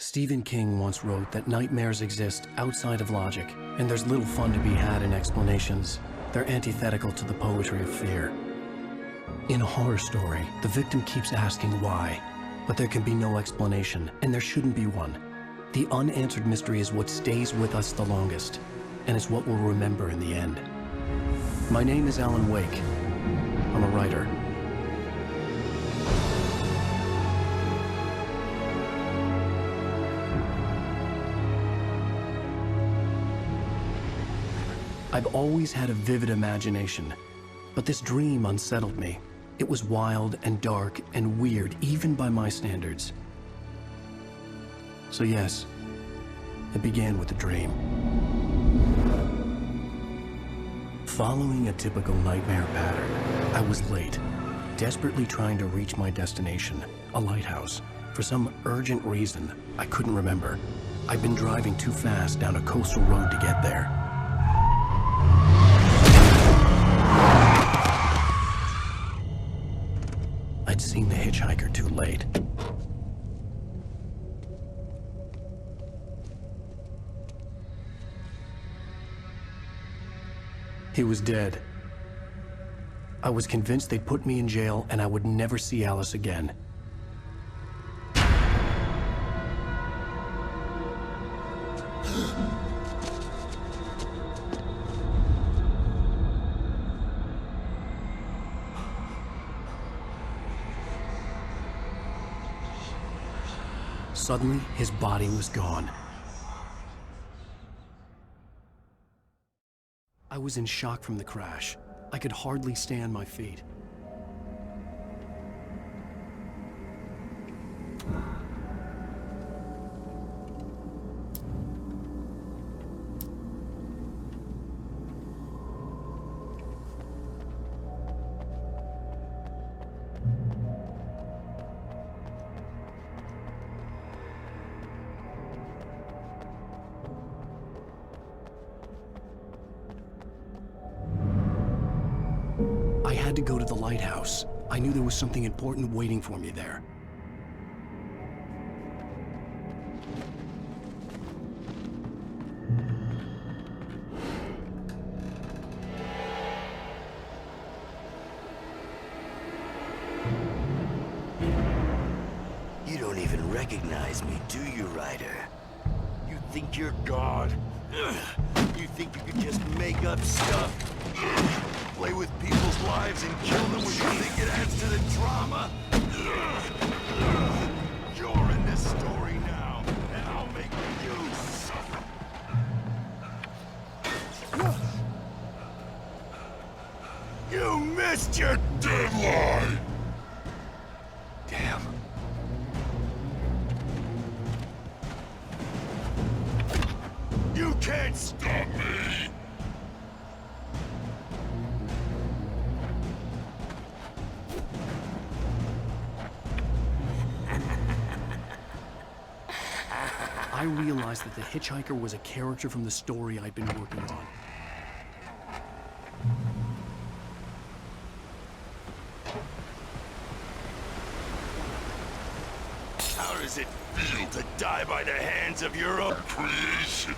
Stephen King once wrote that nightmares exist outside of logic, and there's little fun to be had in explanations. They're antithetical to the poetry of fear. In a horror story, the victim keeps asking why, but there can be no explanation, and there shouldn't be one. The unanswered mystery is what stays with us the longest, and it's what we'll remember in the end. My name is Alan Wake. I'm a writer. I've always had a vivid imagination, but this dream unsettled me. It was wild and dark and weird, even by my standards. So yes, it began with a dream. Following a typical nightmare pattern, I was late, desperately trying to reach my destination, a lighthouse. For some urgent reason, I couldn't remember. I'd been driving too fast down a coastal road to get there. I'd seen the hitchhiker too late. He was dead. I was convinced they'd put me in jail and I would never see Alice again. Suddenly, his body was gone. I was in shock from the crash. I could hardly stay on my feet. I had to go to the lighthouse. I knew there was something important waiting for me there. You don't even recognize me, do you, Ryder? You think you're God? You think you could just make up stuff? Play with people's lives and kill them when you think it adds to the drama? You're in this story now, and I'll make you suffer. You missed your deadline! Damn. You can't stop me! I realized that the hitchhiker was a character from the story I'd been working on. How does it feel to die by the hands of your own creation?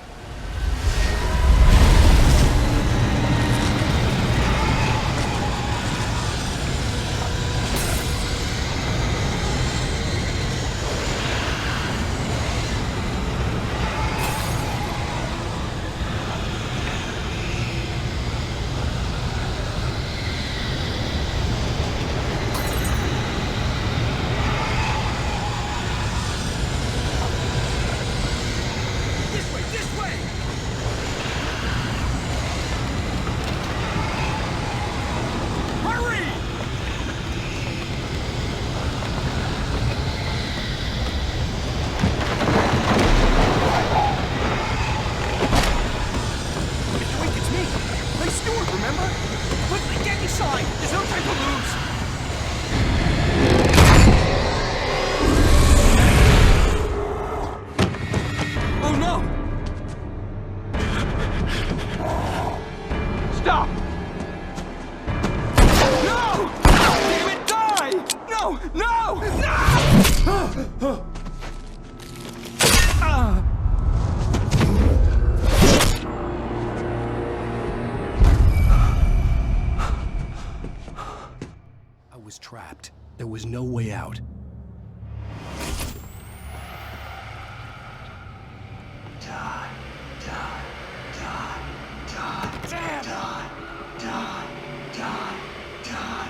Stop! No! Damn it, die! No! No! No! was trapped. There was no way out. Die, die, die, die, damn! Die, die, die, die.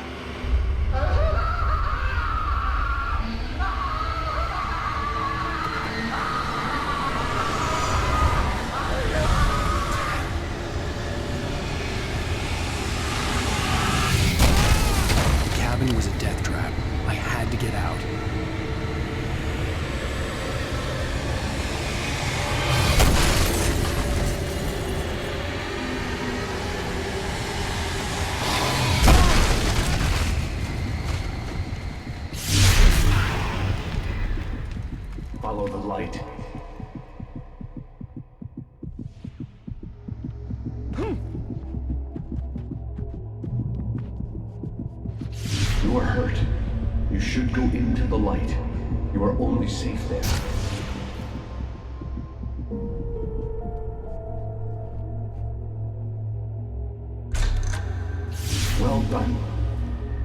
The cabin was a death trap. I had to get out. Follow the light. You are hurt. You should go into the light. You are only safe there. Well done.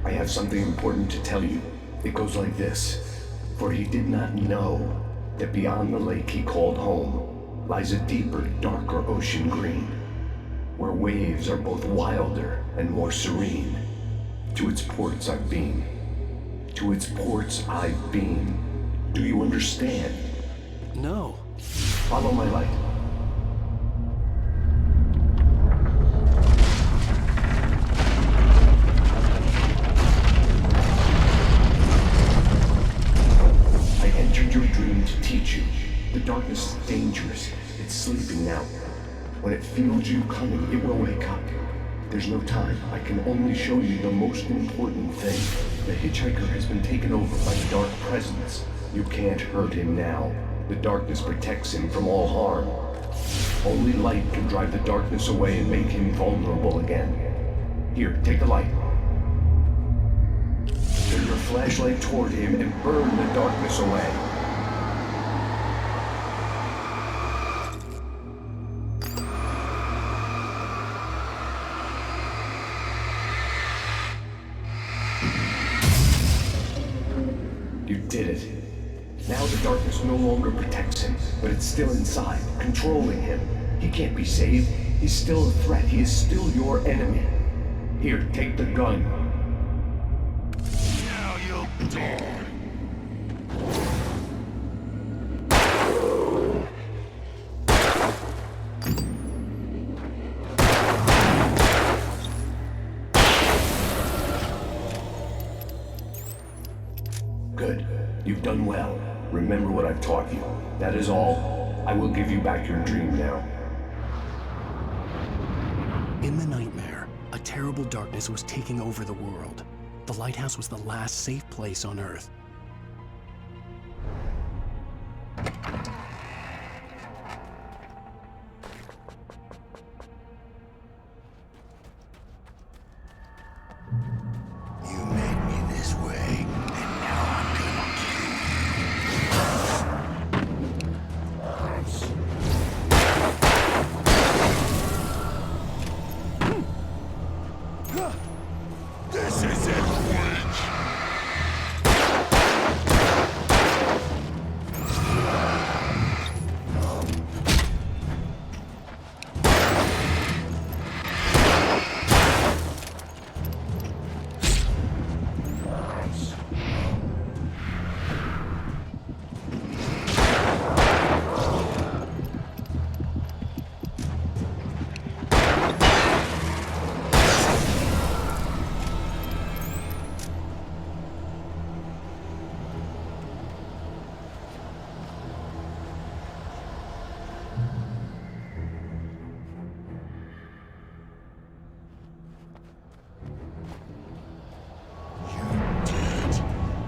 I have something important to tell you. It goes like this. For he did not know that beyond the lake he called home lies a deeper, darker ocean green, where waves are both wilder and more serene. To its ports I've been. To its ports I've been. Do you understand? No. Follow my light. I entered your dream to teach you. The darkness is dangerous. It's sleeping now. When it feels you coming, it will wake up. There's no time. I can only show you the most important thing. The hitchhiker has been taken over by the dark presence. You can't hurt him now. The darkness protects him from all harm. Only light can drive the darkness away and make him vulnerable again. Here, take the light. Turn your flashlight toward him and burn the darkness away. You did it. Now the darkness no longer protects him, but it's still inside, controlling him. He can't be saved. He's still a threat. He is still your enemy. Here, take the gun. Now you'll die. Good. You've done well. Remember what I've taught you. That is all. I will give you back your dream now. In the nightmare, a terrible darkness was taking over the world. The lighthouse was the last safe place on Earth. You made me this way, and now I'm gonna kill you. This is it, Witch!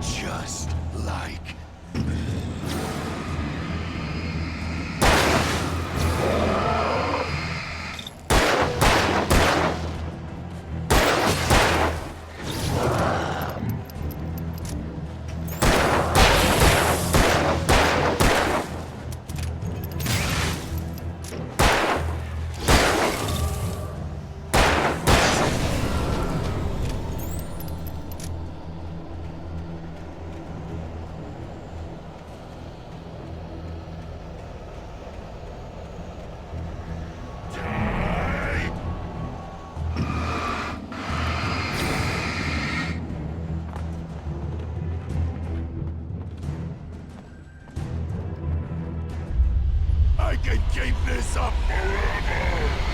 Just like... I can keep this up forever!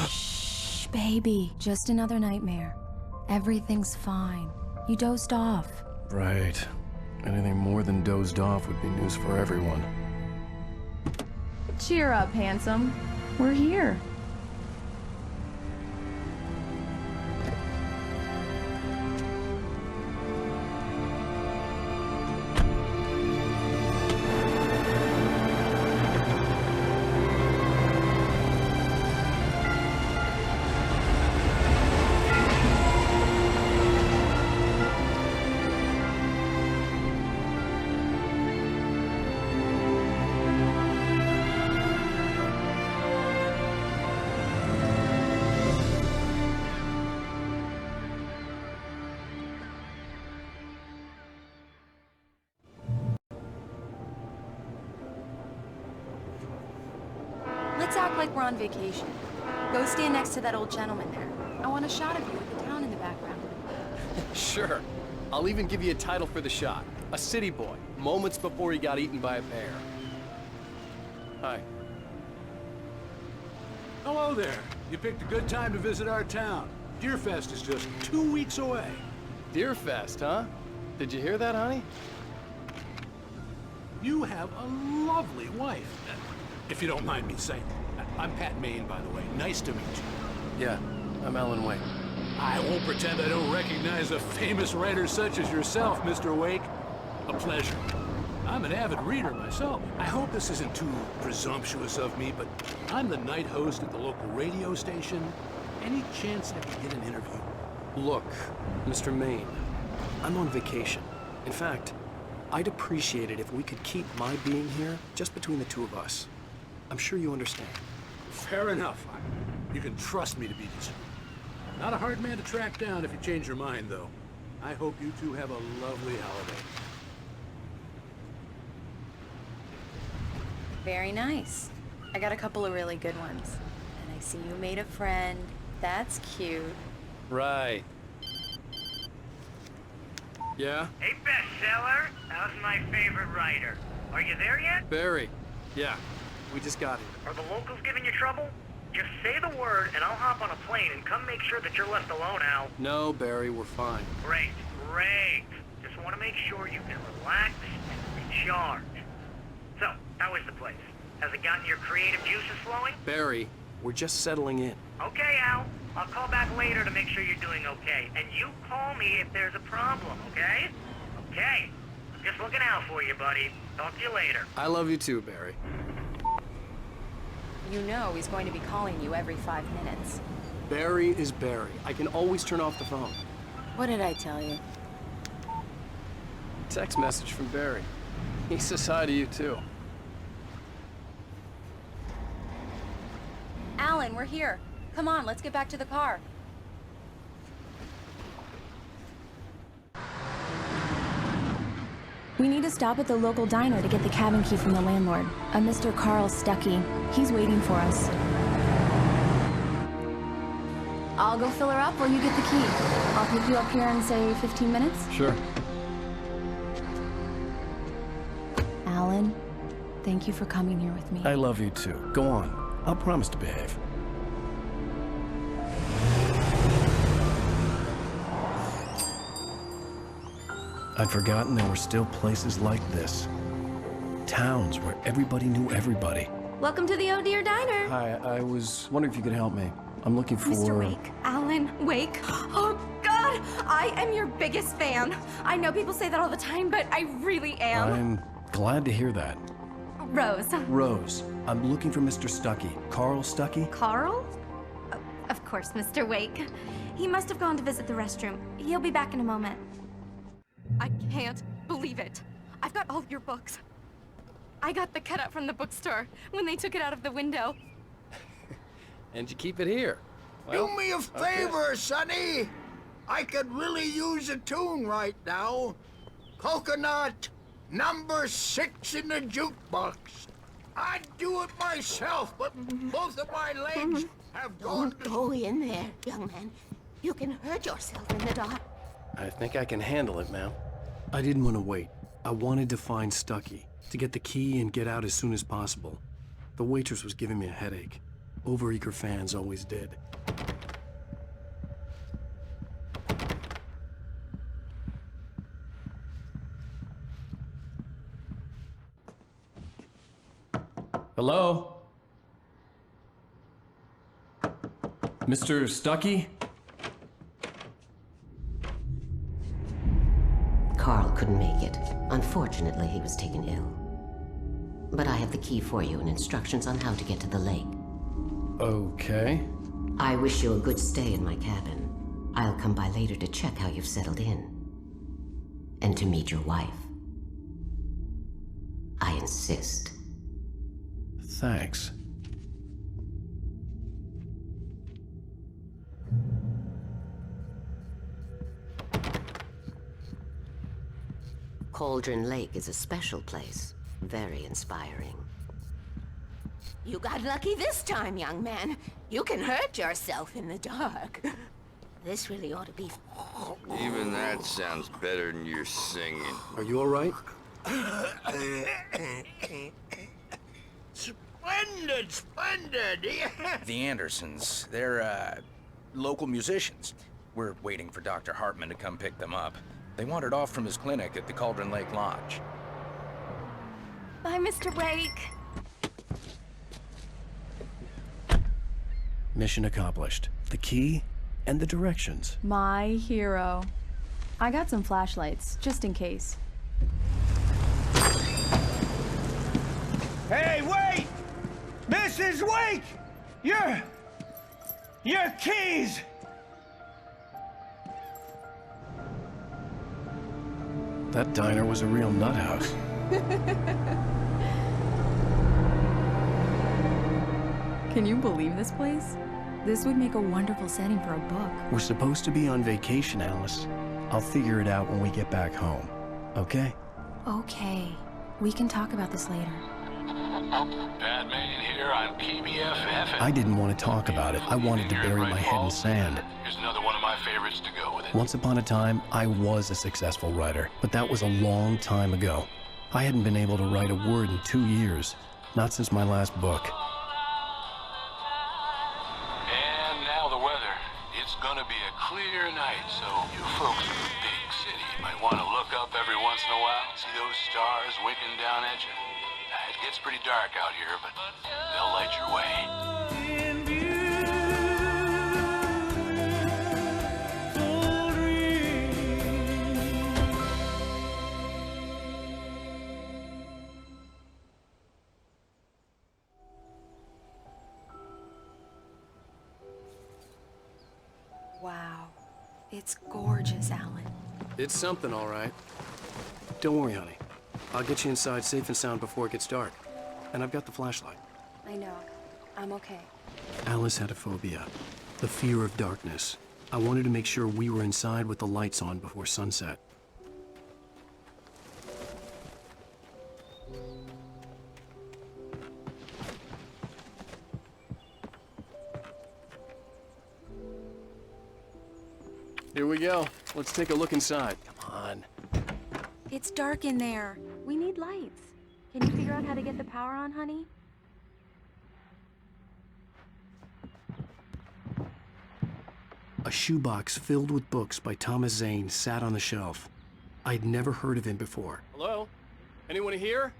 Shh, baby. Just another nightmare. Everything's fine. You dozed off. Right. Anything more than dozed off would be news for everyone. Cheer up, handsome. We're here. Let's act like we're on vacation. Go stand next to that old gentleman there. I want a shot of you with the town in the background. Sure. I'll even give you a title for the shot. A city boy, moments before he got eaten by a bear. Hi. Hello there. You picked a good time to visit our town. Deerfest is just 2 weeks away. Deerfest, huh? Did you hear that, honey? You have a lovely wife. If you don't mind me saying. I'm Pat Maine, by the way. Nice to meet you. Yeah, I'm Alan Wake. I won't pretend I don't recognize a famous writer such as yourself, Mr. Wake. A pleasure. I'm an avid reader myself. I hope this isn't too presumptuous of me, but I'm the night host at the local radio station. Any chance I could get an interview? Look, Mr. Maine, I'm on vacation. In fact, I'd appreciate it if we could keep my being here just between the two of us. I'm sure you understand. Fair enough. You can trust me to be decent. Not a hard man to track down if you change your mind, though. I hope you two have a lovely holiday. Very nice. I got a couple of really good ones. And I see you made a friend. That's cute. Right. Yeah? Hey, bestseller. How's my favorite writer? Are you there yet? Barry. Yeah, we just got here. Are the locals giving you trouble? Just say the word and I'll hop on a plane and come make sure that you're left alone, Al. No, Barry, we're fine. Great, great. Just want to make sure you can relax and recharge. So, how is the place? Has it gotten your creative juices flowing? Barry, we're just settling in. Okay, Al. I'll call back later to make sure you're doing okay. And you call me if there's a problem, okay? Okay. I'm just looking out for you, buddy. Talk to you later. I love you too, Barry. You know he's going to be calling you every 5 minutes. Barry is Barry. I can always turn off the phone. What did I tell you? Text message from Barry. He says hi to you too. Alan, we're here. Come on, let's get back to the car. We need to stop at the local diner to get the cabin key from the landlord, a Mr. Carl Stuckey. He's waiting for us. I'll go fill her up while you get the key. I'll pick you up here in, say, 15 minutes. Sure. Alan, thank you for coming here with me. I love you too. Go on. I'll promise to behave. I'd forgotten there were still places like this. Towns where everybody knew everybody. Welcome to the Oh Dear Diner. Hi, I was wondering if you could help me. I'm looking for... Mr. Wake. Alan Wake. Oh, God! I am your biggest fan. I know people say that all the time, but I really am. I'm glad to hear that. Rose. Rose, I'm looking for Mr. Stuckey. Carl Stuckey? Carl? Of course, Mr. Wake. He must have gone to visit the restroom. He'll be back in a moment. I can't believe it. I've got all your books. I got the cutout from the bookstore when they took it out of the window. And you keep it here. Well, Do me a favor, Sonny. I could really use a tune right now. Coconut, number 6 in the jukebox. I'd do it myself, but both of my legs have gone Don't go in there, young man. You can hurt yourself in the dark. I think I can handle it, ma'am. I didn't want to wait. I wanted to find Stuckey, to get the key and get out as soon as possible. The waitress was giving me a headache. Overeager fans always did. Hello? Mr. Stuckey? Carl couldn't make it. Unfortunately, he was taken ill. But I have the key for you and instructions on how to get to the lake. Okay. I wish you a good stay in my cabin. I'll come by later to check how you've settled in. And to meet your wife. I insist. Thanks. Cauldron Lake is a special place. Very inspiring. You got lucky this time, young man. You can hurt yourself in the dark. This really ought to be... Even that sounds better than your singing. Are you all right? Splendid, splendid! The Andersons, they're, local musicians. We're waiting for Dr. Hartman to come pick them up. They wandered off from his clinic at the Cauldron Lake Lodge. Bye, Mr. Wake. Mission accomplished. The key and the directions. My hero. I got some flashlights, just in case. Hey, wait! Mrs. Wake! Your keys! That diner was a real nut house. Can you believe this place? This would make a wonderful setting for a book. We're supposed to be on vacation, Alice. I'll figure it out when we get back home. Okay? Okay. We can talk about this later. Bad man here, I'm KBFF. I didn't want to talk about it. I wanted to bury my head in sand. Here's another one of my favorites to go with it. Once upon a time, I was a successful writer, but that was a long time ago. I hadn't been able to write a word in 2 years. Not since my last book. And now the weather. It's gonna be a clear night, so you folks in the big city might want to look up every once in a while, see those stars winking down at you. It gets pretty dark out here, but they'll light your way. Wow. It's gorgeous, Alan. It's something, all right. Don't worry, honey. I'll get you inside safe and sound before it gets dark. And I've got the flashlight. I know. I'm okay. Alice had a phobia. The fear of darkness. I wanted to make sure we were inside with the lights on before sunset. Here we go. Let's take a look inside. Come on. It's dark in there. We need lights. Can you figure out how to get the power on, honey? A shoebox filled with books by Thomas Zane sat on the shelf. I'd never heard of him before. Hello? Anyone here?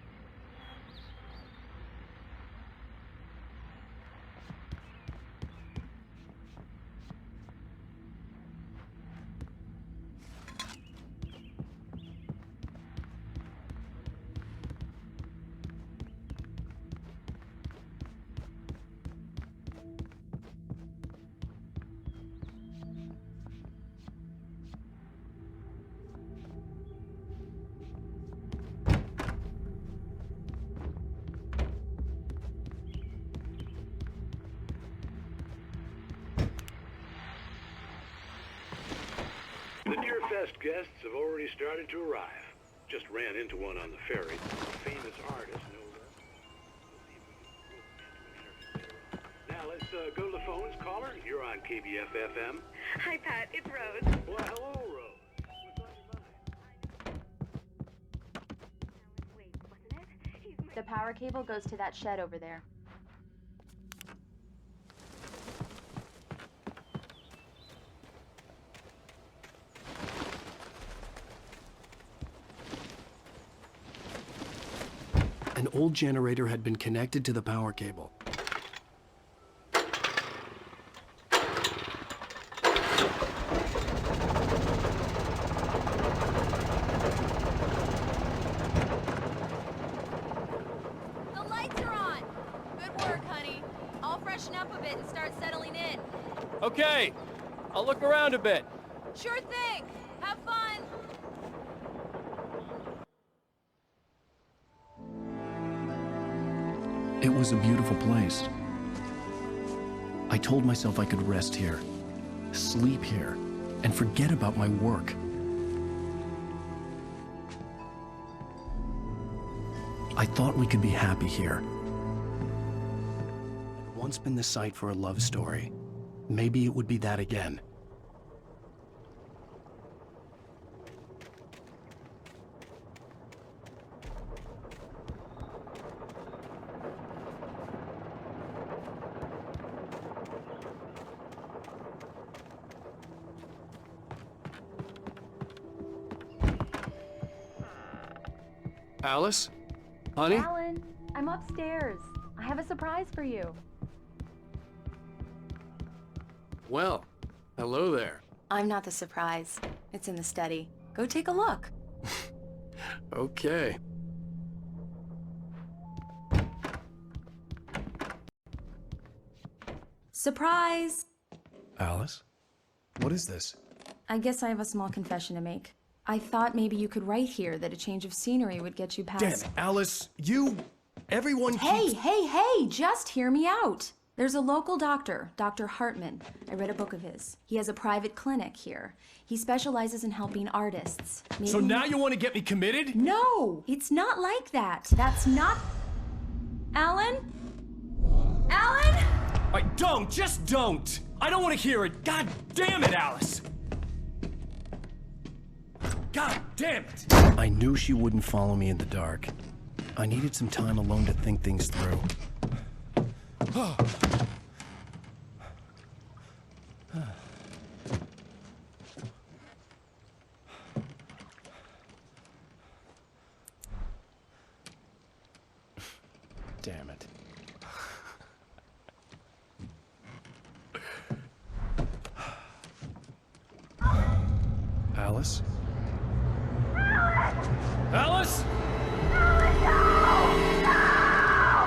The Deer Fest guests have already started to arrive. Just ran into one on the ferry. Famous artist, no less. Now let's go to the phones. Caller, you're on KBF-FM. Hi, Pat. It's Rose. Well, hello, Rose. What's on your mind? The power cable goes to that shed over there. An old generator had been connected to the power cable. The lights are on. Good work, honey. I'll freshen up a bit and start settling in. Okay. I'll look around a bit. Sure thing. Have fun. It was a beautiful place. I told myself I could rest here, sleep here, and forget about my work. I thought we could be happy here. It had once been the site for a love story. Maybe it would be that again. Alice? Honey? Alan, I'm upstairs. I have a surprise for you. Well, hello there. I'm not the surprise. It's in the study. Go take a look. Okay. Surprise! Alice? What is this? I guess I have a small confession to make. I thought maybe you could write here that a change of scenery would get you past... Damn it, Alice, everyone keeps... Hey, just hear me out. There's a local doctor, Dr. Hartman. I read a book of his. He has a private clinic here. He specializes in helping artists. So now you want to get me committed? No, it's not like that. That's not... Alan? Alan? Just don't! I don't want to hear it! God damn it, Alice! God damn it! I knew she wouldn't follow me in the dark. I needed some time alone to think things through. Damn it. Alice? Alice?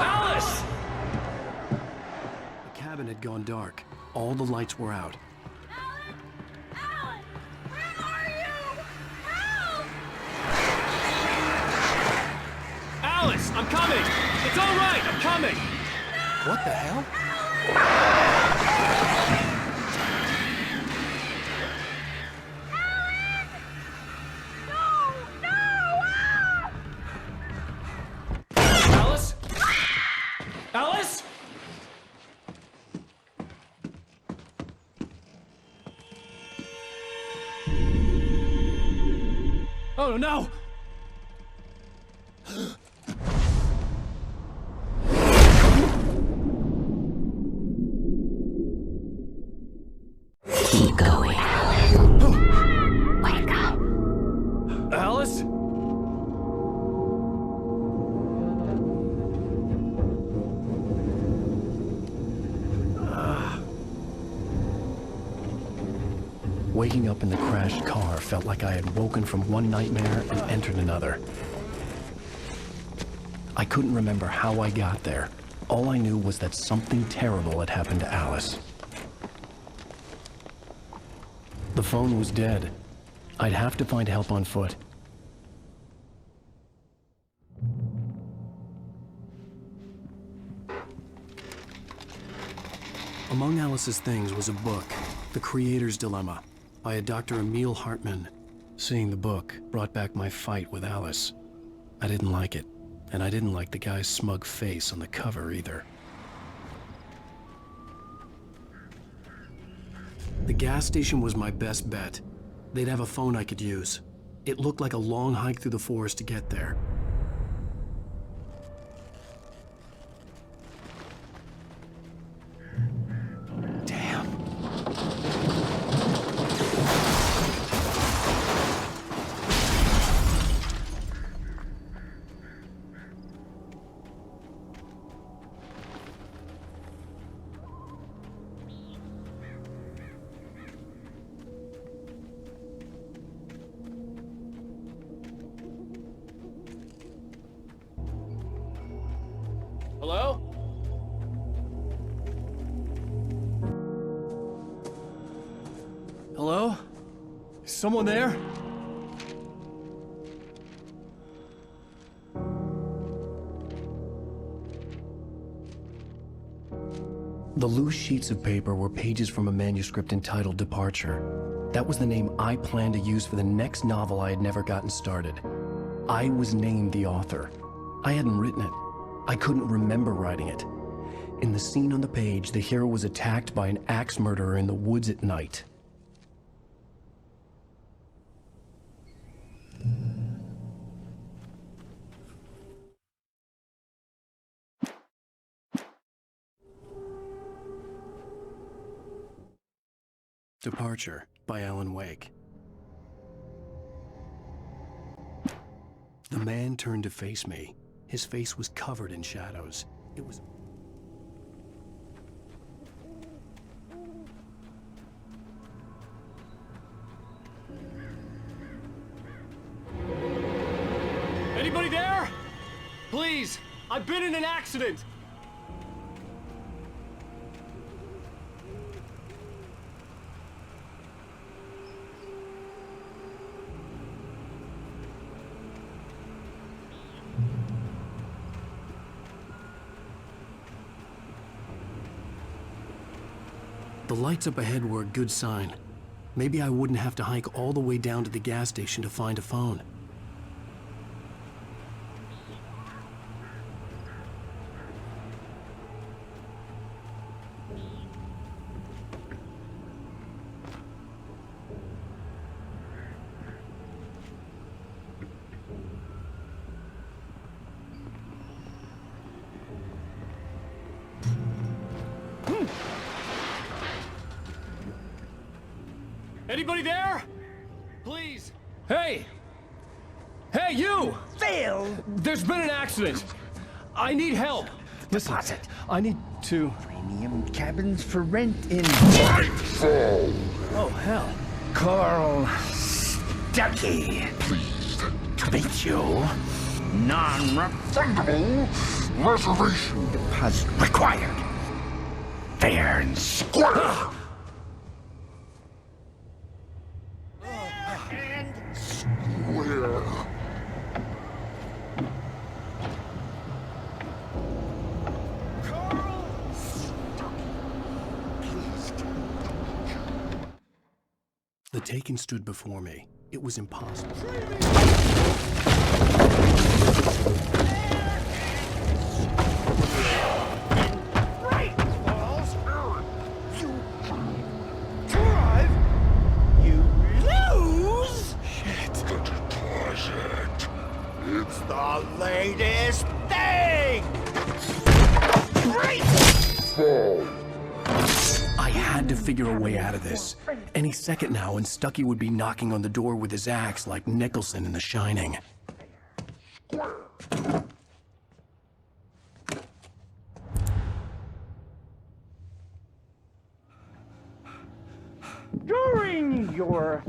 Alice! The cabin had gone dark. All the lights were out. Alan! Where are you? Help! Alice, I'm coming! It's all right, I'm coming! What the hell? Alice? Alice? Oh, no! Keep going, Alice. Wake up. Alice? Waking up in the crashed car felt like I had woken from one nightmare and entered another. I couldn't remember how I got there. All I knew was that something terrible had happened to Alice. The phone was dead. I'd have to find help on foot. Among Alice's things was a book, The Creator's Dilemma, by a Dr. Emil Hartmann. Seeing the book brought back my fight with Alice. I didn't like it, and I didn't like the guy's smug face on the cover either. The gas station was my best bet. They'd have a phone I could use. It looked like a long hike through the forest to get there. Hello? Hello? Is someone there? The loose sheets of paper were pages from a manuscript entitled Departure. That was the name I planned to use for the next novel I had never gotten started. I was named the author. I hadn't written it. I couldn't remember writing it. In the scene on the page, the hero was attacked by an axe murderer in the woods at night. Departure by Alan Wake. The man turned to face me. His face was covered in shadows. It was... Anybody there? Please, I've been in an accident. The lights up ahead were a good sign. Maybe I wouldn't have to hike all the way down to the gas station to find a phone. Anybody there? Please. Hey! Hey, you! Phil! There's been an accident. I need help. Listen, Deposit. I need to... Premium cabins for rent in... Nightfall! Oh, hell. Carl Stuckey. Pleased To meet you. Non-refundable reservation deposit required. Fair and square. The Taken stood before me. It was impossible. Right, balls. You drive. You lose. Shit. Enterprise had to figure a way out of this. Any second now, and Stucky would be knocking on the door with his axe like Nicholson in The Shining. During your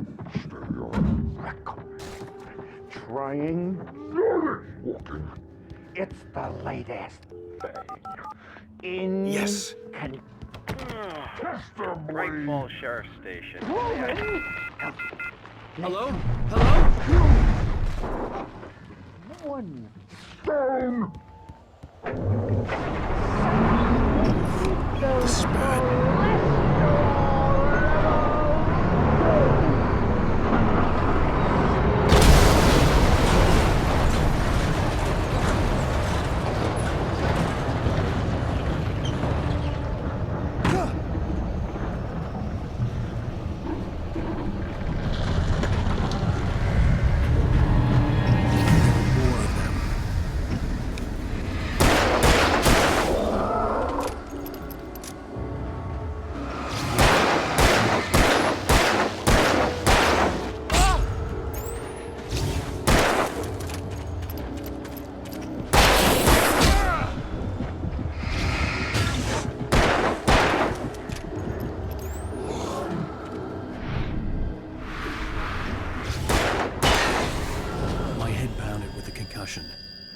trying, it's the latest thing in Yes. Great Falls Sheriff Station. Hello? Hello? One stone. The spirit.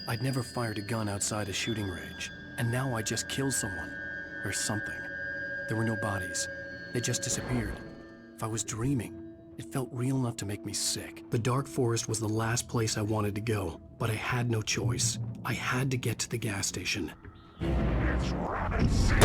I'd never fired a gun outside a shooting range, and now I just killed someone. Or something. There were no bodies. They just disappeared. If I was dreaming, it felt real enough to make me sick. The dark forest was the last place I wanted to go, but I had no choice. I had to get to the gas station. It's rabbit season.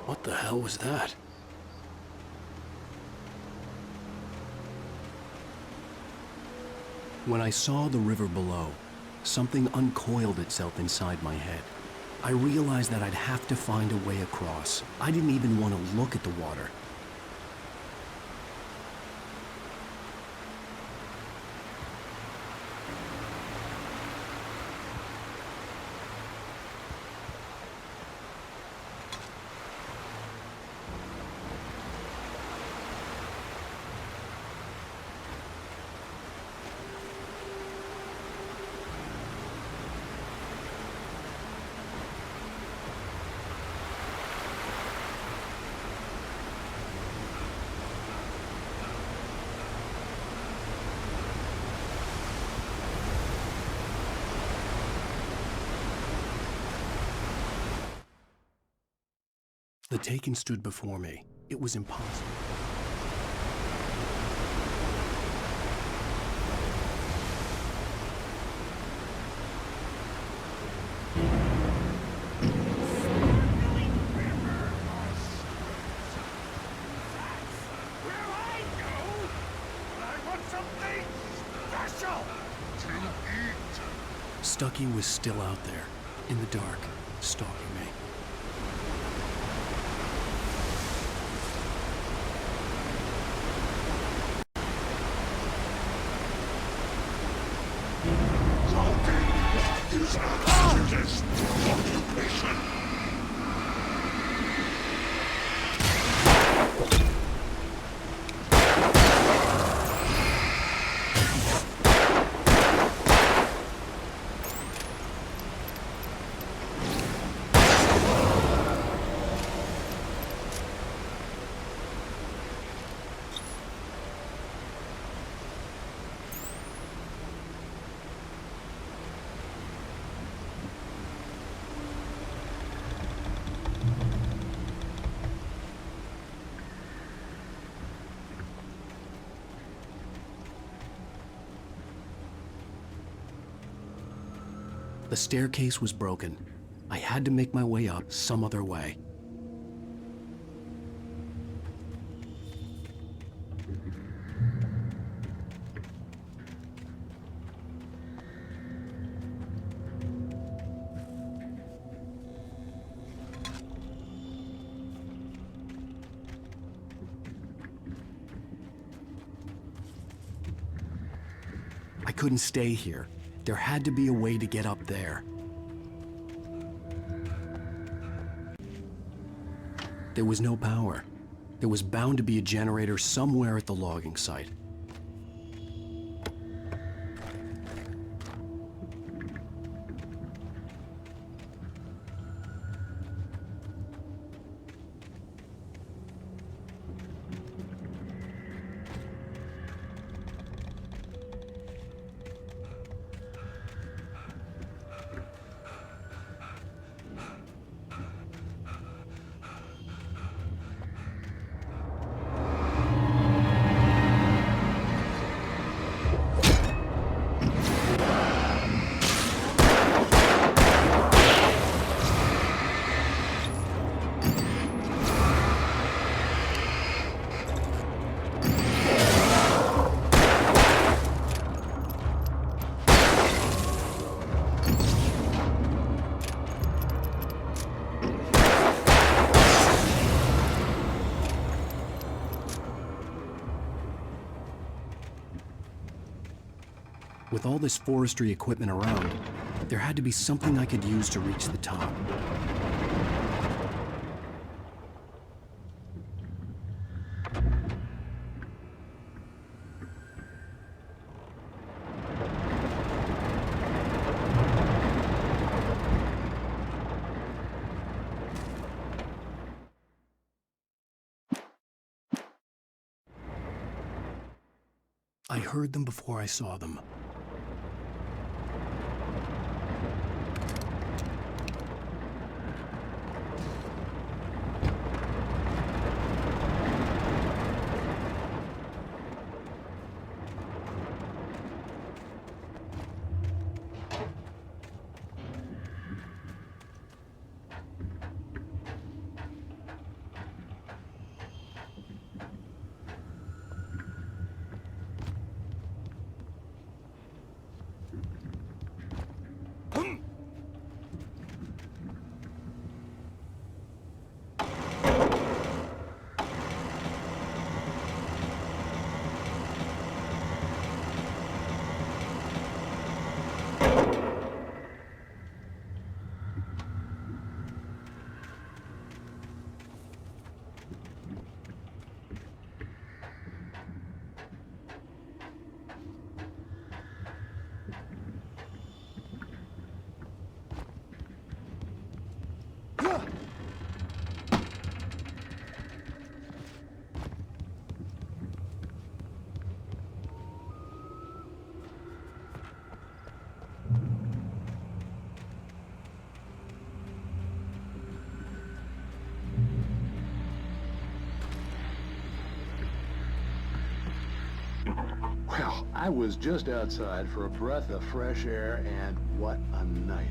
What the hell was that? When I saw the river below, something uncoiled itself inside my head. I realized that I'd have to find a way across. I didn't even want to look at the water. The Taken stood before me. It was impossible. Where I go, I want something special to eat. Stucky was still out there, in the dark, stalking me. Is a hazardous occupation. The staircase was broken. I had to make my way up some other way. I couldn't stay here. There had to be a way to get up there. There was no power. There was bound to be a generator somewhere at the logging site. With all this forestry equipment around, there had to be something I could use to reach the top. I heard them before I saw them. Well, I was just outside for a breath of fresh air, and what a night.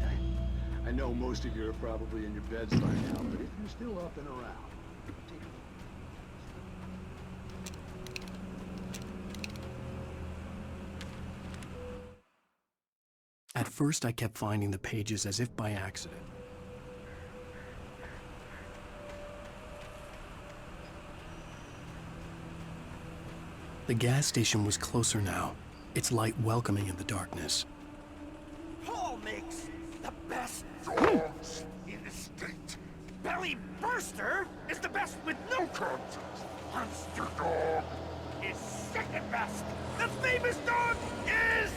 I know most of you are probably in your beds by now, but if you're still up and around, At first, I kept finding the pages as if by accident. The gas station was closer now, its light welcoming in the darkness. Paul makes the best dogs in the state. Belly Burster is the best with no contest. Monster Dog is second best. The famous dog is...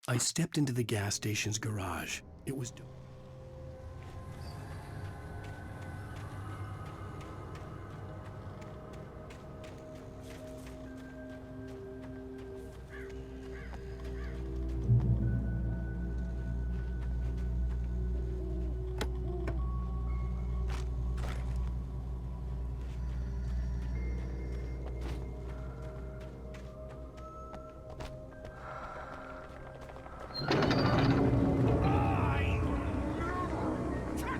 I stepped into the gas station's garage. It was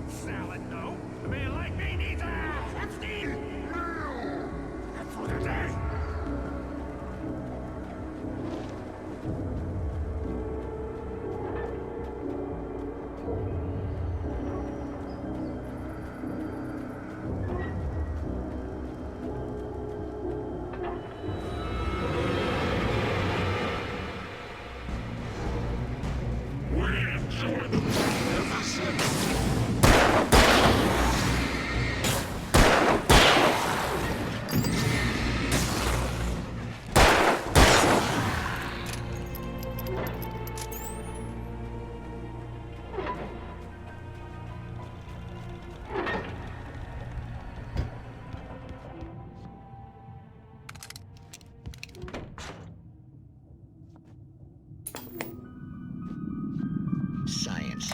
salad, no. A man like me needs a Epstein. That's what it is. Science.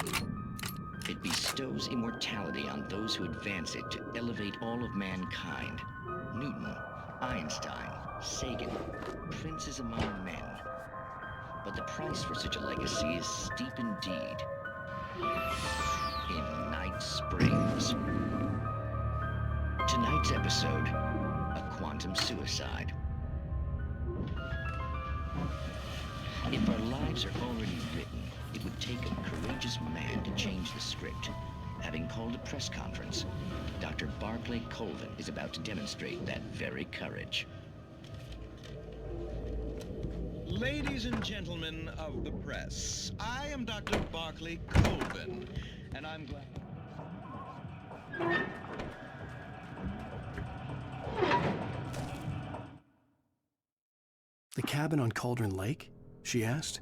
It bestows immortality on those who advance it to elevate all of mankind. Newton, Einstein, Sagan, princes among men. But the price for such a legacy is steep indeed. In Night Springs. Tonight's episode, a quantum suicide. If our lives are already written, it would take a courageous man to change the script. Having called a press conference, Dr. Barclay Colvin is about to demonstrate that very courage. Ladies and gentlemen of the press, I am Dr. Barclay Colvin, and I'm glad... The cabin on Cauldron Lake? She asked.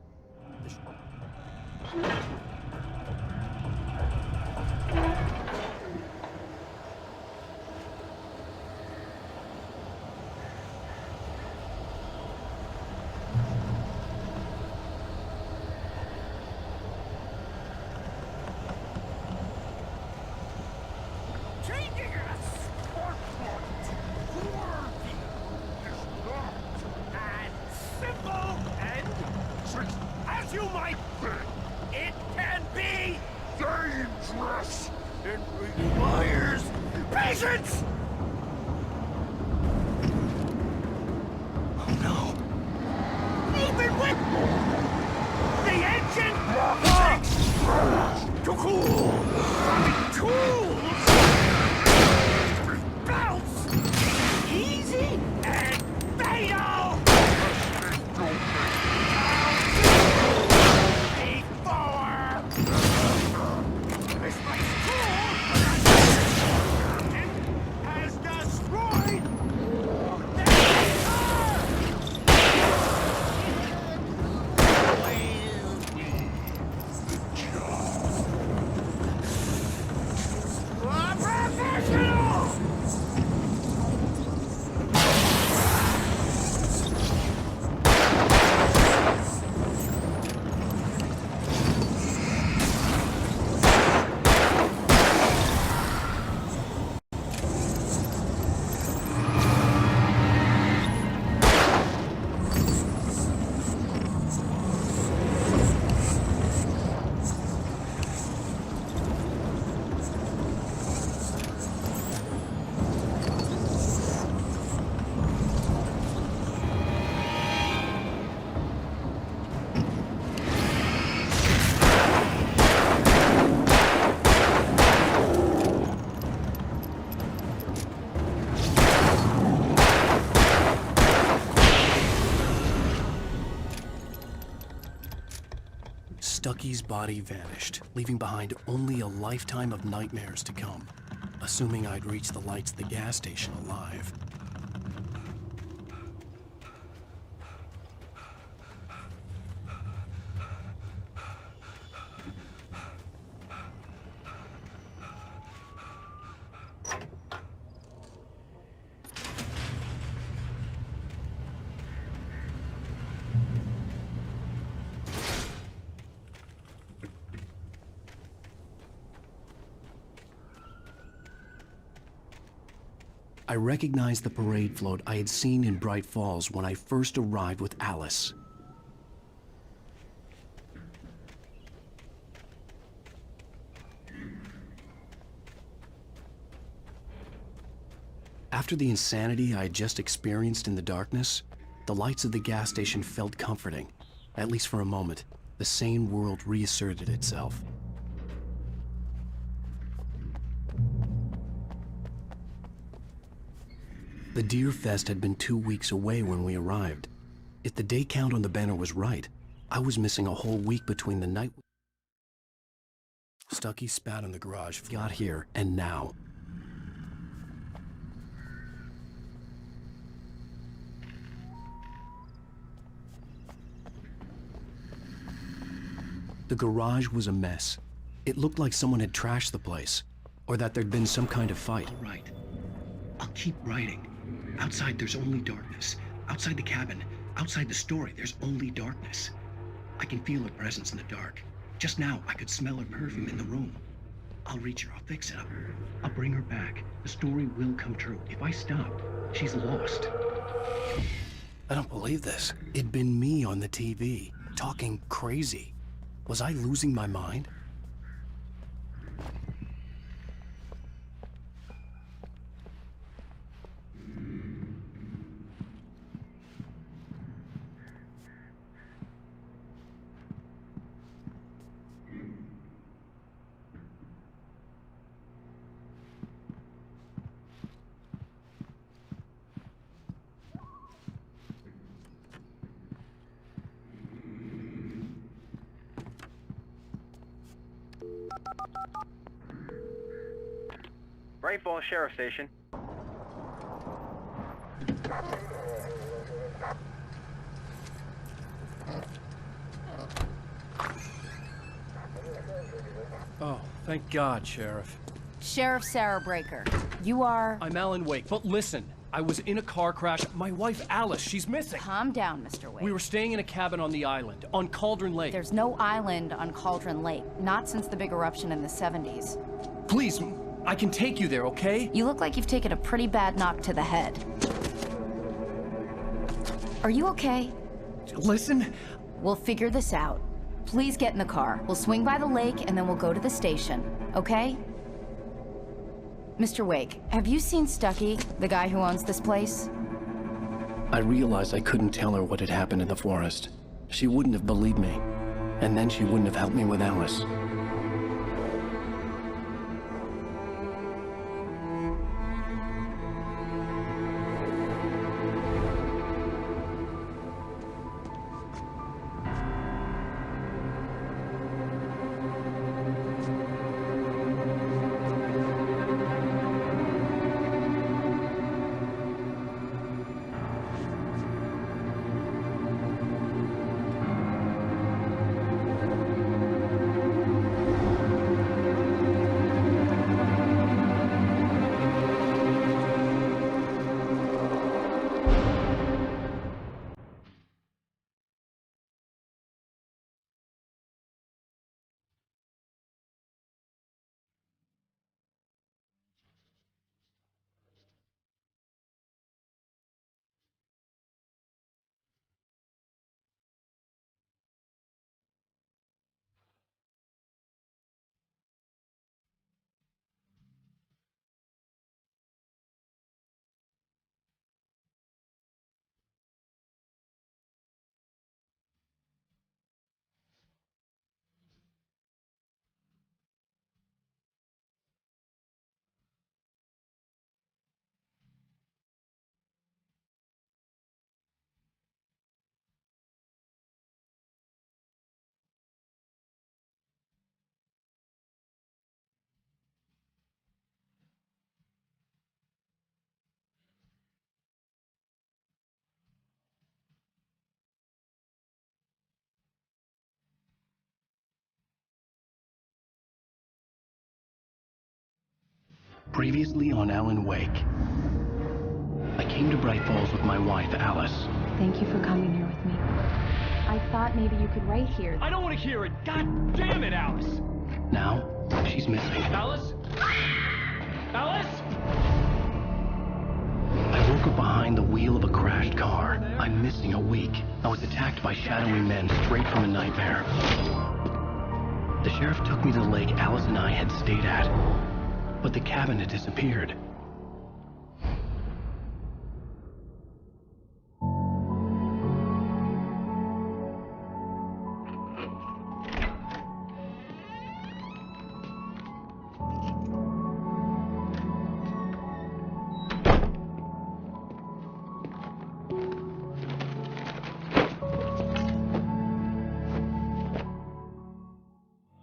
Changing a sport point worthy is not as simple and tricky as you might think. It can be dangerous. It requires patience. Oh no. Even with the engine takes to cool. Tools. Belts. Easy and fatal. This place has destroyed their car. Professional! Stucky's body vanished, leaving behind only a lifetime of nightmares to come, assuming I'd reach the lights of the gas station alive. I recognized the parade float I had seen in Bright Falls when I first arrived with Alice. After the insanity I had just experienced in the darkness, the lights of the gas station felt comforting. At least for a moment, the sane world reasserted itself. The Deer Fest had been 2 weeks away when we arrived. If the day count on the banner was right, I was missing a whole week between the night Stucky spat in the garage, got here, and now. The garage was a mess. It looked like someone had trashed the place, or that there'd been some kind of fight. All right. I'll keep writing. Outside, there's only darkness. Outside the cabin, outside the story, there's only darkness. I can feel her presence in the dark. Just now, I could smell her perfume in the room. I'll reach her, I'll fix it up. I'll bring her back. The story will come true. If I stop, she's lost. I don't believe this. It'd been me on the TV, talking crazy. Was I losing my mind? Bright Falls Sheriff Station. Oh, thank God, Sheriff. Sheriff Sarah Breaker, you are... I'm Alan Wake, but listen, I was in a car crash. My wife, Alice, she's missing. Calm down, Mr. Wake. We were staying in a cabin on the island, on Cauldron Lake. There's no island on Cauldron Lake, not since the big eruption in the 70s. Please, I can take you there, okay? You look like you've taken a pretty bad knock to the head. Are you okay? Listen. We'll figure this out. Please get in the car. We'll swing by the lake and then we'll go to the station, okay? Mr. Wake, have you seen Stucky, the guy who owns this place? I realized I couldn't tell her what had happened in the forest. She wouldn't have believed me, and then she wouldn't have helped me with Alice. Previously on Alan Wake. I came to Bright Falls with my wife, Alice. Thank you for coming here with me. I thought maybe you could write here. I don't want to hear it! God damn it, Alice! Now, she's missing. Alice? Alice? behind the wheel of a crashed car. I'm missing a week. I was attacked by shadowy men straight from a nightmare. The sheriff took me to the lake Alice and I had stayed at, but the cabin had disappeared.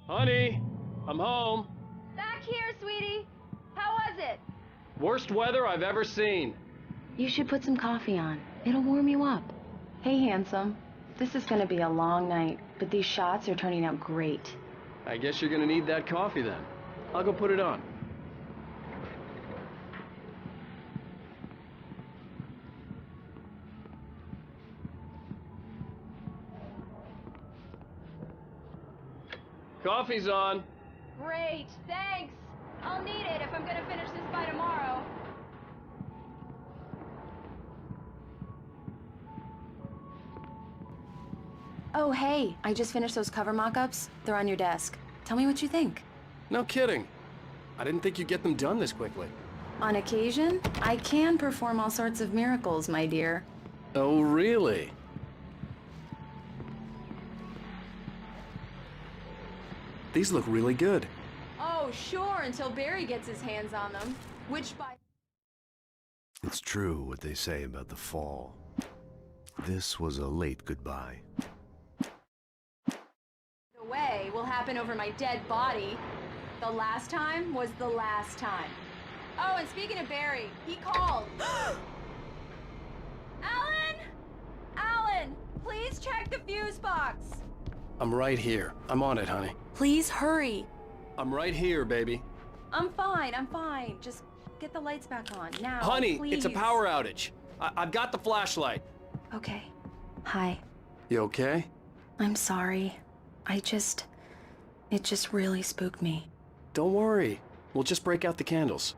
Honey, I'm home. Back here, sweetie. How was it? Worst weather I've ever seen. You should put some coffee on. It'll warm you up. Hey, handsome. This is gonna be a long night, but these shots are turning out great. I guess you're gonna need that coffee then. I'll go put it on. Coffee's on. Great, thanks. I'll need it if I'm gonna finish this by tomorrow. Oh, hey, I just finished those cover mock-ups. They're on your desk. Tell me what you think. No kidding. I didn't think you'd get them done this quickly. On occasion, I can perform all sorts of miracles, my dear. Oh, really? These look really good. Oh, sure, until Barry gets his hands on them. Which by... It's true what they say about the fall. This was a late goodbye. the way will happen over my dead body. The last time was the last time. Oh, and speaking of Barry, he called. Alan! Alan, please check the fuse box. I'm right here. I'm on it, honey. Please hurry. I'm right here, baby. I'm fine, I'm fine. Just get the lights back on, now, Honey, please. it's a power outage. I've got the flashlight. Okay. Hi. You okay? I'm sorry. It just really spooked me. Don't worry. We'll just break out the candles.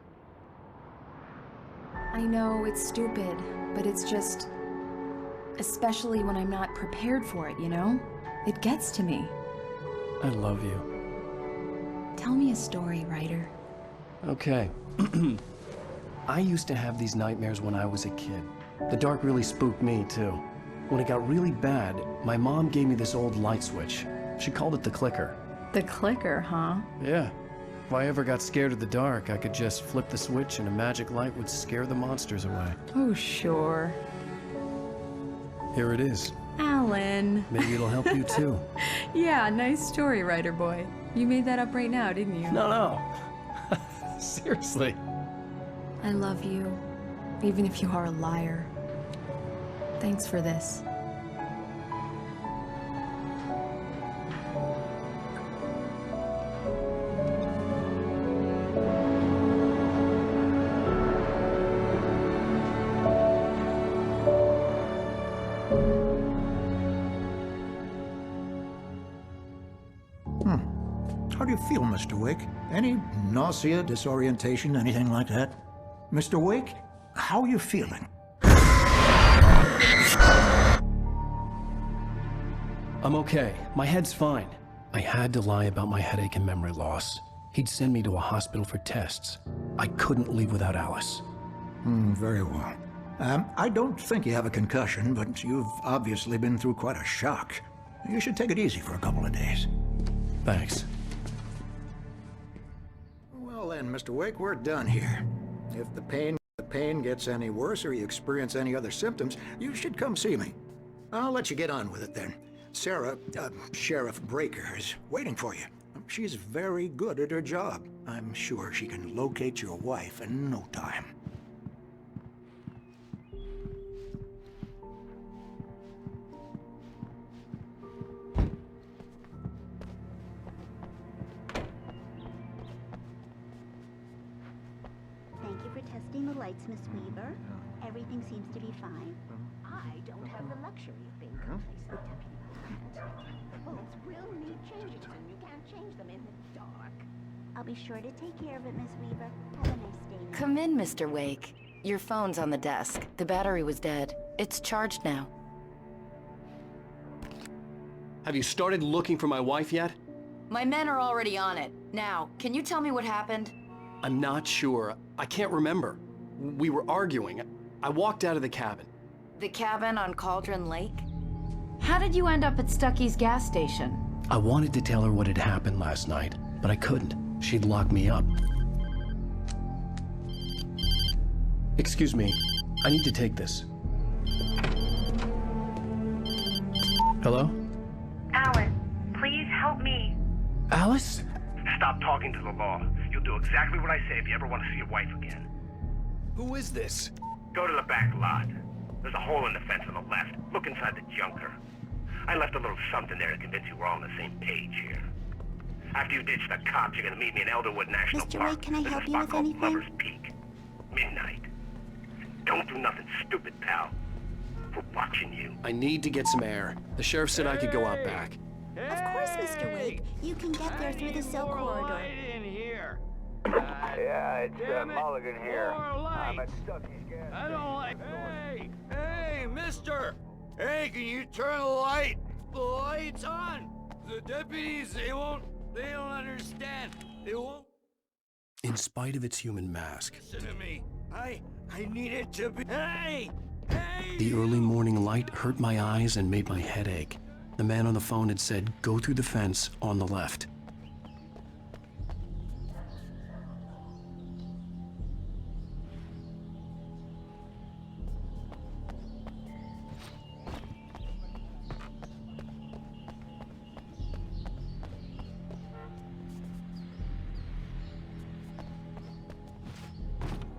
I know it's stupid, but it's just... especially when I'm not prepared for it, you know? It gets to me. I love you. Tell me a story, writer. Okay. I used to have these nightmares when I was a kid. The dark really spooked me, too. When it got really bad, my mom gave me this old light switch. She called it the clicker. The clicker, huh? Yeah. If I ever got scared of the dark, I could just flip the switch and a magic light would scare the monsters away. Oh, sure. Here it is. Alan. Maybe it'll help you, too. Yeah, nice story, writer boy. You made that up right now, didn't you? No. Seriously. I love you, even if you are a liar. Thanks for this. How do you feel, Mr. Wake? Any nausea, disorientation, anything like that? Mr. Wake, how are you feeling? I'm okay. My head's fine. I had to lie about my headache and memory loss. He'd send me to a hospital for tests. I couldn't leave without Alice. Very well. I don't think you have a concussion, but you've obviously been through quite a shock. You should take it easy for a couple of days. Thanks. Well then, Mr. Wake, we're done here. If the pain gets any worse or you experience any other symptoms, you should come see me. I'll let you get on with it then. Sarah, Sheriff Breaker, is waiting for you. She's very good at her job. I'm sure she can locate your wife in no time. Thank you for testing the lights, Miss Weaver. Everything seems to be fine. I don't have the luxury of being complacent. Bulbs will need changing, and you can't change them in the dark. I'll be sure to take care of it, Miss Weaver. Have a nice day now. Come in, Mr. Wake. Your phone's on the desk. The battery was dead. It's charged now. Have you started looking for my wife yet? My men are already on it. Now, can you tell me what happened? I'm not sure. I can't remember. We were arguing. I walked out of the cabin. The cabin on Cauldron Lake? How did you end up at Stucky's gas station? I wanted to tell her what had happened last night, but I couldn't. She'd lock me up. Excuse me, I need to take this. Hello? Alice, please help me. Alice? Stop talking to the law. You'll do exactly what I say if you ever want to see your wife again. Who is this? Go to the back lot. There's a hole in the fence on the left. Look inside the junker. I left a little something there to convince you we're all on the same page here. After you ditch the cops, you're gonna meet me in Elderwood National Mr. Park. Wade, can I There's help a you spot with called anything? Lover's Peak. Midnight. Don't do nothing stupid, pal. We're watching you. I need to get some air. The sheriff said I could go out back. Of course, Mr. Wake. You can get there through the silk corridor. in here. Yeah, it's Mulligan here. I'm at Stucky's gas I don't like... Hey, mister! Hey, can you turn the light? The light's on! The deputies, they don't understand. They won't In spite of its human mask, listen to me. I need it to be... Hey! Hey! the early morning light hurt my eyes and made my head ache. The man on the phone had said, go through the fence on the left.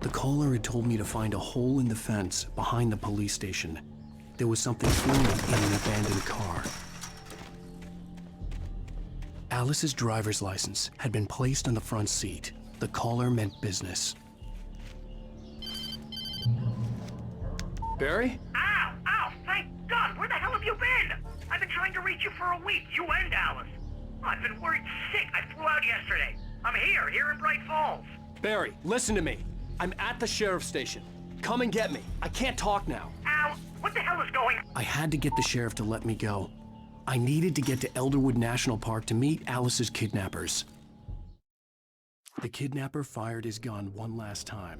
The caller had told me to find a hole in the fence behind the police station. There was something floating in an abandoned car. Alice's driver's license had been placed on the front seat. The caller meant business. Barry? Ow! Ow! Thank God! Where the hell have you been? I've been trying to reach you for a week, you and Alice. I've been worried sick. I flew out yesterday. I'm here in Bright Falls. Barry, listen to me. I'm at the sheriff's station. Come and get me. I can't talk now. Ow! What the hell is going on? I had to get the sheriff to let me go. I needed to get to Elderwood National Park to meet Alice's kidnappers. The kidnapper fired his gun one last time.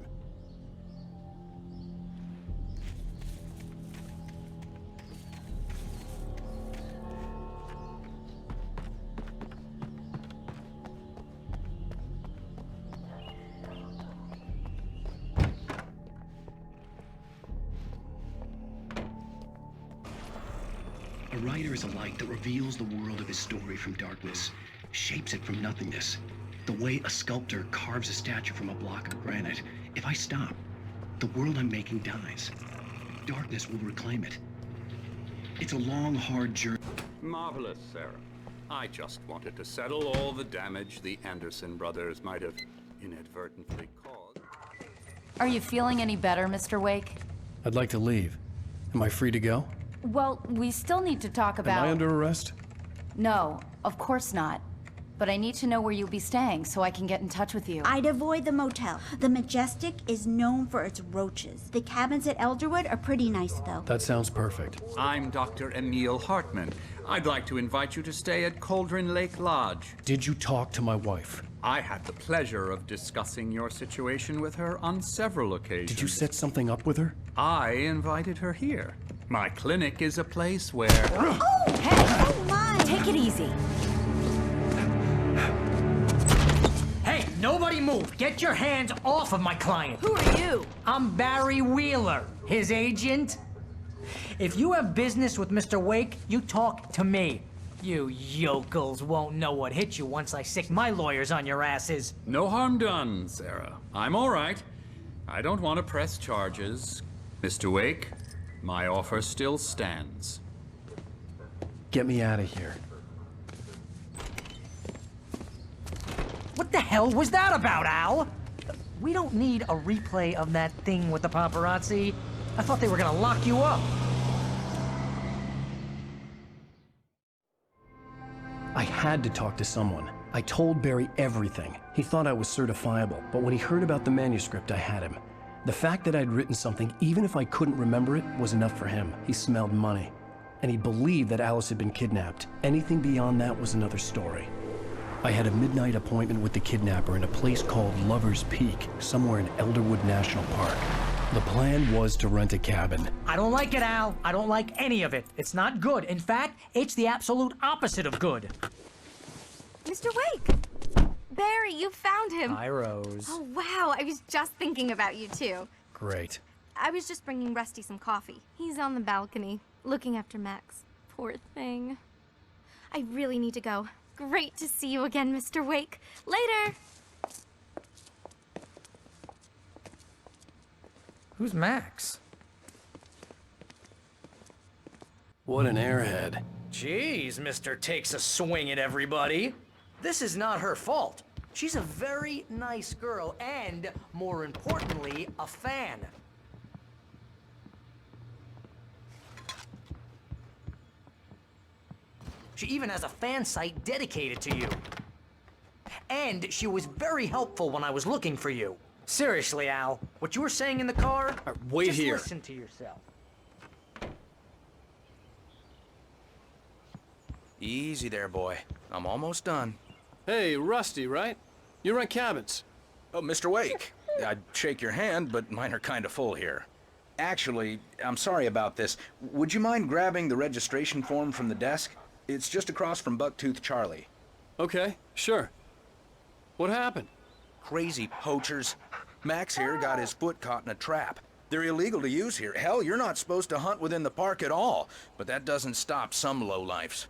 A writer is a light that reveals the world of his story from darkness, shapes it from nothingness. The way a sculptor carves a statue from a block of granite. If I stop, the world I'm making dies. Darkness will reclaim it. It's a long, hard journey. Marvelous, Sarah. I just wanted to settle all the damage the Anderson brothers might have inadvertently caused. Are you feeling any better, Mr. Wake? I'd like to leave. Am I free to go? Well, we still need to talk about... Am I under arrest? No, of course not. But I need to know where you'll be staying so I can get in touch with you. I'd avoid the motel. The Majestic is known for its roaches. The cabins at Elderwood are pretty nice, though. That sounds perfect. I'm Dr. Emil Hartman. I'd like to invite you to stay at Cauldron Lake Lodge. Did you talk to my wife? I had the pleasure of discussing your situation with her on several occasions. Did you set something up with her? I invited her here. My clinic is a place where... Oh, hey! Oh, my! Take it easy. Hey, nobody move! Get your hands off of my client! Who are you? I'm Barry Wheeler, his agent. If you have business with Mr. Wake, you talk to me. You yokels won't know what hit you once I sick my lawyers on your asses. No harm done, Sarah. I'm all right. I don't want to press charges. Mr. Wake, my offer still stands. Get me out of here. What the hell was that about, Al? We don't need a replay of that thing with the paparazzi. I thought they were gonna lock you up. I had to talk to someone. I told Barry everything. He thought I was certifiable, but when he heard about the manuscript, I had him. The fact that I'd written something, even if I couldn't remember it, was enough for him. He smelled money. And he believed that Alice had been kidnapped. Anything beyond that was another story. I had a midnight appointment with the kidnapper in a place called Lover's Peak, somewhere in Elderwood National Park. The plan was to rent a cabin. I don't like it, Al. I don't like any of it. It's not good. In fact, it's the absolute opposite of good. Mr. Wake! Barry, you found him. Hi, Rose. Oh, wow. I was just thinking about you, too. Great. I was just bringing Rusty some coffee. He's on the balcony, looking after Max. Poor thing. I really need to go. Great to see you again, Mr. Wake. Later! Who's Max? What an airhead. Jeez, Mr. Takes a swing at everybody. This is not her fault. She's a very nice girl and, more importantly, a fan. She even has a fan site dedicated to you. And she was very helpful when I was looking for you. Seriously, Al, what you were saying in the car, wait just here. listen to yourself. Easy there, boy. I'm almost done. Hey, Rusty, right? You rent cabins. Oh, Mr. Wake. I'd shake your hand, but mine are kind of full here. Actually, I'm sorry about this. Would you mind grabbing the registration form from the desk? It's just across from Bucktooth Charlie. Okay, sure. What happened? Crazy poachers. Max here got his foot caught in a trap. They're illegal to use here. Hell, you're not supposed to hunt within the park at all. But that doesn't stop some lowlifes.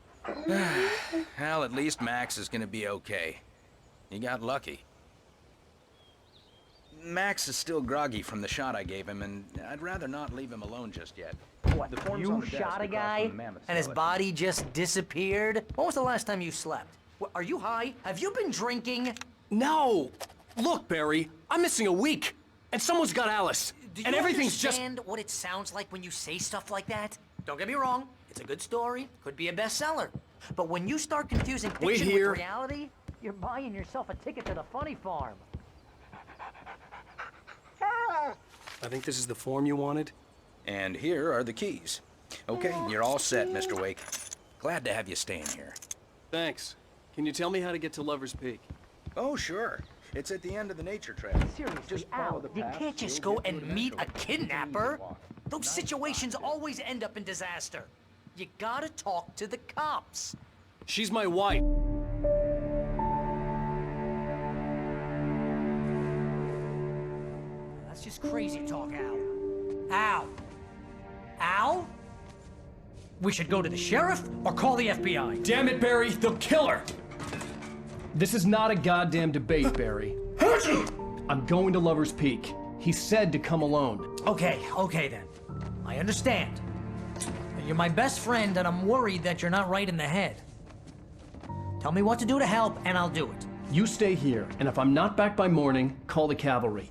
Well, at least Max is gonna be okay. He got lucky. Max is still groggy from the shot I gave him, and I'd rather not leave him alone just yet. What, The form's you on the desk shot a across guy, from the mammoth and his skeleton. body just disappeared? When was the last time you slept? What, are you high? Have you been drinking? No! Look, Barry, I'm missing a week, and someone's got Alice, Do you and everything's just... understand what it sounds like when you say stuff like that? Don't get me wrong, it's a good story, could be a bestseller. But when you start confusing Wait fiction here. with reality, you're buying yourself a ticket to the funny farm. I think this is the form you wanted. And here are the keys. Okay, you're all set, Mr. Wake. Glad to have you staying here. Thanks. Can you tell me how to get to Lover's Peak? Oh, sure. It's at the end of the nature trail. Seriously, Just Al, follow the you path, can't just you'll go get to and it meet a eventually. kidnapper. Those situations always end up in disaster. You gotta talk to the cops. She's my wife. That's just crazy talk, Al. Al? Al? We should go to the sheriff or call the FBI. Damn it, Barry, they'll kill her! This is not a goddamn debate, Barry. I'm going to Lover's Peak. He said to come alone. Okay then. I understand. You're my best friend, and I'm worried that you're not right in the head. Tell me what to do to help, and I'll do it. You stay here, and if I'm not back by morning, call the cavalry.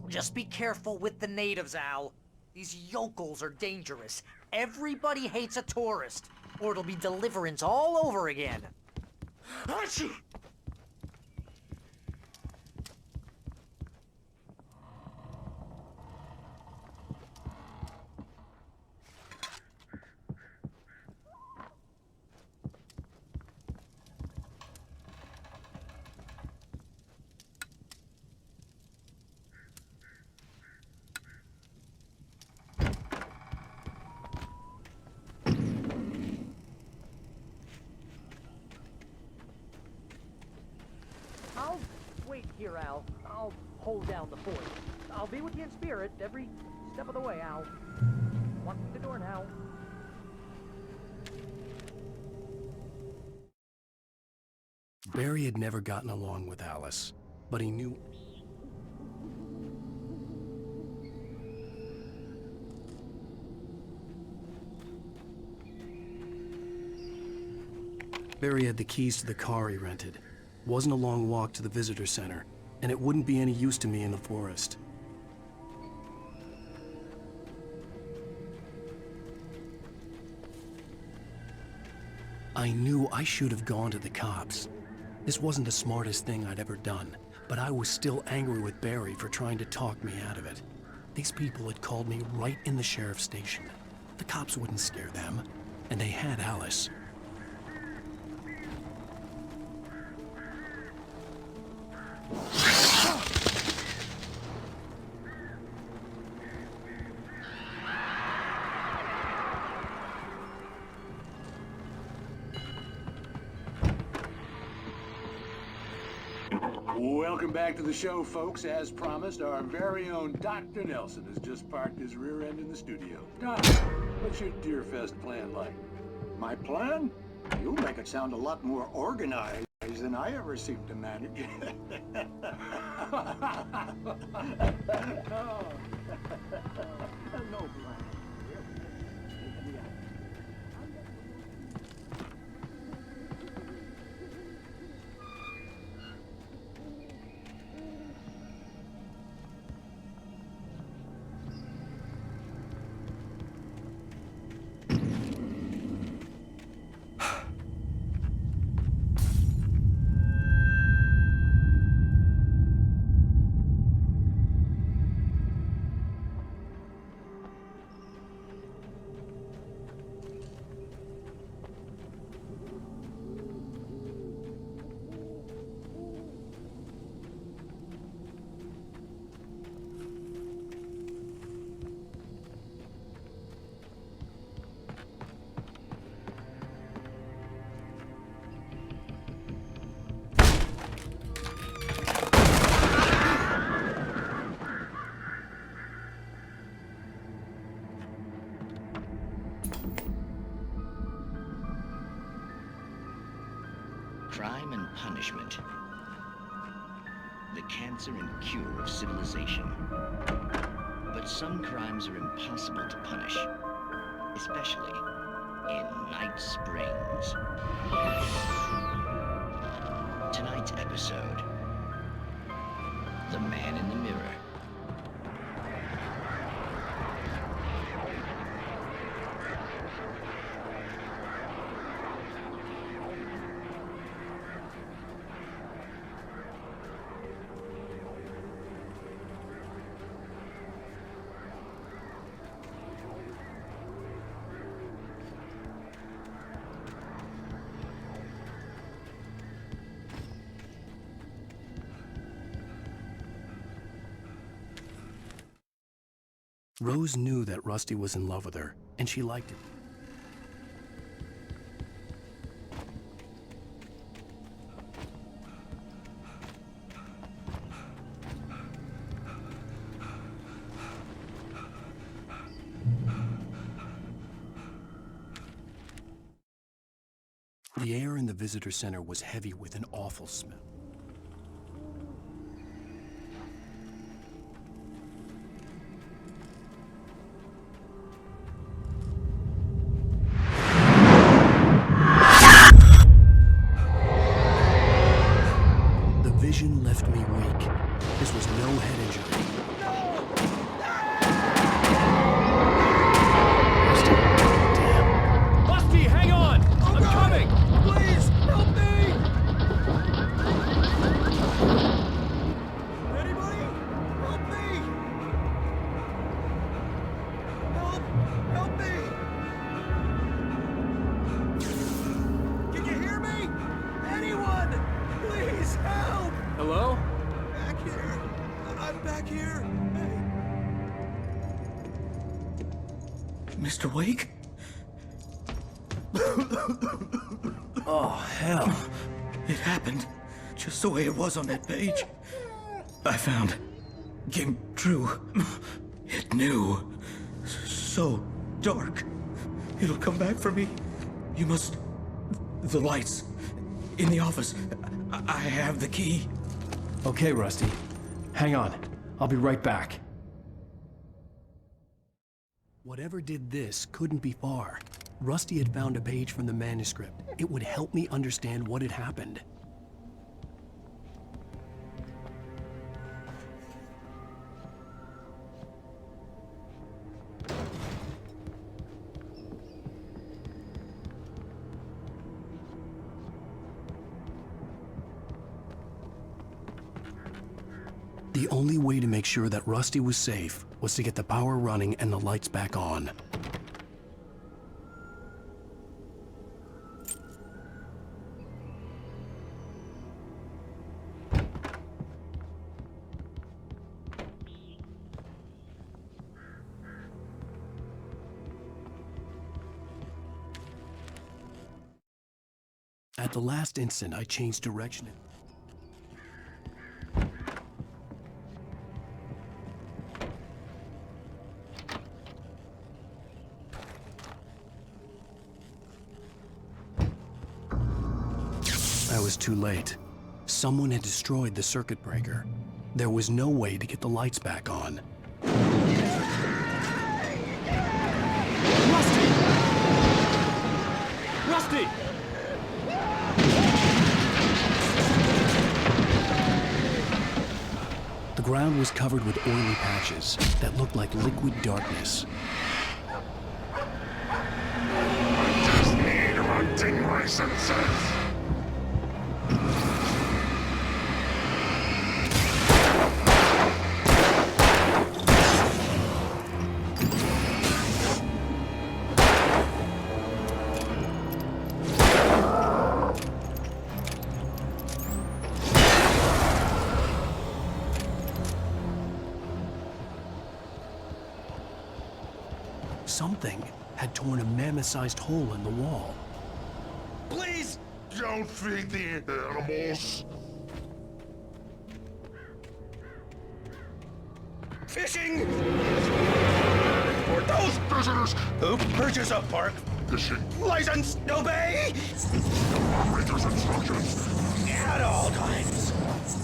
Just be careful with the natives, Al. These yokels are dangerous. Everybody hates a tourist, or it'll be Deliverance all over again. I'll wait here, Al. I'll hold down the fort. I'll be with you in spirit every step of the way, Al. Walk through the door now. Barry had never gotten along with Alice, but he knew... Barry had the keys to the car he rented. Wasn't a long walk to the visitor center, and it wouldn't be any use to me in the forest. I knew I should have gone to the cops. This wasn't the smartest thing I'd ever done, but I was still angry with Barry for trying to talk me out of it. These people had called me right in the sheriff's station. The cops wouldn't scare them, and they had Alice. Welcome back to the show, folks. As promised, our very own Dr. Nelson has just parked his rear end in the studio. Doc, what's your Deerfest plan like? My plan? You make it sound a lot more organized than I ever seem to manage. No plan. Crime and punishment. The cancer and cure of civilization. But some crimes are impossible to punish, especially in Night Springs. Tonight's episode, The Man in the Mirror. Rose knew that Rusty was in love with her, and she liked it. The air in the visitor center was heavy with an awful smell. Vision left me weak. This was no head injury. Rusty, damn. Rusty, hang on! I'm coming! Please, help me! Anybody? Help me! Help me! Can you hear me? Anyone! Please, help! Hello? Back here. I'm back here. Hey. Mr. Wake? Oh, hell. It happened just the way it was on that page. I found. Came true. It knew. So dark. It'll come back for me. You must... The lights. In the office. I have the key. Okay, Rusty. Hang on. I'll be right back. Whatever did this couldn't be far. Rusty had found a page from the manuscript. It would help me understand what had happened. The only way to make sure that Rusty was safe was to get the power running and the lights back on. At the last instant, I changed direction. I was too late. Someone had destroyed the circuit breaker. There was no way to get the lights back on. Rusty! Rusty! The ground was covered with oily patches that looked like liquid darkness. I just need hunting licenses. Something had torn a mammoth-sized hole in the wall. Please don't feed the animals. Fishing! For those visitors who purchase a park fishing license, obey the operator's instructions at all times.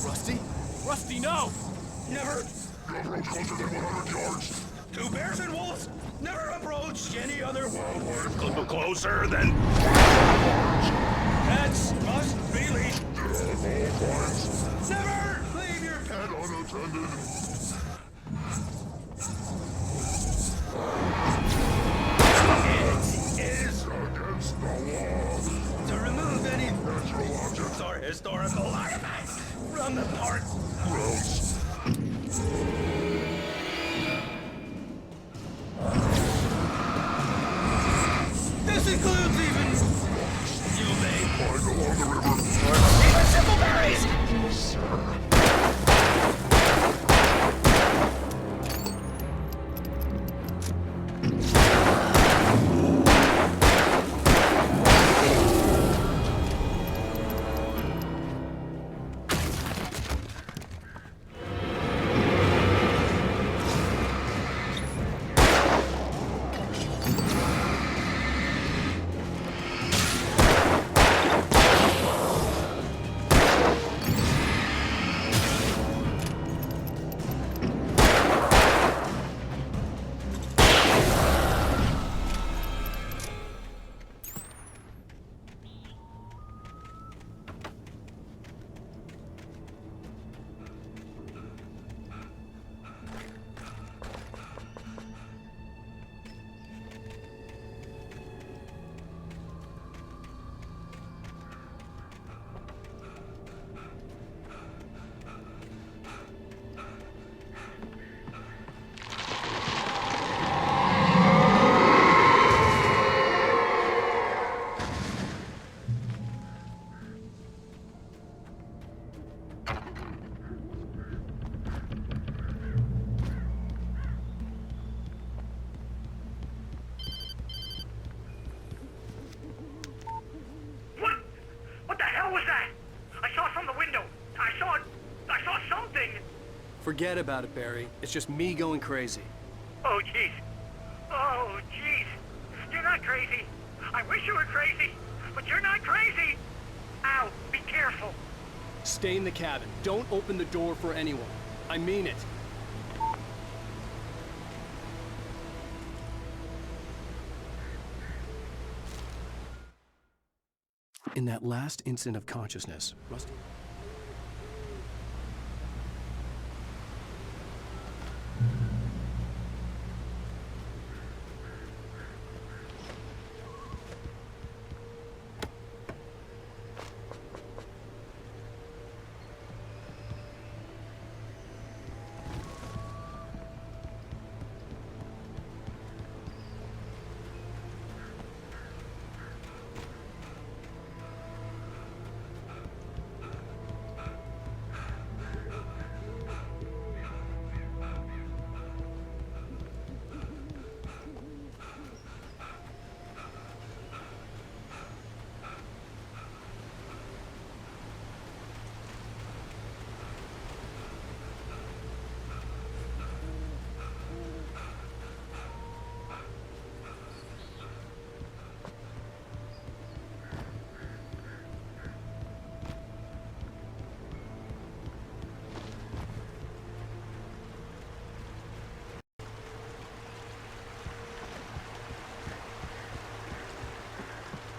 Rusty? Rusty, no! Never. You approach closer than 100 yards. To bears and wolves, never approach any other wildlife closer than. Pets must be leashed. At all times. Never leave your pet And unattended. It is against the law to remove any natural objects or historical artifacts from the park grounds. This includes even you may Find along the river. even simple berries. Forget about it, Barry. It's just me going crazy. Oh, jeez. Oh, jeez. You're not crazy. I wish you were crazy, but you're not crazy. Ow, be careful. Stay in the cabin. Don't open the door for anyone. I mean it. In that last instant of consciousness, Rusty...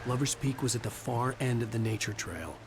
Lover's Peak was at the far end of the nature trail.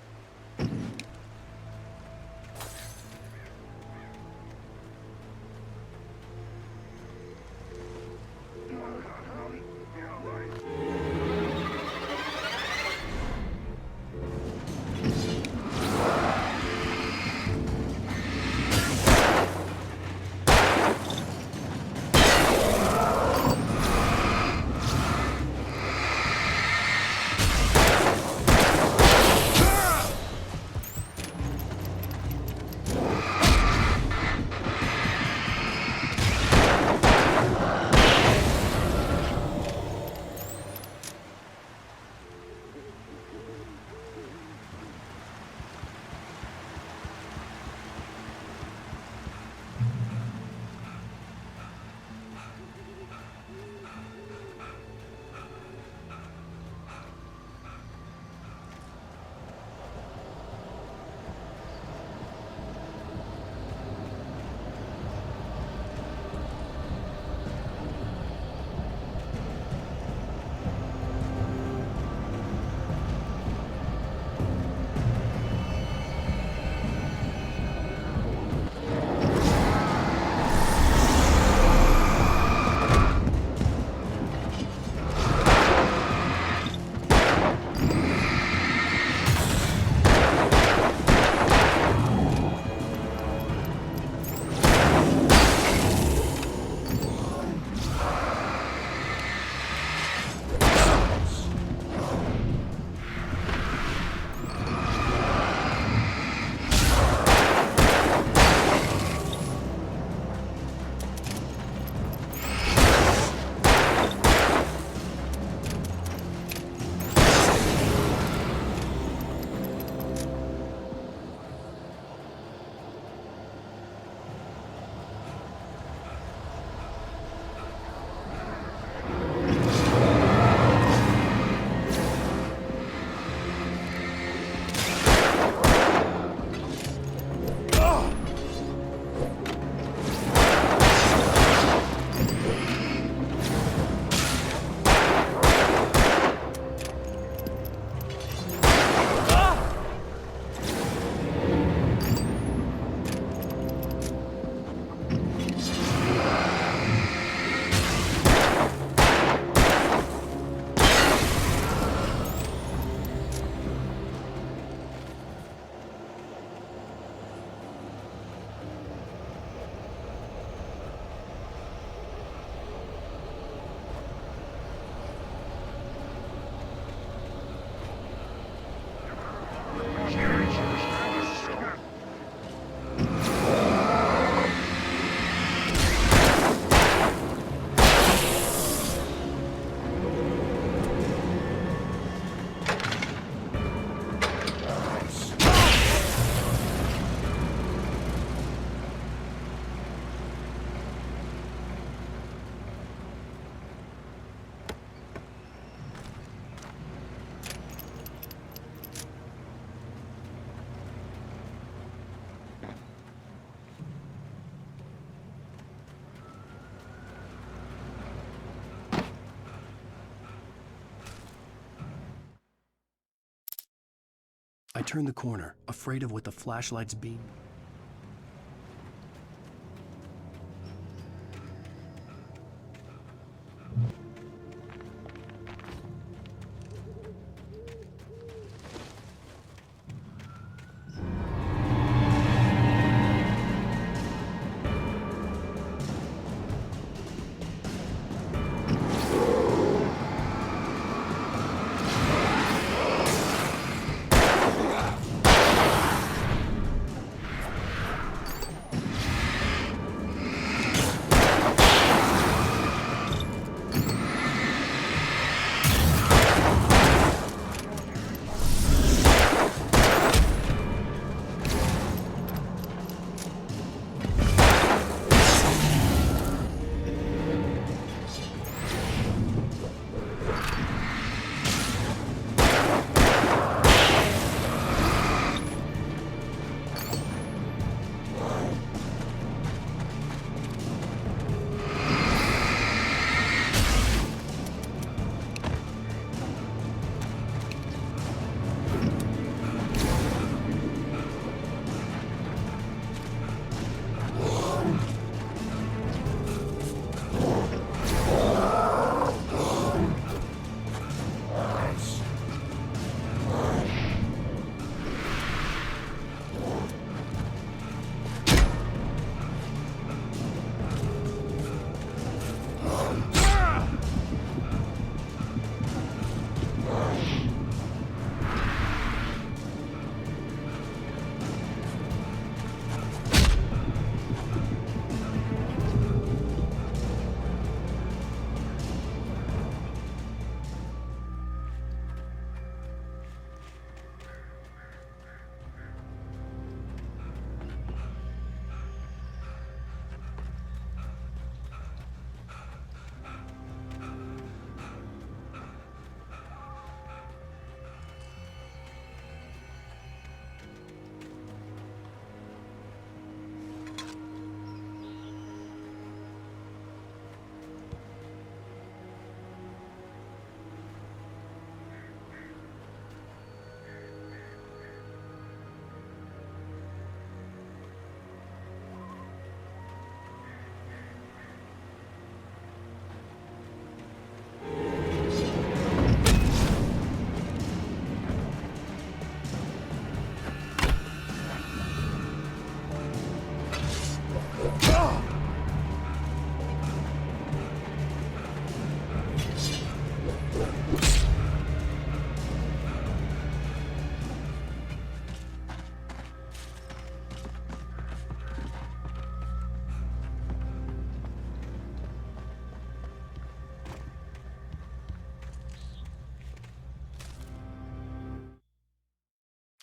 I turned the corner, afraid of what the flashlight's beam.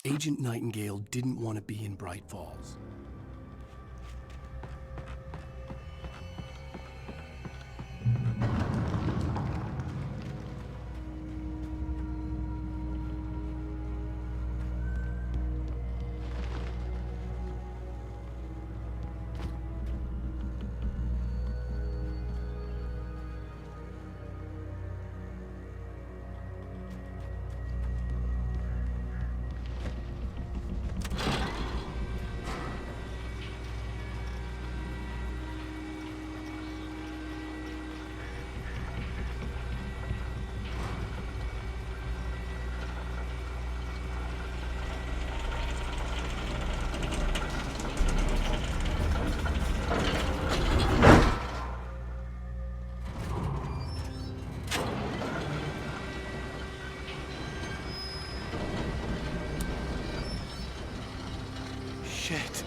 Agent Nightingale didn't want to be in Bright Falls. Shit.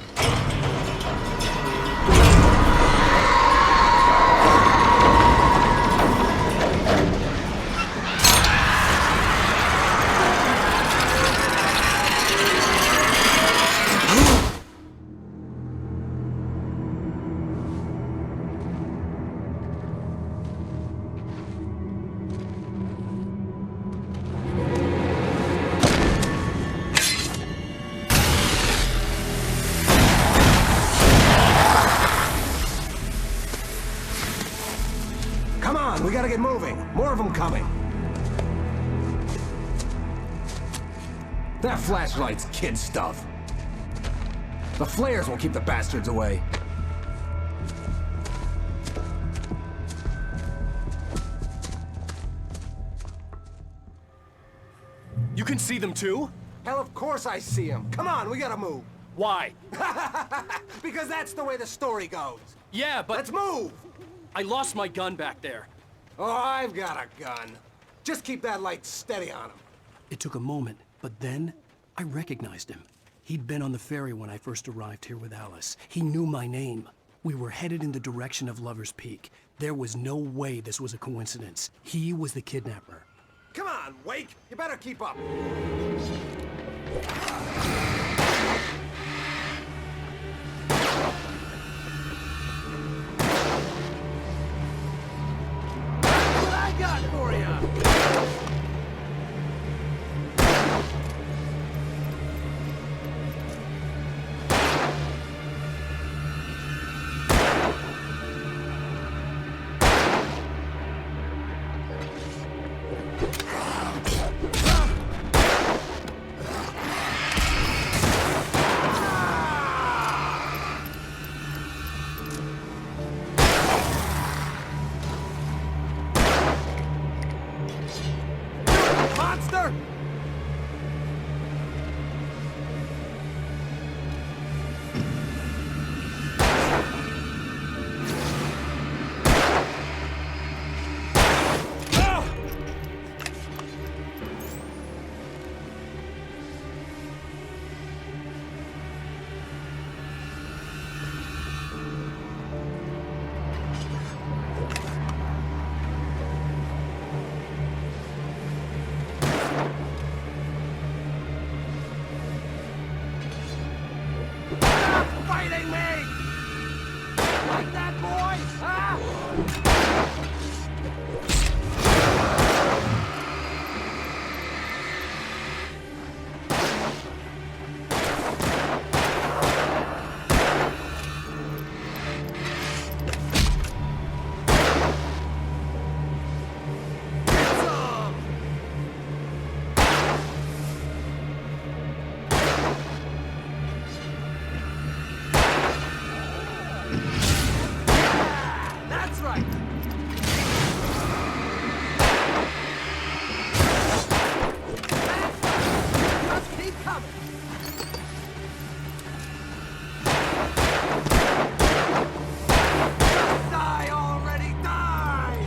Come on, we gotta get moving. More of them coming. That flashlight's kid stuff. The flares won't keep the bastards away. You can see them too? Hell, of course I see them. Come on, we gotta move. Why? Because that's the way the story goes. Yeah, but... Let's move! I lost my gun back there. Oh, I've got a gun. Just keep that light steady on him. It took a moment, but then I recognized him. He'd been on the ferry when I first arrived here with Alice. He knew my name. We were headed in the direction of Lover's Peak. There was no way this was a coincidence. He was the kidnapper. Come on, Wake! You better keep up. What I got for you? Monster! Fighting me! Like that, boy? Huh? That's right! Just keep coming! Die already, die!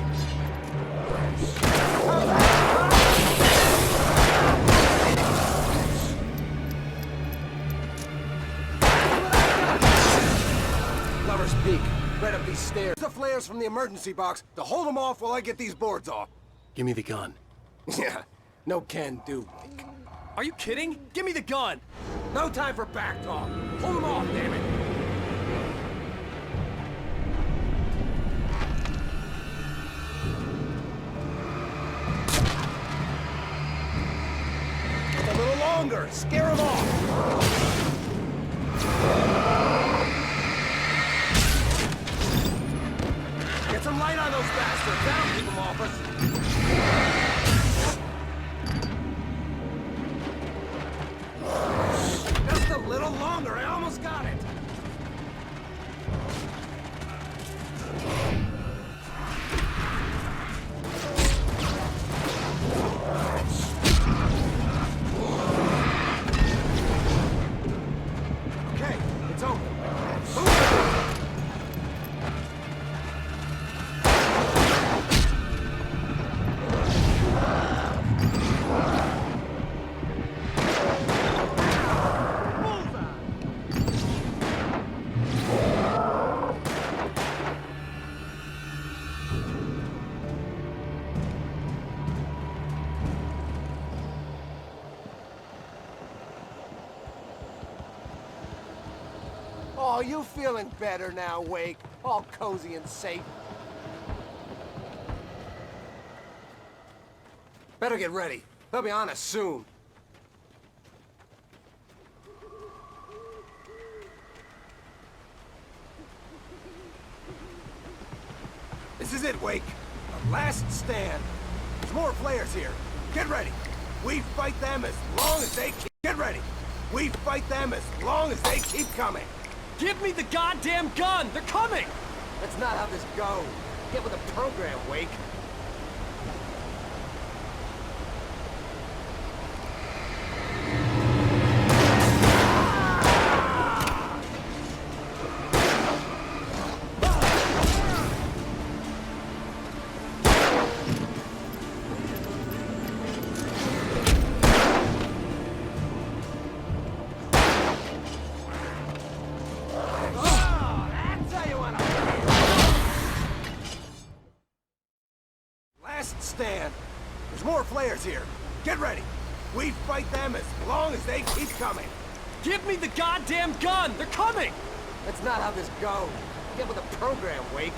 Lover's Peak, right up these stairs. The flares from the emergency box to hold them off while I get these boards off. Give me the gun. Yeah, no can do, Mike. Are you kidding? Give me the gun! No time for back talk. Pull them off, damn it! A little longer. Scare them off. Get some light on those bastards. That'll keep them off us. Just a little longer. I almost got it. Okay, it's open. Move it. Oh, you feeling better now, Wake? All cozy and safe. Better get ready. They'll be on us soon. This is it, Wake. The last stand. There's more flares here. Get ready. We fight them as long as they keep... Get ready. We fight them as long as they keep coming. Give me the goddamn gun! They're coming! That's not how this goes. Get with the program, Wake. Stand. There's more flares here. Get ready. We fight them as long as they keep coming. Give me the goddamn gun! They're coming! That's not how this goes. Get with the program, Wake.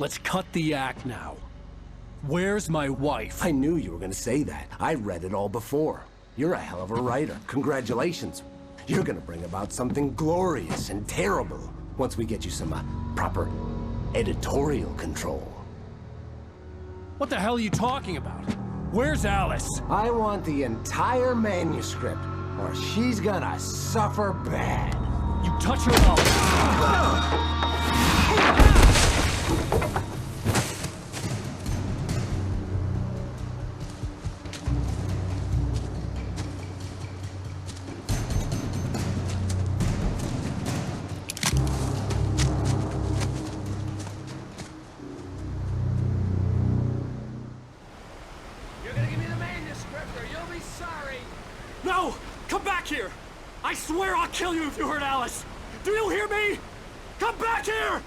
Let's cut the act now. Where's my wife? I knew you were gonna say that. I read it all before. You're a hell of a writer. Congratulations. You're gonna bring about something glorious and terrible once we get you some proper editorial control. What the hell are you talking about? Where's Alice? I want the entire manuscript, or she's gonna suffer bad. You touch her up. No! Come back here! I swear I'll kill you if you hurt Alice! Do you hear me? Come back here!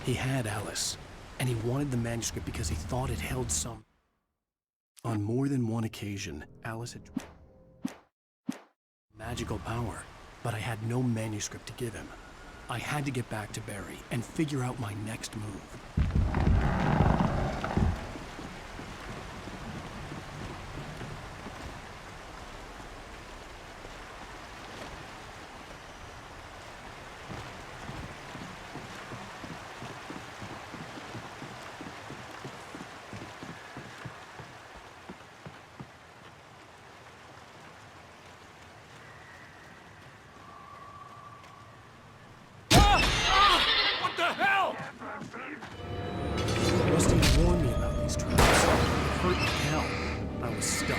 He had Alice, and he wanted the manuscript because he thought it held some... On more than one occasion, Alice had magical power, but I had no manuscript to give him. I had to get back to Barry and figure out my next move. What the hell? Rusty had warned me about these traps. It hurt like hell. I was stuck.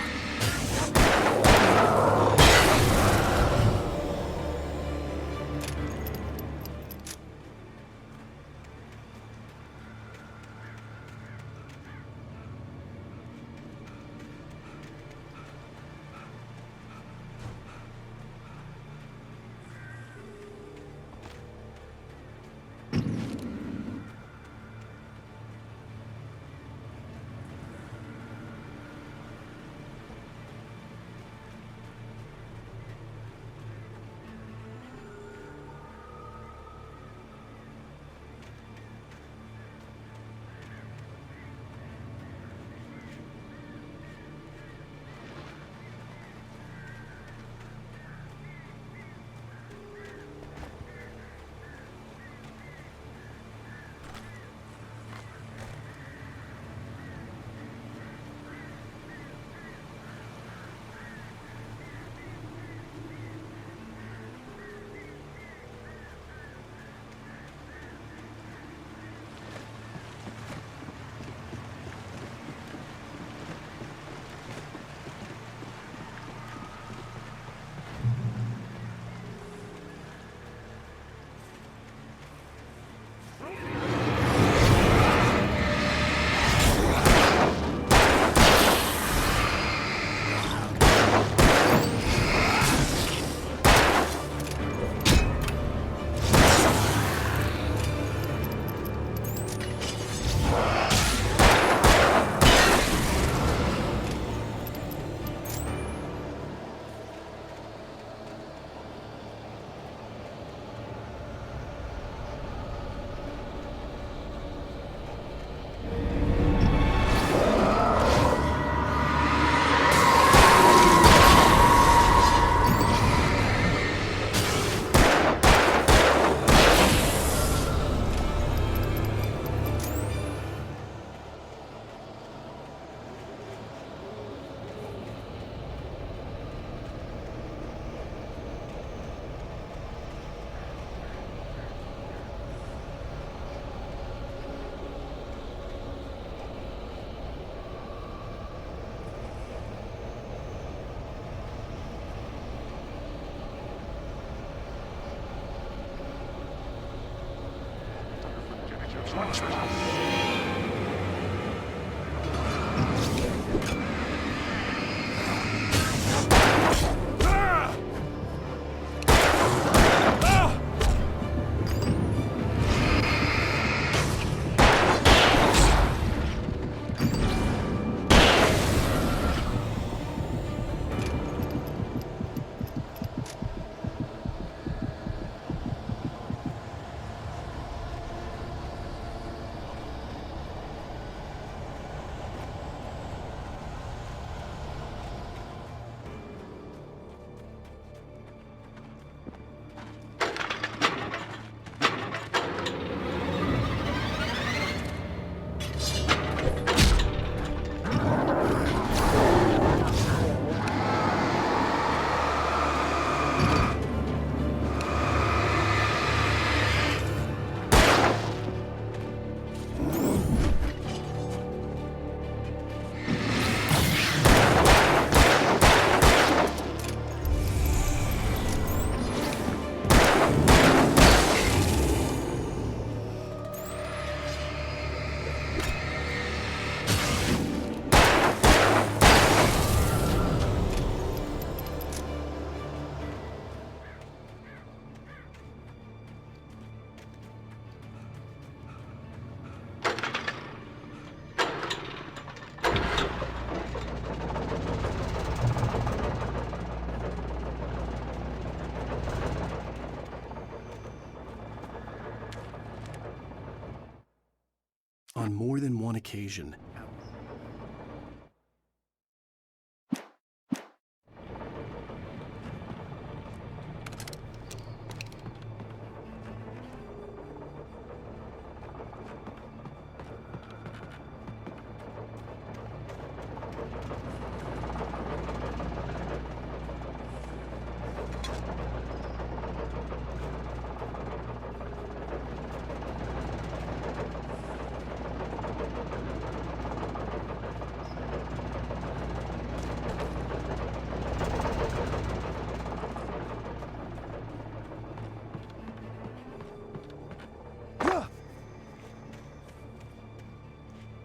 On more than one occasion,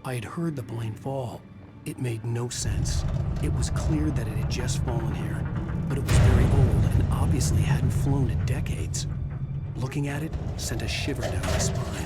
I had heard the plane fall. It made no sense. It was clear that it had just fallen here, but it was very old and obviously hadn't flown in decades. Looking at it sent a shiver down my spine.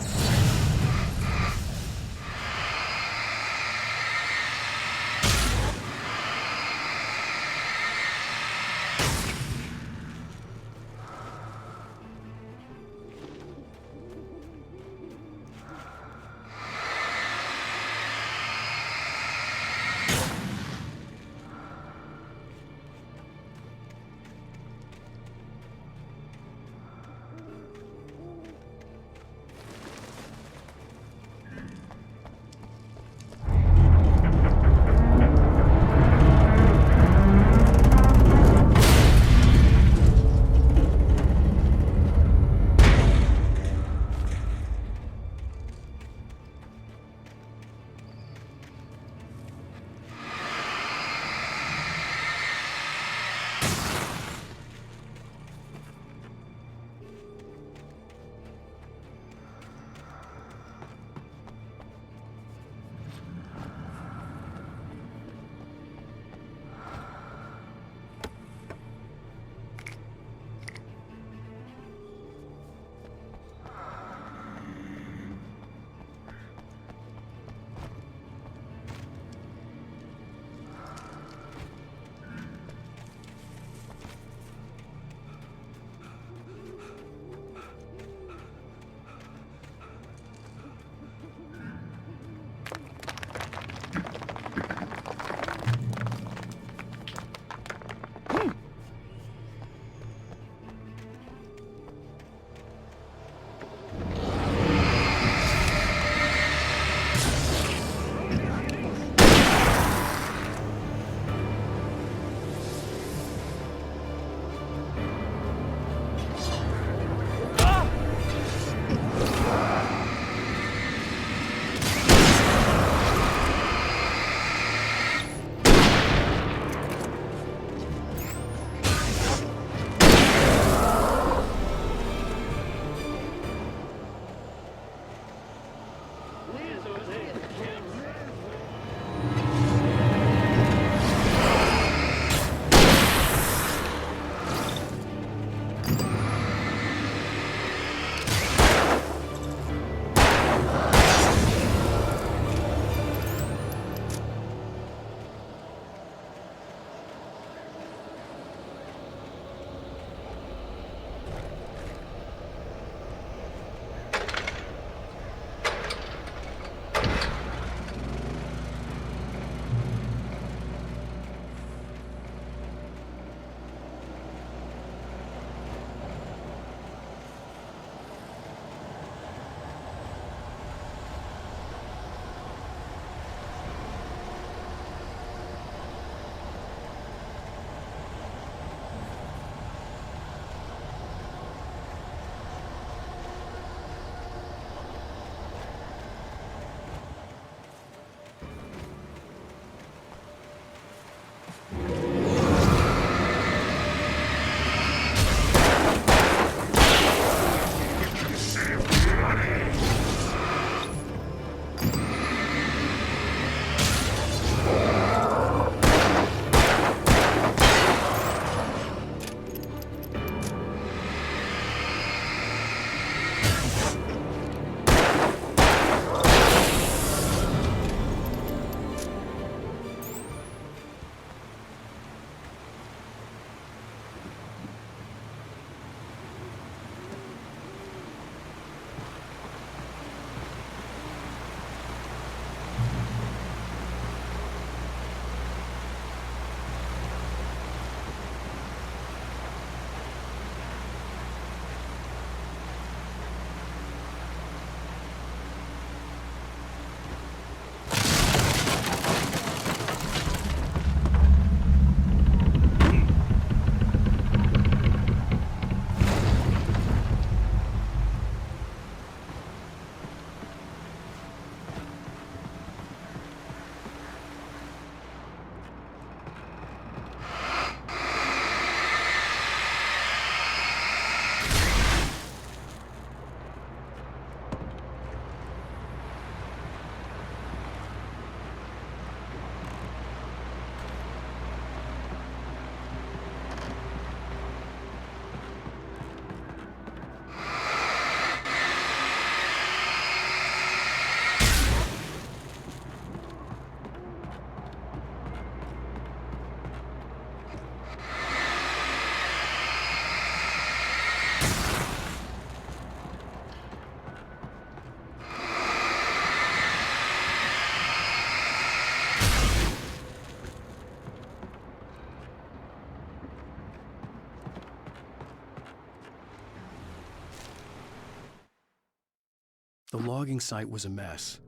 logging site was a mess.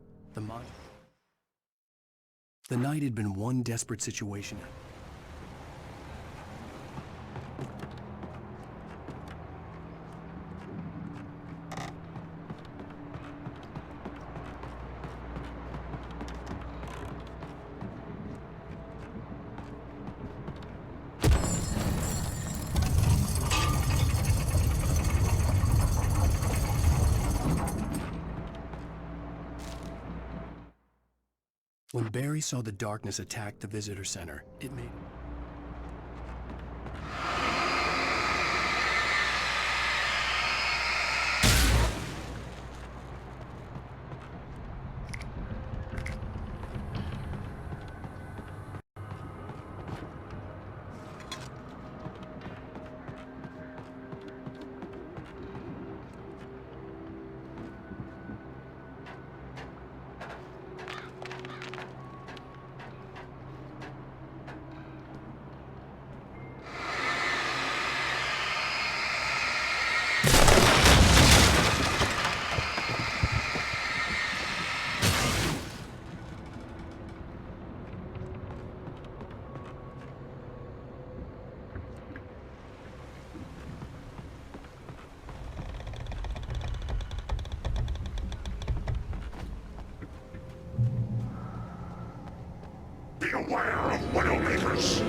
The night had been one desperate situation. When Barry saw the darkness attack the visitor center, it made... Beware of Widowmakers!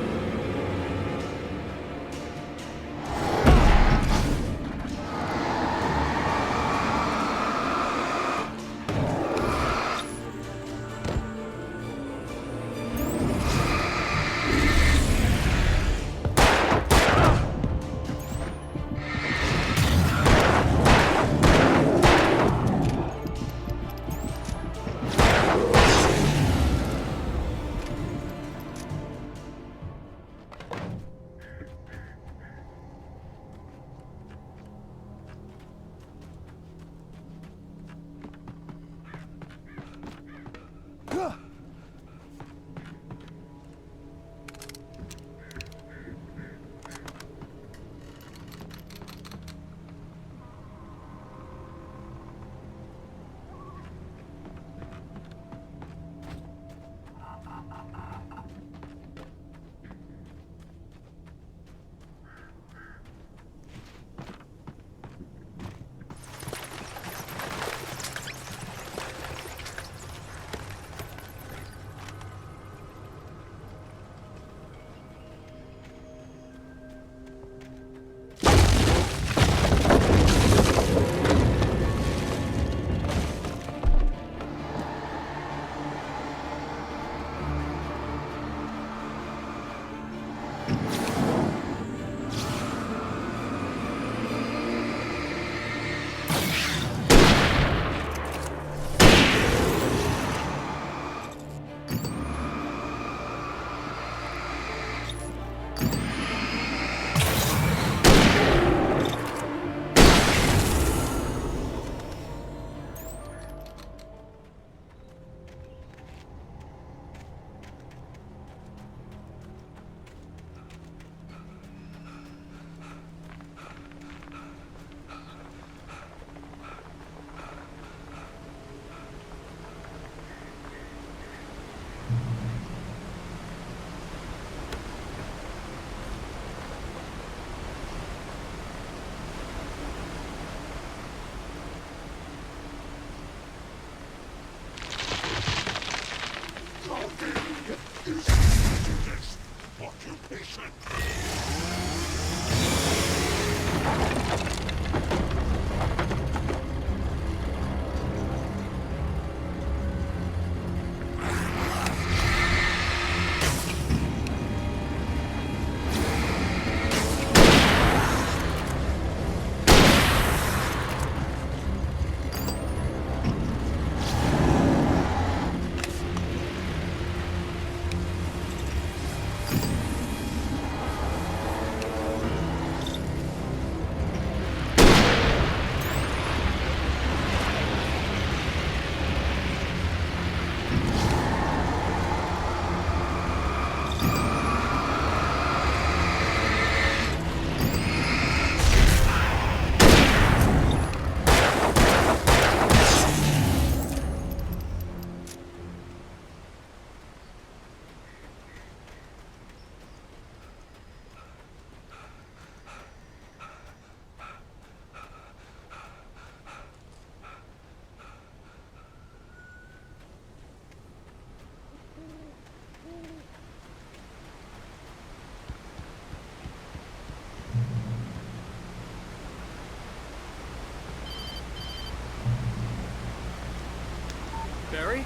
Barry?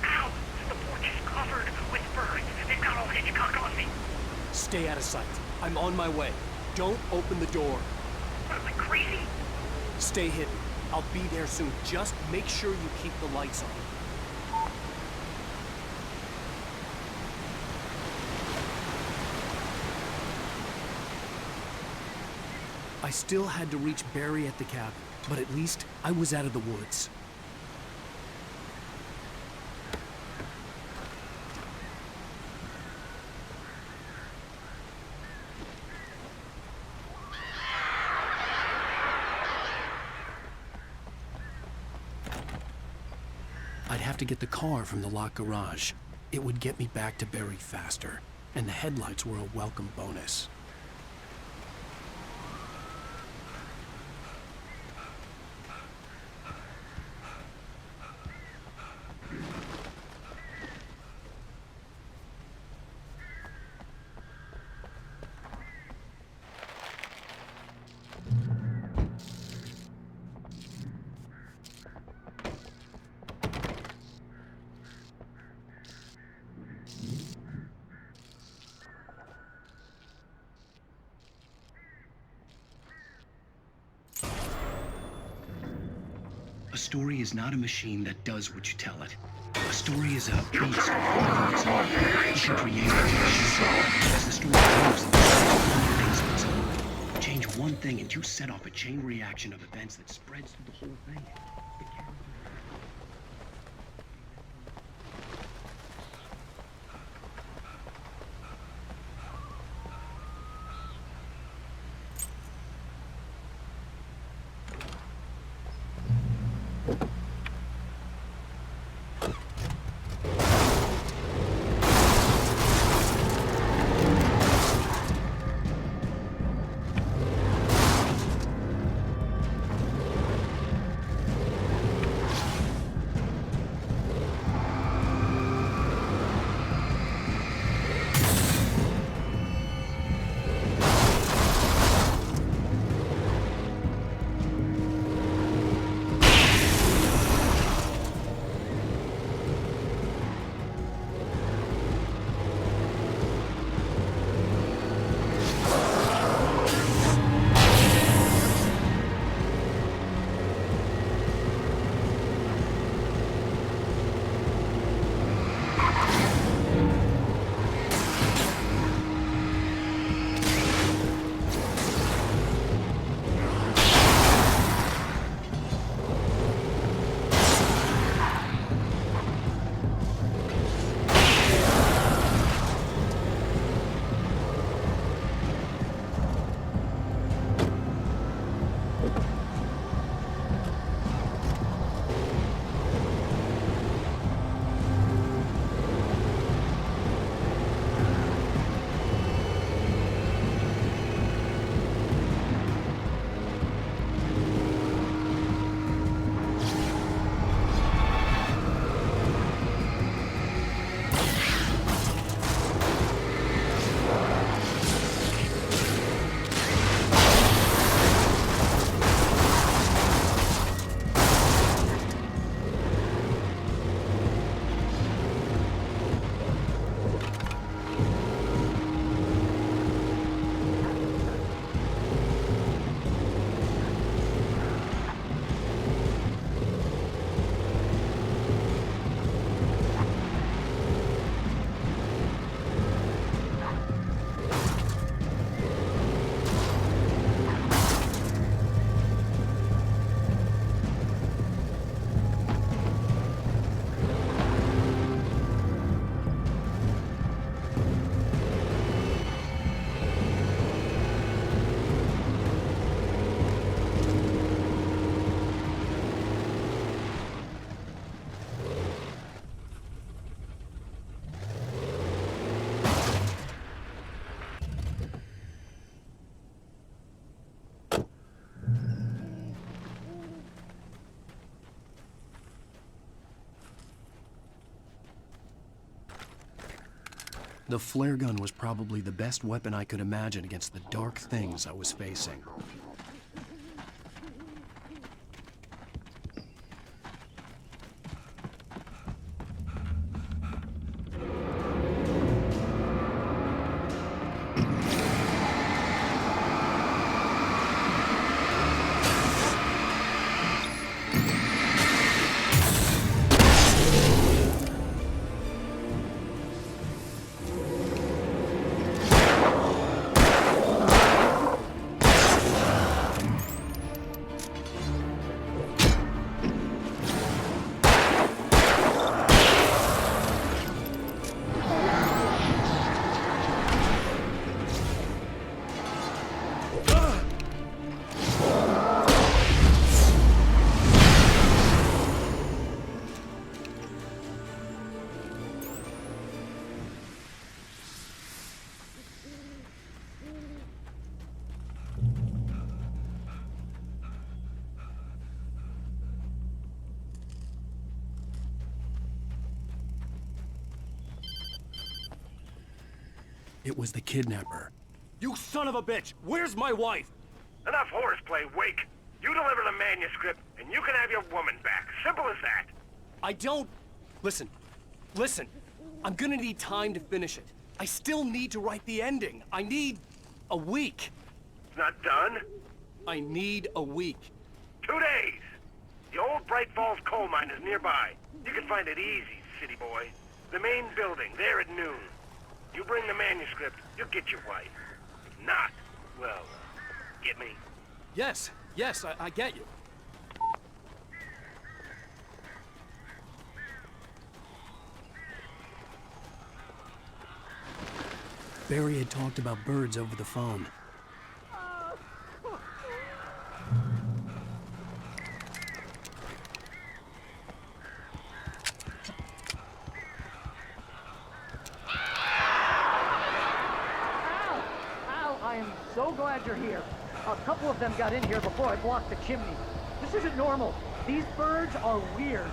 Ow! The porch is covered with birds. They've got all Hitchcock on me. Stay out of sight. I'm on my way. Don't open the door. What am I, crazy? Stay hidden. I'll be there soon. Just make sure you keep the lights on. I still had to reach Barry at the cabin, but at least I was out of the woods. I'd have to get the car from the locked garage. It would get me back to Barry faster, and the headlights were a welcome bonus. A story is not a machine that does what you tell it. A story is a beast of its own. You can create it as the story moves and things of its own. Change one thing and you set off a chain reaction of events that spreads through the whole thing. The flare gun was probably the best weapon I could imagine against the dark things I was facing. It was the kidnapper. You son of a bitch! Where's my wife? Enough horseplay, Wake. You deliver the manuscript, and you can have your woman back. Simple as that. I don't... Listen. I'm gonna need time to finish it. I still need to write the ending. I need... a week. It's not done? I need a week. 2 days. The old Bright Falls coal mine is nearby. You can find it easy, city boy. The main building, there at noon. You bring the manuscript, you'll get your wife. If not, well, get me? Yes, I get you. Barry had talked about birds over the phone. I am so glad you're here. A couple of them got in here before I blocked the chimney. This isn't normal. These birds are weird.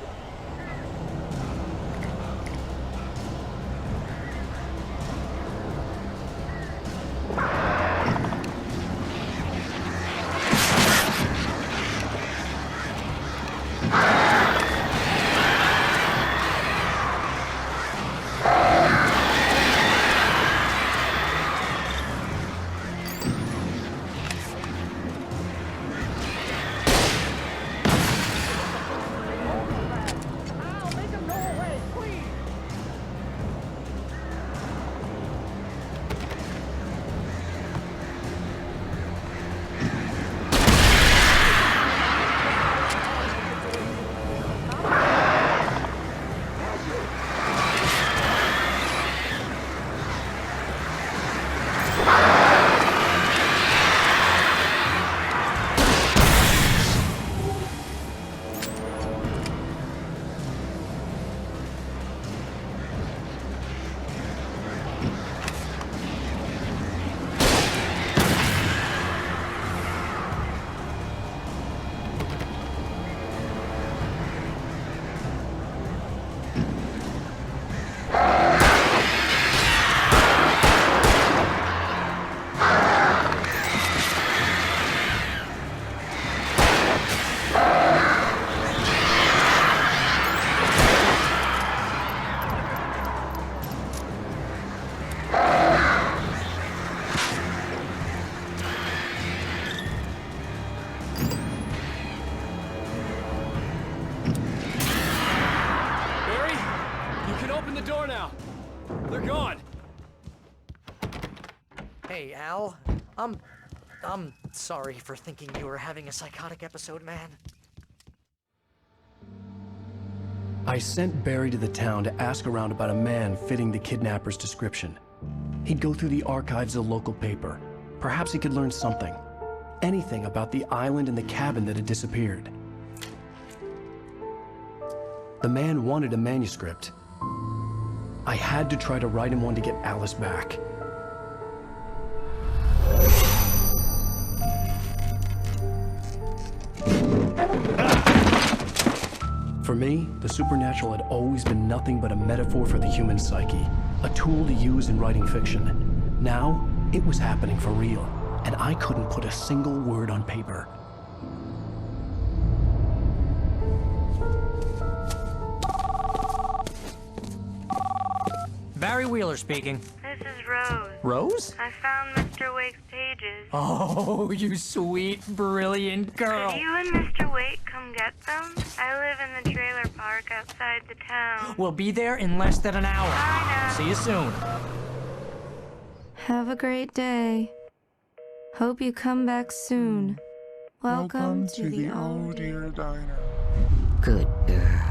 Hey, Al. I'm sorry for thinking you were having a psychotic episode, man. I sent Barry to the town to ask around about a man fitting the kidnapper's description. He'd go through the archives of the local paper. Perhaps he could learn something. Anything about the island and the cabin that had disappeared. The man wanted a manuscript. I had to try to write him one to get Alice back. For me, the supernatural had always been nothing but a metaphor for the human psyche, a tool to use in writing fiction. Now, it was happening for real, and I couldn't put a single word on paper. Barry Wheeler speaking. This is Rose. Rose? I found Mr. Wake's pages. Oh, you sweet, brilliant girl. Could you and Mr. Wake come get them? I live in the trailer park outside the town. We'll be there in less than an hour. Bye now. See you soon. Have a great day. Hope you come back soon. Welcome to the Oh Dear Diner. Good girl.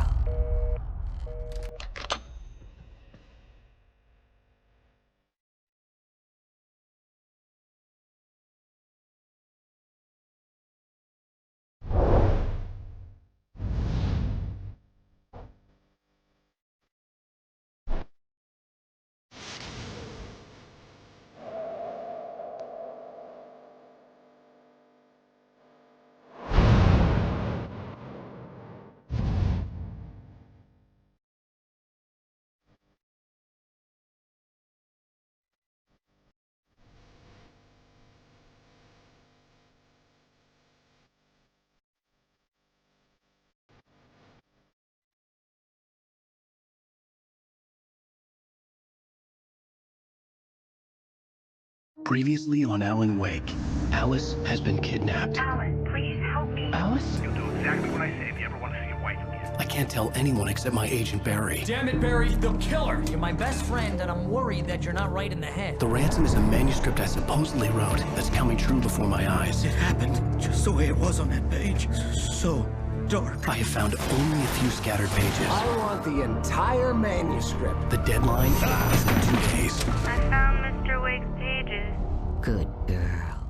Previously on Alan Wake, Alice has been kidnapped. Alan, please help me. Alice? You'll do exactly what I say if you ever want to see your wife again. I can't tell anyone except my agent Barry. Damn it, Barry, they'll kill her! You're my best friend, and I'm worried that you're not right in the head. The ransom is a manuscript I supposedly wrote that's coming true before my eyes. It happened just the way it was on that page. So dark. I have found only a few scattered pages. I want the entire manuscript. The deadline is in 2 days. I found Mr. Wake's pages. Good girl.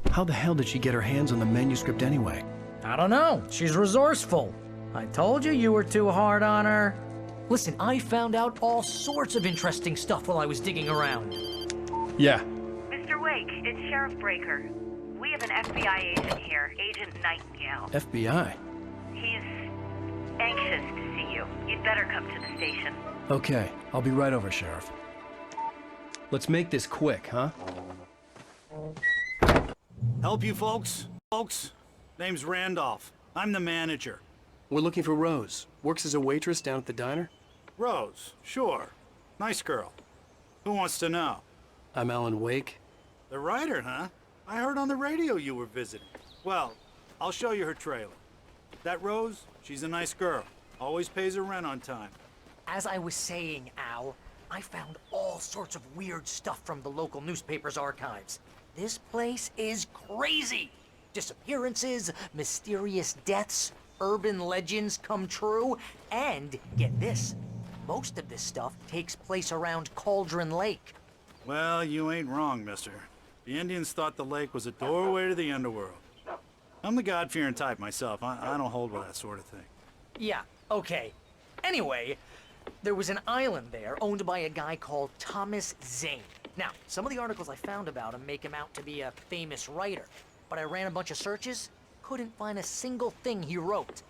How the hell did she get her hands on the manuscript anyway? I don't know. She's resourceful. I told you you were too hard on her. Listen, I found out all sorts of interesting stuff while I was digging around. Yeah. Mr. Wake, it's Sheriff Breaker. We have an FBI agent here, Agent Nightingale. FBI? He's anxious to see you. You'd better come to the station. Okay, I'll be right over, Sheriff. Let's make this quick, huh? Help you folks? Name's Randolph. I'm the manager. We're looking for Rose. Works as a waitress down at the diner. Rose, sure. Nice girl. Who wants to know? I'm Alan Wake. The writer, huh? I heard on the radio you were visiting. Well, I'll show you her trailer. That Rose, she's a nice girl. Always pays her rent on time. As I was saying, Al, I found all sorts of weird stuff from the local newspaper's archives. This place is crazy. Disappearances, mysterious deaths, urban legends come true, and get this, most of this stuff takes place around Cauldron Lake. Well, you ain't wrong, mister. The Indians thought the lake was a doorway to the underworld. I'm the God-fearing type myself. I don't hold with that sort of thing. Yeah, okay. Anyway, there was an island there owned by a guy called Thomas Zane. Now, some of the articles I found about him make him out to be a famous writer, but I ran a bunch of searches, couldn't find a single thing he wrote.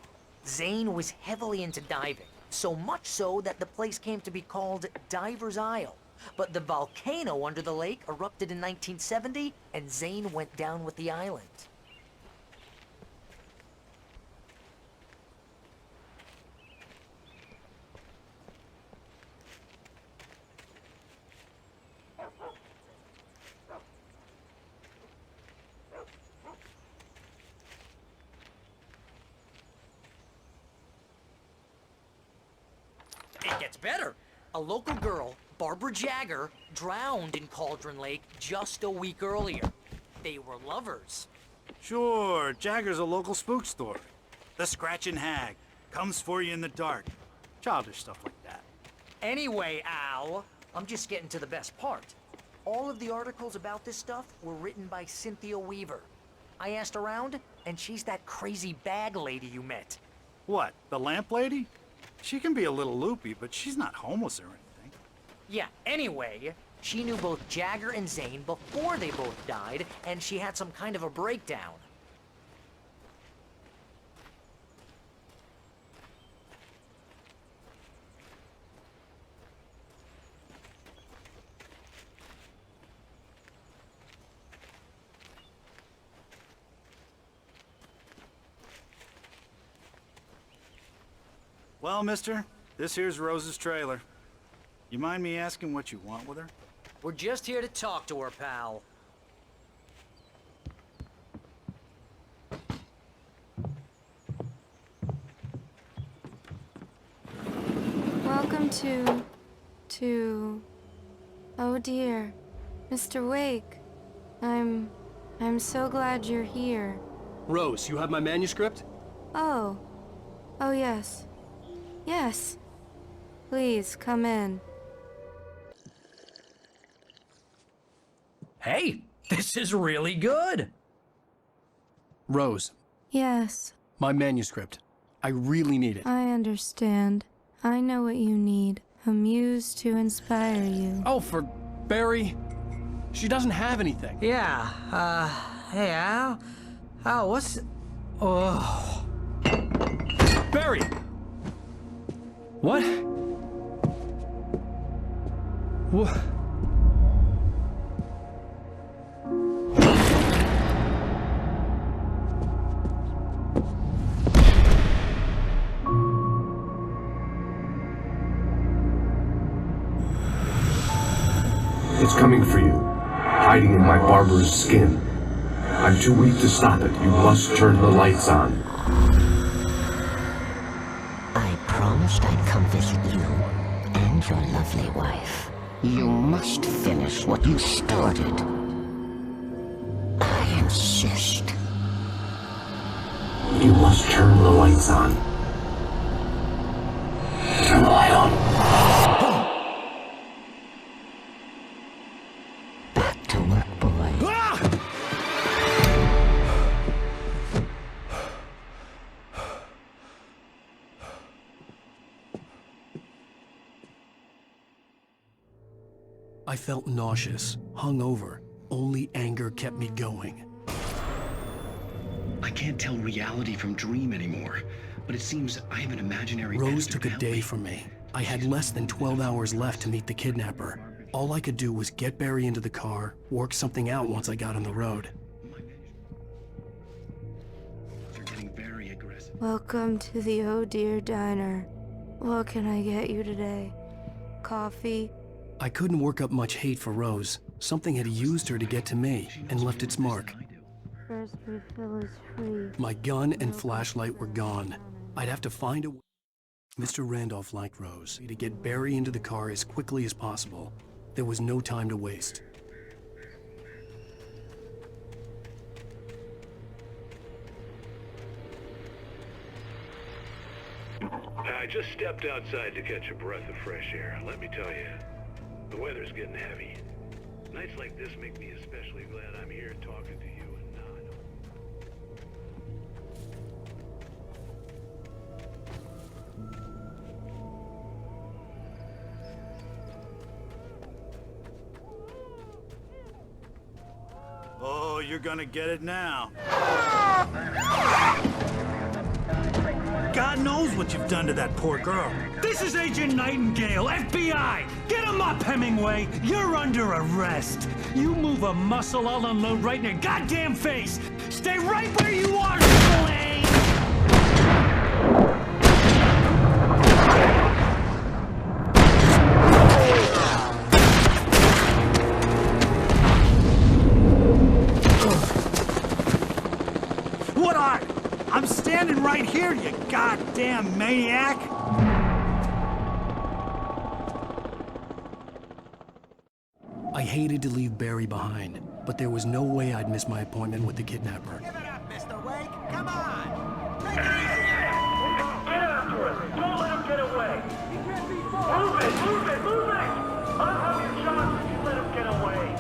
Zane was heavily into diving, so much so that the place came to be called Diver's Isle. But the volcano under the lake erupted in 1970, and Zane went down with the island. It gets better. A local girl, Barbara Jagger, drowned in Cauldron Lake just a week earlier. They were lovers. Sure, Jagger's a local spook story. The Scratching Hag comes for you in the dark. Childish stuff like that. Anyway, Al, I'm just getting to the best part. All of the articles about this stuff were written by Cynthia Weaver. I asked around, and she's that crazy bag lady you met. What, the lamp lady? She can be a little loopy, but she's not homeless or anything. Yeah, anyway, she knew both Jagger and Zane before they both died, and she had some kind of a breakdown. Well, mister, this here's Rose's trailer. You mind me asking what you want with her? We're just here to talk to her, pal. Welcome to... Oh dear. Mr. Wake. I'm so glad you're here. Rose, you have my manuscript? Oh. Oh yes. Yes. Please, come in. Hey, this is really good. Rose, Yes, my manuscript. I really need it. I understand. I know what you need. A muse to inspire you. Oh, for Barry. She doesn't have anything. Yeah, hey, Al? Al, what's... Oh... Barry! What? What? It's coming for you, hiding in my barber's skin. I'm too weak to stop it. You must turn the lights on. I promised I'd come visit you and your lovely wife. You must finish what you started. I insist. You must turn the lights on. Turn the light on. Back to work, boy. I felt nauseous, hungover. Only anger kept me going. I can't tell reality from dream anymore, but it seems I have an imaginary Rose bastard took a to help day me. from me. I had less than 12 hours left to meet the kidnapper. All I could do was get Barry into the car, work something out once I got on the road. They're getting very aggressive. Welcome to the Oh Dear Diner. What can I get you today? Coffee? I couldn't work up much hate for Rose. Something had used her to get to me and left its mark. First refill is free. My gun and flashlight were gone. I'd have to find a way. Mr. Randolph liked Rose to get Barry into the car as quickly as possible. There was no time to waste. I just stepped outside to catch a breath of fresh air. Let me tell you, the weather's getting heavy. Nights like this make me especially glad I'm here talking to you and not. Oh, you're gonna get it now. God knows what you've done to that poor girl. This is Agent Nightingale, FBI! Get him up, Hemingway! You're under arrest! You move a muscle, I'll unload right in your goddamn face! Stay right where you are, Slane! What are? I'm standing right here, you goddamn maniac! I hated to leave Barry behind, but there was no way I'd miss my appointment with the kidnapper. Give it up, Mr. Wake! Come on! Get after him! Don't let him get away! He can't be far! Move it! Move it! Move it! I'll have your shot if you let him get away!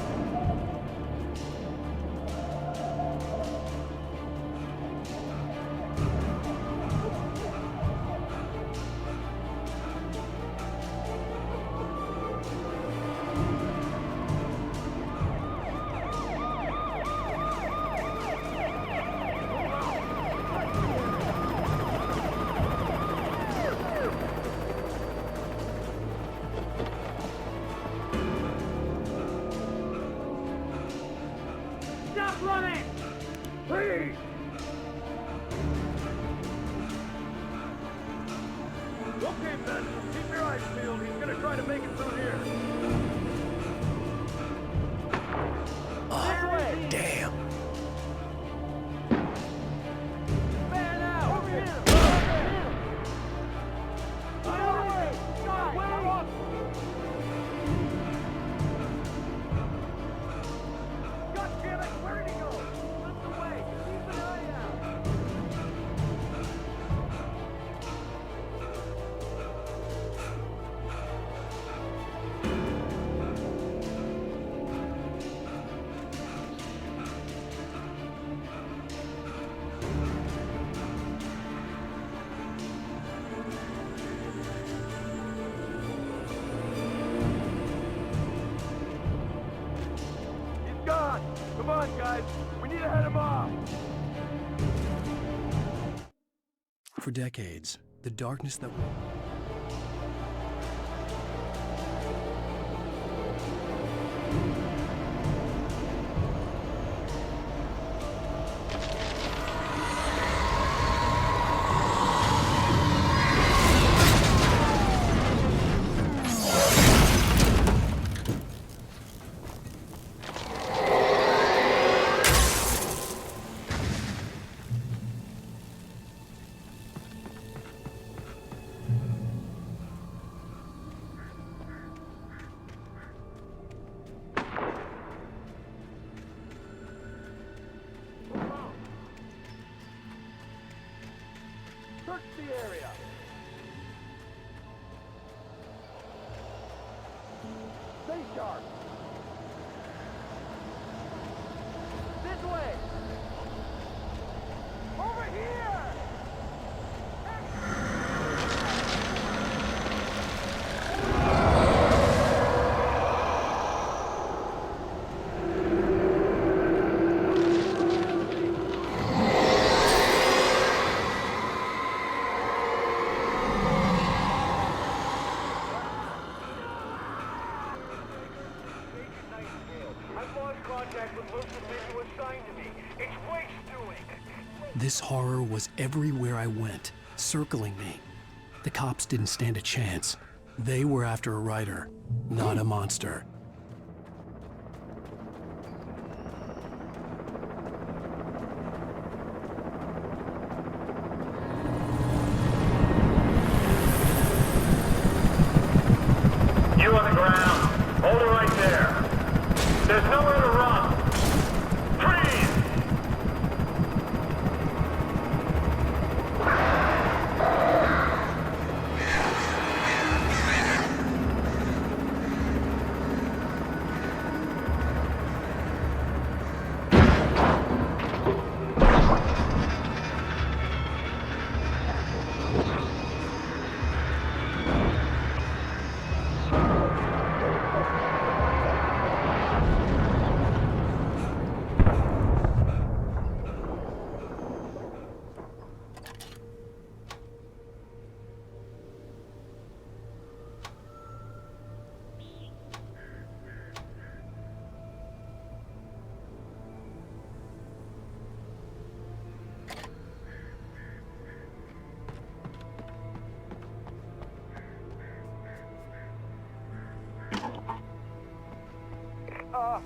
Stop running! Please! Okay, Ben, keep your eyes peeled. He's gonna try to make it through here. Oh, damn. Man out! Over here! God damn it! Where did he go? Slipped away! Keep an eye out! He's gone! Come on, guys! We need to head him off! For decades, the darkness that Search the area. Stay sharp. This way. Over here. This horror was everywhere I went, circling me. The cops didn't stand a chance. They were after a writer, not a monster. You on the ground. Hold it right there. There's nowhere to run. Freeze!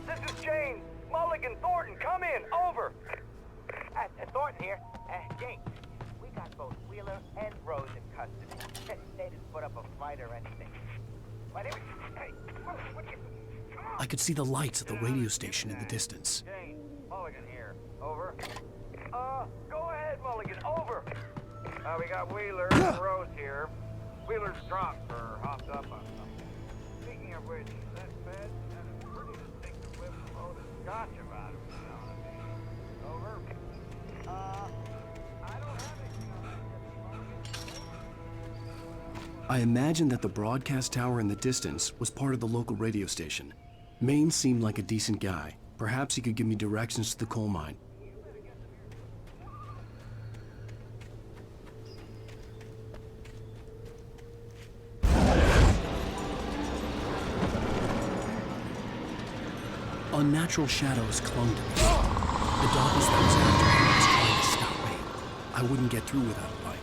This is James. Mulligan, Thornton, come in. Over. Thornton here. James, we got both Wheeler and Rose in custody. They didn't put up a fight or anything. But it was... Hey, what you... I could see the lights of the radio station in the distance. James, Mulligan here. Over. Go ahead, Mulligan. Over. We got Wheeler and Rose here. Wheeler's drunk or hopped up on something. Speaking of which, that bed had a pretty distinctive whiff of loaded scotch about it, you know what I mean? Over. I don't have anything on that. I imagined that the broadcast tower in the distance was part of the local radio station. Maine seemed like a decent guy. Perhaps he could give me directions to the coal mine. Unnatural shadows clung to me. The darkness that was after me was trying to stop me. I wouldn't get through without a light.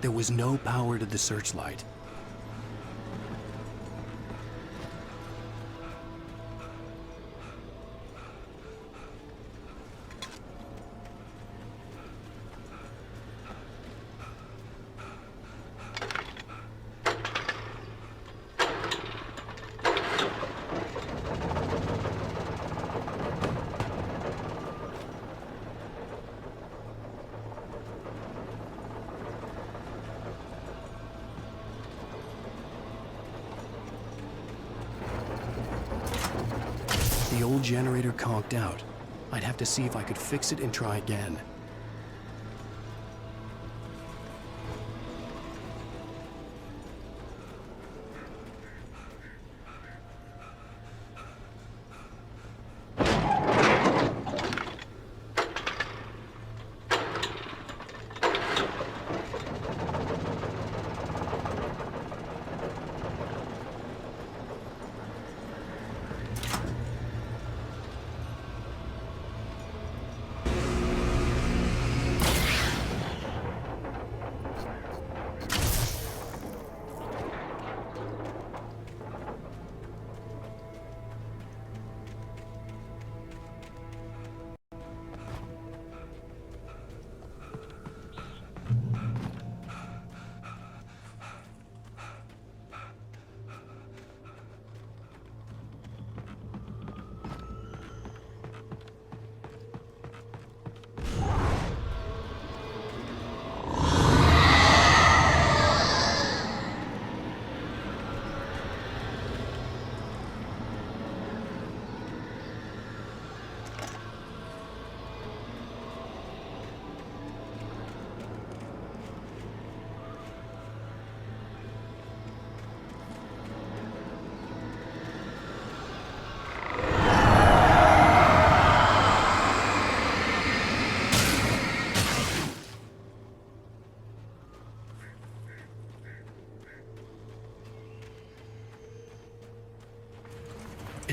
There was no power to the searchlight. The old generator conked out. I'd have to see if I could fix it and try again.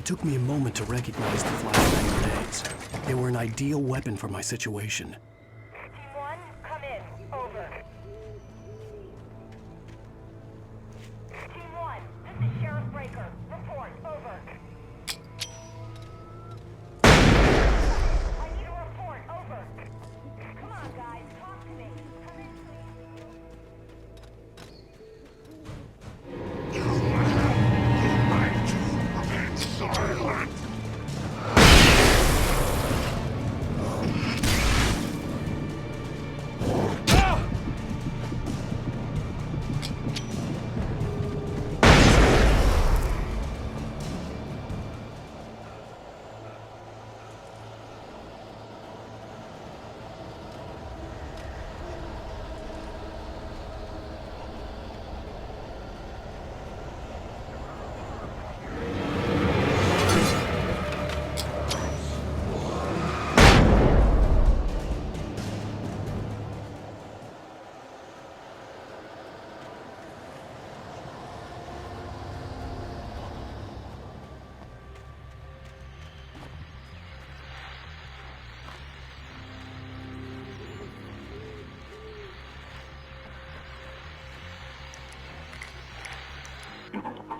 It took me a moment to recognize the flashbang grenades. They were an ideal weapon for my situation. Team 1, come in. Over. Team 1, this is Sheriff Breaker. Report. Over. I need a report. Over. Come on, guys. Talk to me. Come in, Silent!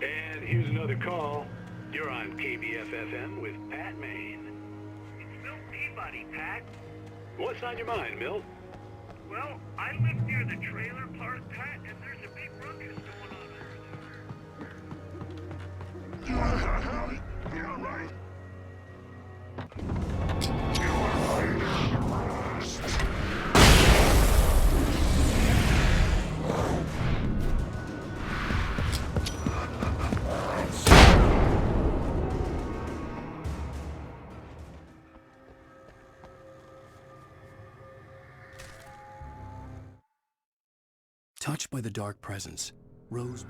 And here's another call. You're on KBFFM with Pat Maine. It's Milt Peabody, Pat. What's on your mind, Milt? Well, I live near the trailer park, Pat, and there's a big ruckus going on over there. You're right. Touched by the dark presence, Rose...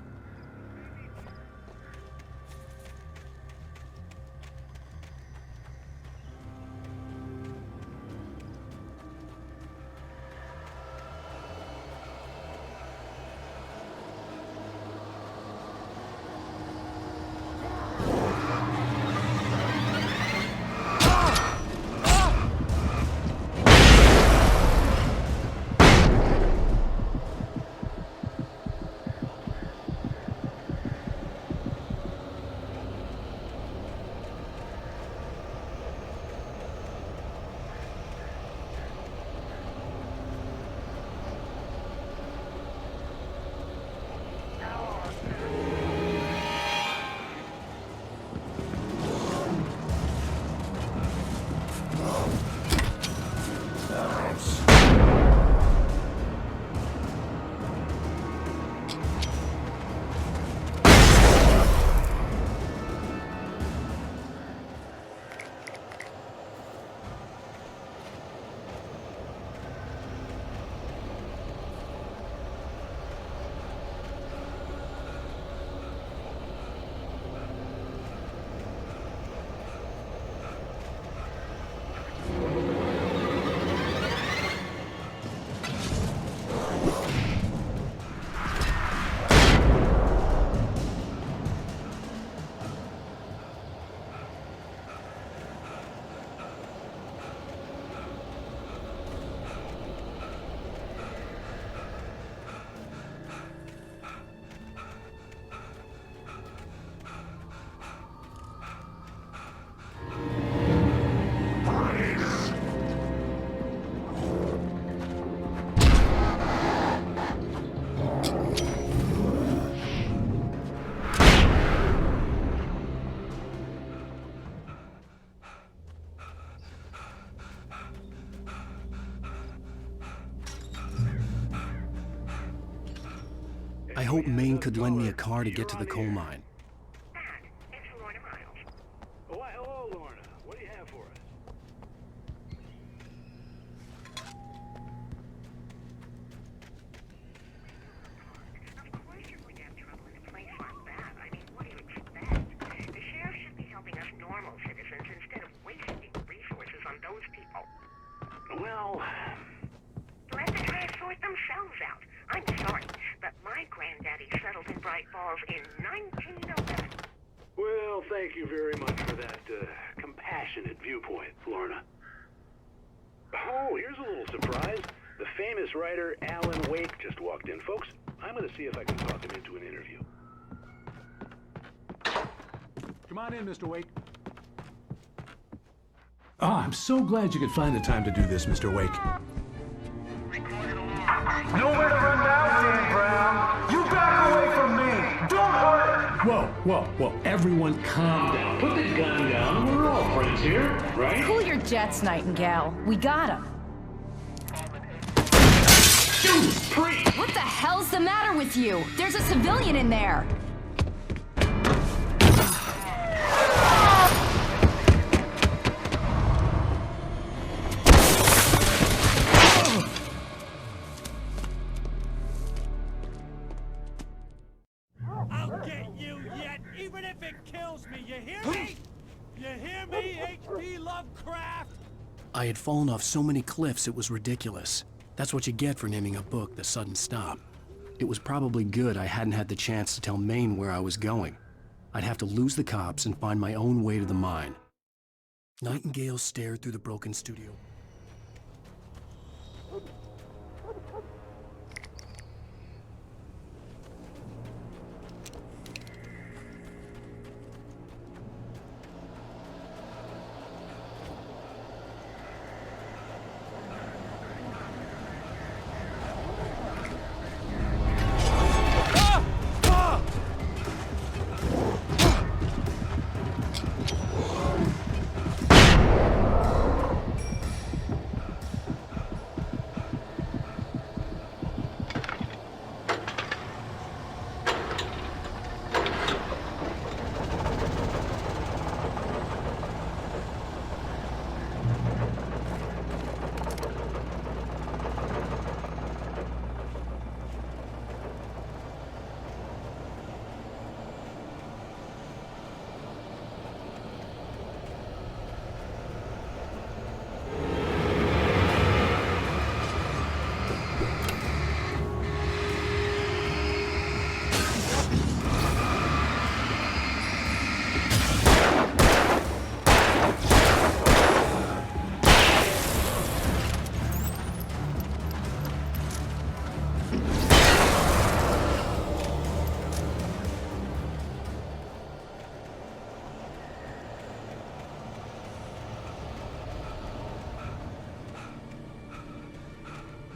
I hope Maine could lend me a car to get to the coal mine. Oh, hello, Lorna. What do you have for us? Of course you're going to have trouble in a place like that. I mean, what do you expect? The sheriff should be helping us normal citizens instead of wasting resources on those people. Well... Let them try to sort themselves out. I'm sorry, but my granddaddy settled in Bright Falls in 1911. Well, thank you very much for that compassionate viewpoint, Lorna. Oh, here's a little surprise. The famous writer Alan Wake just walked in. Folks, I'm going to see if I can talk him into an interview. Come on in, Mr. Wake. Oh, I'm so glad you could find the time to do this, Mr. Wake. Nowhere to run now, Dan Brown. You back away from me. Don't hurt. Whoa. Everyone calm down. Put the gun down. We're all friends here, right? Cool your jets, Nightingale. We got him. What the hell's the matter with you? There's a civilian in there. I'll get you yet, even if it kills me. You hear me? You hear me, H.P. Lovecraft? I had fallen off so many cliffs it was ridiculous. That's what you get for naming a book The Sudden Stop. It was probably good I hadn't had the chance to tell Maine where I was going. I'd have to lose the cops and find my own way to the mine. Nightingale stared through the broken studio.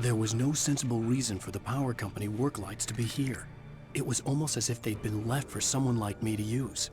There was no sensible reason for the power company work lights to be here. It was almost as if they'd been left for someone like me to use.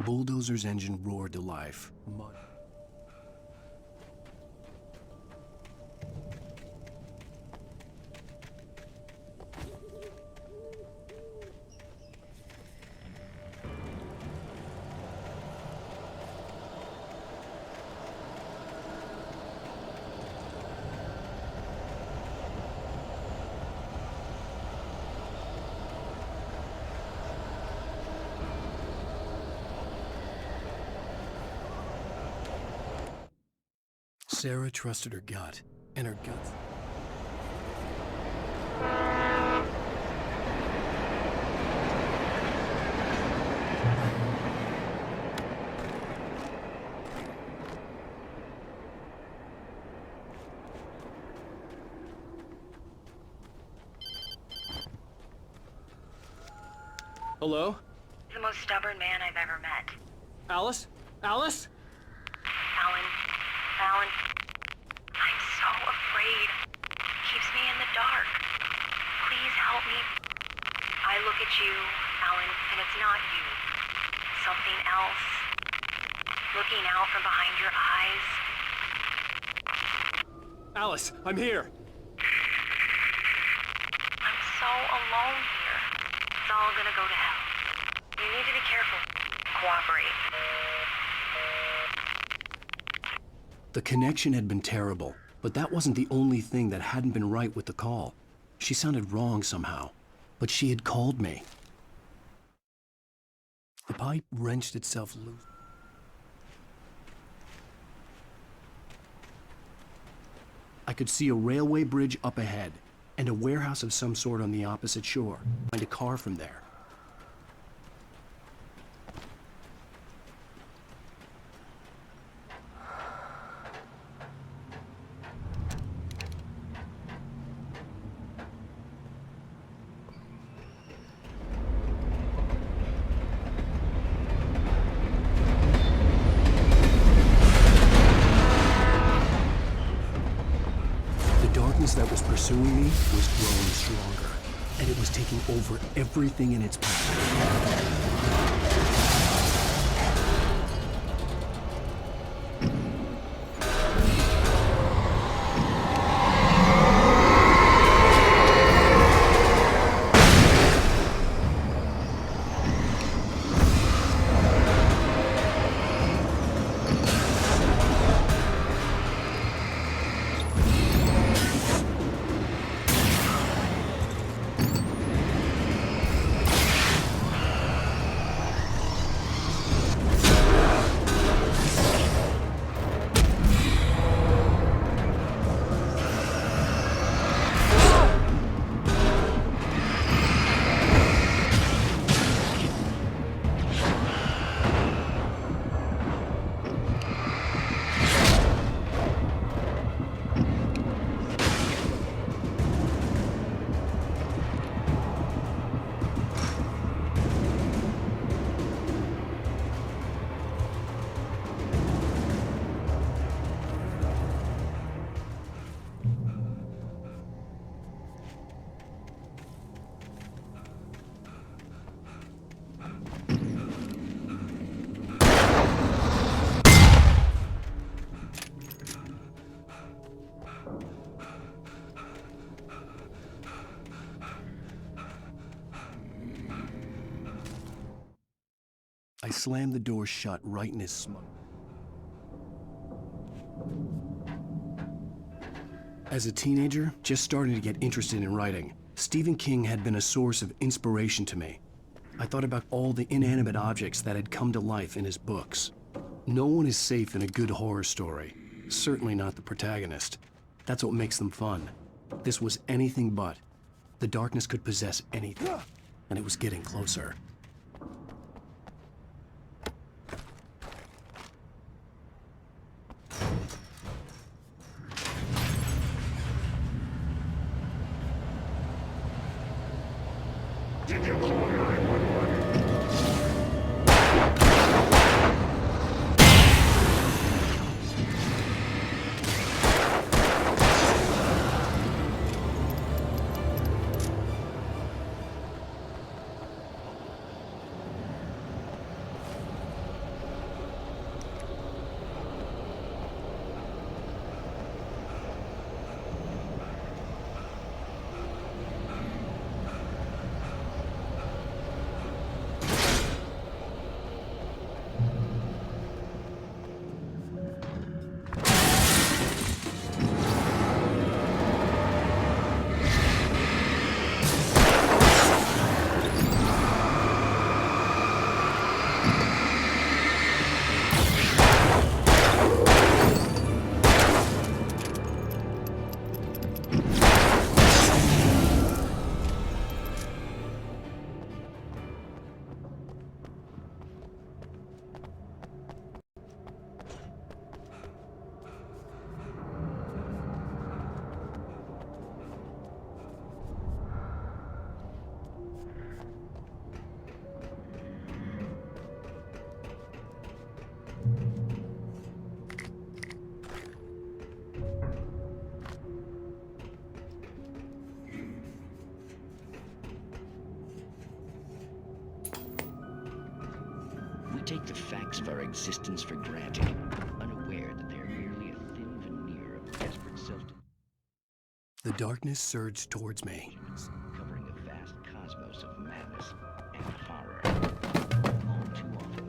bulldozer's engine roared to life. Mud. Sarah trusted her gut, and her gut. Hello? The most stubborn man I've ever met. Alice? Alice? Alan, I'm so afraid. Keeps me in the dark. Please help me. I look at you, Alan, and it's not you. Something else. Looking out from behind your eyes. Alice, I'm here. I'm so alone here. It's all gonna go to hell. You need to be careful. Cooperate. The connection had been terrible, but that wasn't the only thing that hadn't been right with the call. She sounded wrong somehow, but she had called me. The pipe wrenched itself loose. I could see a railway bridge up ahead, and a warehouse of some sort on the opposite shore. Find a car from there. That was pursuing me was growing stronger, and it was taking over everything in its path. I slammed the door shut right in his smoke. As a teenager, just starting to get interested in writing, Stephen King had been a source of inspiration to me. I thought about all the inanimate objects that had come to life in his books. No one is safe in a good horror story, certainly not the protagonist. That's what makes them fun. This was anything but. The darkness could possess anything, and it was getting closer. Did you call 911? takes of our existence for granted, unaware that they are merely a thin veneer of desperate self. The darkness surged towards me. Covering a vast cosmos of madness and horror. All too often.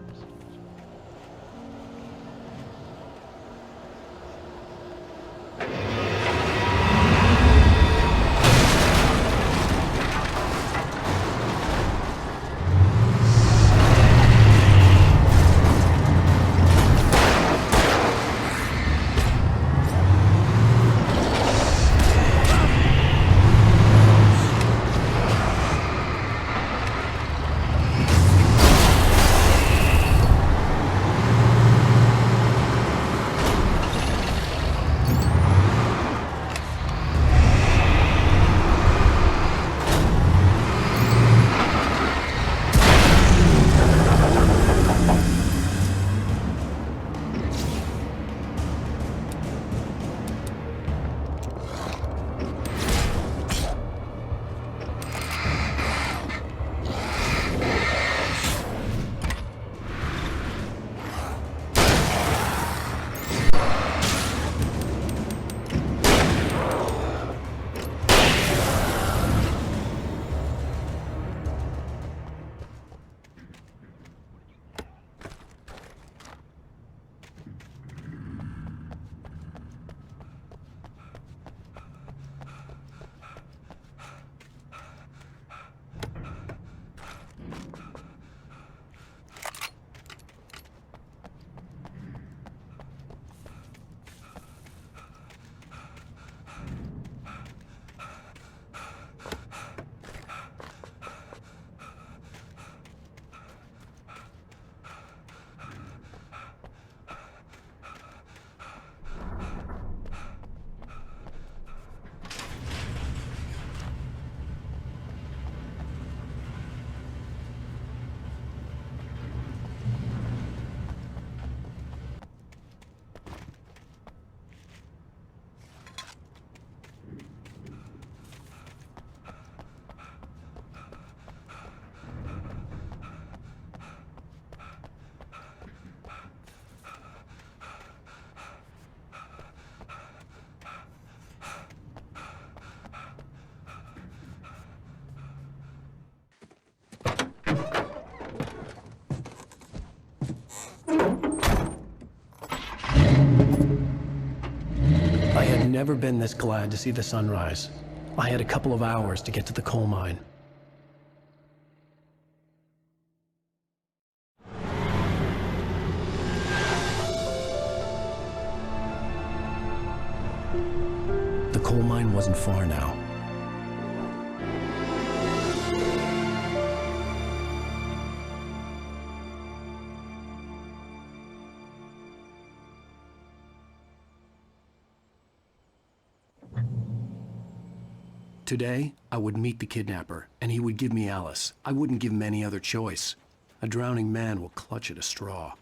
I had never been this glad to see the sunrise. I had a couple of hours to get to the coal mine. The coal mine wasn't far now. Today, I would meet the kidnapper, and he would give me Alice. I wouldn't give him any other choice. A drowning man will clutch at a straw.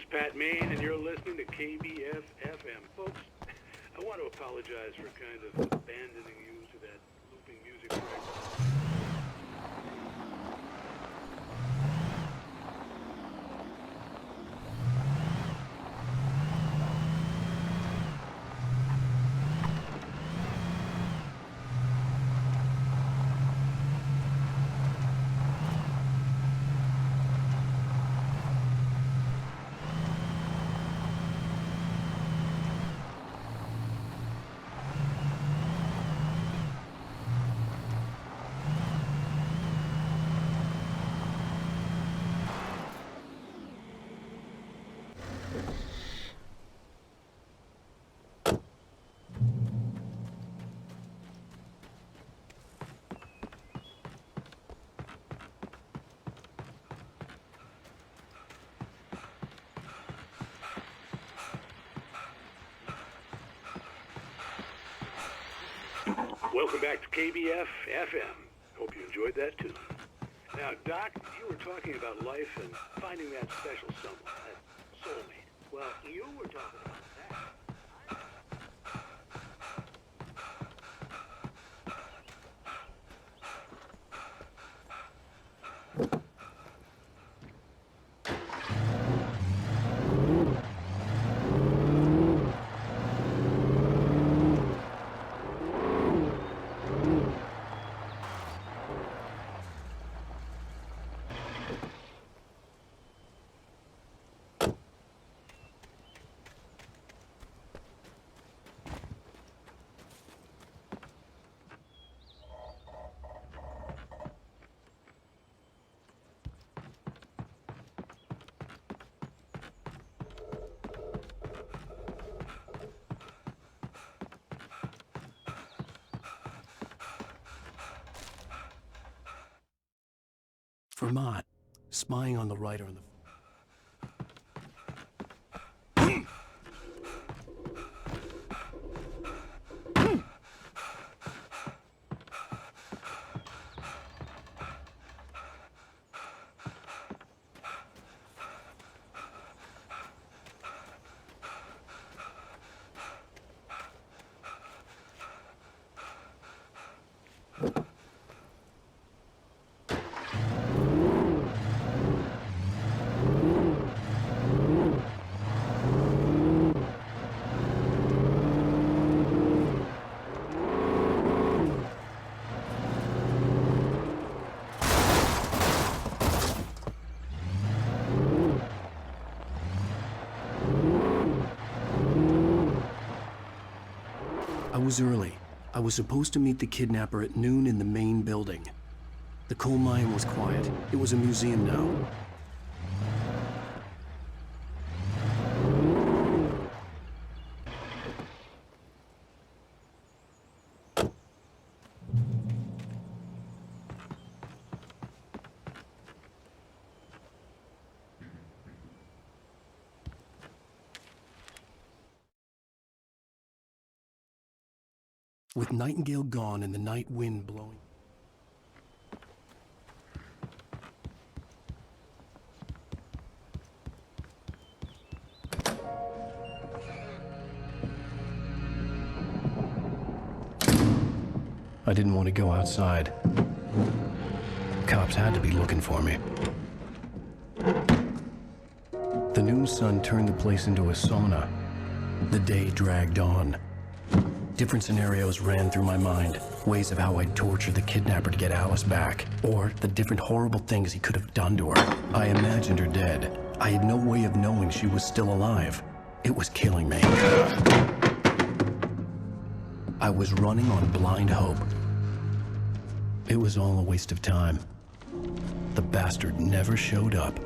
Pat Maine, and you're listening to KBF-FM. Folks, I want to apologize for kind of abandoning you to that looping music track. Welcome back to KBF-FM. Hope you enjoyed that tune. Now, Doc, you were talking about life and finding that special someone, that soulmate. Well, you were talking about that. Vermont, spying on the writer on the... I was early. I was supposed to meet the kidnapper at noon in the main building. The coal mine was quiet. It was a museum now. With Nightingale gone and the night wind blowing. I didn't want to go outside. Cops had to be looking for me. The noon sun turned the place into a sauna. The day dragged on. Different scenarios ran through my mind, ways of how I'd torture the kidnapper to get Alice back, or the different horrible things he could have done to her. I imagined her dead. I had no way of knowing she was still alive. It was killing me. I was running on blind hope. It was all a waste of time. The bastard never showed up.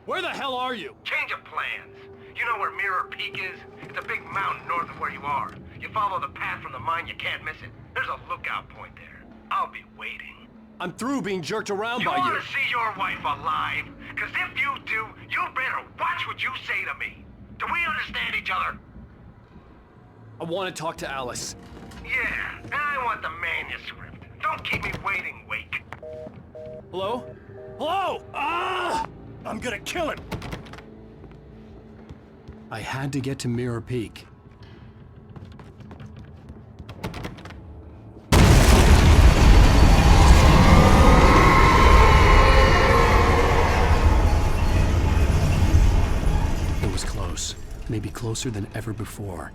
Where the hell are you? Change of plans. You know where Mirror Peak is? It's a big mountain north of where you are. You follow the path from the mine, you can't miss it. There's a lookout point there. I'll be waiting. I'm through being jerked around by you. You want to see your wife alive? Because if you do, you better watch what you say to me. Do we understand each other? I want to talk to Alice. Yeah, and I want the manuscript. Don't keep me waiting, Wake. Hello? Hello! Ah! I'm gonna kill him! I had to get to Mirror Peak. It was close. Maybe closer than ever before.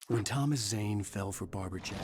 When Thomas Zane fell for Barbara Jack.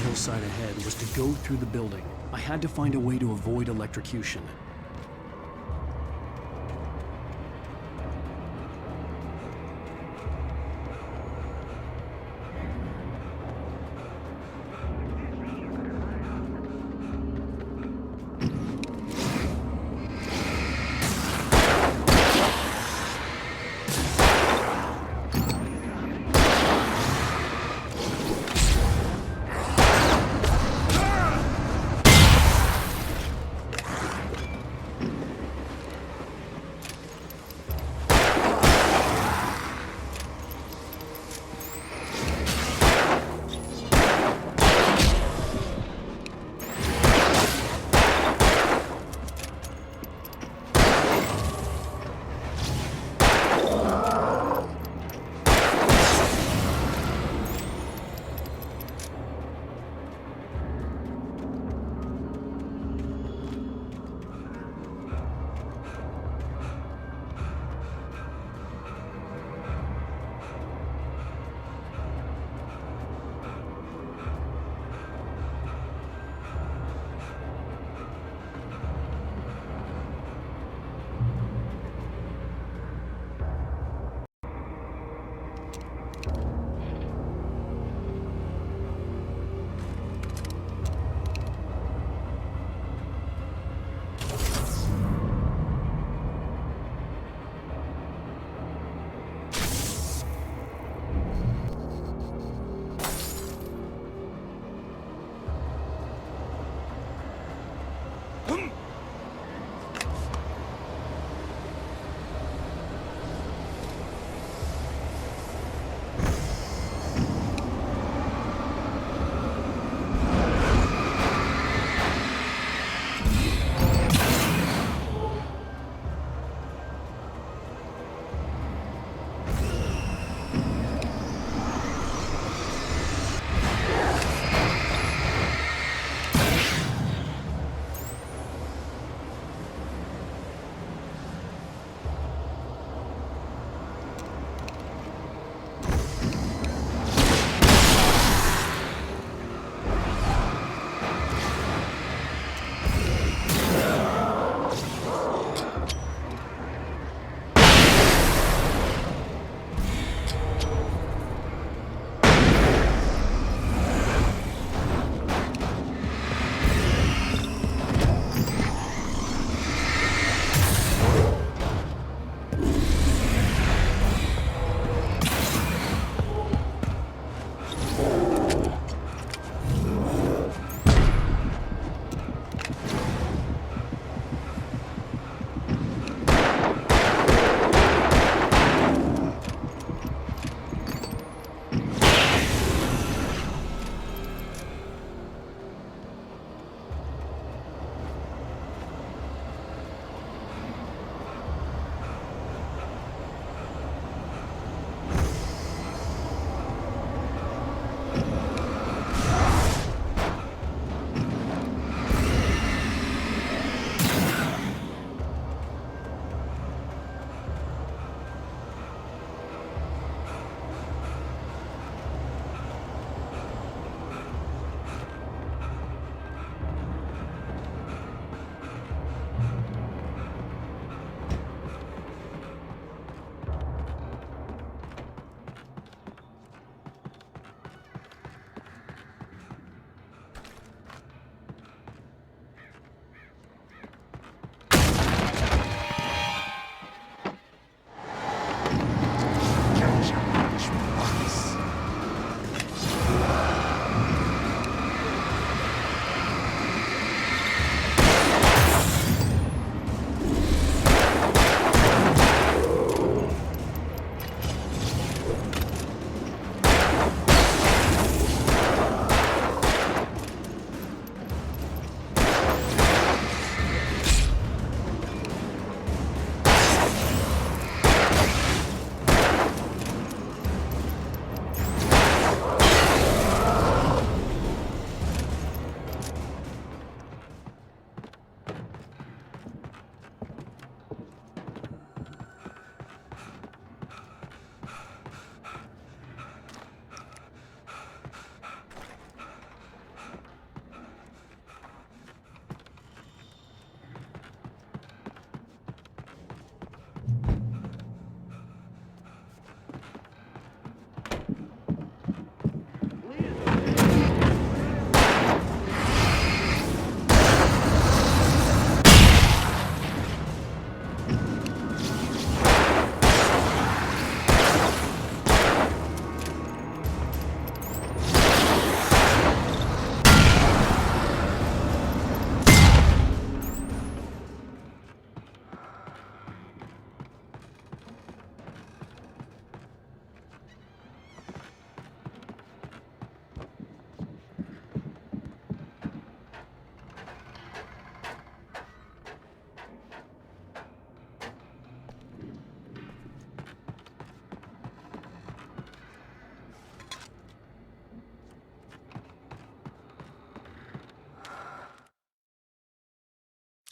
Hillside ahead was to go through the building. I had to find a way to avoid electrocution.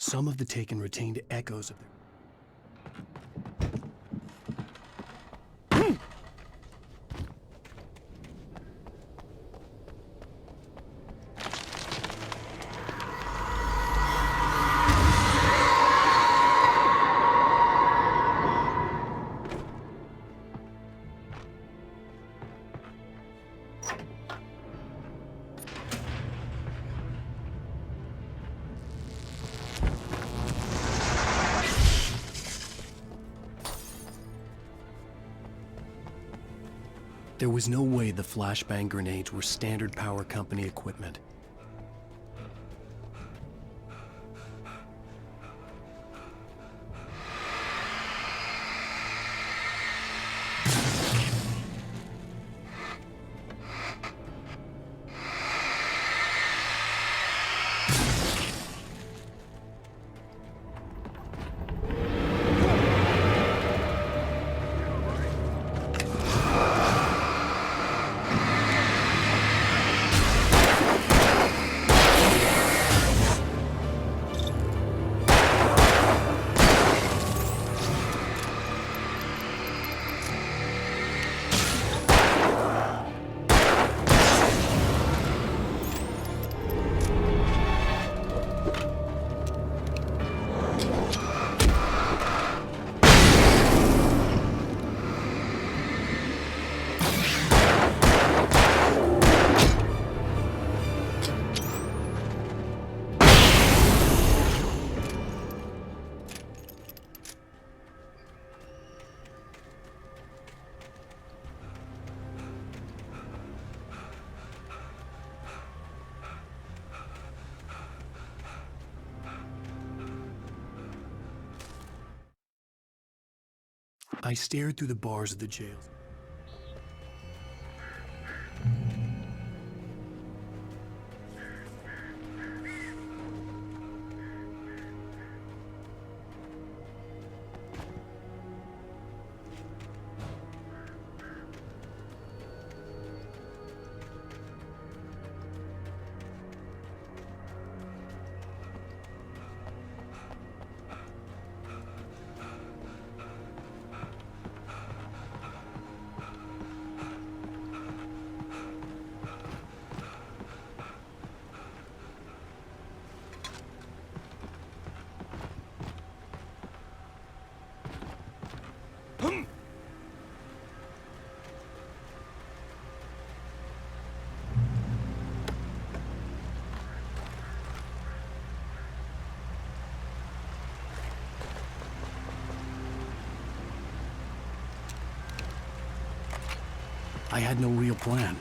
Some of the taken retained echoes of their... There was no way the flashbang grenades were Standard Power Company equipment. I stared through the bars of the jail. I had no real plan.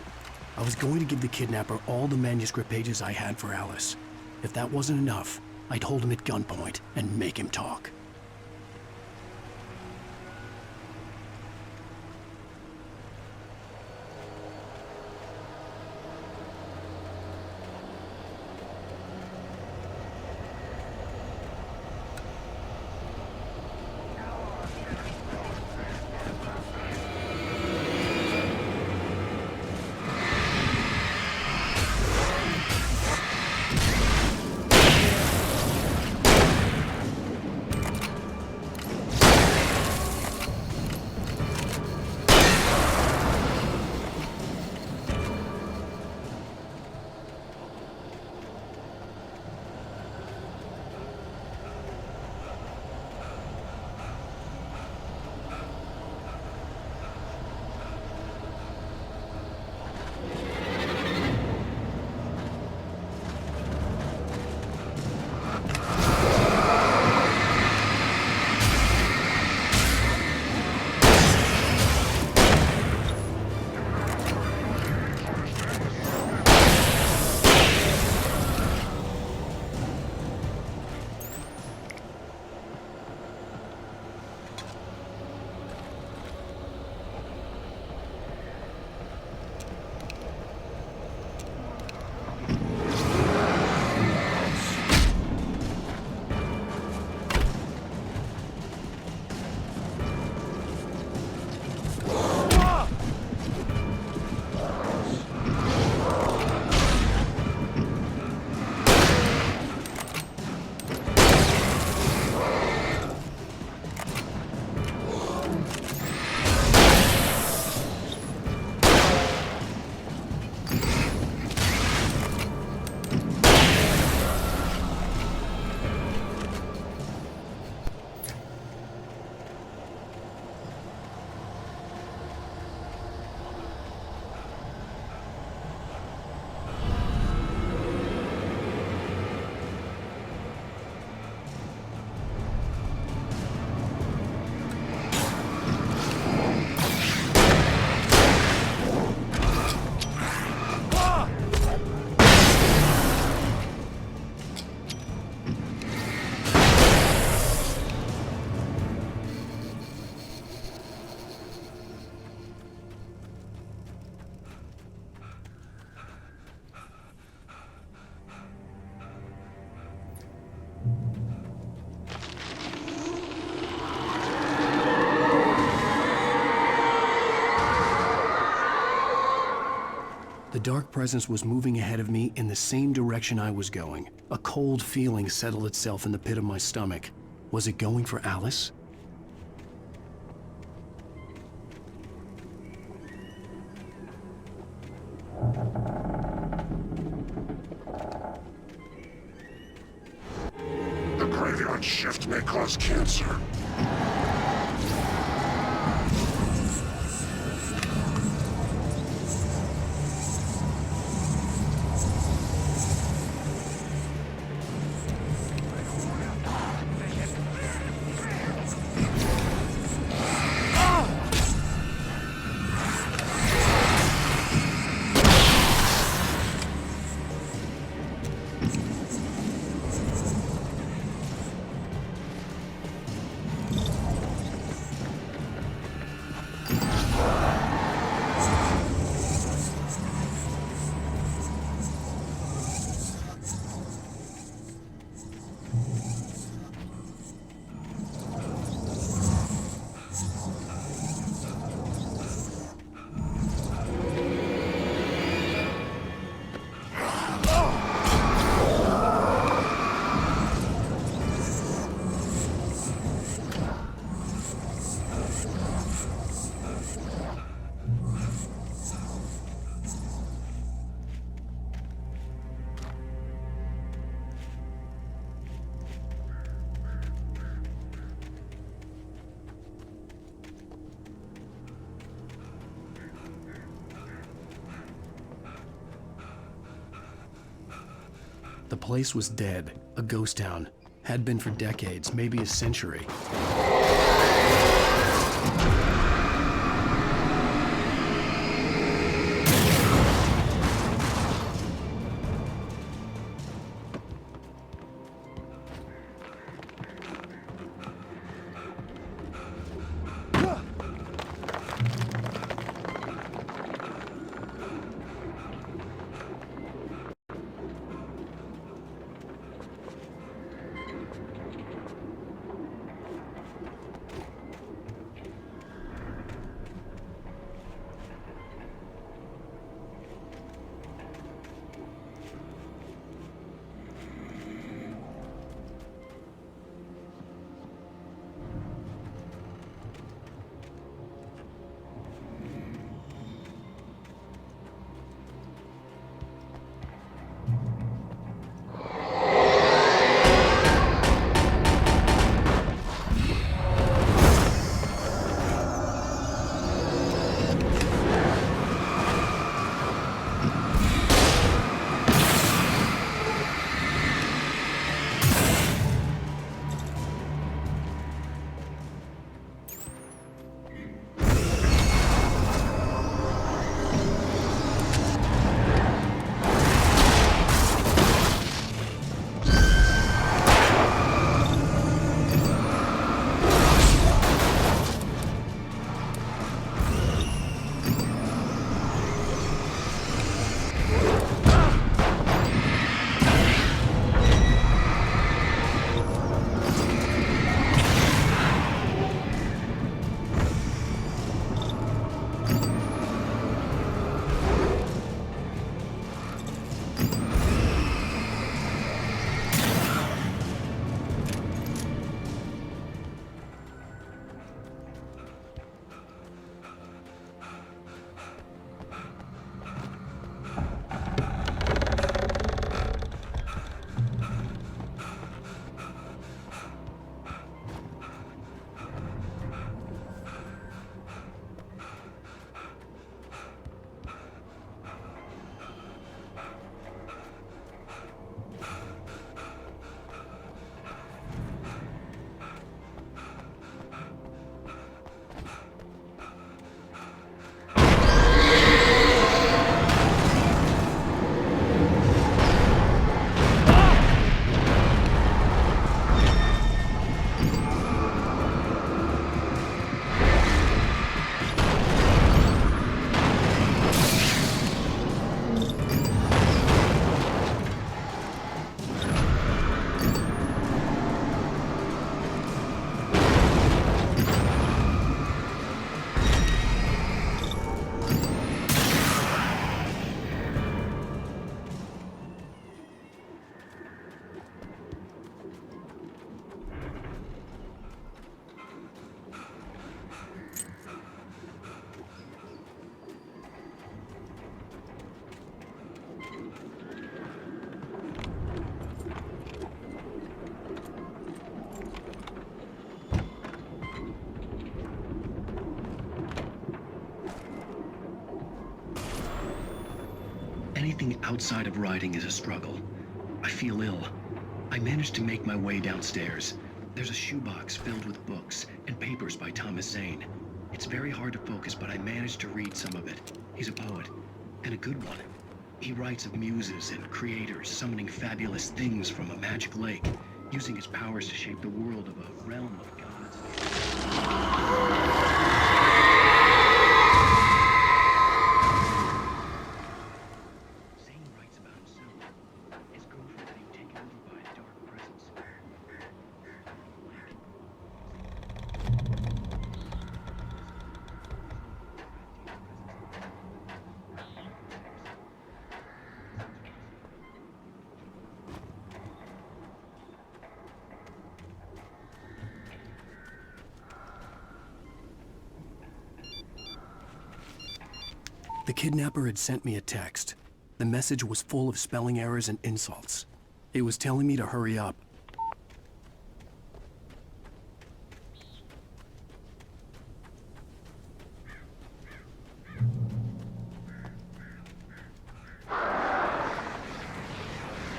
I was going to give the kidnapper all the manuscript pages I had for Alice. If that wasn't enough, I'd hold him at gunpoint and make him talk. The dark presence was moving ahead of me in the same direction I was going. A cold feeling settled itself in the pit of my stomach. Was it going for Alice? The graveyard shift may cause cancer. The place was dead, a ghost town. Had been for decades, maybe a century. Anything outside of writing is a struggle. I feel ill. I managed to make my way downstairs. There's a shoebox filled with books and papers by Thomas Zane. It's very hard to focus, but I managed to read some of it. He's a poet, and a good one. He writes of muses and creators summoning fabulous things from a magic lake, using his powers to shape the world of a realm of gods. The kidnapper had sent me a text. The message was full of spelling errors and insults. It was telling me to hurry up.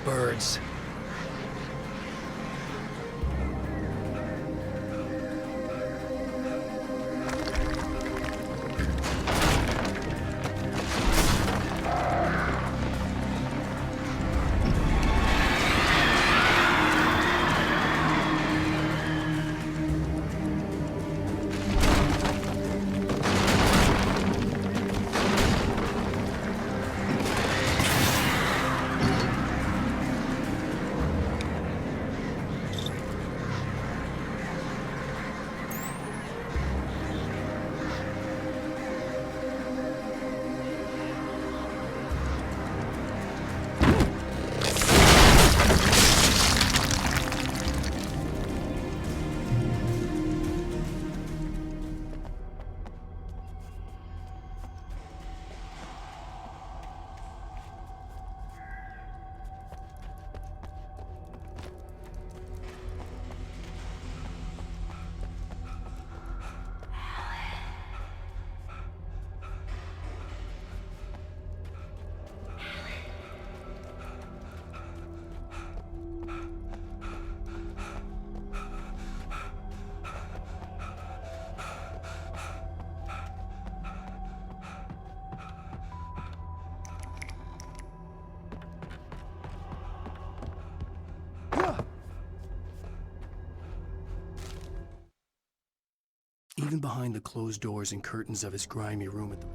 Birds. Even behind the closed doors and curtains of his grimy room at the...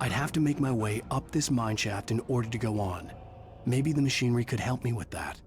I'd have to make my way up this mine shaft in order to go on. Maybe the machinery could help me with that.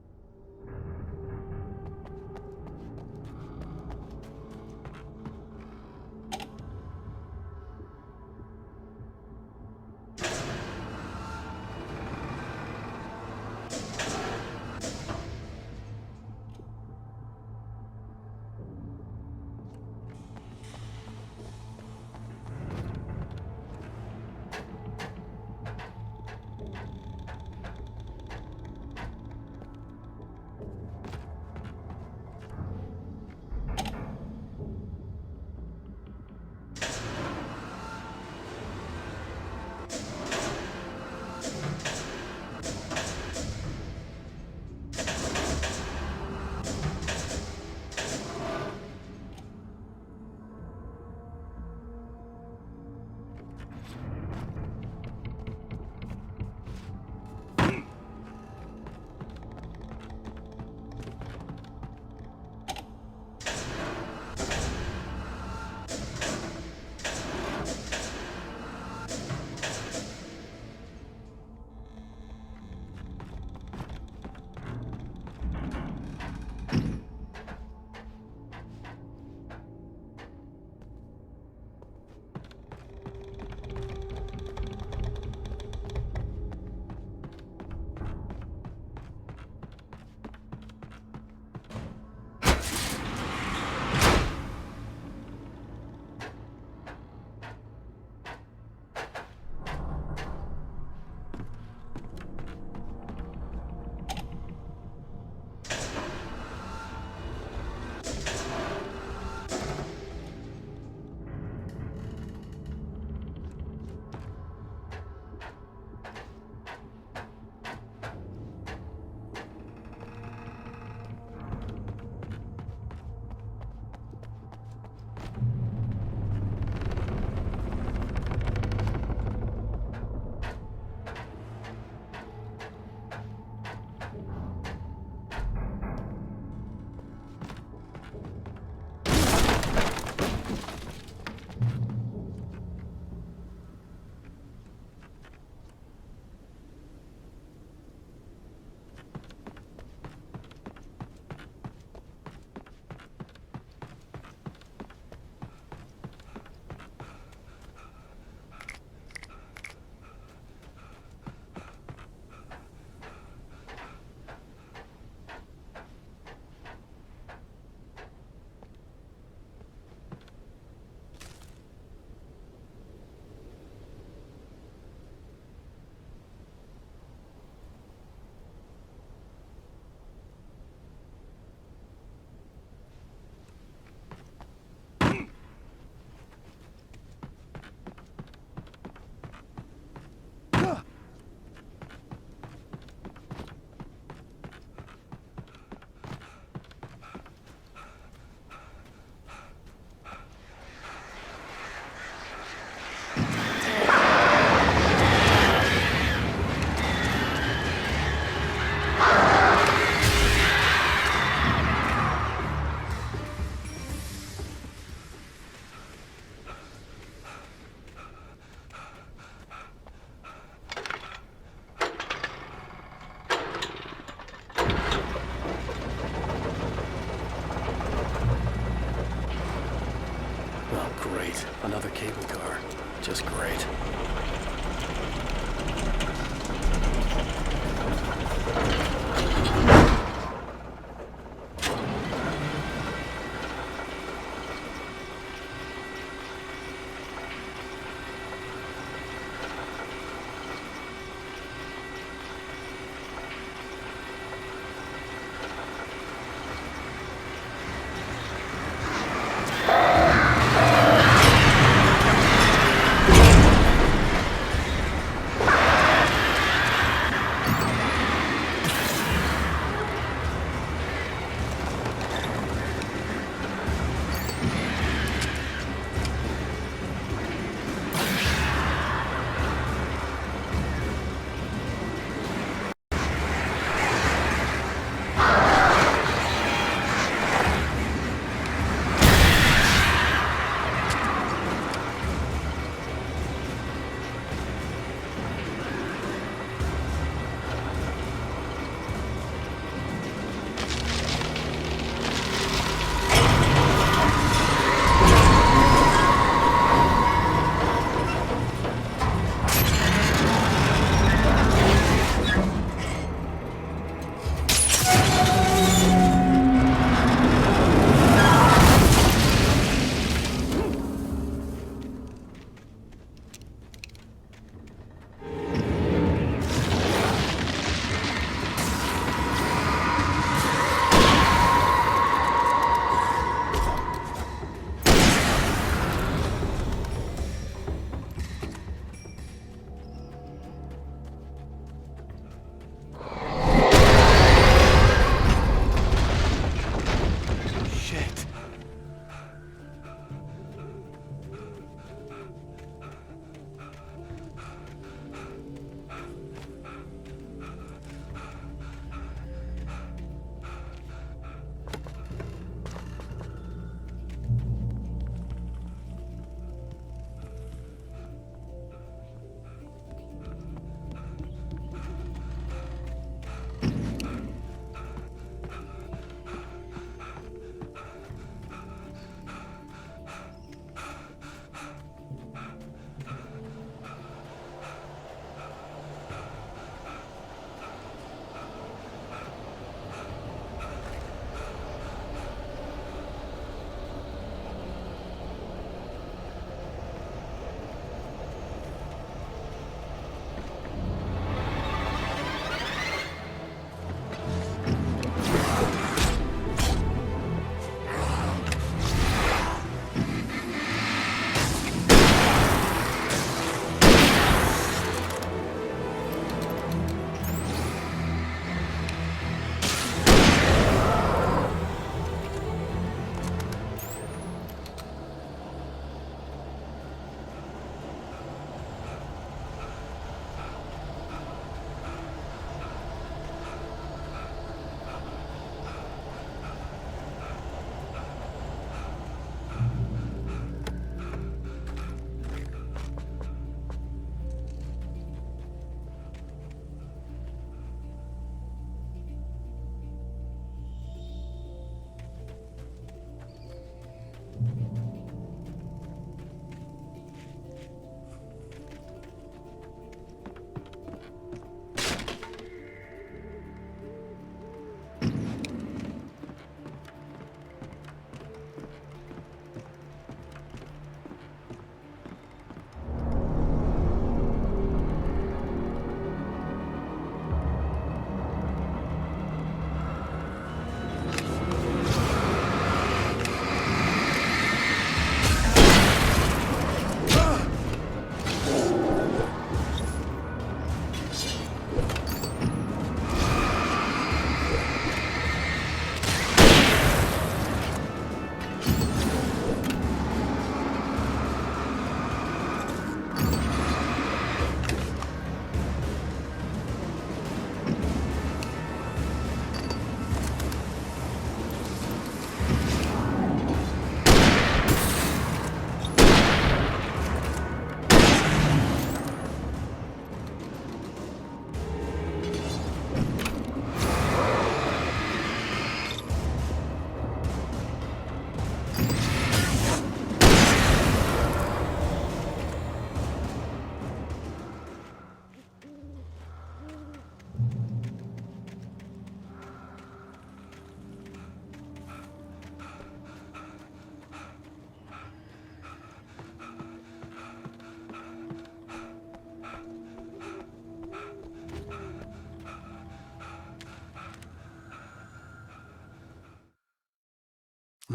cable car. Just great.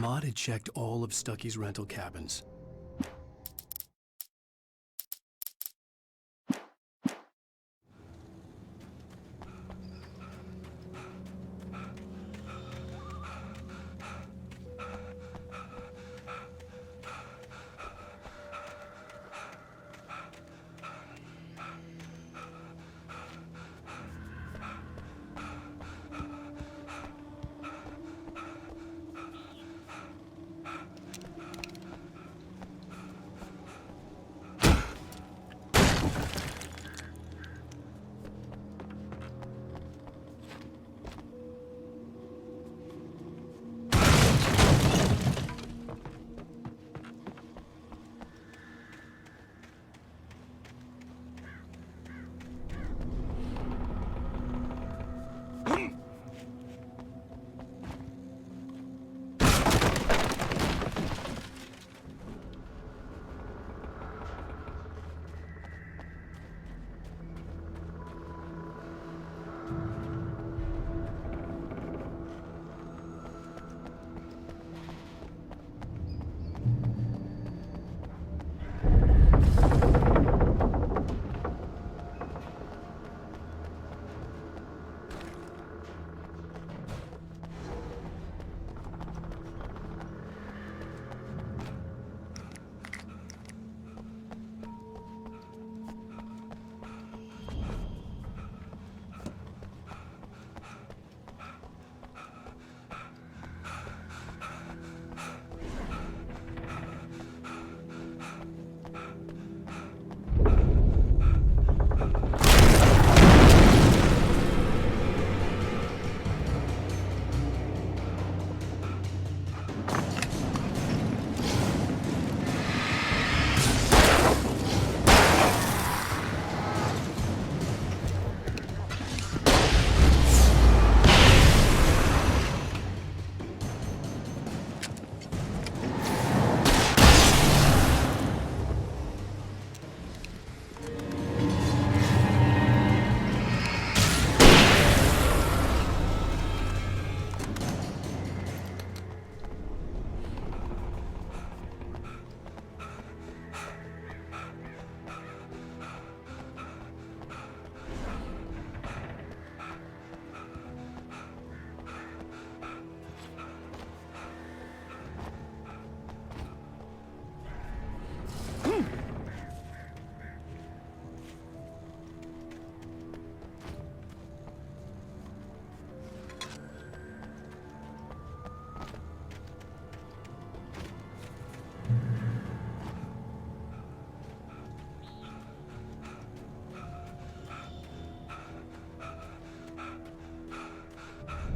Maud had checked all of Stucky's rental cabins.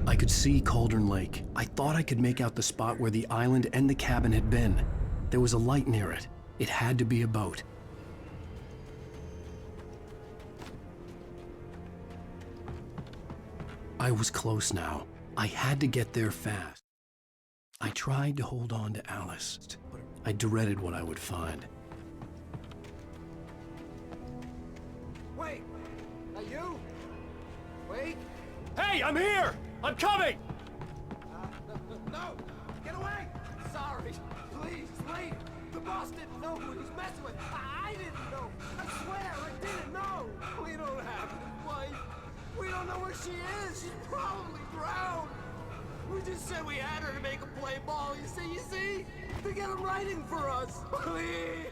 I could see Cauldron Lake. I thought I could make out the spot where the island and the cabin had been. There was a light near it. It had to be a boat. I was close now. I had to get there fast. I tried to hold on to Alice, but I dreaded what I would find. Wait! Are you? Wait! Hey, I'm here! I'm coming! No! Get away! Sorry! Please, wait! The boss didn't know who he was messing with! I didn't know! I swear I didn't know! We don't have his wife! We don't know where she is! She's probably drowned! We just said we had her to make a play ball, you see? To get him writing for us! Please!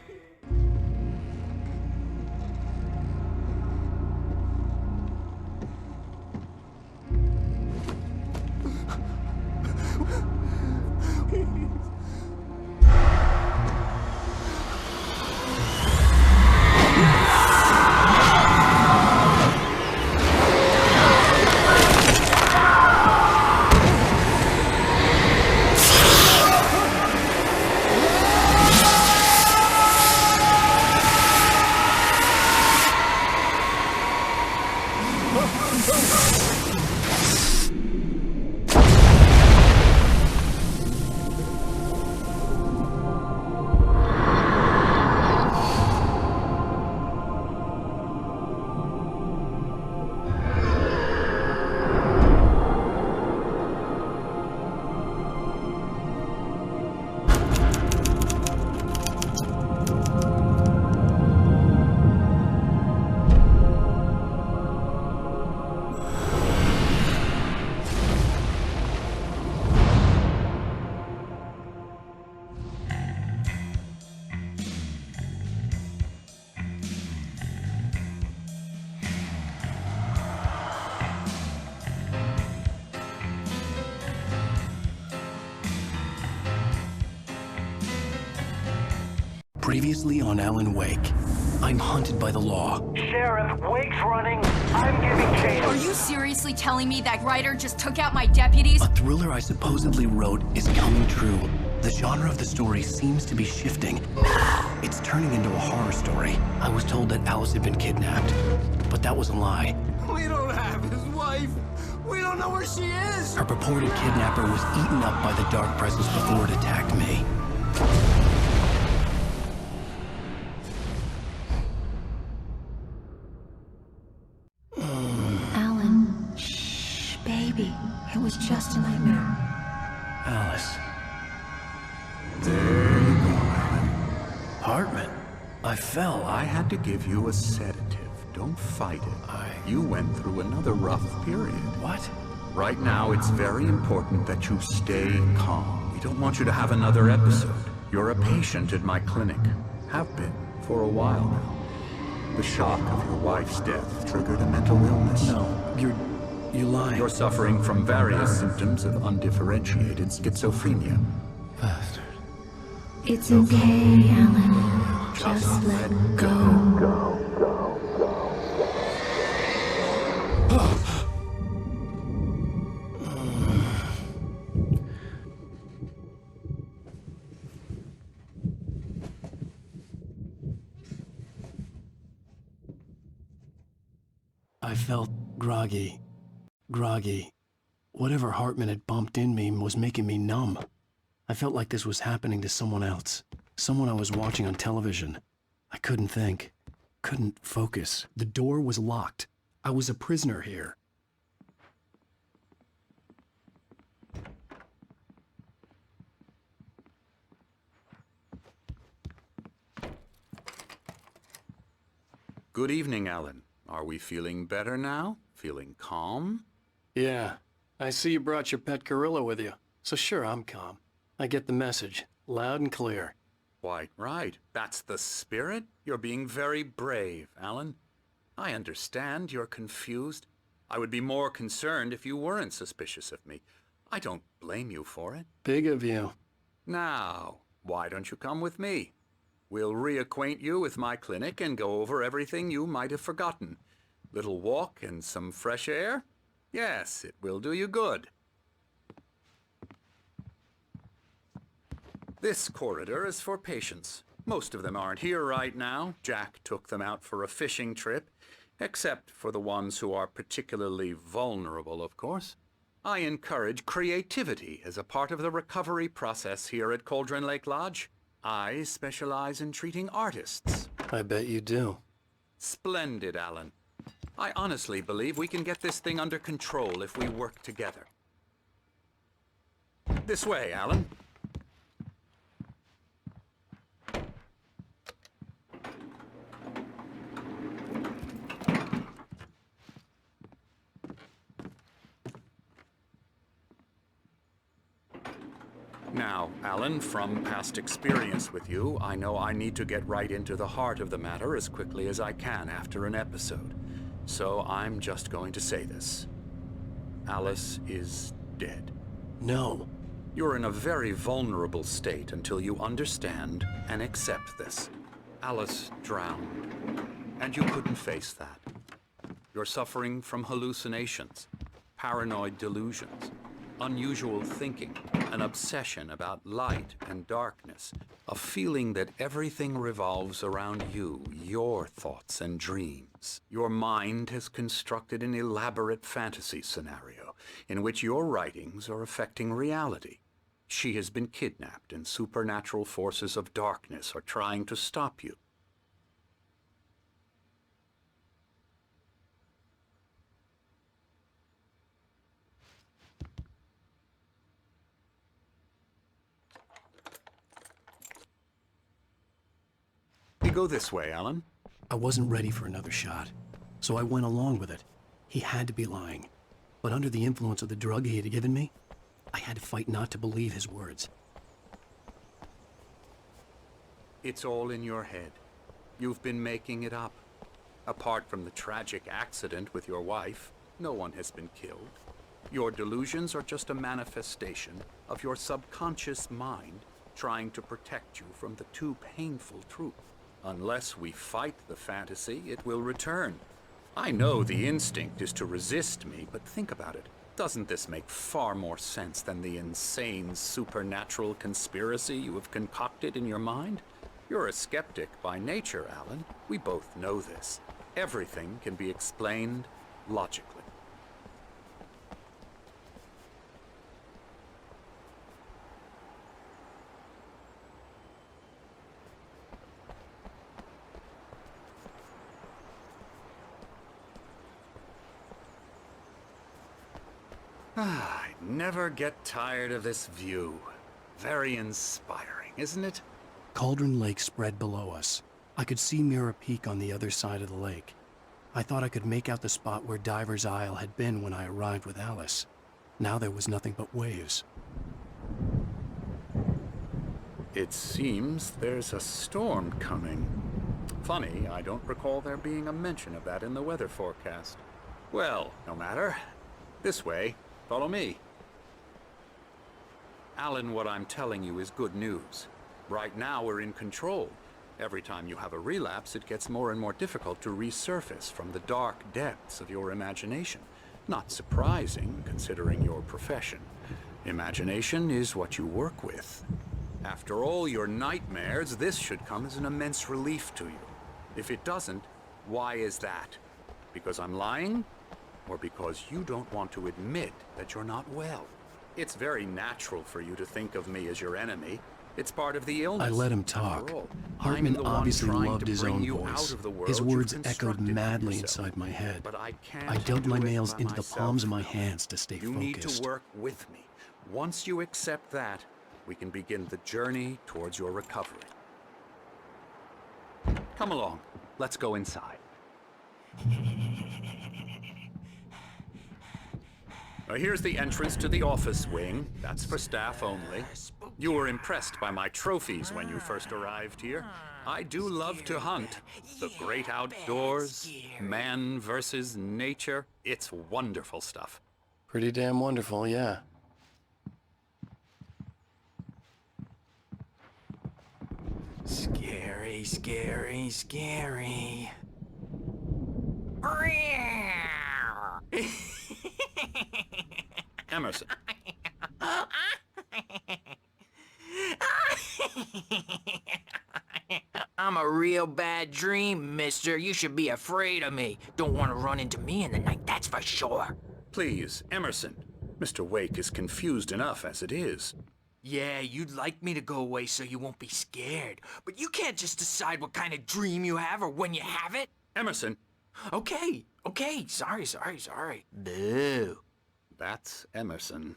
Previously on Alan Wake. I'm hunted by the law. Sheriff, Wake's running. I'm giving chase. Are you seriously telling me that writer just took out my deputies? A thriller I supposedly wrote is coming true. The genre of the story seems to be shifting. It's turning into a horror story. I was told that Alice had been kidnapped, but that was a lie. We don't have his wife. We don't know where she is. Her purported kidnapper was eaten up by the dark presence before it attacked me. Alan, shh, baby. It was just a nightmare. Alice. There you go, Alan. Hartman, I fell. I had to give you a sedative. Don't fight it. You went through another rough period. What? Right now, it's very important that you stay calm. We don't want you to have another episode. You're a patient at my clinic. Have been for a while now. The shock of your wife's death triggered a mental illness. No, you're lying. You're suffering from various symptoms of undifferentiated schizophrenia. Bastard. It's okay, Alan. Just let go. I felt groggy. Whatever Hartman had bumped in me was making me numb. I felt like this was happening to someone else. Someone I was watching on television. I couldn't think. Couldn't focus. The door was locked. I was a prisoner here. Good evening, Alan. Are we feeling better now? Feeling calm? Yeah. I see you brought your pet gorilla with you. So sure, I'm calm. I get the message. Loud and clear. Quite right. That's the spirit. You're being very brave, Alan. I understand you're confused. I would be more concerned if you weren't suspicious of me. I don't blame you for it. Big of you. Now, why don't you come with me? We'll reacquaint you with my clinic and go over everything you might have forgotten. Little walk and some fresh air? Yes, it will do you good. This corridor is for patients. Most of them aren't here right now. Jack took them out for a fishing trip, except for the ones who are particularly vulnerable, of course. I encourage creativity as a part of the recovery process here at Cauldron Lake Lodge. I specialize in treating artists. I bet you do. Splendid, Alan. I honestly believe we can get this thing under control if we work together. This way, Alan. Now, Alan, from past experience with you, I know I need to get right into the heart of the matter as quickly as I can after an episode. So I'm just going to say this. Alice is dead. No. You're in a very vulnerable state until you understand and accept this. Alice drowned, and you couldn't face that. You're suffering from hallucinations, paranoid delusions, unusual thinking, an obsession about light and darkness, a feeling that everything revolves around you, your thoughts and dreams. Your mind has constructed an elaborate fantasy scenario in which your writings are affecting reality. She has been kidnapped and supernatural forces of darkness are trying to stop you. You go this way, Alan. I wasn't ready for another shot, so I went along with it. He had to be lying. But under the influence of the drug he had given me, I had to fight not to believe his words. It's all in your head. You've been making it up. Apart from the tragic accident with your wife, no one has been killed. Your delusions are just a manifestation of your subconscious mind trying to protect you from the too painful truth. Unless we fight the fantasy, it will return. I know the instinct is to resist me, but think about it. Doesn't this make far more sense than the insane supernatural conspiracy you have concocted in your mind? You're a skeptic by nature, Alan. We both know this. Everything can be explained logically. I never get tired of this view. Very inspiring, isn't it? Cauldron Lake spread below us. I could see Mirror Peak on the other side of the lake. I thought I could make out the spot where Diver's Isle had been when I arrived with Alice. Now there was nothing but waves. It seems there's a storm coming. Funny, I don't recall there being a mention of that in the weather forecast. Well, no matter. This way. Follow me. Alan, what I'm telling you is good news. Right now we're in control. Every time you have a relapse, it gets more and more difficult to resurface from the dark depths of your imagination. Not surprising, considering your profession. Imagination is what you work with. After all your nightmares, this should come as an immense relief to you. If it doesn't, why is that? Because I'm lying? Or because you don't want to admit that you're not well? It's very natural for you to think of me as your enemy. It's part of the illness. I let him talk. Hartman obviously loved his own voice. His words echoed madly inside my head. But I I dug my nails into the palms of my hands to stay You focused. need to work with me. Once you accept that, we can begin the journey towards your recovery. Come along. Let's go inside. Now, here's the entrance to the office wing. That's for staff only. You were impressed by my trophies when you first arrived here. I do love to hunt. The great outdoors, man versus nature. It's wonderful stuff. Pretty damn wonderful, yeah. Scary, scary, scary. Emerson. I'm a real bad dream, mister. You should be afraid of me. Don't want to run into me in the night, that's for sure. Please, Emerson. Mr. Wake is confused enough as it is. Yeah, you'd like me to go away so you won't be scared. But you can't just decide what kind of dream you have or when you have it. Emerson. Okay. Sorry. Boo. That's Emerson.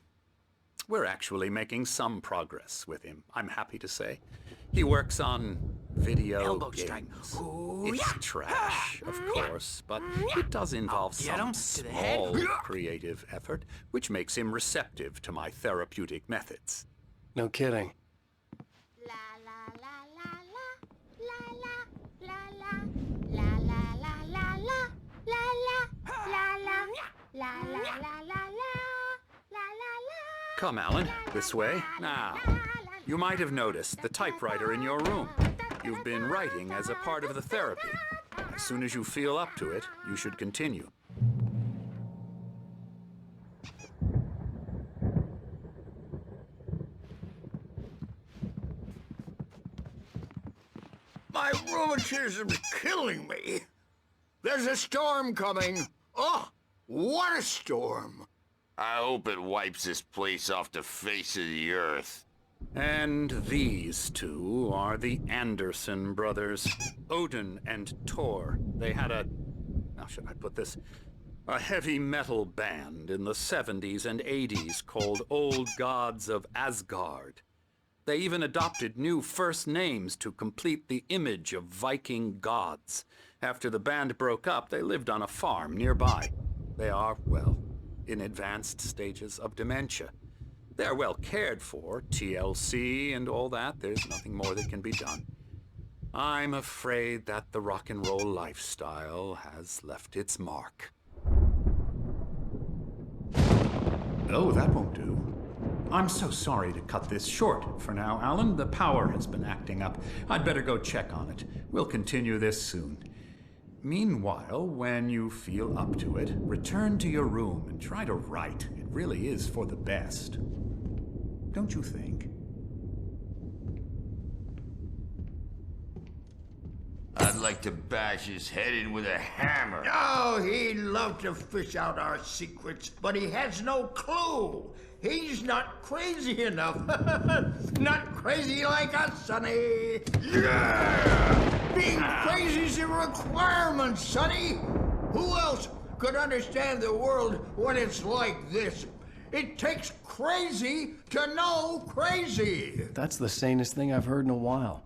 We're actually making some progress with him, I'm happy to say. He works on video Elbow games. strike. Ooh, It's trash, of course, but it does involve some small creative effort, which makes him receptive to my therapeutic methods. No kidding. Come, Alan, this way. Now, you might have noticed the typewriter in your room. You've been writing as a part of the therapy. As soon as you feel up to it, you should continue. My rheumatism's killing me. There's a storm coming. Oh, what a storm. I hope it wipes this place off the face of the earth. And these two are the Anderson brothers, Odin and Thor. They had how should I put this? A heavy metal band in the 70s and 80s called Old Gods of Asgard. They even adopted new first names to complete the image of Viking gods. After the band broke up, they lived on a farm nearby. They are, well, in advanced stages of dementia. They're well cared for, TLC and all that. There's nothing more that can be done. I'm afraid that the rock and roll lifestyle has left its mark. Oh, that won't do. I'm so sorry to cut this short for now, Alan. The power has been acting up. I'd better go check on it. We'll continue this soon. Meanwhile, when you feel up to it, return to your room and try to write. It really is for the best. Don't you think? I'd like to bash his head in with a hammer. Oh, he'd love to fish out our secrets, but he has no clue. He's not crazy enough. Not crazy like us, Sonny. Yeah! Being crazy's a requirement, Sonny. Who else could understand the world when it's like this? It takes crazy to know crazy. That's the sanest thing I've heard in a while.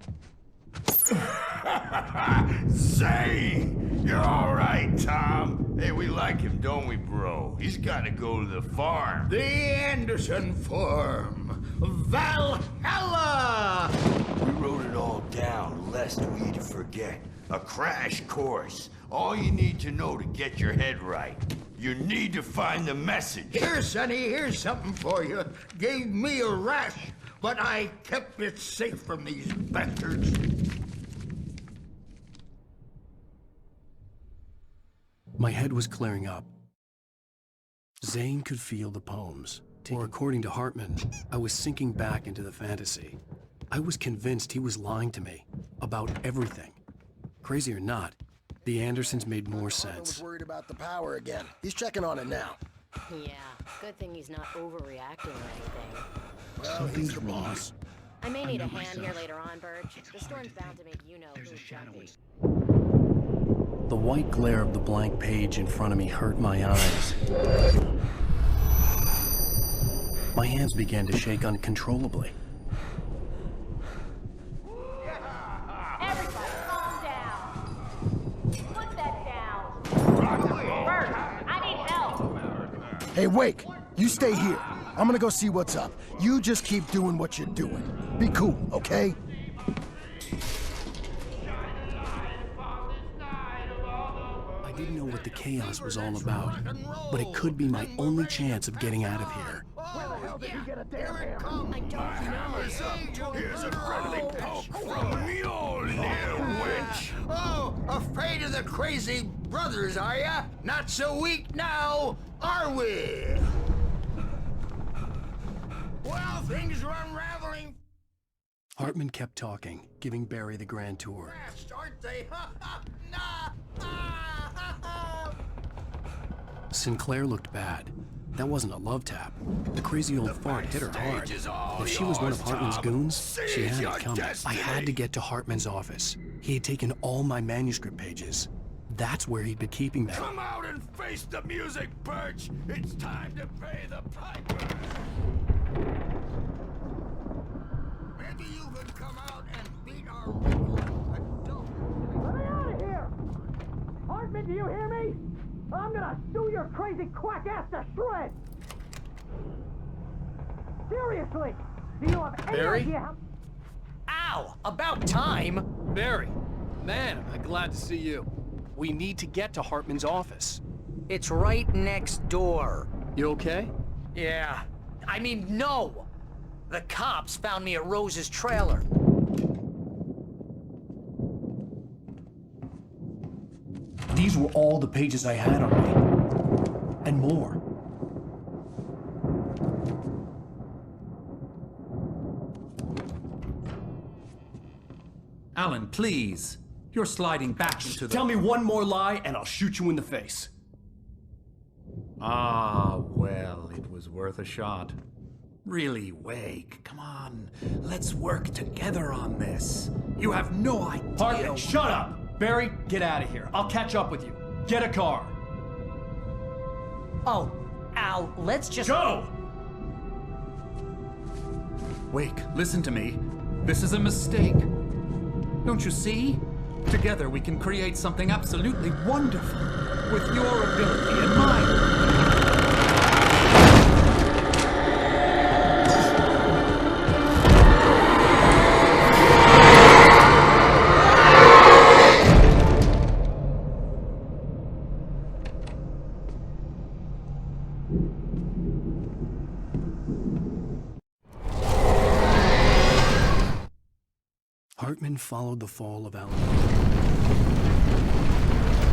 Zane! You're all right, Tom. Hey, we like him, don't we, bro? He's got to go to the farm. The Anderson farm. Valhalla! We wrote it all down, lest we'd forget. A crash course. All you need to know to get your head right. You need to find the message. Here, Sonny, here's something for you. Gave me a rash, but I kept it safe from these bastards. My head was clearing up. Zane could feel the poems. Or according to Hartman, I was sinking back into the fantasy. I was convinced he was lying to me about everything. Crazy or not, the Andersons made more sense. Was worried about the power again. He's checking on it now. Yeah, good thing he's not overreacting or anything. Well, he's the boss. I may need a hand here later on, Birch. The storm's bound to make you know who's jumpy. The white glare of the blank page in front of me hurt my eyes. My hands began to shake uncontrollably. Everybody, calm down. Put that down. Birch, I need help. Hey, Wake, you stay here. I'm gonna go see what's up. You just keep doing what you're doing. Be cool, okay? I didn't know what the chaos was all about, but it could be my only chance of getting out of here. Where the hell did he get a damn hammer? I don't know. Here's a friendly poke from Mjolnir, wench. Oh, afraid of the crazy brothers, are ya? Not so weak now, are we? Well, things are unraveling Hartman kept talking, giving Barry the grand tour. fast, aren't they? Sinclair looked bad. That wasn't a love tap. The crazy old fart hit her hard. If she was one of Hartman's goons, she had it coming. I had to get to Hartman's office. He had taken all my manuscript pages. That's where he'd been keeping them. Come out and face the music, Birch. It's time to pay the piper. Maybe you could come out and beat our regular adult. Let me out of here! Hartman, do you hear me? I'm gonna sue your crazy quack ass to shreds! Seriously! Do you have any Barry? idea how... Ow! About time! Barry, man, I'm glad to see you. We need to get to Hartman's office. It's right next door. You okay? Yeah. I mean, no! The cops found me at Rose's trailer. These were all the pages I had on me. And more. Alan, please. You're sliding back into the... Tell me one more lie and I'll shoot you in the face. Ah, well, it was worth a shot. Really, Wake, come on. Let's work together on this. You have no idea... Hartman, shut up! Barry, get out of here. I'll catch up with you. Get a car. Oh, Al, let's just... Go! Wake, listen to me. This is a mistake. Don't you see? Together we can create something absolutely wonderful. With your ability and mine. Hartman followed the fall of Alan.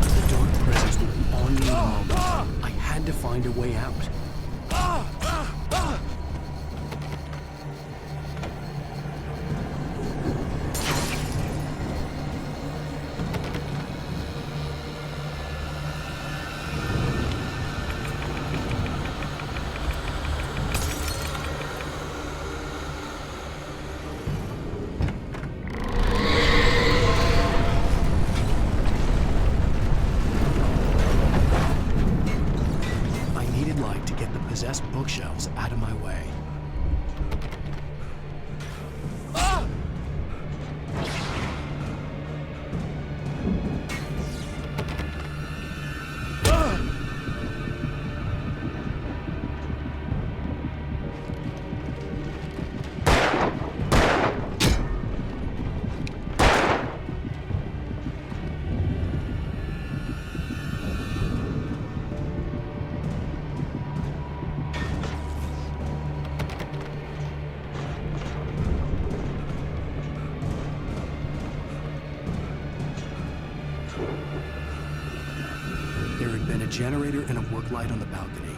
The dark presence would be on me in a moment. I had to find a way out. Possessed bookshelves out of my way. There had been a generator and a work light on the balcony.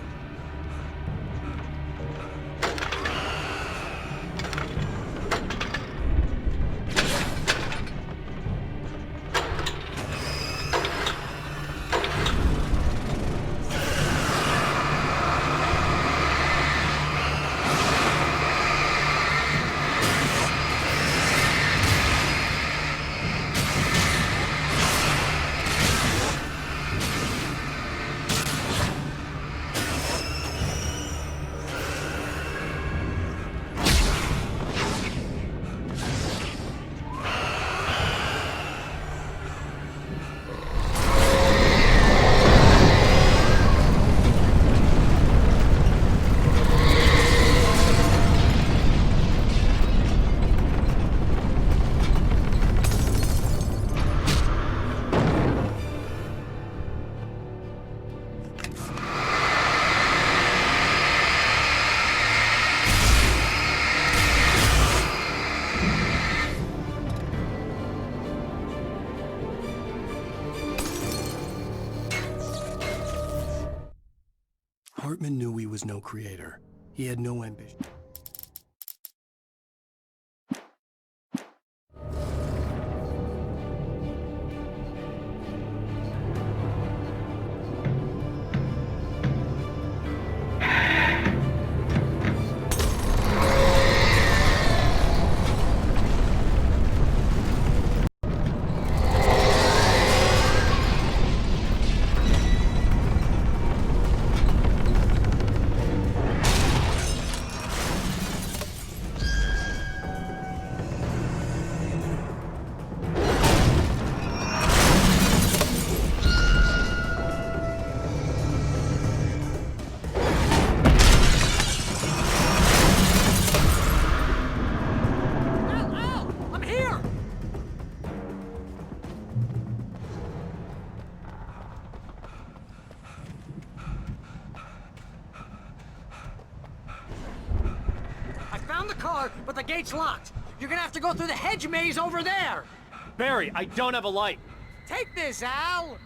Hartman knew he was no creator. He had no ambition. But the gate's locked. You're gonna have to go through the hedge maze over there. Barry, I don't have a light. Take this, Al.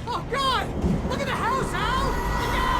Oh, God! Look at the house, Al! Look out!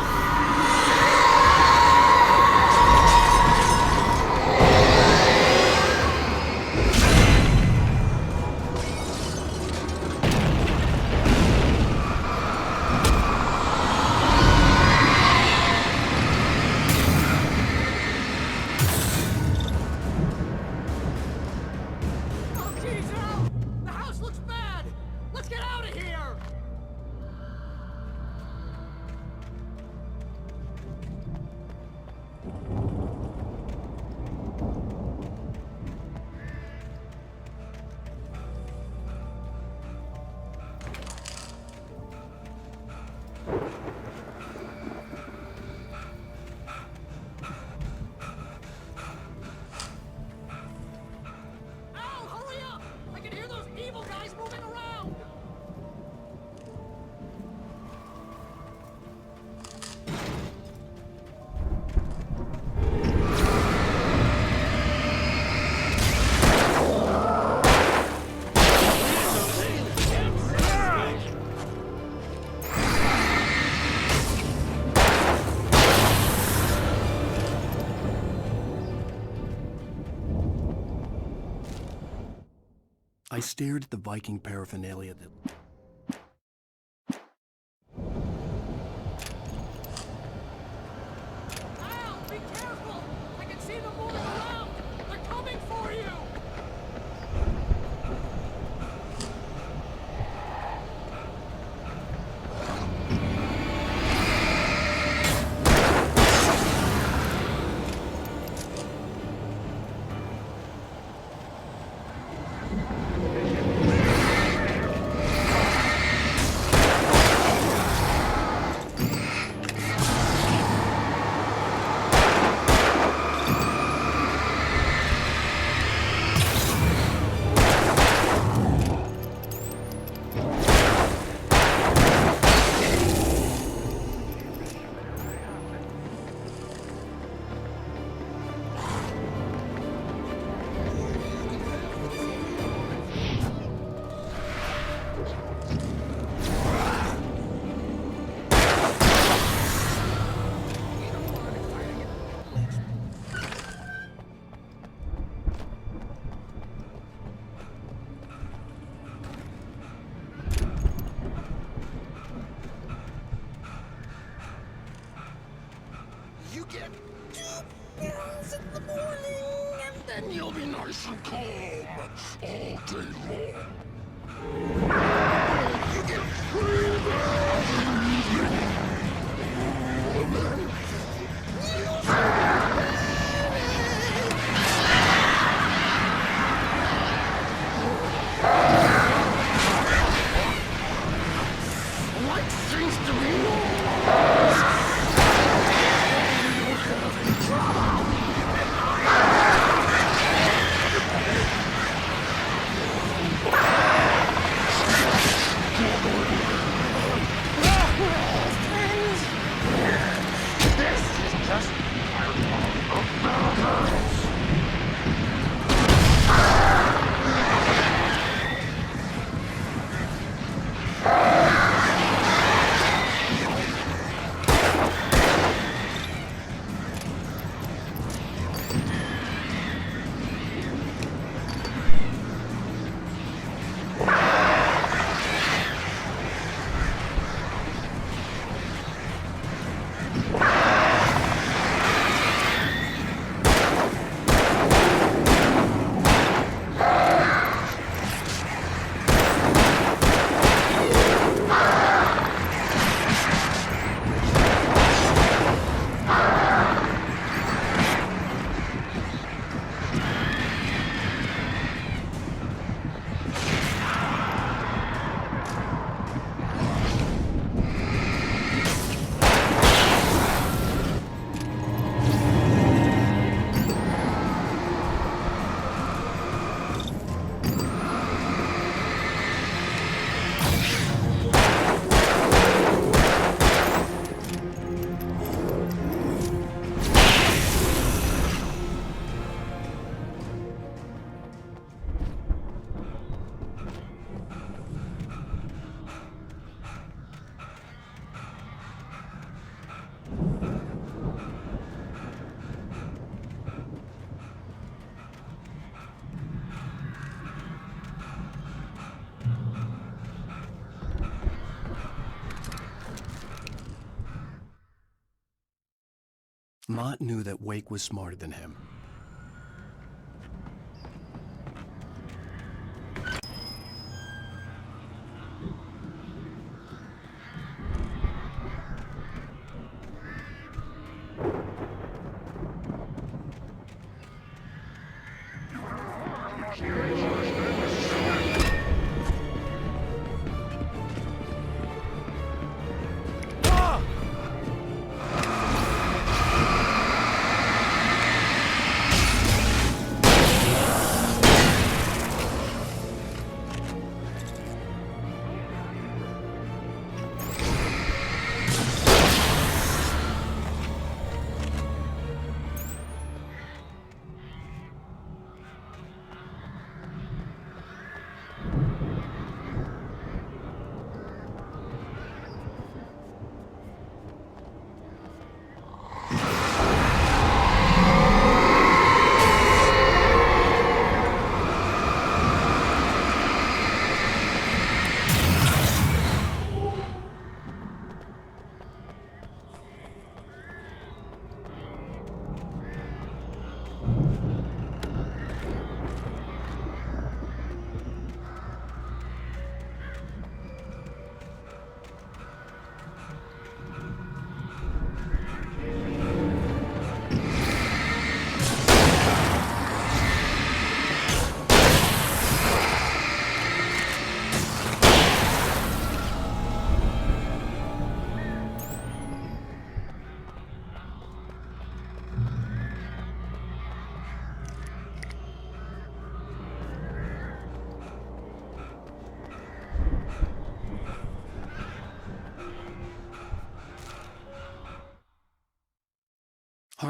I stared at the Viking paraphernalia that... Al, be careful! I can see them moving around! They're coming for you! You get 2 pills in the morning, and then you'll be nice and calm all day long. You get 3 pills in the evening, and then what seems to be Mott knew that Wake was smarter than him.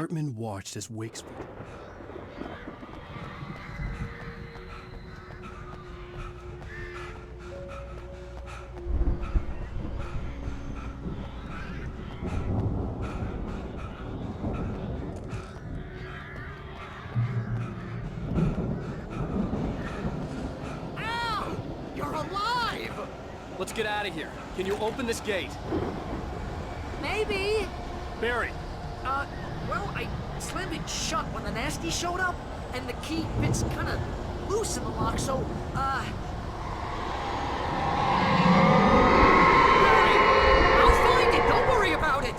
Hartman watched as Wake's... Ow! You're alive! Let's get out of here. Can you open this gate? Maybe. Barry! Well, I slammed it shut when the nasty showed up, and the key fits kind of loose in the lock, so, Barry! I'll find it! Don't worry about it!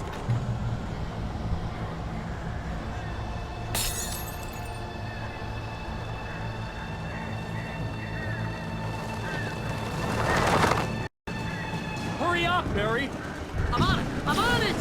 Hurry up, Barry! I'm on it! I'm on it!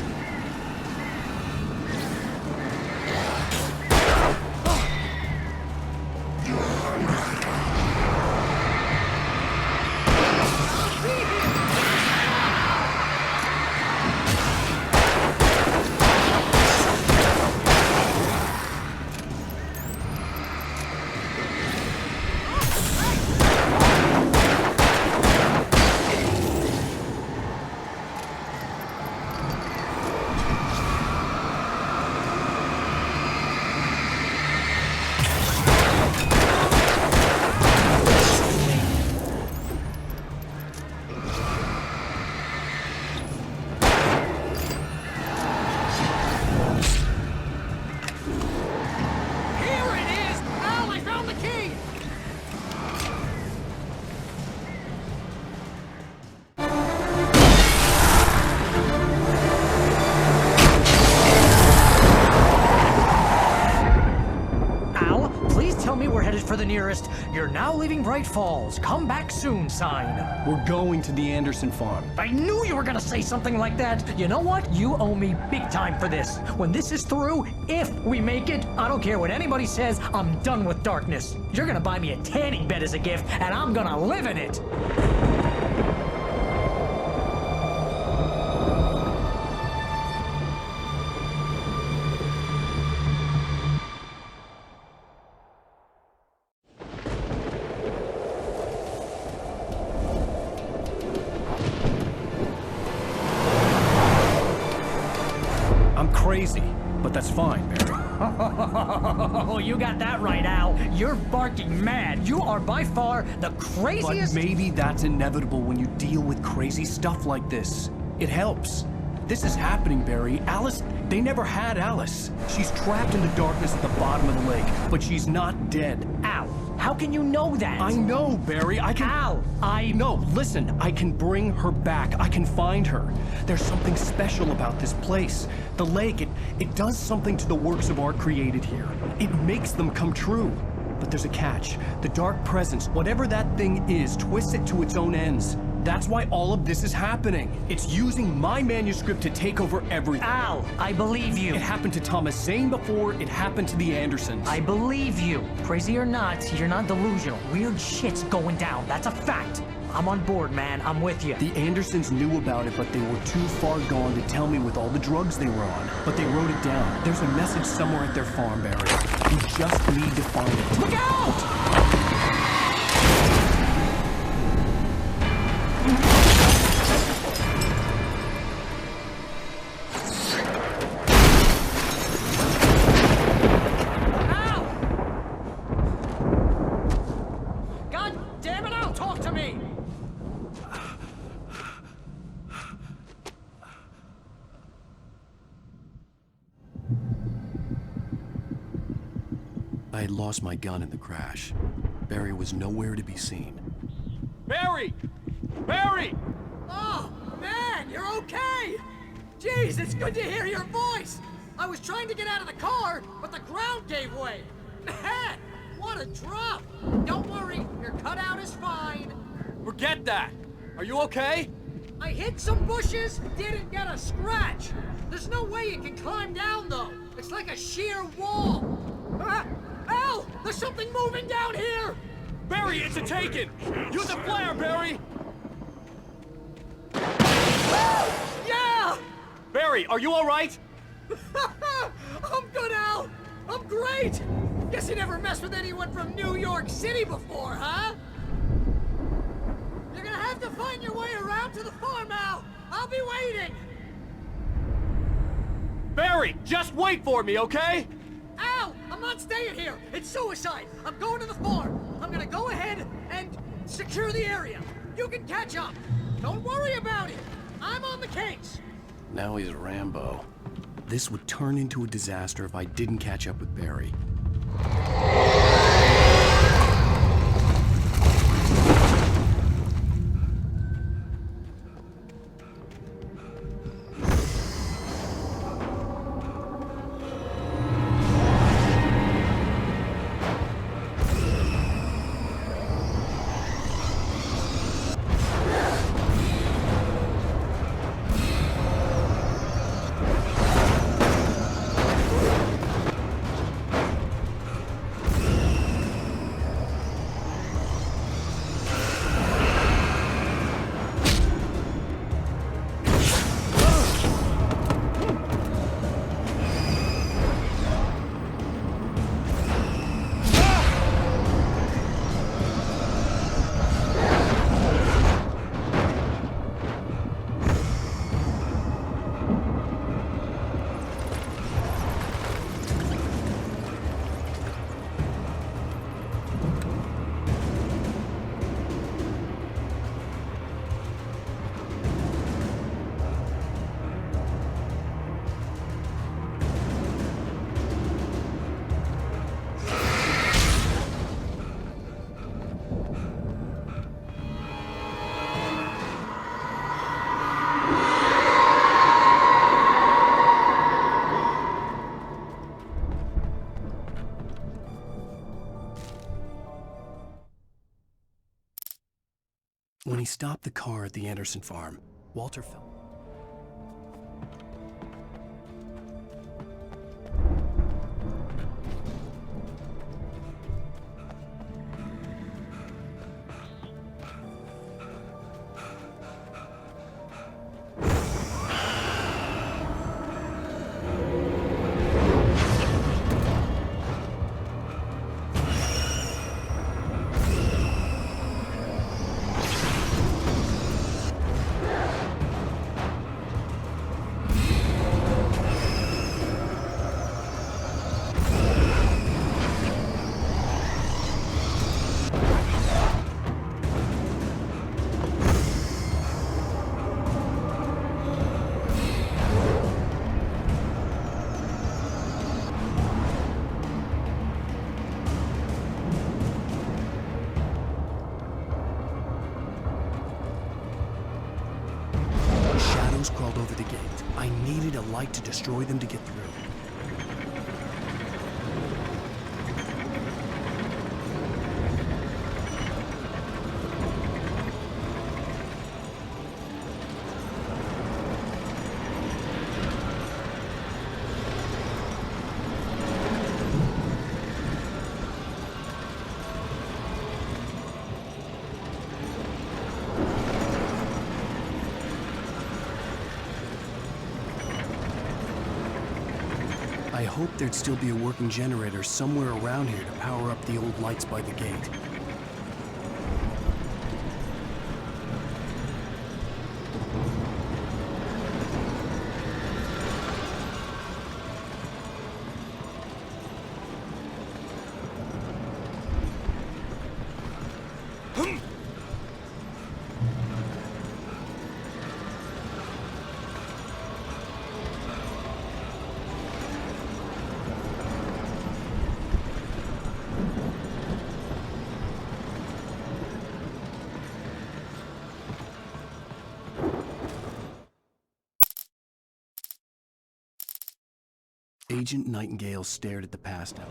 For the nearest, "You're now leaving Bright Falls. Come back soon" sign. We're going to the Anderson farm. I knew you were gonna say something like that. You know what? You owe me big time for this. When this is through, if we make it, I don't care what anybody says, I'm done with darkness. You're gonna buy me a tanning bed as a gift, and I'm gonna live in it. Crazy, but that's fine, Barry. Oh, you got that right, Al. You're barking mad. You are by far the craziest... But maybe that's inevitable when you deal with crazy stuff like this. It helps. This is happening, Barry. Alice, they never had Alice. She's trapped in the darkness at the bottom of the lake, but she's not dead. Al, how can you know that? I know, Barry. I can... Al, No, listen. I can bring her back. I can find her. There's something special about this place. The lake, it does something to the works of art created here. It makes them come true. But there's a catch. The dark presence, whatever that thing is, twists it to its own ends. That's why all of this is happening. It's using my manuscript to take over everything. Al, I believe you. It happened to Thomas Zane before, it happened to the Andersons. I believe you. Crazy or not, you're not delusional. Weird shit's going down. That's a fact. I'm on board, man. I'm with you. The Andersons knew about it, but they were too far gone to tell me with all the drugs they were on. But they wrote it down. There's a message somewhere at their farm, Barry. You just need to find it. Look out! I had lost my gun in the crash. Barry was nowhere to be seen. Barry! Barry! Oh, man, you're okay! Jeez, it's good to hear your voice! I was trying to get out of the car, but the ground gave way! Man, what a drop! Don't worry, your cutout is fine. Forget that! Are you okay? I hit some bushes, didn't get a scratch! There's no way you can climb down, though! It's like a sheer wall! Al! There's something moving down here! Barry, it's a taken! Use a flare, Barry! Yeah! Barry, are you alright? I'm good, Al! I'm great! Guess you never messed with anyone from New York City before, huh? You're gonna have to find your way around to the farm, Al! I'll be waiting! Barry, just wait for me, okay? Al! I'm not staying here! It's suicide! I'm going to the farm! I'm gonna go ahead and secure the area! You can catch up! Don't worry about it! I'm on the case! Now he's Rambo. This would turn into a disaster if I didn't catch up with Barry. When he stopped the car at the Anderson farm, Walter felt... crawled over the gate. I needed a light to destroy them to get through. I hoped there'd still be a working generator somewhere around here to power up the old lights by the gate. Agent Nightingale stared at the passed out.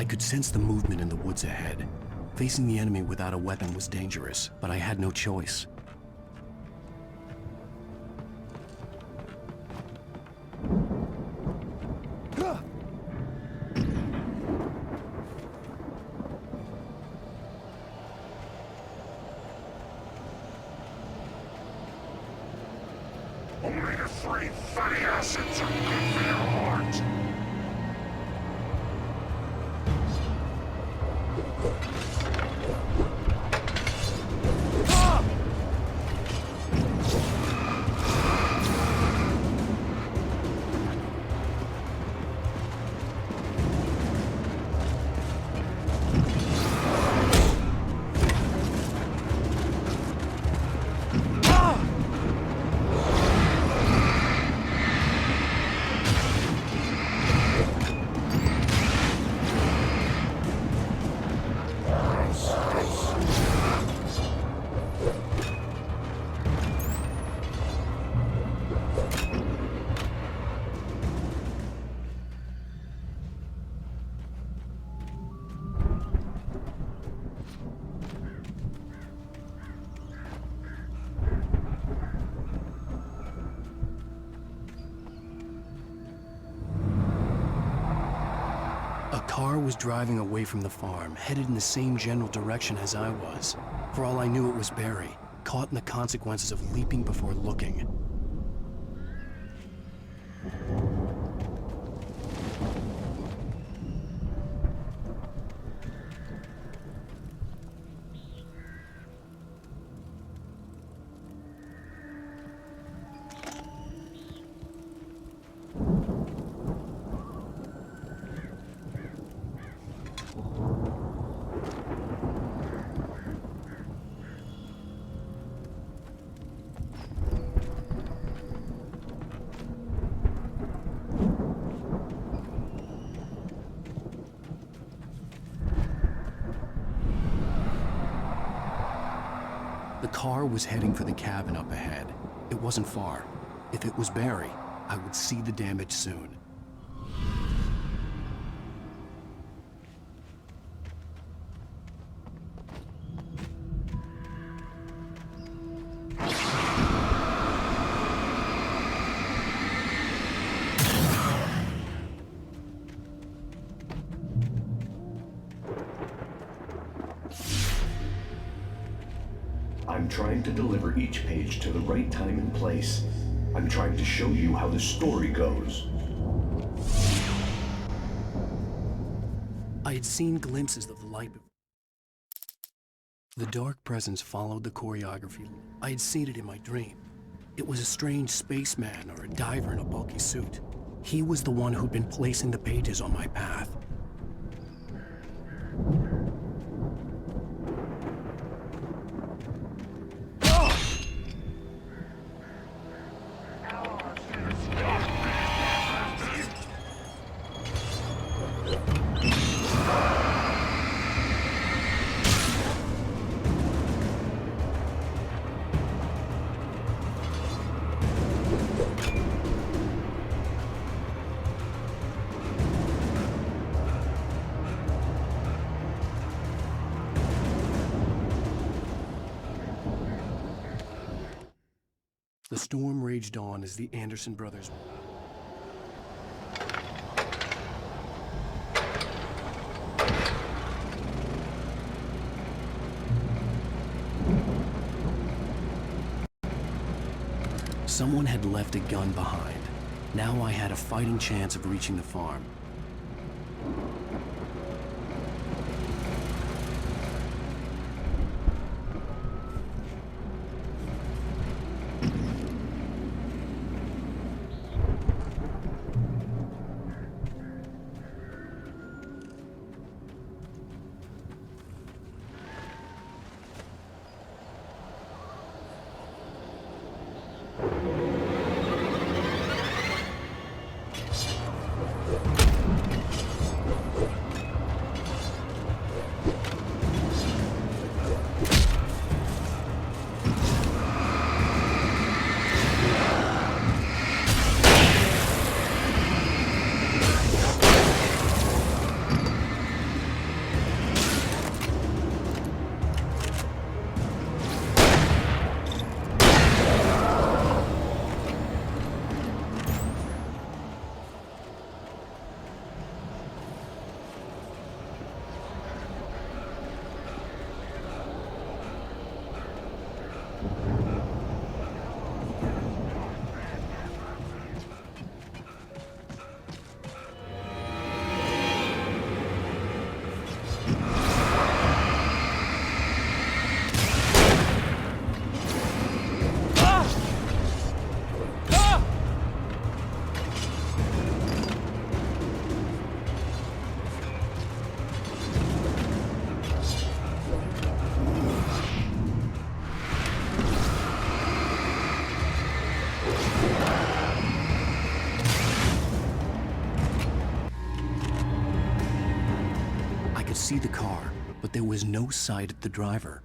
I could sense the movement in the woods ahead. Facing the enemy without a weapon was dangerous, but I had no choice. Omega-3 fatty acids are good for your heart. A car was driving away from the farm, headed in the same general direction as I was. For all I knew, it was Barry, caught in the consequences of leaping before looking. The car was heading for the cabin up ahead. It wasn't far. If it was Barry, I would see the damage soon. I'm trying to deliver each page to the right time and place. I'm trying to show you how the story goes. I had seen glimpses of the light. The dark presence followed the choreography. I had seen it in my dream. It was a strange spaceman or a diver in a bulky suit. He was the one who'd been placing the pages on my path. The storm raged on as the Anderson brothers... Someone had left a gun behind. Now I had a fighting chance of reaching the farm. see the car, but there was no sight of the driver.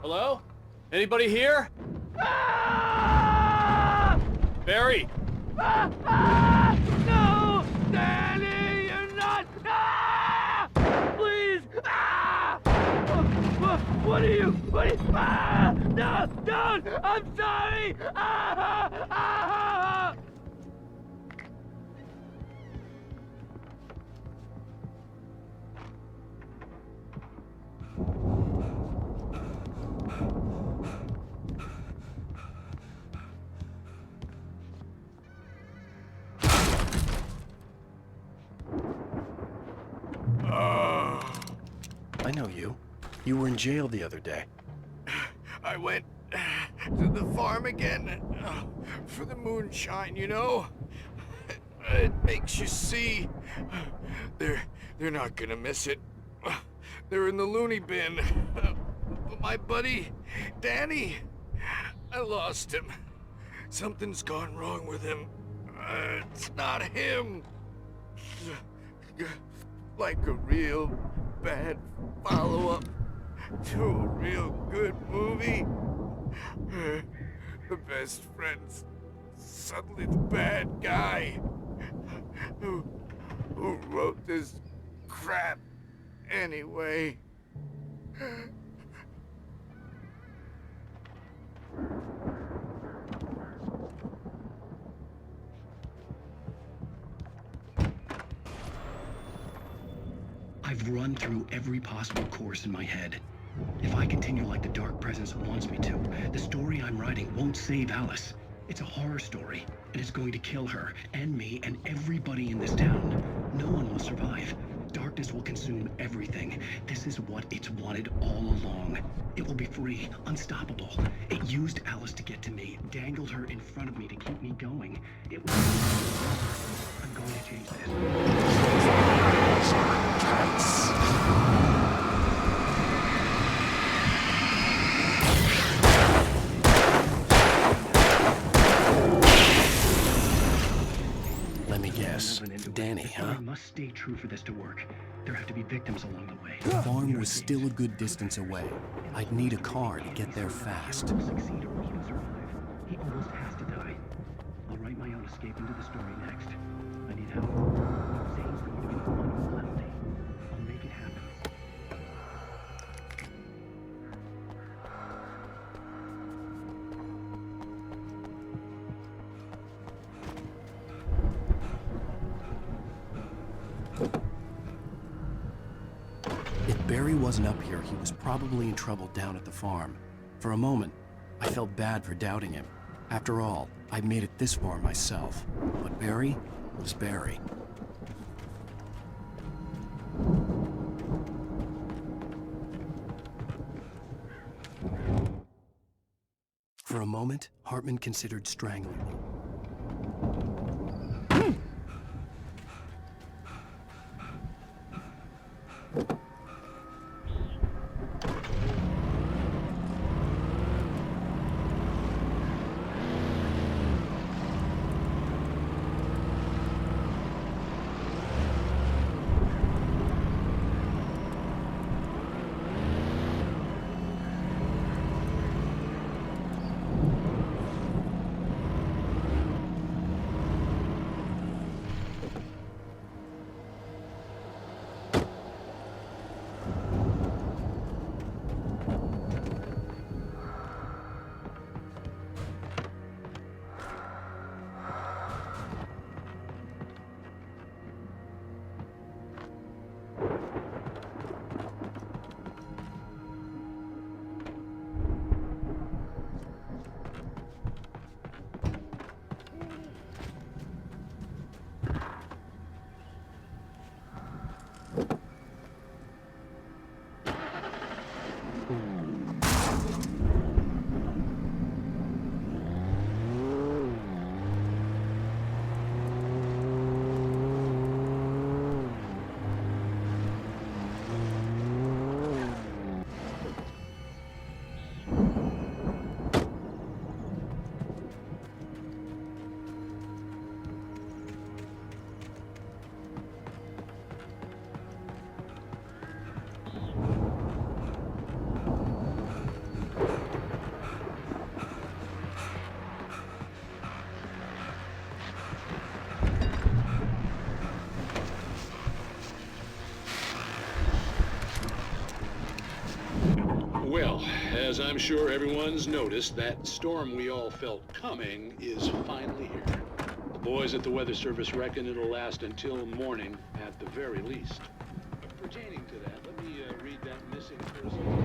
Hello? Anybody here? Barry! No! Danny, you're not! Please! What are you? No! Don't! I'm sorry! I know you. You were in jail the other day. I went to the farm again for the moonshine, you know? It makes you see. They're not gonna miss it. They're in the loony bin. But my buddy, Danny, I lost him. Something's gone wrong with him. It's not him. Like a real bad follow-up to a real good movie. The best friend's suddenly the bad guy. Who wrote this crap anyway? I've run through every possible course in my head. If I continue like the Dark Presence wants me to, the story I'm writing won't save Alice. It's a horror story, and it's going to kill her, and me, and everybody in this town. No one will survive. Darkness will consume everything. This is what it's wanted all along. It will be free, unstoppable. It used Alice to get to me, dangled her in front of me to keep me going. It was... I'm going to change Let me guess. Danny, huh? Must stay true for this to work. There have to be victims along the way. The farm was still a good distance away. I'd need a car to get there fast. He will succeed or he will survive. He almost has to die. I'll write my own escape into the story next. I need help. Zane's going to be the one who will help me. I'll make it happen. If Barry wasn't up here, he was probably in trouble down at the farm. For a moment, I felt bad for doubting him. After all, I made it this far myself. But Barry was Barry. For a moment, Hartman considered strangling me. Well, as I'm sure everyone's noticed, that storm we all felt coming is finally here. The boys at the Weather Service reckon it'll last until morning at the very least. Pertaining to that, let me read that missing person.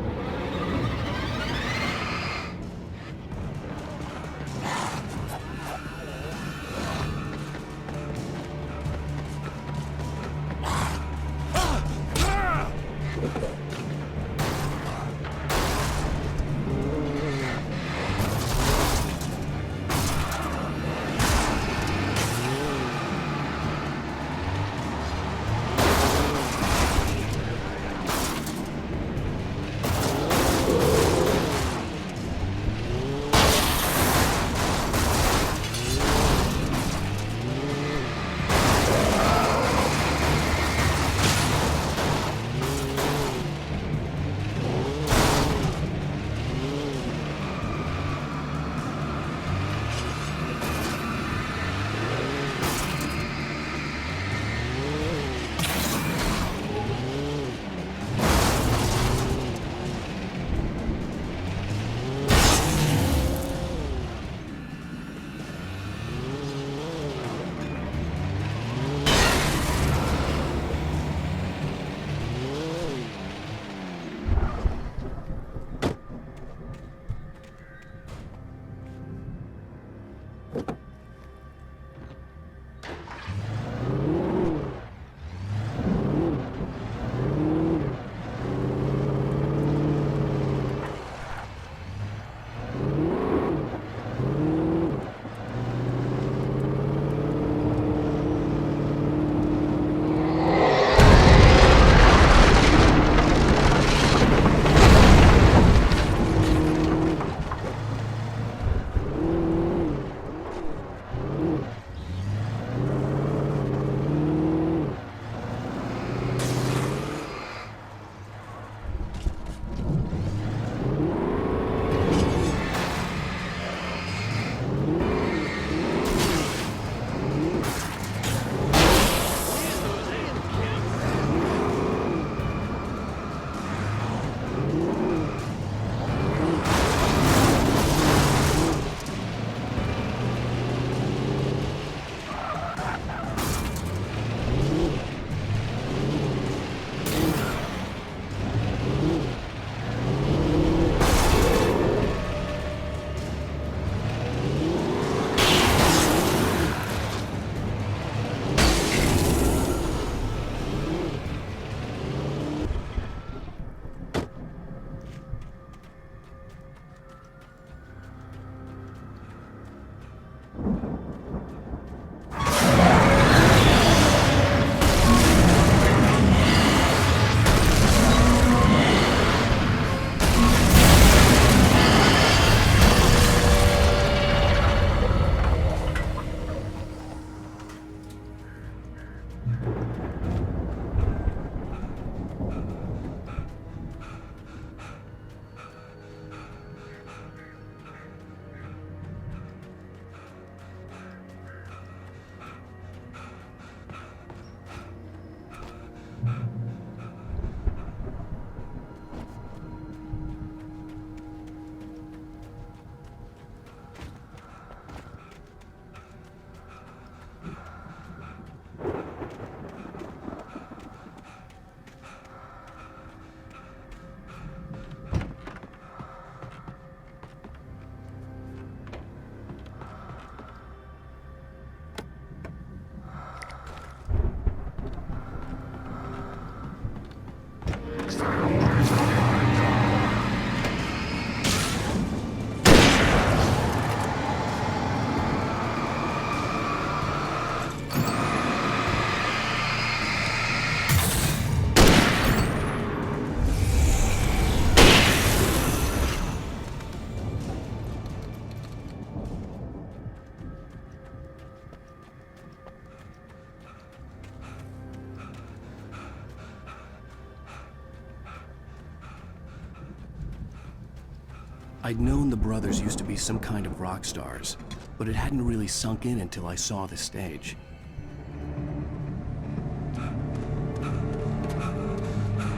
I'd known the brothers used to be some kind of rock stars, but it hadn't really sunk in until I saw the stage.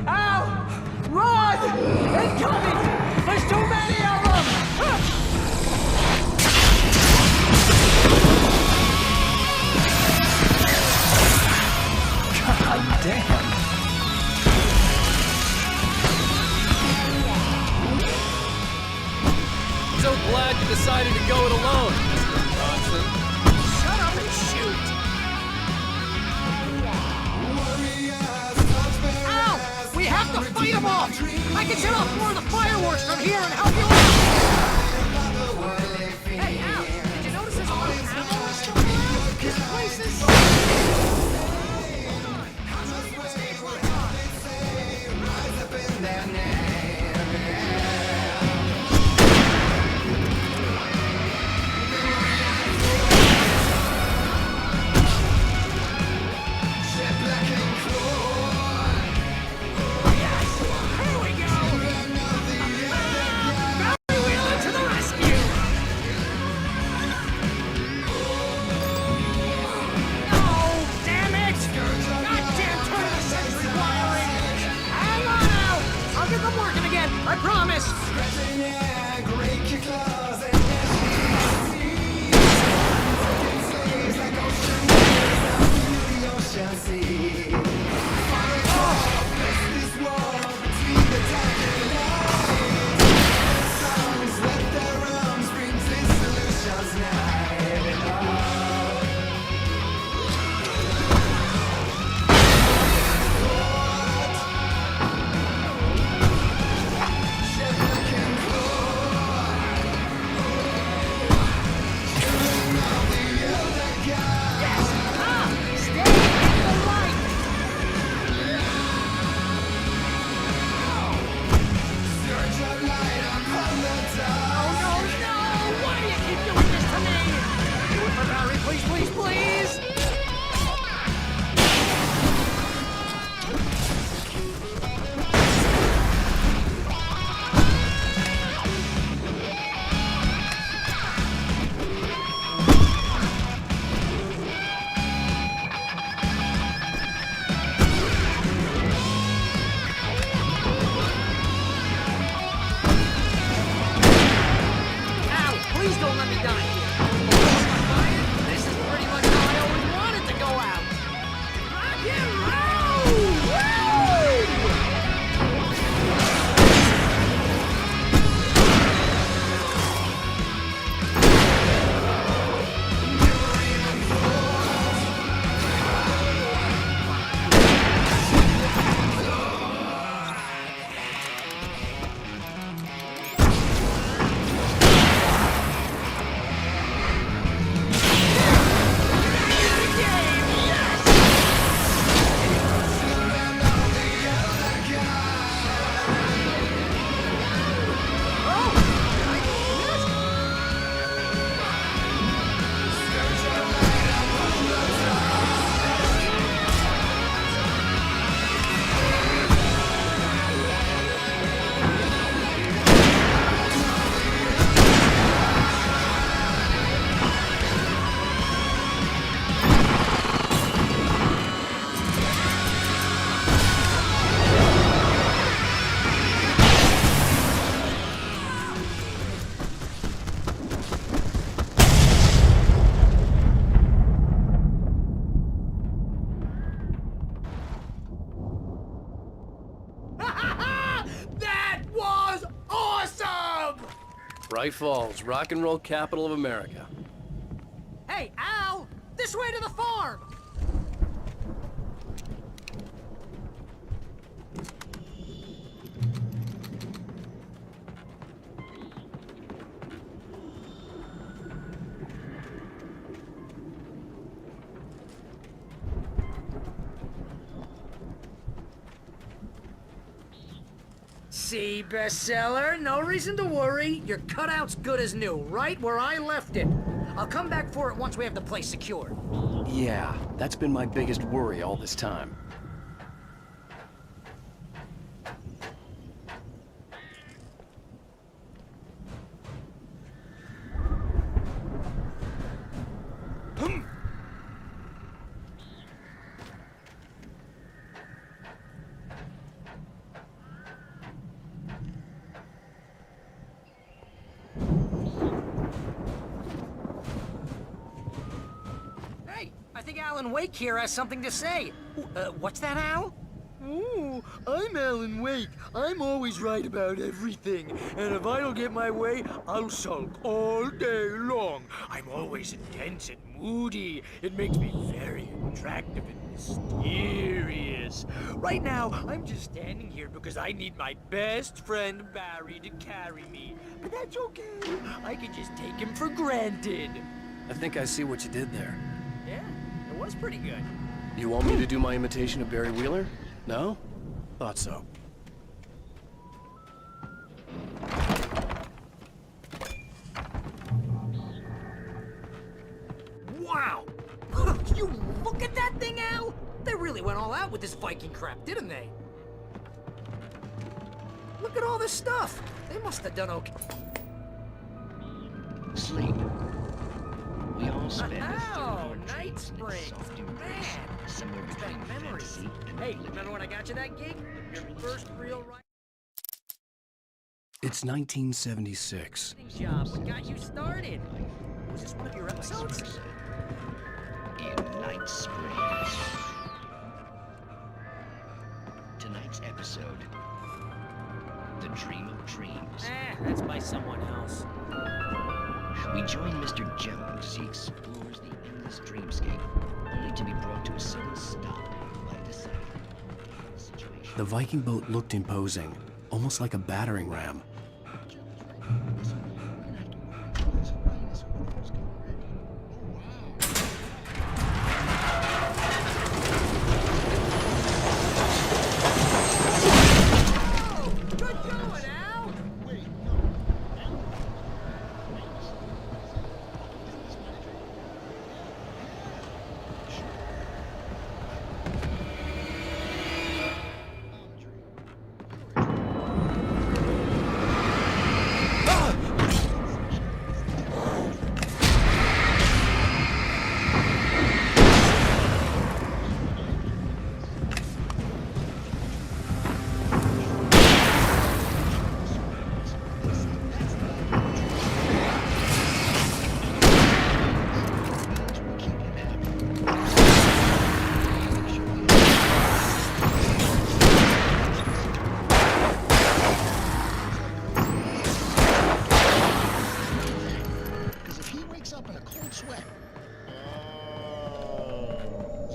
Ow! Run! Incoming! glad you decided to go it alone, Mr. Johnson. Shut up and shoot! Ow! We have to fight them off! I can set off more of the fireworks from here and help you out! Hey, Al! Did you notice there's a lot of ammo still around? This place is... I promise! Bright Falls, rock and roll capital of America. Hey, Al! This way to the farm! See, bestseller, no reason to worry. Your cutout's good as new, right where I left it. I'll come back for it once we have the place secured. Yeah, that's been my biggest worry all this time. I think Alan Wake here has something to say. What's that, Al? Ooh, I'm Alan Wake. I'm always right about everything. And if I don't get my way, I'll sulk all day long. I'm always intense and moody. It makes me very attractive and mysterious. Right now, I'm just standing here because I need my best friend Barry to carry me. But that's okay. I can just take him for granted. I think I see what you did there. Yeah, it was pretty good. You want me to do my imitation of Barry Wheeler? No? Thought so. Wow! You look at that thing, Al! They really went all out with this Viking crap, didn't they? Look at all this stuff. They must have done okay. Sleep. We all spend Oh, Night Springs. Man, somewhere between memories. fantasy and Hey, remember when I got you that gig? Your first real writing It's 1976. job. What got you started? Was this one of your episodes? In Night Springs. Tonight's episode, The Dream of Dreams. That's by someone else. We join Mr. Jones as he explores the endless dreamscape, only to be brought to a sudden stop by a decided situation. The Viking boat looked imposing, almost like a battering ram.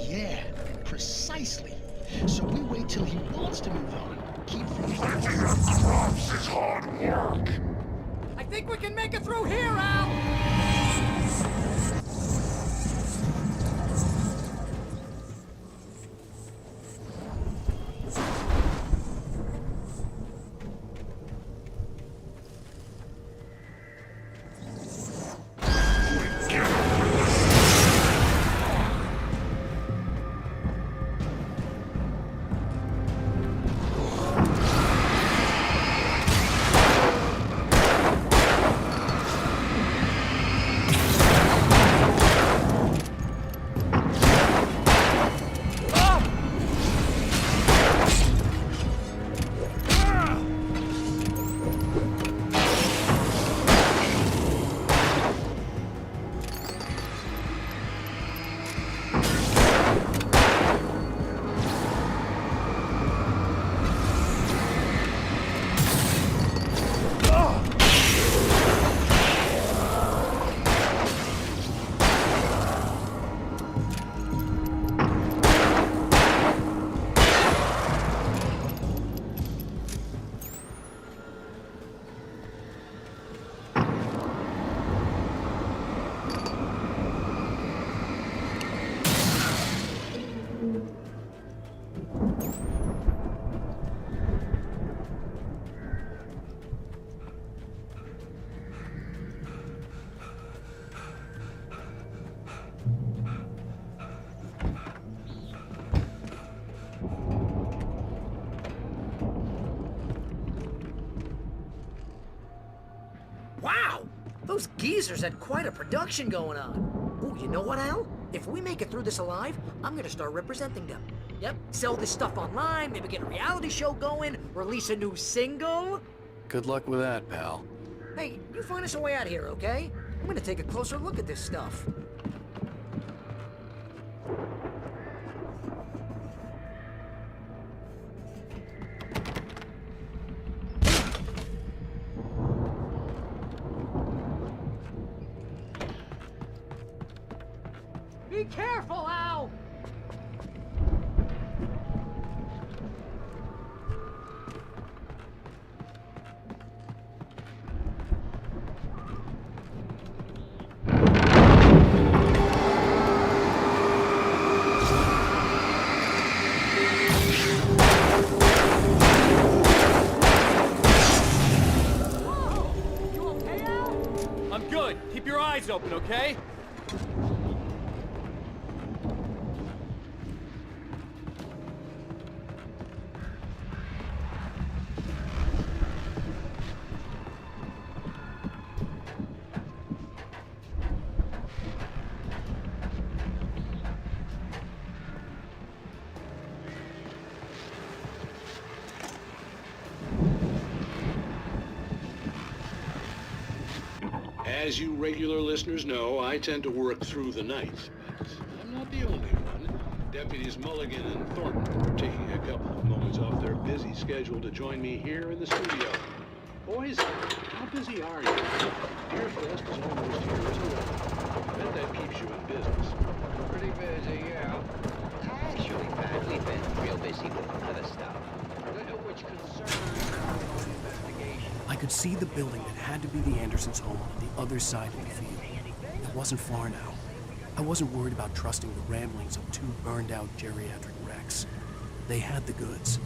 Yeah, precisely. So we wait till he wants to move on. Keep drops is hard work. I think we can make it through here, Al! Wow! Those geezers had quite a production going on. Ooh, you know what, Al? If we make it through this alive, I'm gonna start representing them. Yep, sell this stuff online, maybe get a reality show going, release a new single. Good luck with that, pal. Hey, you find us a way out of here, okay? I'm gonna take a closer look at this stuff. Be careful, Al! I'm good. Keep your eyes open, okay? As you regular listeners know, I tend to work through the night, but I'm not the only one. Deputies Mulligan and Thornton are taking a couple of moments off their busy schedule to join me here in the studio. Boys, how busy are you? Deer Fest is almost here, isn't it? I bet that keeps you in business. Pretty busy, yeah. Actually, Pat, we've been real busy with other stuff, which concerns our investigation. I could see the building that had to be the Andersons' home on the other side of the field. It wasn't far now. I wasn't worried about trusting the ramblings of two burned-out geriatric wrecks. They had the goods.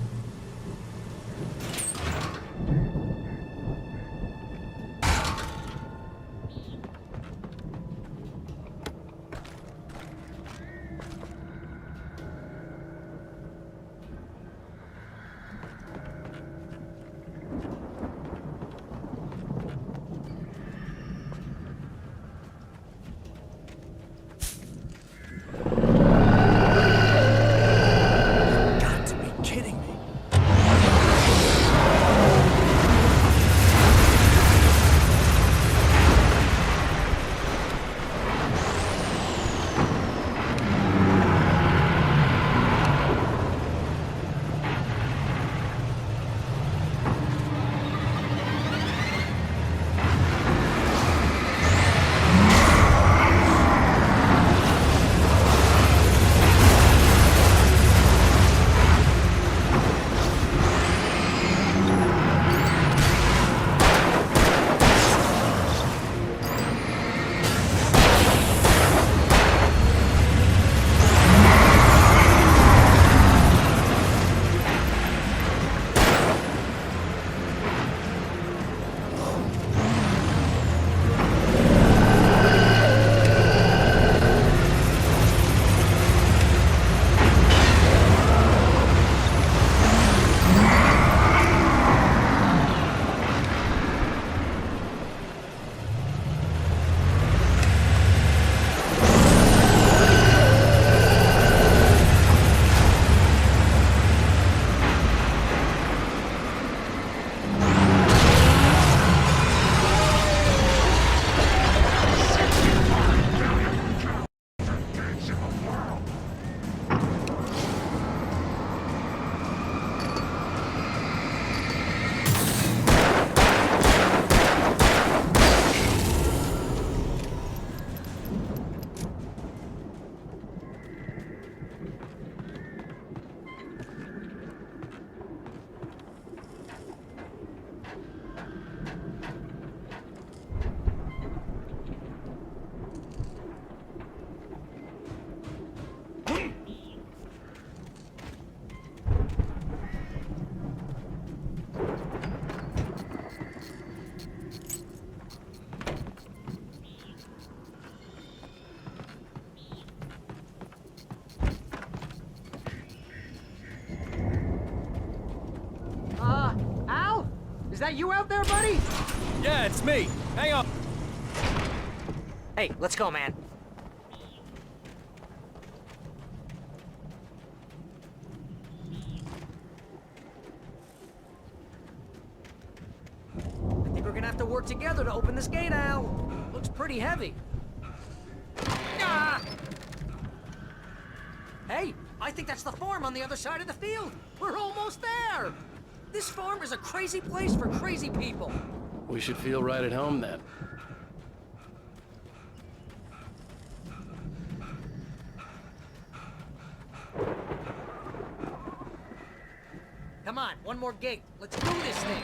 Al? Is that you out there, buddy? Yeah, it's me. Hang on. Hey, let's go, man. I think we're gonna have to work together to open this gate, Al. Looks pretty heavy. Ah! Hey, I think that's the farm on the other side of the field. We're almost there. This farm is a crazy place for crazy people. We should feel right at home then. on, one more gate. Let's do this thing.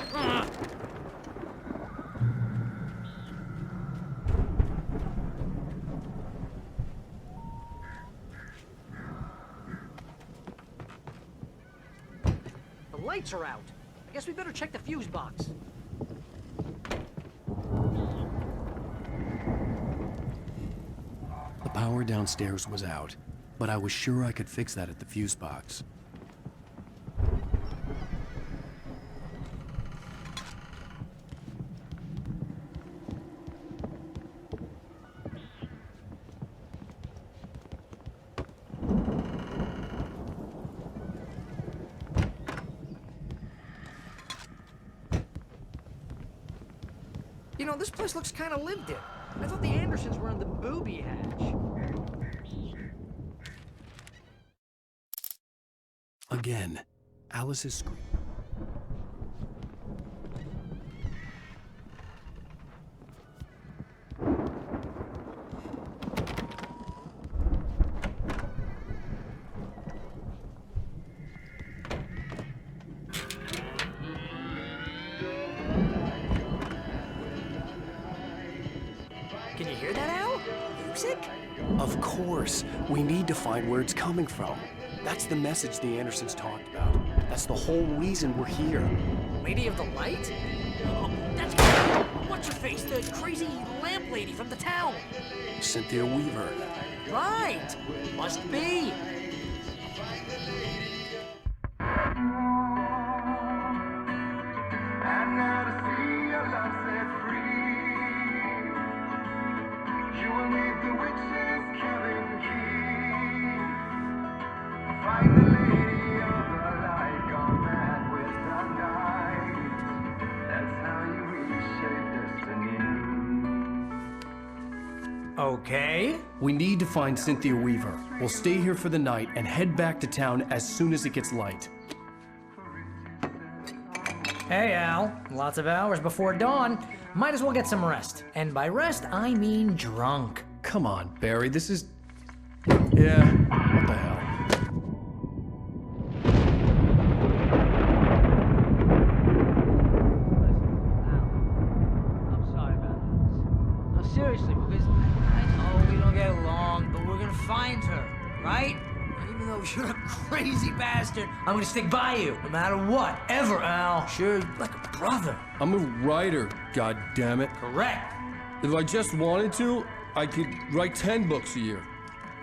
The lights are out. I guess we better check the fuse box. The power downstairs was out, but I was sure I could fix that at the fuse box. You know, this place looks kind of lived in. I thought the Andersons were in the booby hatch. Again, Alice's scream. Can you hear that, Al? Music? Of course. We need to find where it's coming from. That's the message the Andersons talked about. That's the whole reason we're here. Lady of the Light? Oh, that's... What's her face? The crazy lamp lady from the town. Cynthia Weaver. Right! Must be. Okay. We need to find Cynthia Weaver. We'll stay here for the night and head back to town as soon as it gets light. Hey, Al. Lots of hours before dawn. Might as well get some rest. And by rest, I mean drunk. Come on, Barry, this is... Yeah, what the hell? Seriously, because I know we don't get along, but we're gonna find her, right? And even though you're a crazy bastard, I'm gonna stick by you, no matter what, ever, Al. Sure, like a brother. I'm a writer, goddammit. Correct. If I just wanted to, I could write 10 books a year.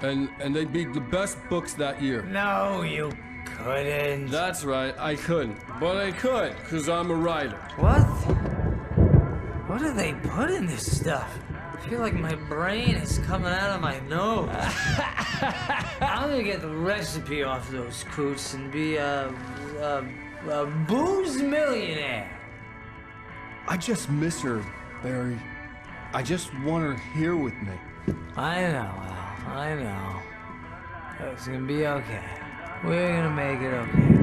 And they'd be the best books that year. No, you couldn't. That's right, I couldn't. But I could, because I'm a writer. What? What do they put in this stuff? I feel like my brain is coming out of my nose. I'm gonna get the recipe off those coots and be a booze millionaire. I just miss her, Barry. I just want her here with me. I know, Al. I know. It's gonna be okay. We're gonna make it okay.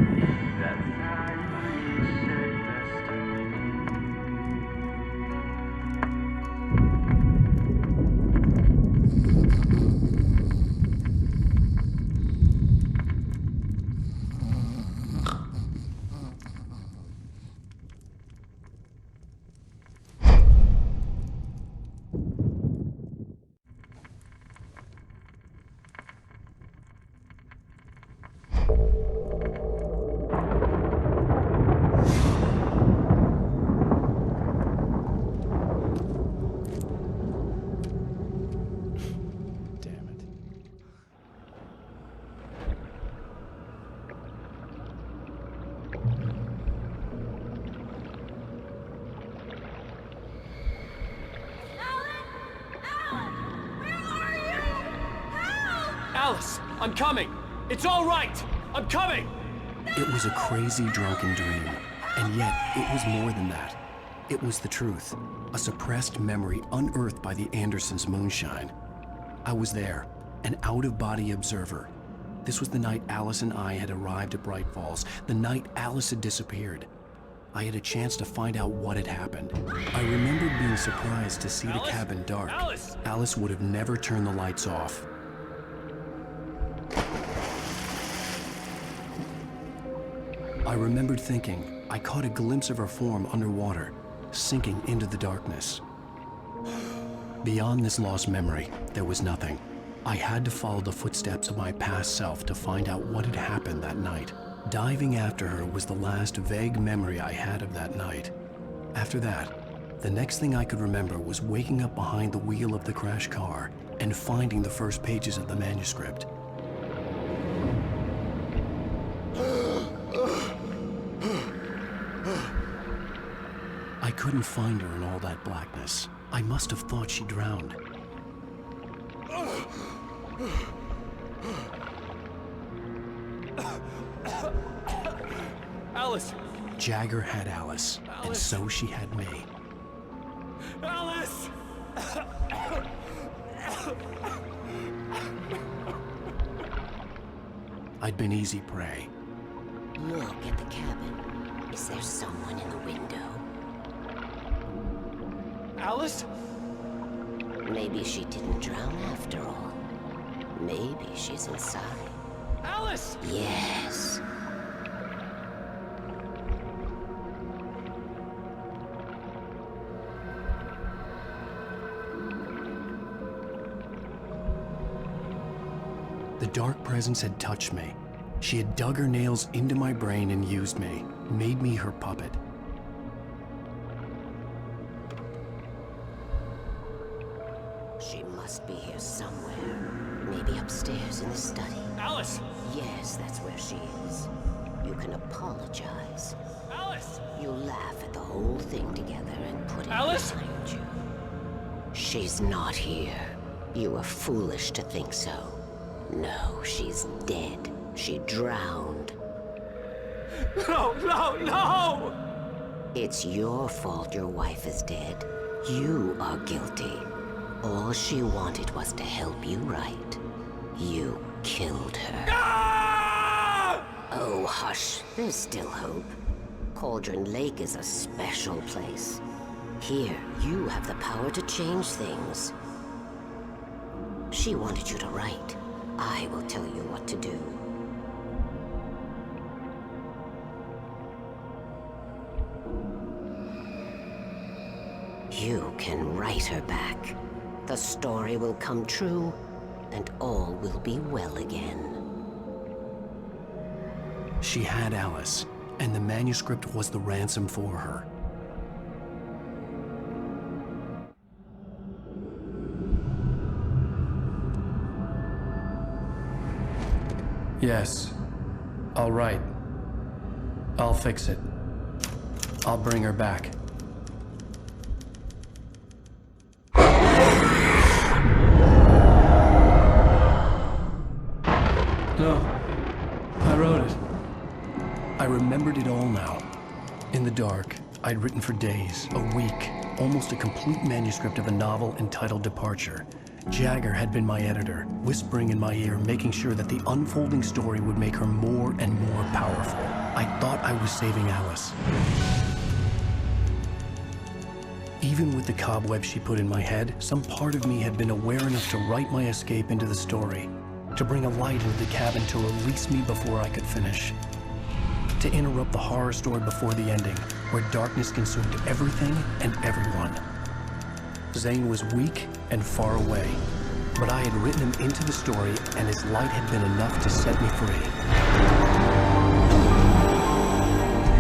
Alice, I'm coming. It's all right. I'm coming. It was a crazy, drunken dream. And yet, it was more than that. It was the truth. A suppressed memory unearthed by the Andersons' moonshine. I was there, an out-of-body observer. This was the night Alice and I had arrived at Bright Falls, the night Alice had disappeared. I had a chance to find out what had happened. I remembered being surprised to see the cabin dark. Alice would have never turned the lights off. I remembered thinking I caught a glimpse of her form underwater, sinking into the darkness. Beyond this lost memory, there was nothing. I had to follow the footsteps of my past self to find out what had happened that night. Diving after her was the last vague memory I had of that night. After that, the next thing I could remember was waking up behind the wheel of the crashed car and finding the first pages of the manuscript. I couldn't find her in all that blackness. I must have thought she drowned. Alice! Jagger had Alice, and so she had me. Alice! I'd been easy prey. Look at the cabin. Is there someone in the window? Alice? Maybe she didn't drown after all. Maybe she's inside. Alice! Yes. The dark presence had touched me. She had dug her nails into my brain and used me, made me her puppet. She must be here somewhere. Maybe upstairs in the study. Alice! Yes, that's where she is. You can apologize. Alice! You laugh at the whole thing together and put it Alice? behind you. She's not here. You were foolish to think so. No, she's dead. She drowned. No, no, no! It's your fault your wife is dead. You are guilty. All she wanted was to help you right. You killed her. Ah! Oh, hush. There's still hope. Cauldron Lake is a special place. Here, you have the power to change things. She wanted you to write. I will tell you what to do. You can write her back. The story will come true, and all will be well again. She had Alice, and the manuscript was the ransom for her. Yes. All right. I'll fix it. I'll bring her back. No. I wrote it. I remembered it all now. In the dark, I'd written for days, a week, almost a complete manuscript of a novel entitled Departure. Jagger had been my editor, whispering in my ear, making sure that the unfolding story would make her more and more powerful. I thought I was saving Alice. Even with the cobweb she put in my head, some part of me had been aware enough to write my escape into the story, to bring a light into the cabin to release me before I could finish, to interrupt the horror story before the ending, where darkness consumed everything and everyone. Zane was weak and far away, but I had written him into the story, and his light had been enough to set me free.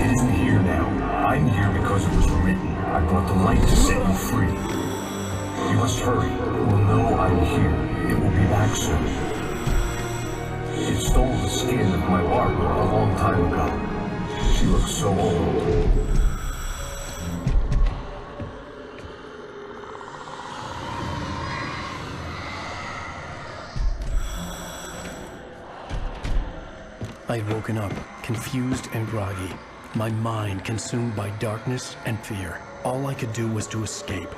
It isn't here now. I'm here because it was written. I brought the light to set you free. You must hurry. It will know I'm here. It will be back soon. It stole the skin of my Barbara a long time ago. She looks so old. I'd woken up, confused and groggy, my mind consumed by darkness and fear. All I could do was to escape.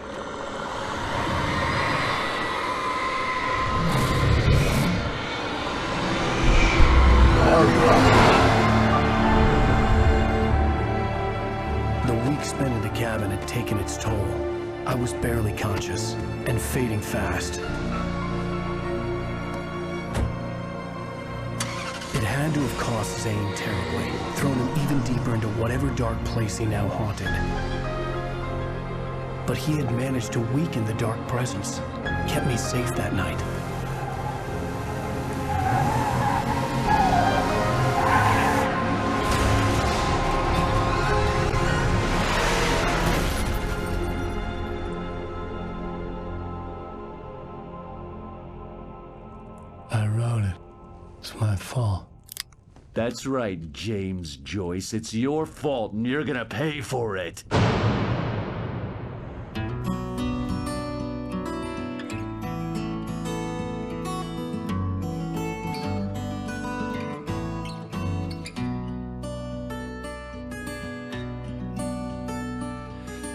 The week spent in the cabin had taken its toll. I was barely conscious and fading fast. It had had to have cost Zane terribly, thrown him even deeper into whatever dark place he now haunted. But he had managed to weaken the dark presence, kept me safe that night. I wrote it. It's my fault. That's right, James Joyce. It's your fault, and you're gonna pay for it.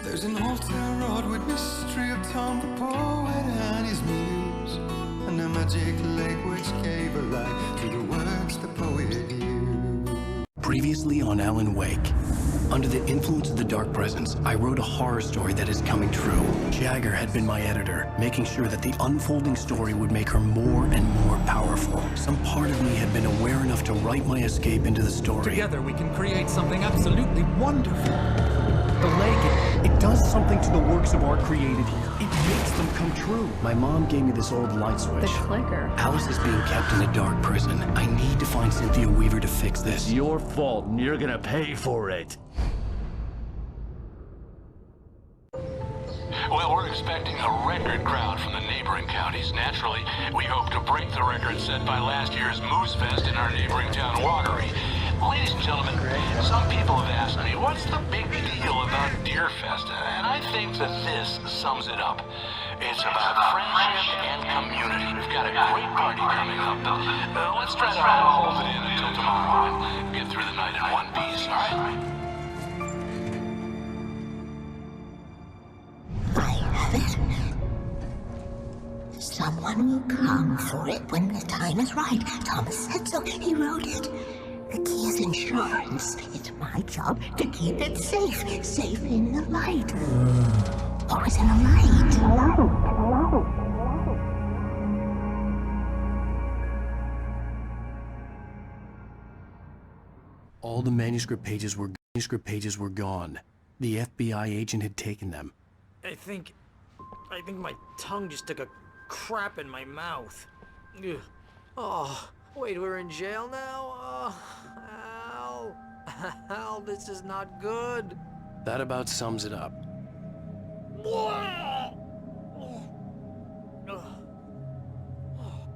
There's an old town road with mystery of Tom the poet and his muse, and a magic lake which gave a light to the words the poet used. Previously on Alan Wake. Under the influence of the dark presence, I wrote a horror story that is coming true. Jagger had been my editor, making sure that the unfolding story would make her more and more powerful. Some part of me had been aware enough to write my escape into the story. Together we can create something absolutely wonderful. The lake, it does something to the works of art created here. It makes them come true. My mom gave me this old light switch. The clicker. Alice is being kept in a dark prison. I need to find Cynthia Weaver to fix this. It's your fault, and you're gonna pay for it. Well, we're expecting a record crowd from the neighboring counties. Naturally, we hope to break the record set by last year's Moose Fest in our neighboring town, Watery. Ladies and gentlemen, some people have asked me, what's the big deal about Deer Fest? And I think that this sums it up. It's about friendship and community. We've got a great party coming up, but let's try to hold it in until tomorrow and get through the night in one piece, all right? I have it. Someone will come for it when the time is right. Thomas said so. He wrote it. The key is insurance. It's my job to keep it safe. Safe in the light. Always in the light. All the manuscript pages were gone. The FBI agent had taken them. I think my tongue just took a crap in my mouth. Ugh. Oh, wait, we're in jail now? Oh, Al. Al, this is not good. That about sums it up.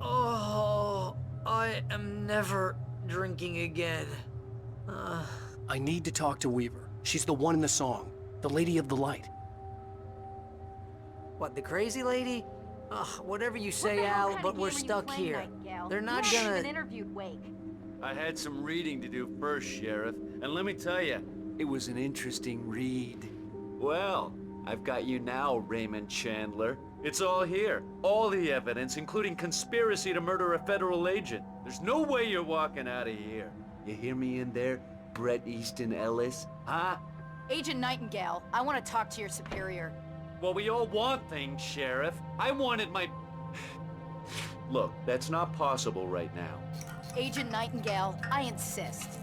Oh, I am never drinking again. I need to talk to Weaver. She's the one in the song. The Lady of the Light. What, the crazy lady? Whatever you say, Al, but we're stuck here. They're not gonna... interviewed Wake. I had some reading to do first, Sheriff, and let me tell you, it was an interesting read. Well, I've got you now, Raymond Chandler. It's all here. All the evidence, including conspiracy to murder a federal agent. There's no way you're walking out of here. You hear me in there, Bret Easton Ellis? Huh? Agent Nightingale, I want to talk to your superior. Well, we all want things, Sheriff. I wanted my... Look, that's not possible right now. Agent Nightingale, I insist.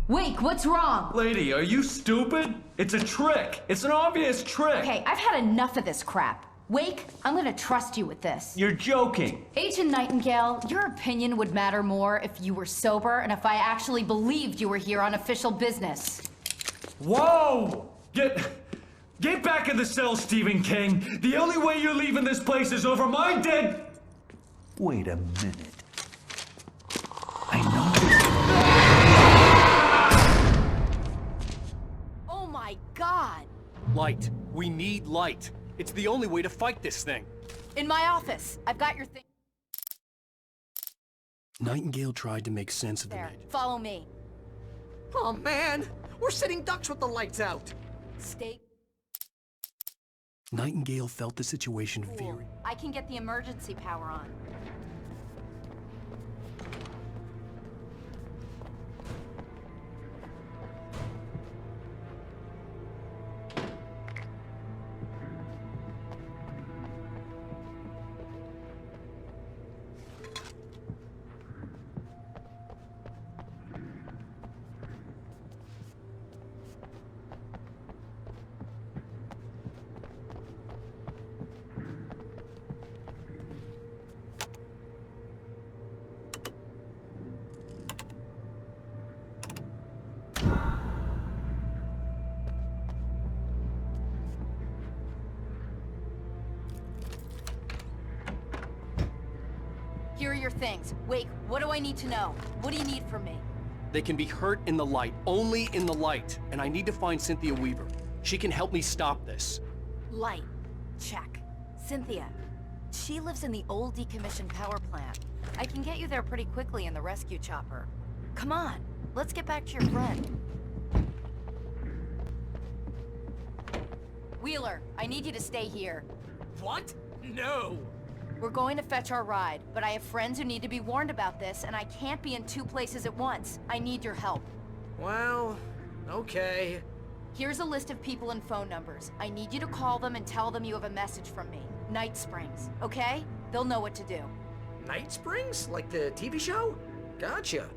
Wake, what's wrong? Lady, are you stupid? It's a trick. It's an obvious trick. Okay, I've had enough of this crap. Wake, I'm gonna trust you with this. You're joking. Agent Nightingale, your opinion would matter more if you were sober and if I actually believed you were here on official business. Whoa! Get back in the cell, Stephen King. The only way you're leaving this place is over my dead... Wait a minute. I know this... Oh my God! Light. We need light. It's the only way to fight this thing. In my office. I've got your thing. Nightingale tried to make sense of the There, follow me. Oh man, we're sitting ducks with the lights out. Stay Nightingale felt the situation cool. very... I can get the emergency power on. things. Wake, what do I need to know? What do you need from me? They can be hurt in the light, only in the light. And I need to find Cynthia Weaver. She can help me stop this. Light. Check. Cynthia. She lives in the old decommissioned power plant. I can get you there pretty quickly in the rescue chopper. Come on, let's get back to your friend. Wheeler, I need you to stay here. What? No! We're going to fetch our ride, but I have friends who need to be warned about this, and I can't be in 2 places at once. I need your help. Well, okay. Here's a list of people and phone numbers. I need you to call them and tell them you have a message from me. Night Springs, okay? They'll know what to do. Night Springs? Like the TV show? Gotcha.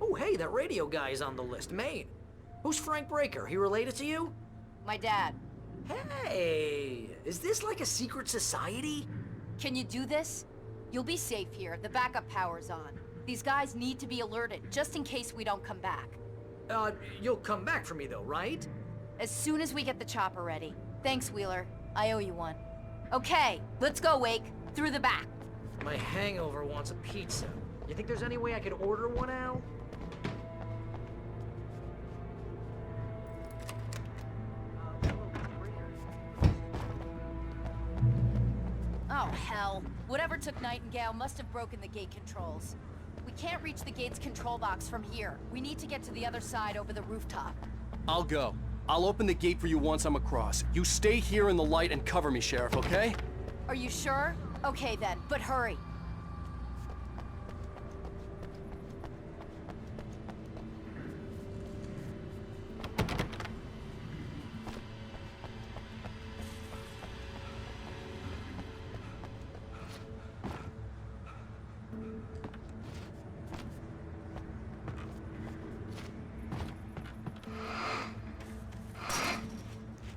Oh, hey, that radio guy is on the list, Maine. Who's Frank Breaker? He related to you? My dad. Hey, is this like a secret society? Can you do this? You'll be safe here. The backup power's on. These guys need to be alerted, just in case we don't come back. You'll come back for me though, right? As soon as we get the chopper ready. Thanks, Wheeler. I owe you one. Okay, let's go, Wake. Through the back. My hangover wants a pizza. You think there's any way I could order one, Al? Oh, hell. Whatever took Nightingale must have broken the gate controls. We can't reach the gate's control box from here. We need to get to the other side over the rooftop. I'll go. I'll open the gate for you once I'm across. You stay here in the light and cover me, Sheriff, okay? Are you sure? Okay then, but hurry.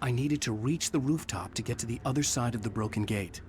I needed to reach the rooftop to get to the other side of the broken gate.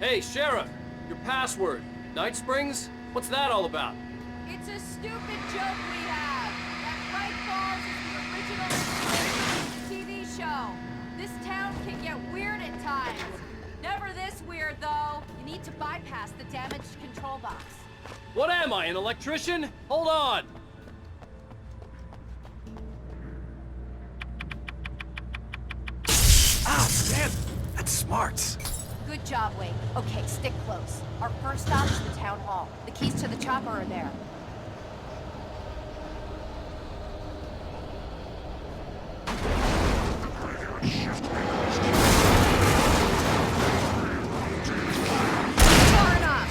Hey, Sheriff! Your password. Night Springs? What's that all about? It's a stupid joke we have. That Bright Falls is the original TV show. This town can get weird at times. Never this weird, though. You need to bypass the damaged control box. What am I, an electrician? Hold on! Damn, that's smart. Good job, Wade. Okay, stick close. Our first stop is the town hall. The keys to the chopper are there. Far enough!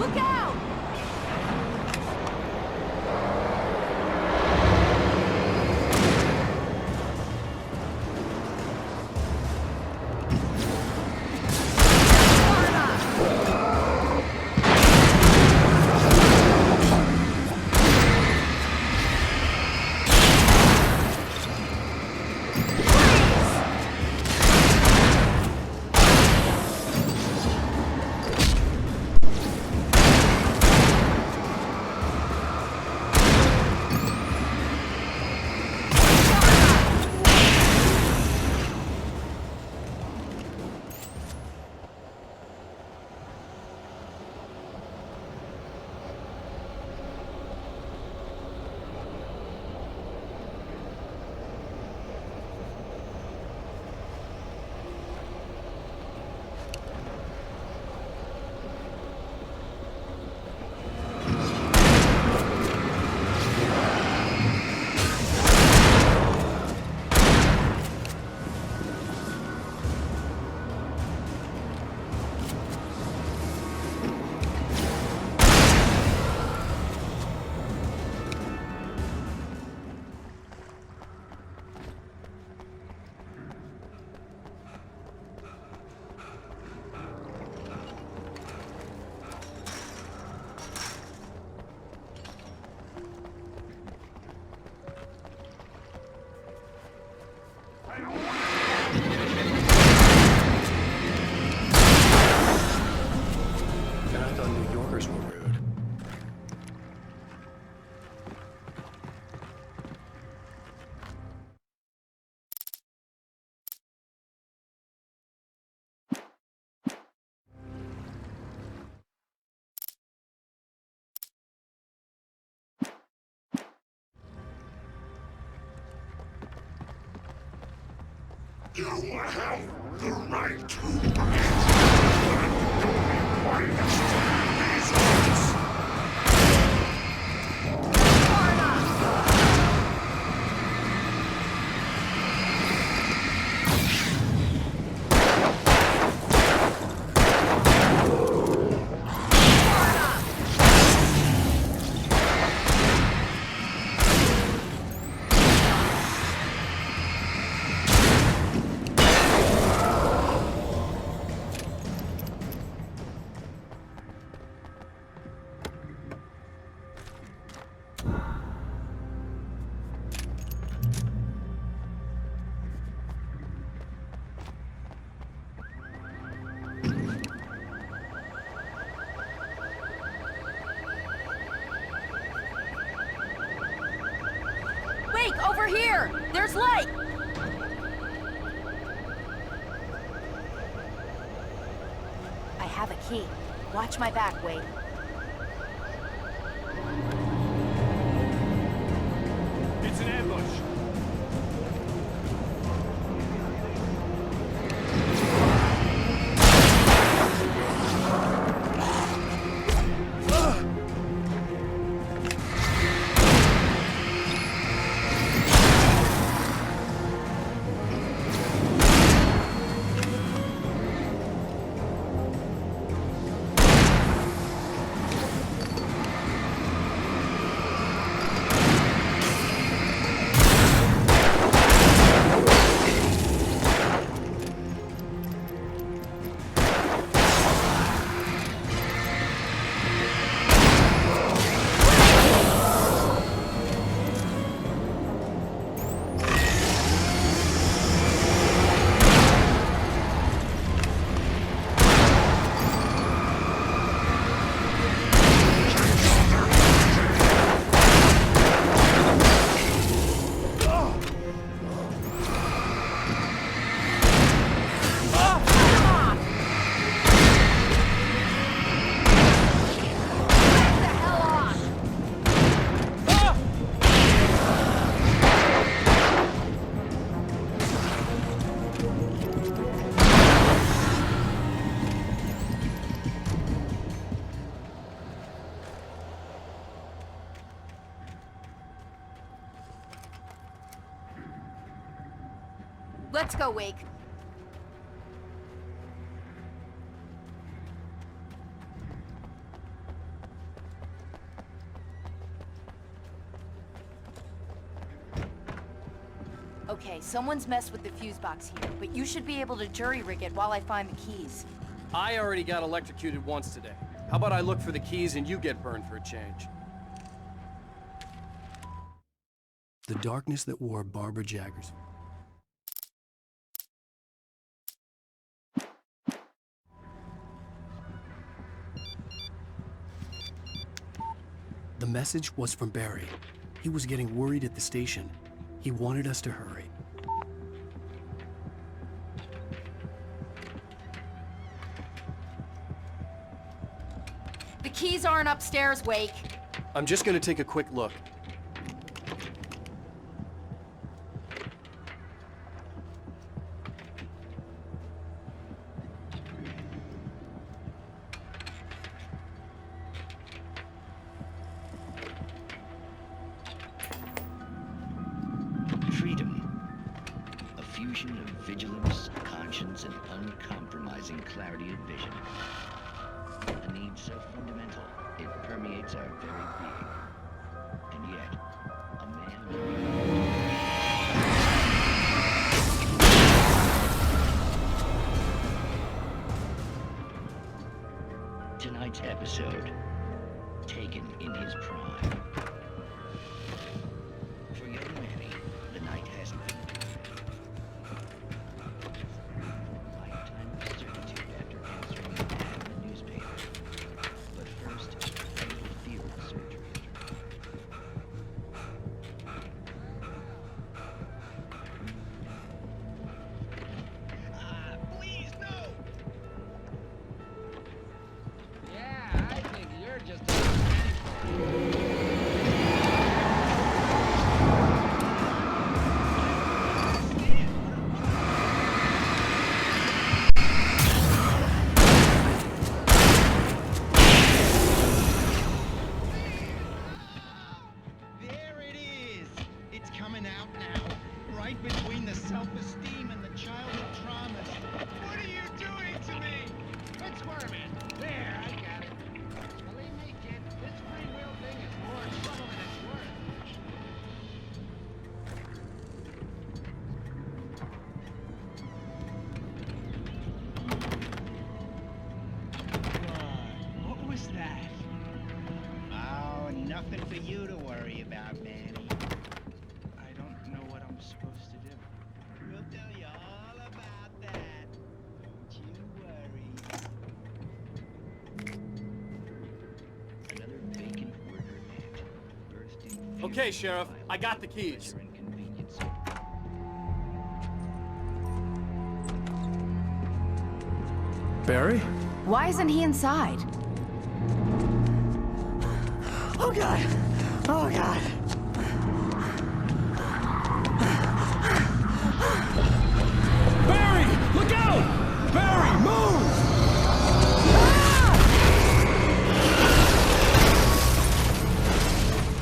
Look out! And I thought New Yorkers were rude. You have the right to Wake, over here! There's light! I have a key. Watch my back, Wade. It's an ambush. Let's go, Wake. Okay, someone's messed with the fuse box here, but you should be able to jury-rig it while I find the keys. I already got electrocuted once today. How about I look for the keys and you get burned for a change? The darkness that wore Barbara Jagger's. The message was from Barry. He was getting worried at the station. He wanted us to hurry. The keys aren't upstairs, Wake. I'm just gonna take a quick look. Freedom. A fusion of vigilance, conscience, and uncompromising clarity of vision. A need so fundamental, it permeates our very being. And yet, a man... Tonight's episode, taken in his prime. For young Manny, the night hasn't been a lifetime of certitude after answering an ad in the newspaper. But first, a little field surgery. Please, no! Yeah, I think you're just a... There it is. It's coming out now. Right between the self-esteem and the childhood traumas. What are you doing to me? Quit squirming. There, I got it. Believe me, kid, this free will thing is more trouble than it's worth. What was that? Oh, nothing for you to worry about, Manny. I don't know what I'm supposed to do. We'll tell you all about that. Don't you worry. Another vacant worker ant, bursting... Okay, Sheriff, I got the keys. Barry? Why isn't he inside? Oh, God. Oh, God. Barry! Look out! Barry, move!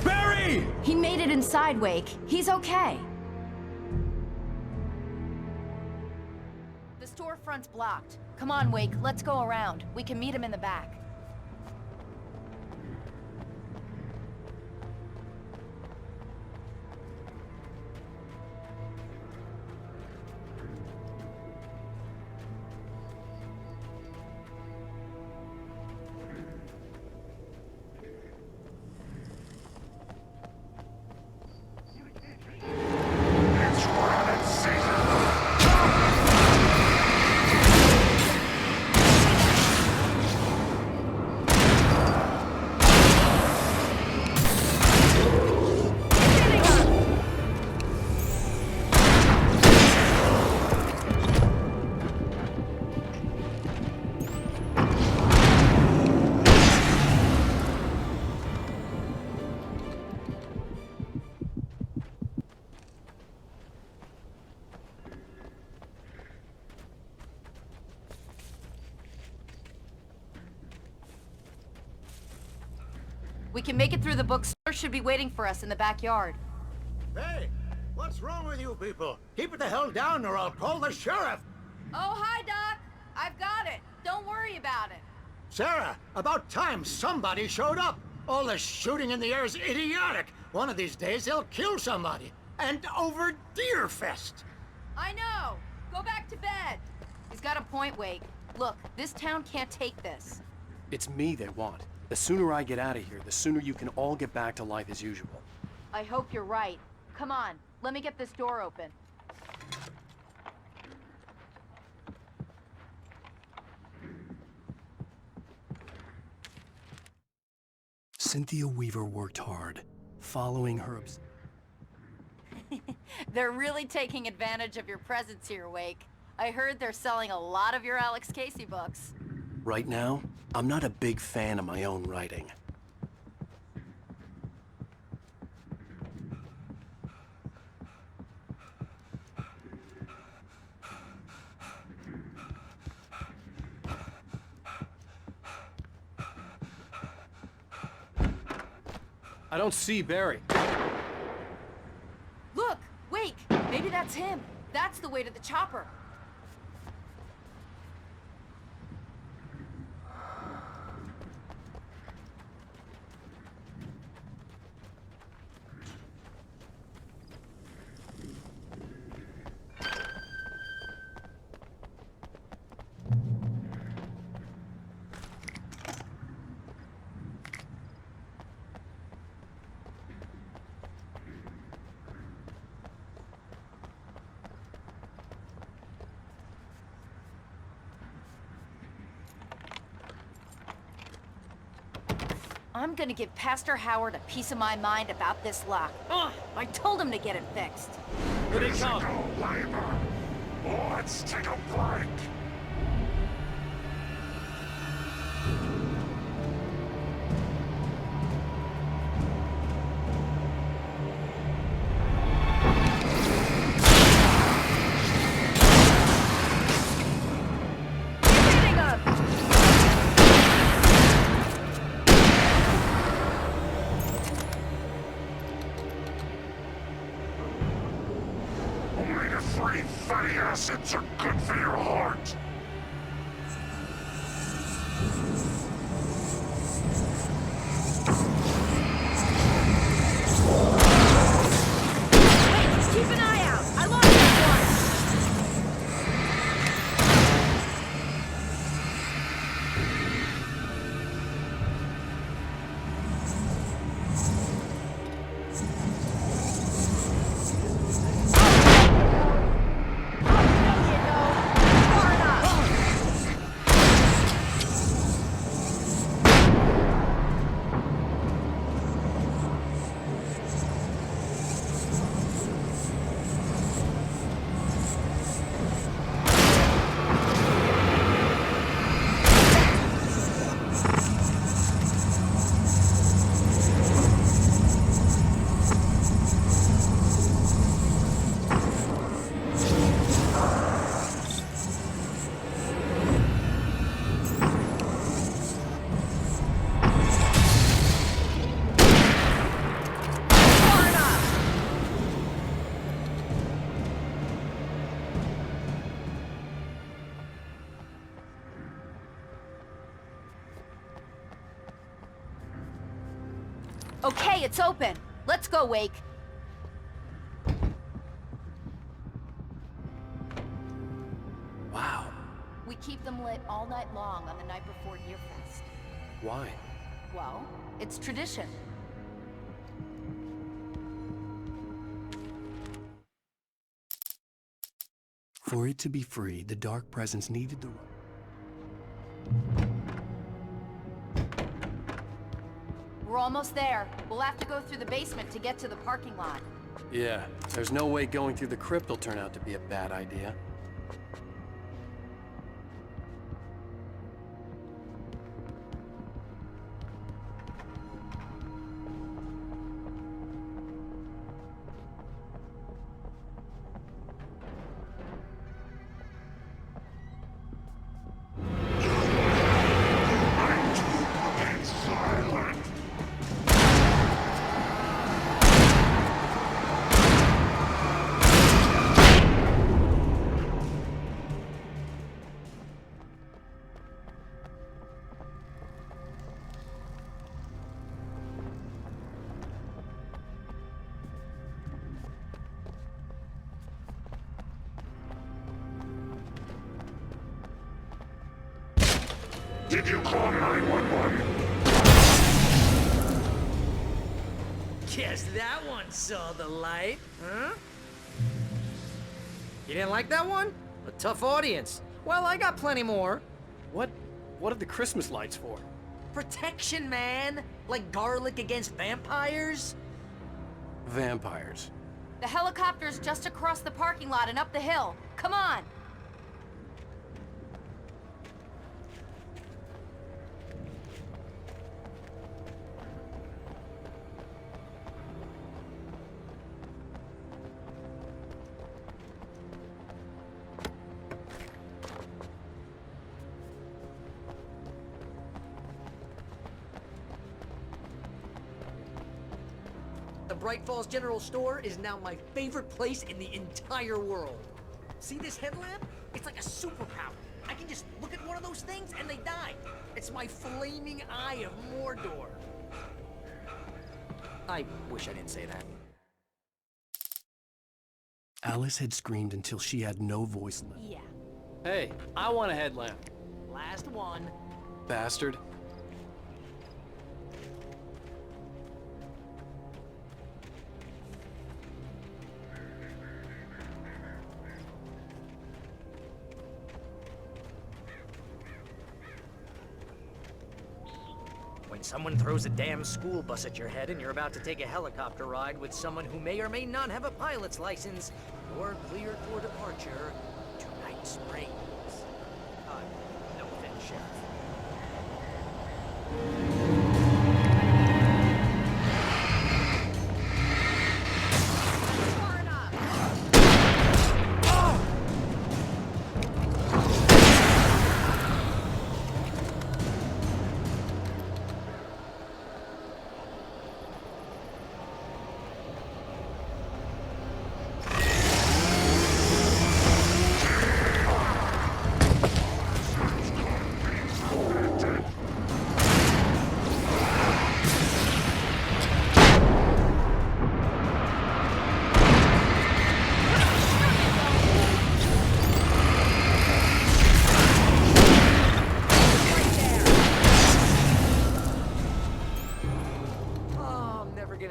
Barry! He made it inside, Wake. He's okay. The storefront's blocked. Come on, Wake, let's go around. We can meet him in the back. We can make it through the bookstore. Should be waiting for us in the backyard. Hey, What's wrong with you people? Keep it the hell down or I'll call the sheriff! Oh, hi, Doc. I've got it. Don't worry about it. Sarah, about time somebody showed up! All this shooting in the air is idiotic! One of these days they'll kill somebody! And over Deerfest! I know. Go back to bed. He's got a point, Wake. Look, this town can't take this. It's me they want. The sooner I get out of here, the sooner you can all get back to life as usual. I hope you're right. Come on, let me get this door open. Cynthia Weaver worked hard, following her They're really taking advantage of your presence here, Wake. I heard they're selling a lot of your Alex Casey books. Right now, I'm not a big fan of my own writing. I don't see Barry. Look! Wake! Maybe that's him. That's the way to the chopper. I'm gonna give Pastor Howard a piece of my mind about this lock. Ugh! I told him to get it fixed. Here they come. Let's take a break. Omega-3 fatty acids are good for your heart. Wait, keep an eye out. I lost that one. Okay, it's open. Let's go, Wake. Wow. We keep them lit all night long on the night before Deerfest. Why? Well, it's tradition. For it to be free, the Dark Presence needed the... We're almost there. We'll have to go through the basement to get to the parking lot. Yeah, there's no way going through the crypt will turn out to be a bad idea. Did you call 911? Guess that one saw the light, huh? You didn't like that one? A tough audience. Well, I got plenty more. What are the Christmas lights for? Protection, man! Like garlic against vampires? Vampires. The helicopter's just across the parking lot and up the hill. Come on! The Bright Falls General Store is now my favorite place in the entire world. See this headlamp? It's like a superpower. I can just look at one of those things and they die. It's my flaming eye of Mordor. I wish I didn't say that. Alice had screamed until she had no voice left. Yeah. Hey, I want a headlamp. Last one. Bastard. When someone throws a damn school bus at your head and you're about to take a helicopter ride with someone who may or may not have a pilot's license, you're cleared for departure to Night Springs. No offense, Sheriff.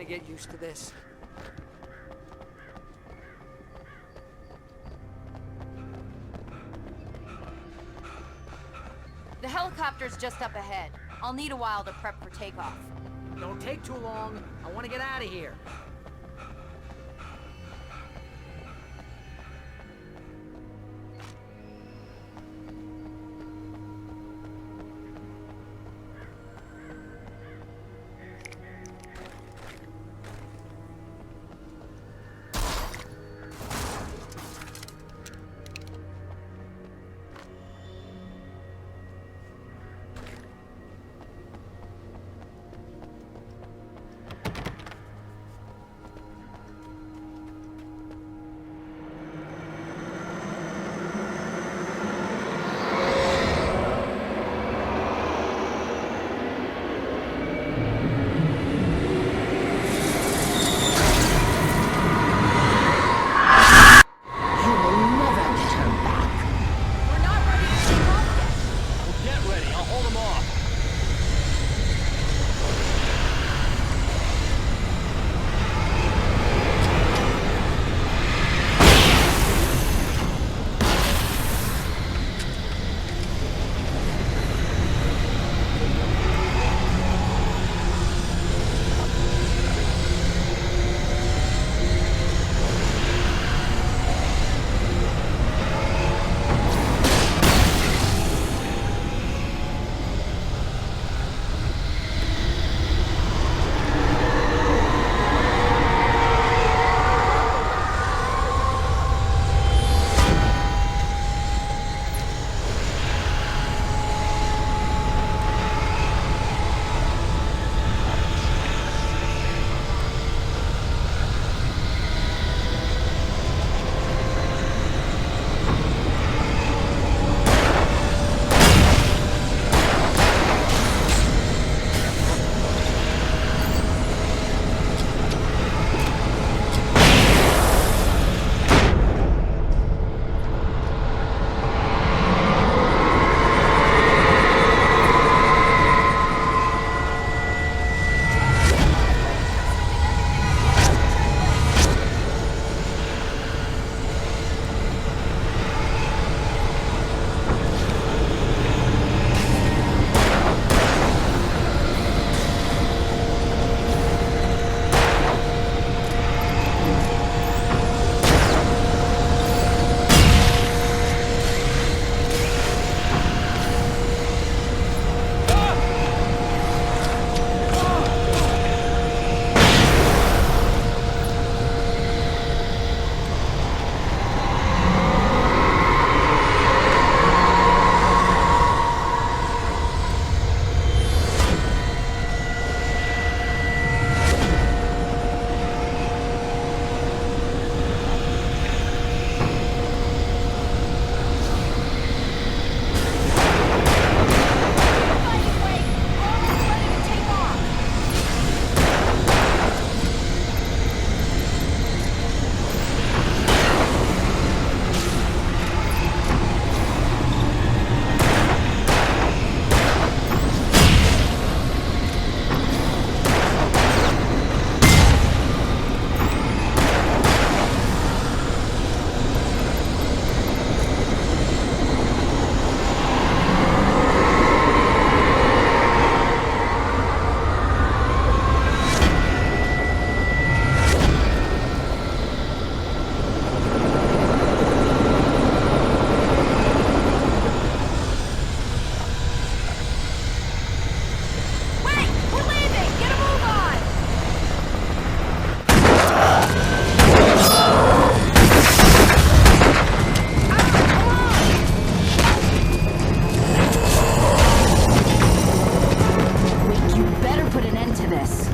Get used to this. The helicopter's just up ahead. I'll need a while to prep for takeoff. Don't take too long. I want to get out of here.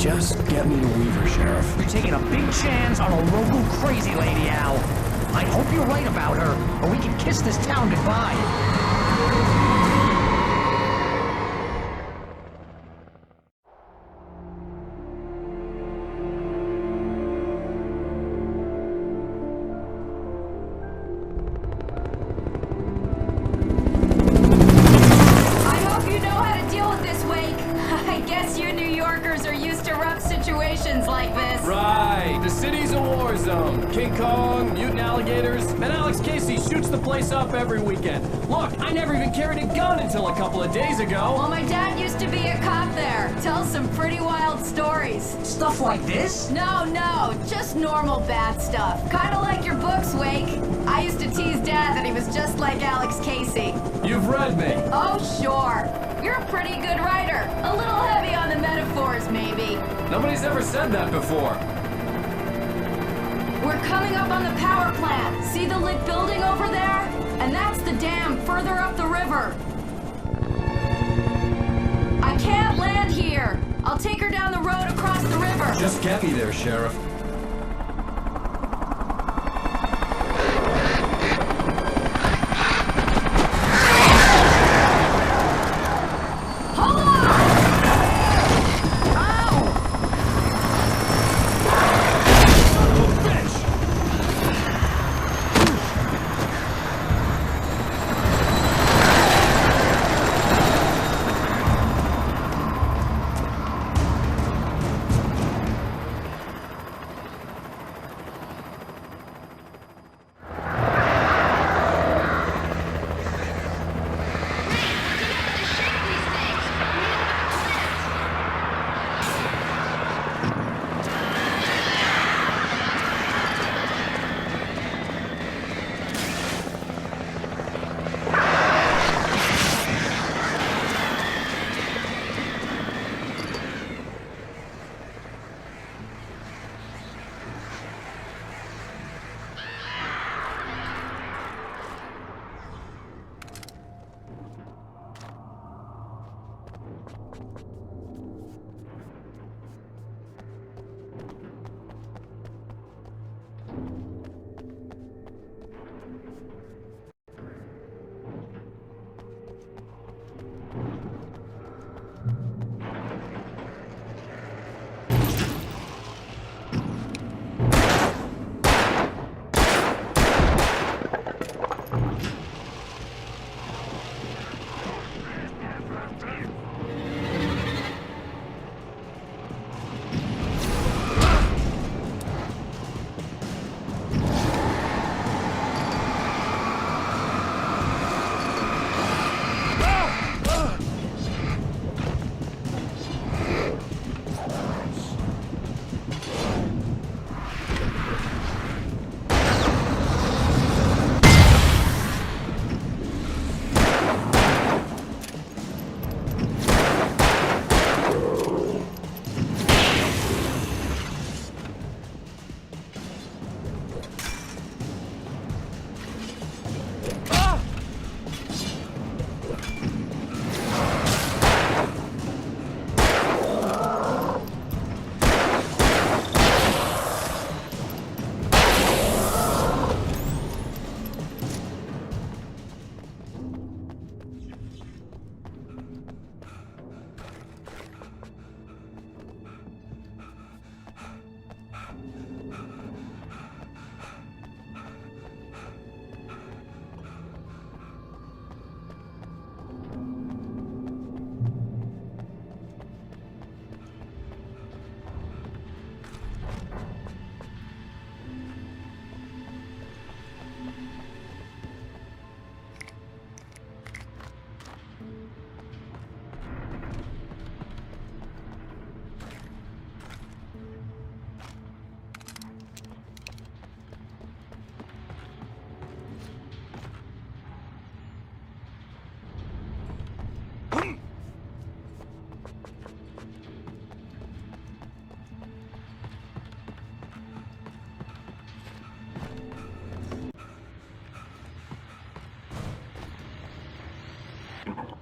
Just get me to Weaver, Sheriff. You're taking a big chance on a local crazy lady, Al. I hope you're right about her, or we can kiss this town goodbye. Like this. Right. The city's a war zone. King Kong, mutant alligators, and Alex Casey shoots the place up every weekend. Look, I never even carried a gun until a couple of days ago. Well, my dad used to be a cop there. Tells some pretty wild stories. Stuff like this? No, just normal bad stuff. Kinda like your books, Wake. I used to tease Dad that he was just like Alex Casey. You've read me. Oh, sure. You're a pretty good writer. A little heavy on the metaphors, maybe. Nobody's ever said that before. We're coming up on the power plant. See the lit building over there? And that's the dam further up the river. I can't land here. I'll take her down the road across the river. Just get me there, Sheriff.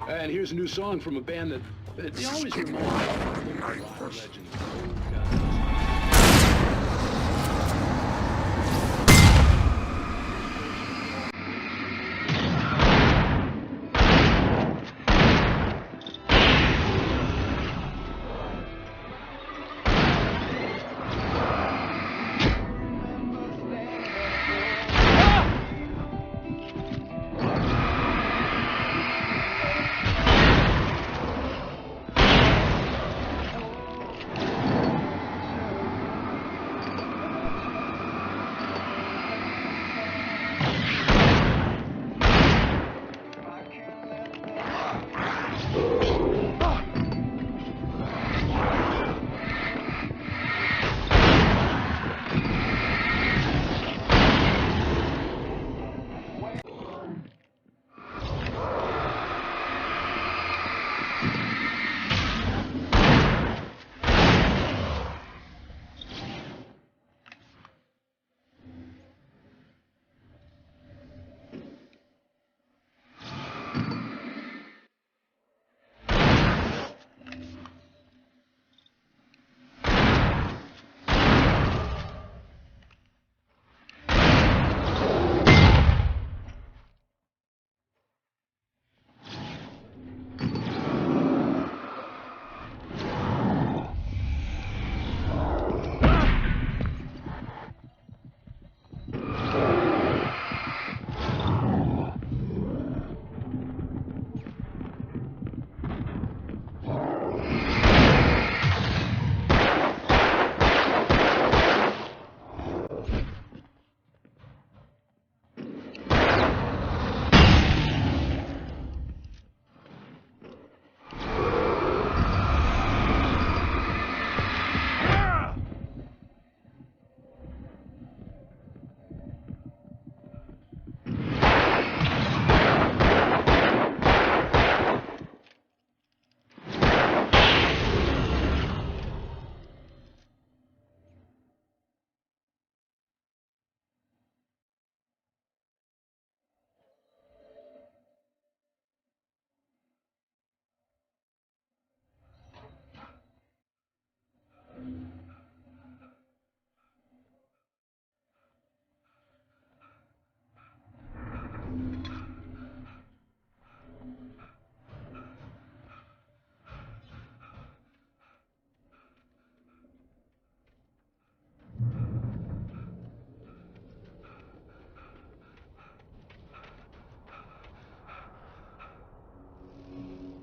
And here's a new song from a band that They always remind me of the legend.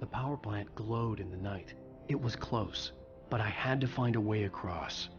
The power plant glowed in the night. It was close, but I had to find a way across.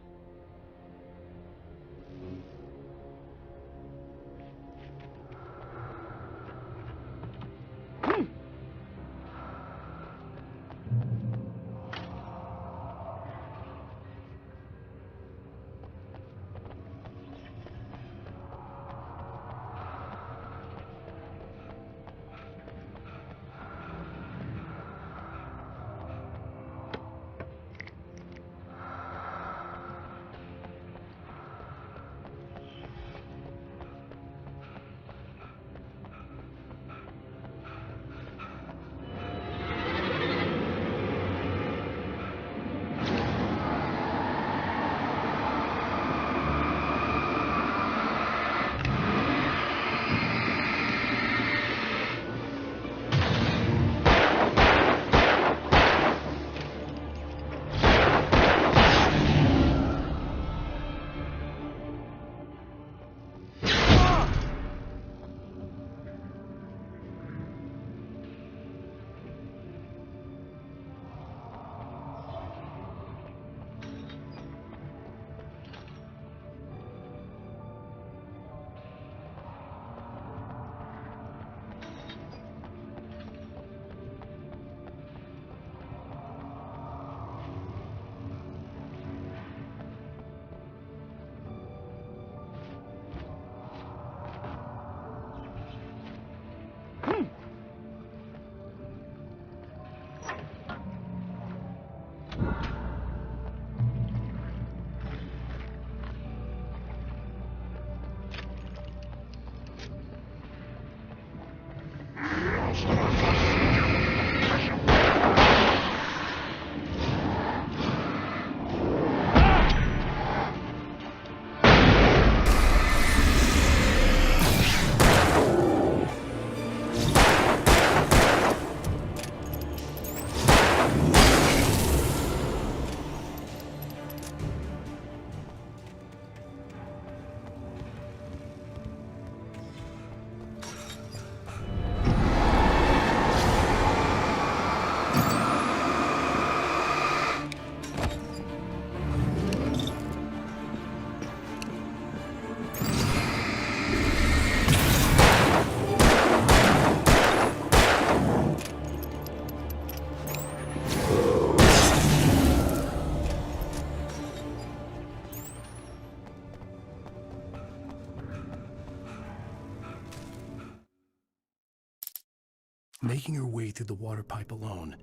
Making her way through the water pipe alone.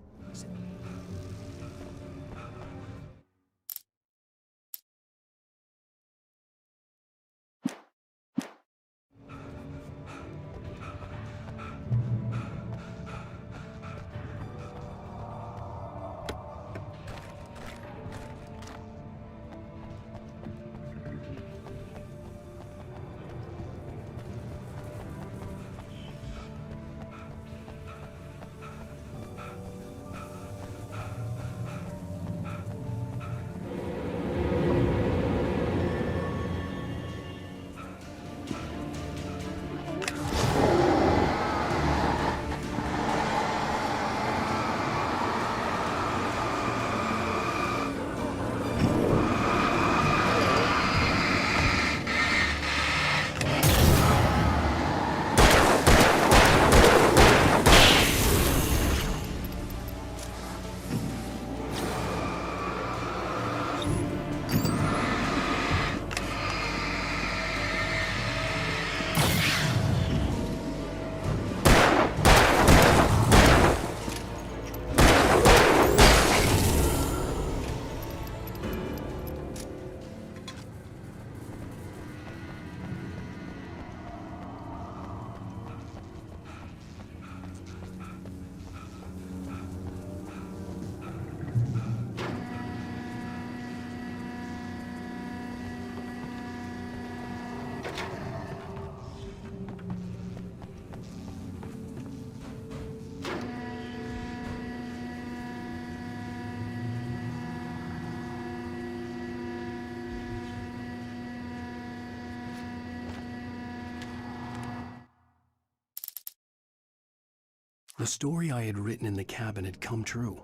The story I had written in the cabin had come true.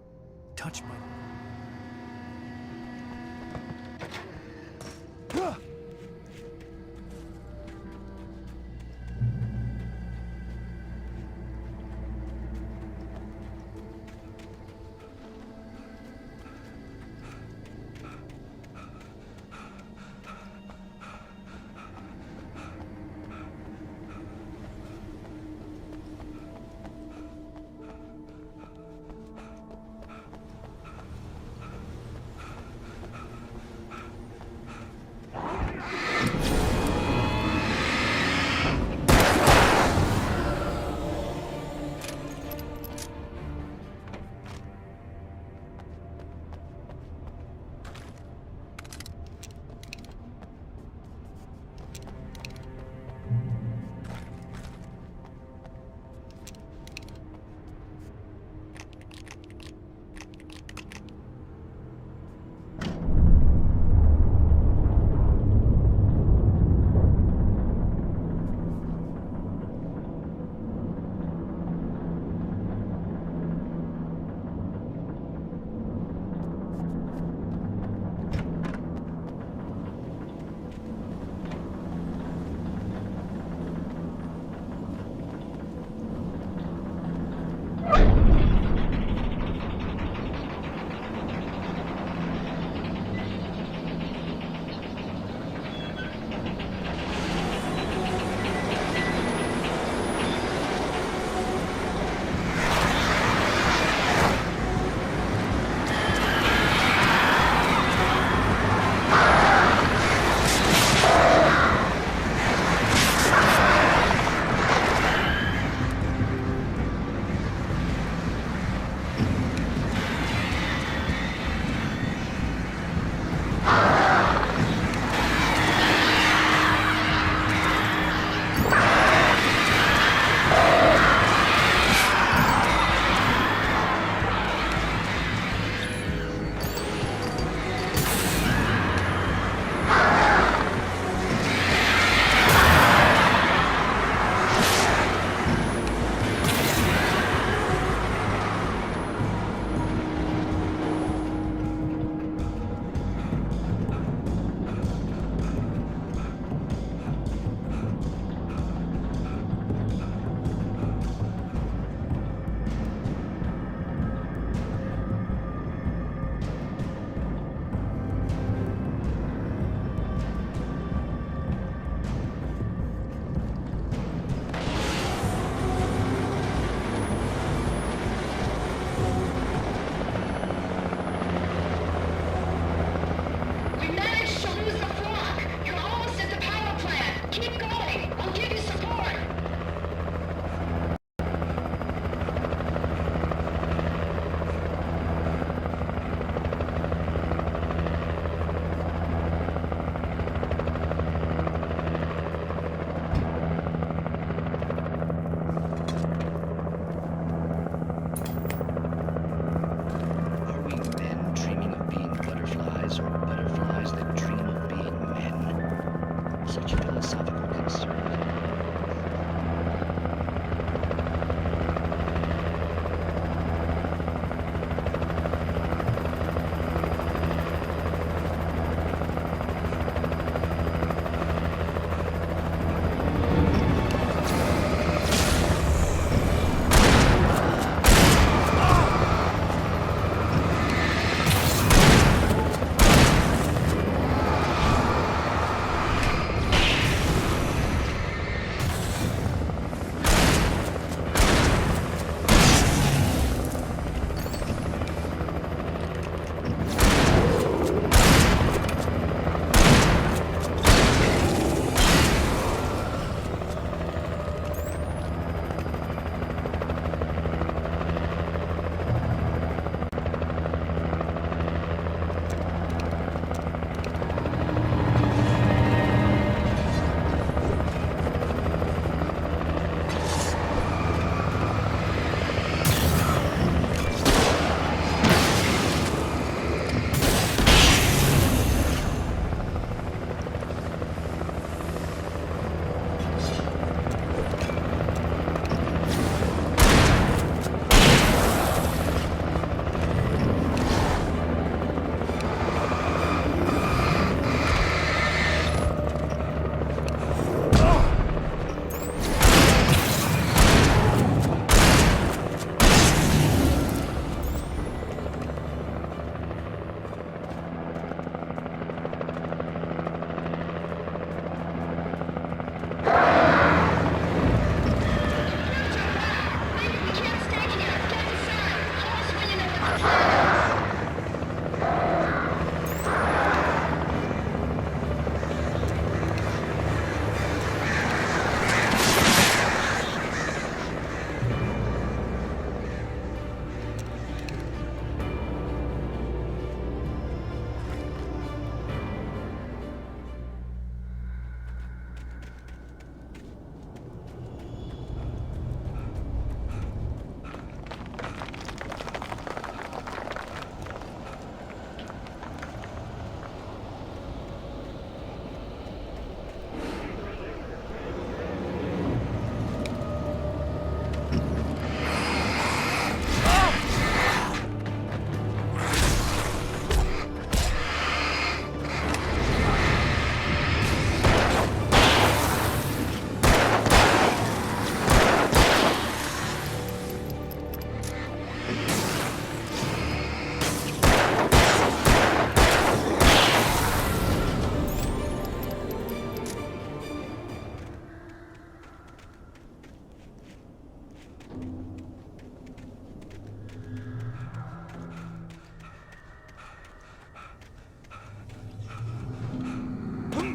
Touched by...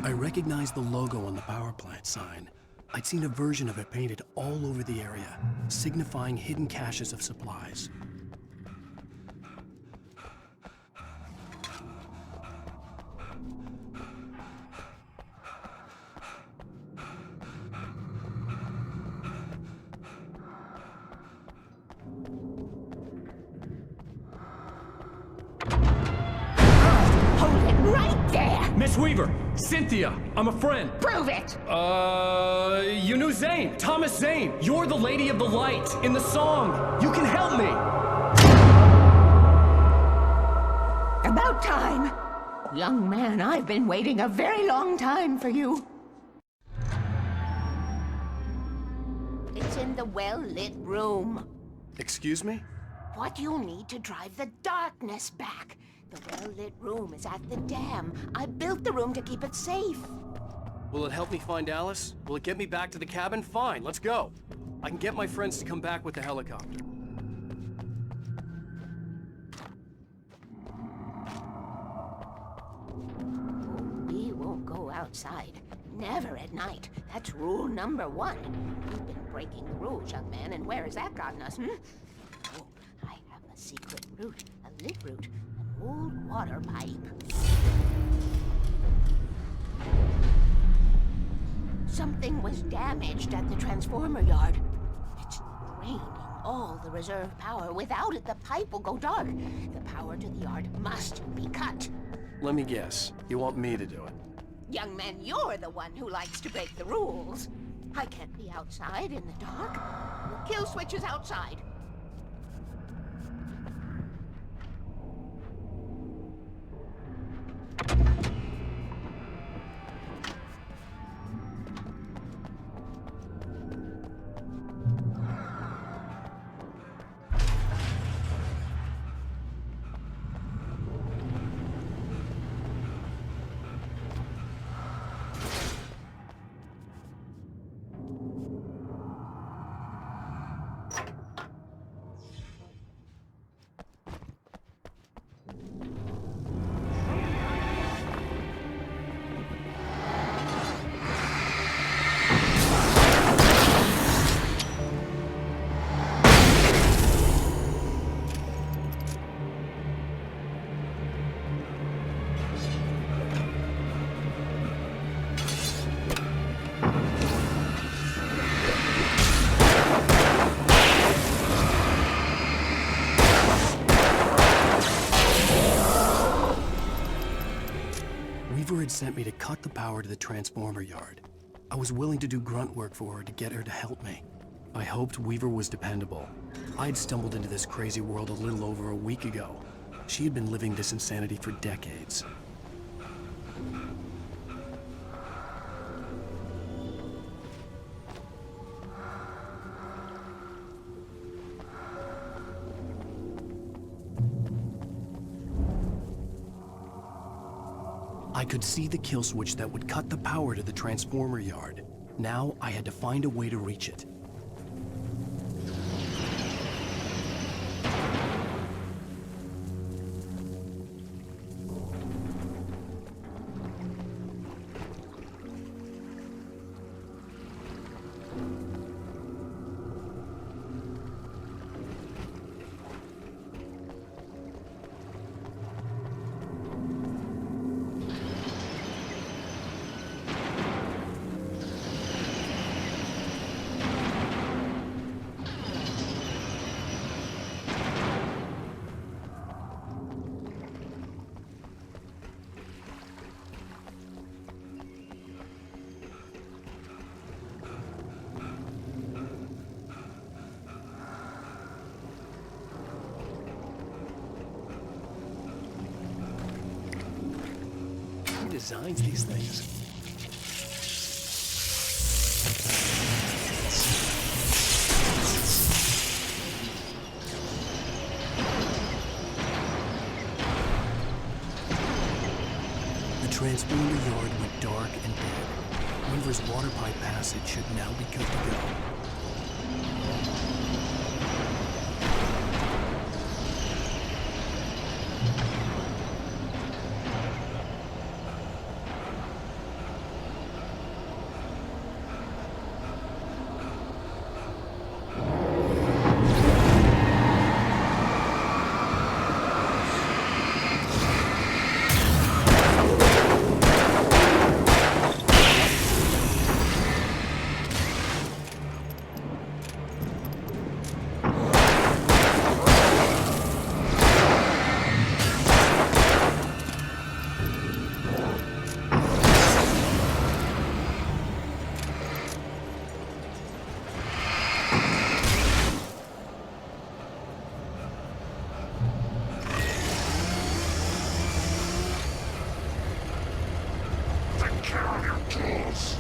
I recognized the logo on the power plant sign. I'd seen a version of it painted all over the area, signifying hidden caches of supplies. Hold it right there! Miss Weaver! Cynthia! I'm a friend! Prove it! You knew Zane! Thomas Zane! You're the Lady of the Light in the song! You can help me! About time! Young man, I've been waiting a very long time for you. It's in the well-lit room. Excuse me? What you need to drive the darkness back. The well-lit room is at the dam. I built the room to keep it safe. Will it help me find Alice? Will it get me back to the cabin? Fine, let's go. I can get my friends to come back with the helicopter. We won't go outside. Never at night. That's rule number 1. You've been breaking the rules, young man, and where has that gotten us, Oh, I have a secret route, a lit route, an old water pipe. Something was damaged at the transformer yard. It's draining all the reserve power. Without it, the pipe will go dark. The power to the yard must be cut. Let me guess. You want me to do it? Young man, you're the one who likes to break the rules. I can't be outside in the dark. The kill switch is outside. Weaver had sent me to cut the power to the transformer yard. I was willing to do grunt work for her to get her to help me. I hoped Weaver was dependable. I'd stumbled into this crazy world a little over a week ago. She had been living this insanity for decades. I could see the kill switch that would cut the power to the transformer yard. Now I had to find a way to reach it. Designs these things. The transformer yard went dark and dead. Weaver's water pipe passage should now be good to go. mortals.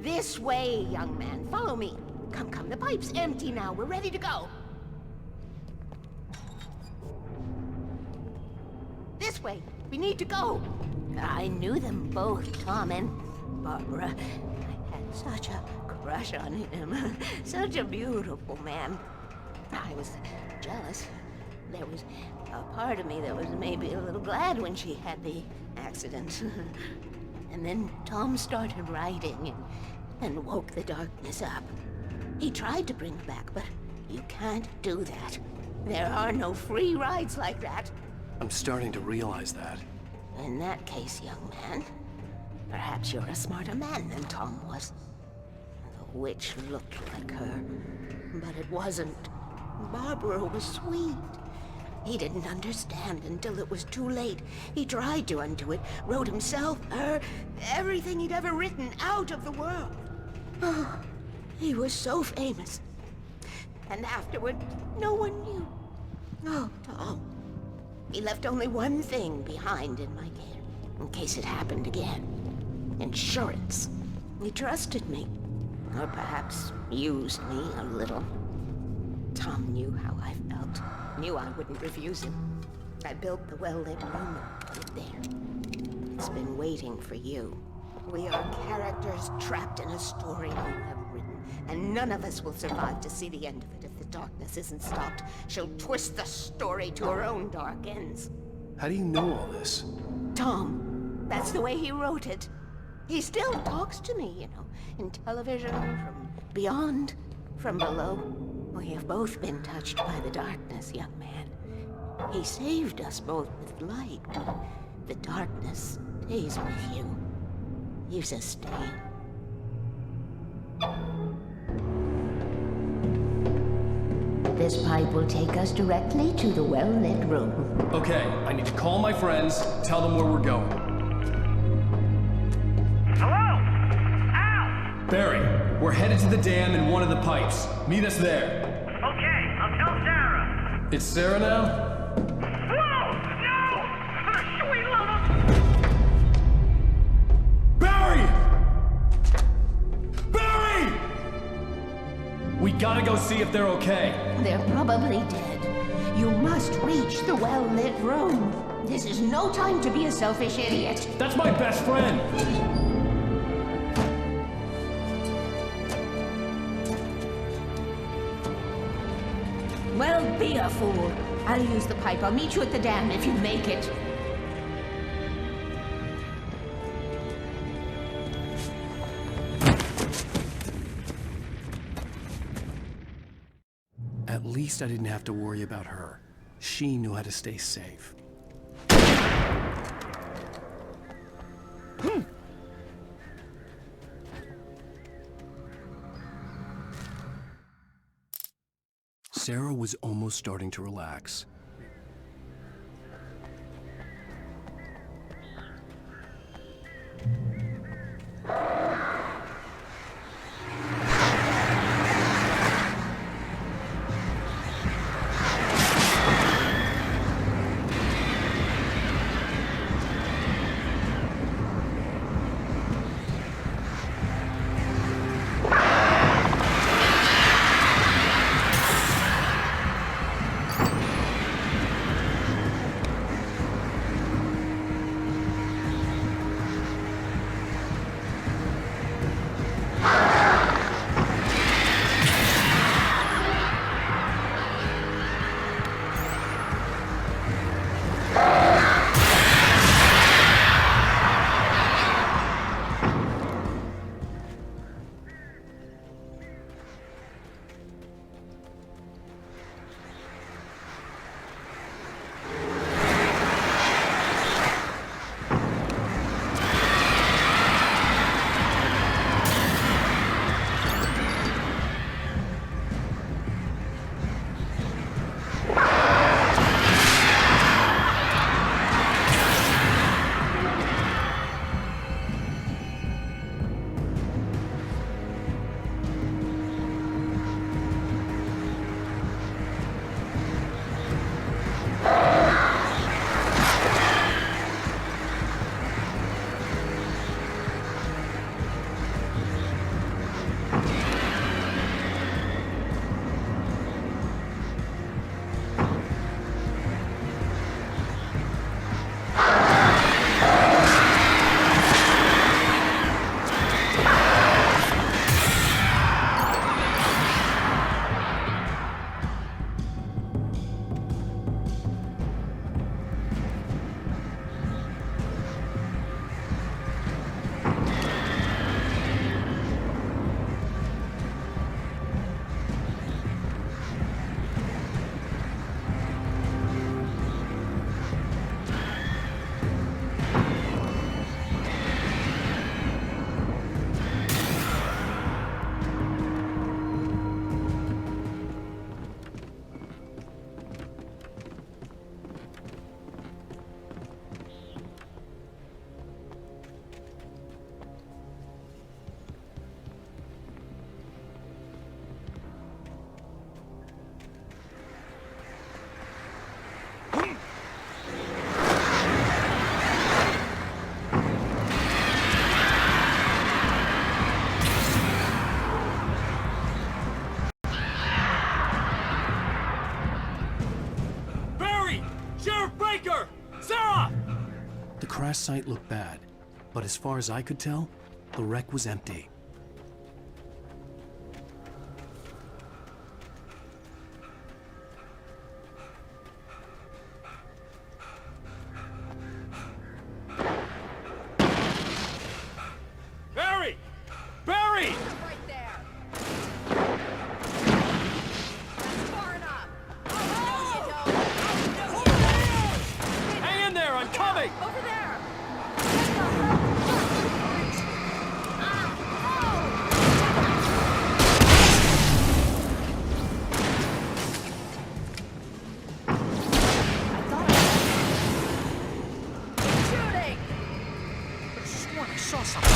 This way, young man. Follow me. Come, come. The pipe's empty now. We're ready to go. This way. We need to go. I knew them both, Tom and Barbara. I had such a crush on him. Such a beautiful man. I was jealous. There was a part of me that was maybe a little glad when she had the accident. And then Tom started writing and woke the darkness up. He tried to bring her back, but you can't do that. There are no free rides like that. I'm starting to realize that. In that case, young man, perhaps you're a smarter man than Tom was. The witch looked like her, but it wasn't. Barbara was sweet. He didn't understand until it was too late. He tried to undo it, wrote himself, her, everything he'd ever written out of the world. Oh, he was so famous. And afterward, no one knew. Oh, Tom. He left only one thing behind in my care, in case it happened again. Insurance. He trusted me. Or perhaps used me a little. Tom knew how I felt. Knew I wouldn't refuse him. I built the well-lit room and put it there. It's been waiting for you. We are characters trapped in a story you have written, and none of us will survive to see the end of it if the darkness isn't stopped. She'll twist the story to her own dark ends. How do you know all this? Tom, that's the way he wrote it. He still talks to me, you know, in television, from beyond, from below. We have both been touched by the darkness, young man. He saved us both with light, but the darkness stays with you. You sustain. This pipe will take us directly to the well-lit room. Okay, I need to call my friends, tell them where we're going. Hello? Al! Barry, we're headed to the dam in one of the pipes. Meet us there. Okay, I'll tell Sarah. It's Sarah now? Whoa! No! Sweet love! Barry! Barry! We gotta go see if they're okay. They're probably dead. You must reach the well-lit room. This is no time to be a selfish idiot. That's my best friend! Well, be a fool. I'll use the pipe. I'll meet you at the dam if you make it. At least I didn't have to worry about her. She knew how to stay safe. Sarah was almost starting to relax. Sarah! The crash site looked bad, but as far as I could tell, the wreck was empty. Barry! Barry! Right there. That's far enough. Hang in there, I'm coming! Over there. Shooting! I sworn I saw something.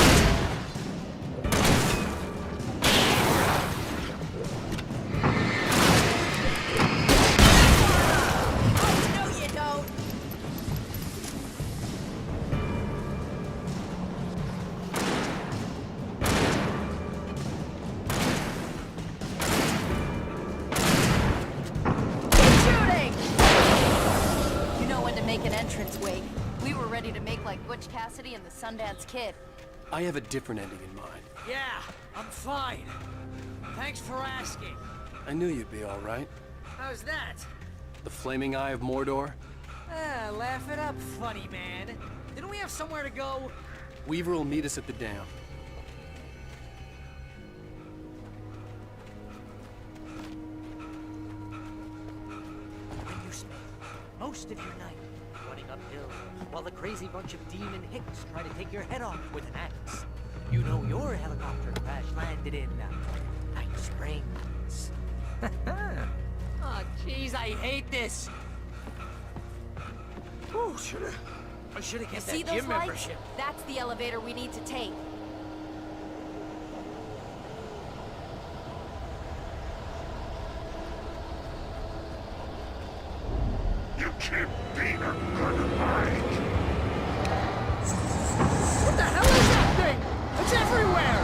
No, you don't. Shooting! You know when to make an entrance, Wake. We were ready to make like Butch Cassidy and the Sundance Kid. I have a different ending in mind. Yeah, I'm fine. Thanks for asking. I knew you'd be all right. How's that? The flaming eye of Mordor? Laugh it up, funny man. Didn't we have somewhere to go? Weaver will meet us at the dam. And you spent most of your night running uphill while the crazy bunch of demon hicks try to take your head off with an axe. You know your helicopter crash landed in Night Springs. Oh, jeez, I hate this. Oh, I should have You get see that those gym lights? membership. That's the elevator we need to take. You can't beat a good fight. What the hell is that thing? It's everywhere!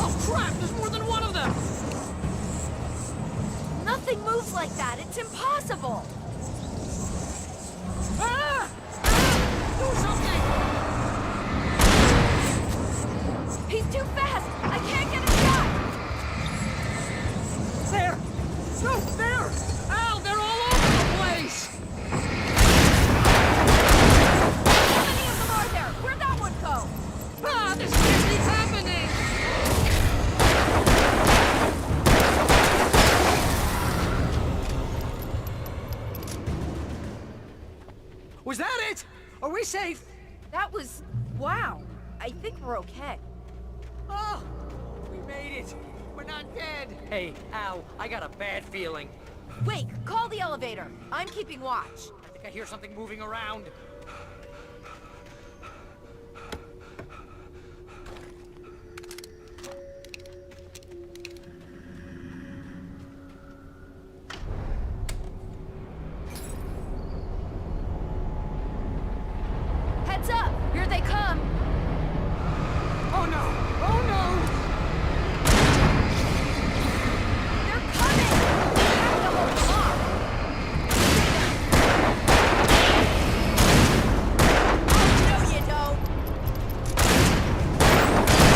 Oh crap, there's more than one of them! Nothing moves like that. It's impossible. Ah! Do something! He's too fast. I can't get a shot. There! No, there! Al, they're all over the place! How many of them are there? Where'd that one go? Ah, this can't be happening! Was that it? Are we safe? That was... wow. I think we're okay. Oh, we made it. We're not dead. Hey, Al, I got a bad feeling. Wait, call the elevator. I'm keeping watch. I think I hear something moving around. Heads up! Here they come! Oh no! Oh no! They're coming! We have to hold them off! Oh, no, you don't!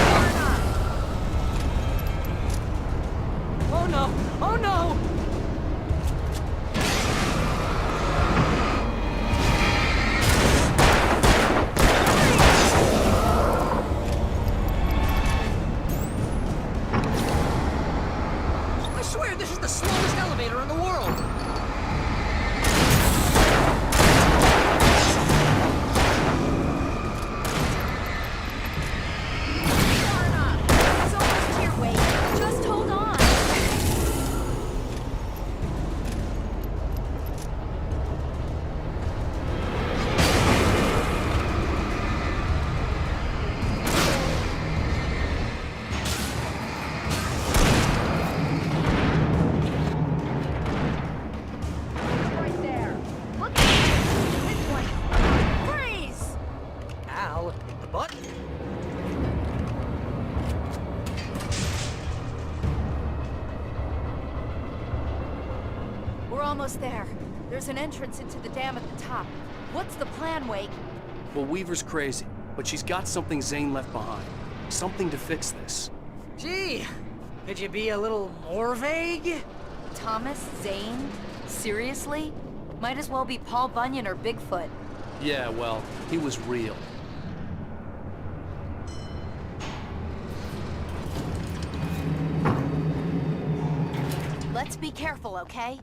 Far enough. Oh no! Oh no! I swear this is the slowest elevator in the world! Far enough. It's almost here, Wade. Just hold on. Right there. Look at this one. Freeze! Al, hit the button. We're almost there. There's an entrance into the dam at the top. What's the plan, Wake? Well, Weaver's crazy, but she's got something Zane left behind. Something to fix this. Gee, could you be a little more vague? Thomas Zane? Seriously? Might as well be Paul Bunyan or Bigfoot. Yeah, well, he was real. Let's be careful, okay?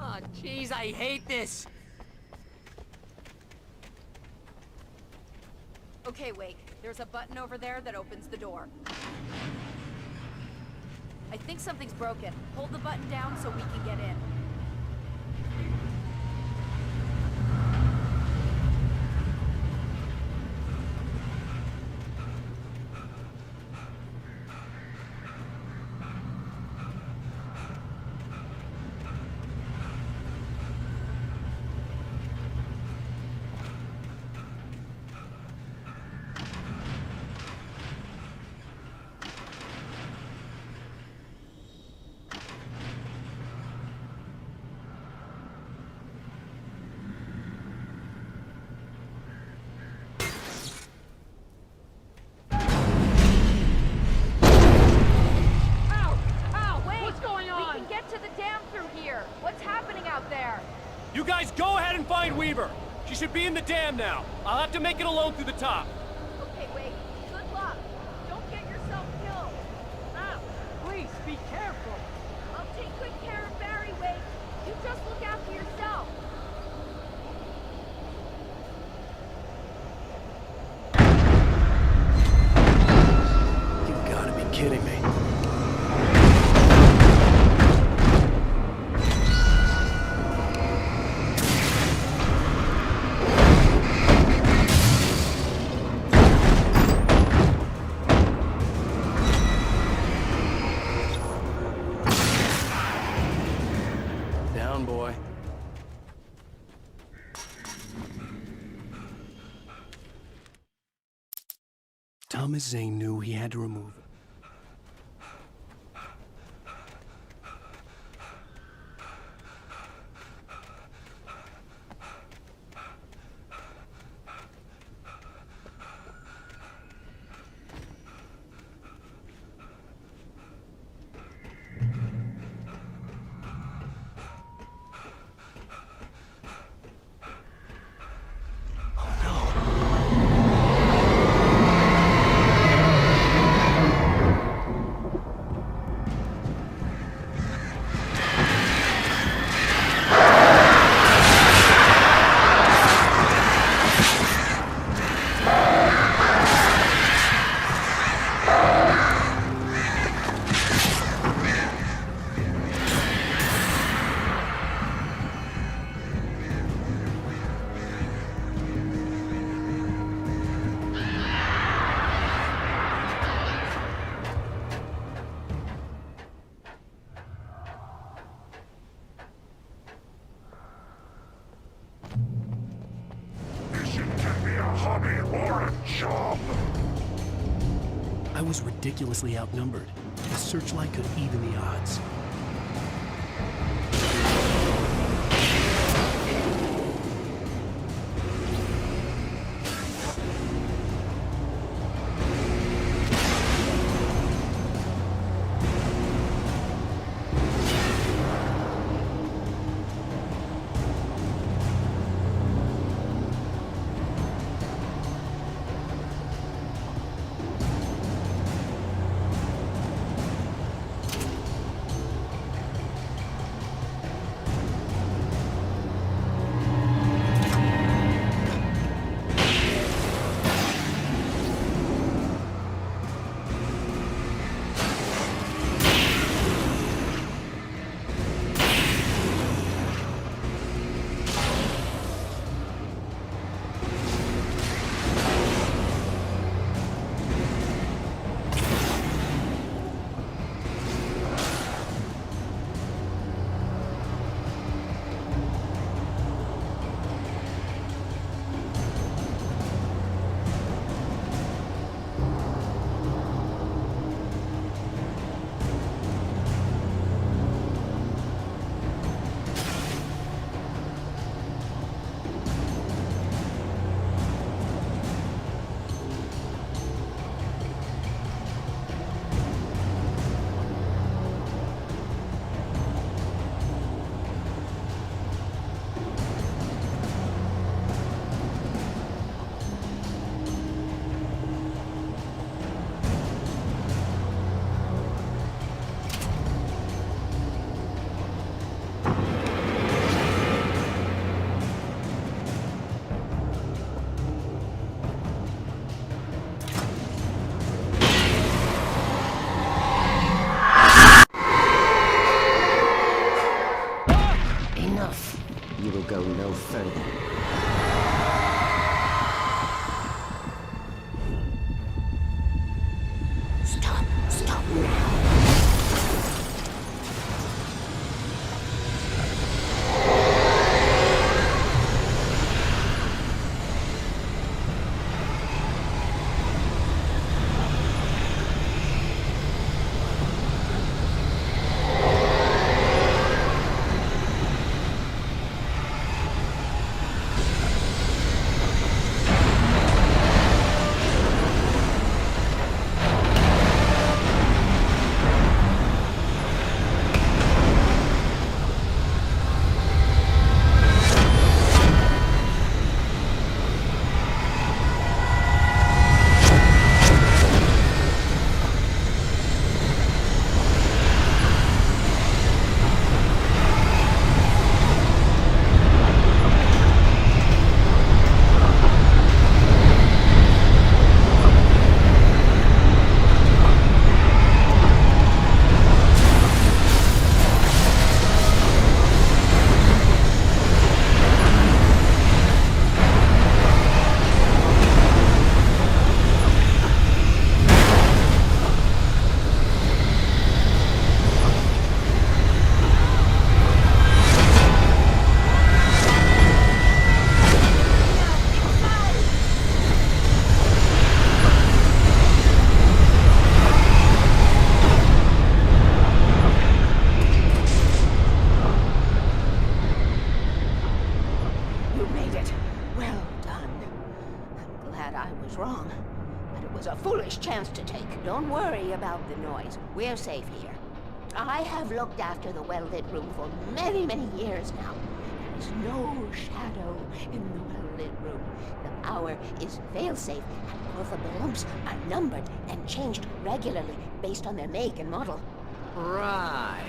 Oh, jeez, I hate this. Okay, Wake. There's a button over there that opens the door. I think something's broken. Hold the button down so we can get in. You guys go ahead and find Weaver. She should be in the dam now. I'll have to make it alone through the top. Okay, wait. Good luck. Don't get yourself killed. Ow! Please, be careful. I'll take good care of Barry, Wade. You just look after yourself. You gotta be kidding me. Boy. Thomas Zane knew he had to remove it. I was ridiculously outnumbered. The searchlight could even the odds. go no further. Stop now. Chance to take. Don't worry about the noise. We're safe here. I have looked after the well-lit room for many, many years now. There is no shadow in the well-lit room. The power is fail-safe, and all the bulbs are numbered and changed regularly based on their make and model. Right.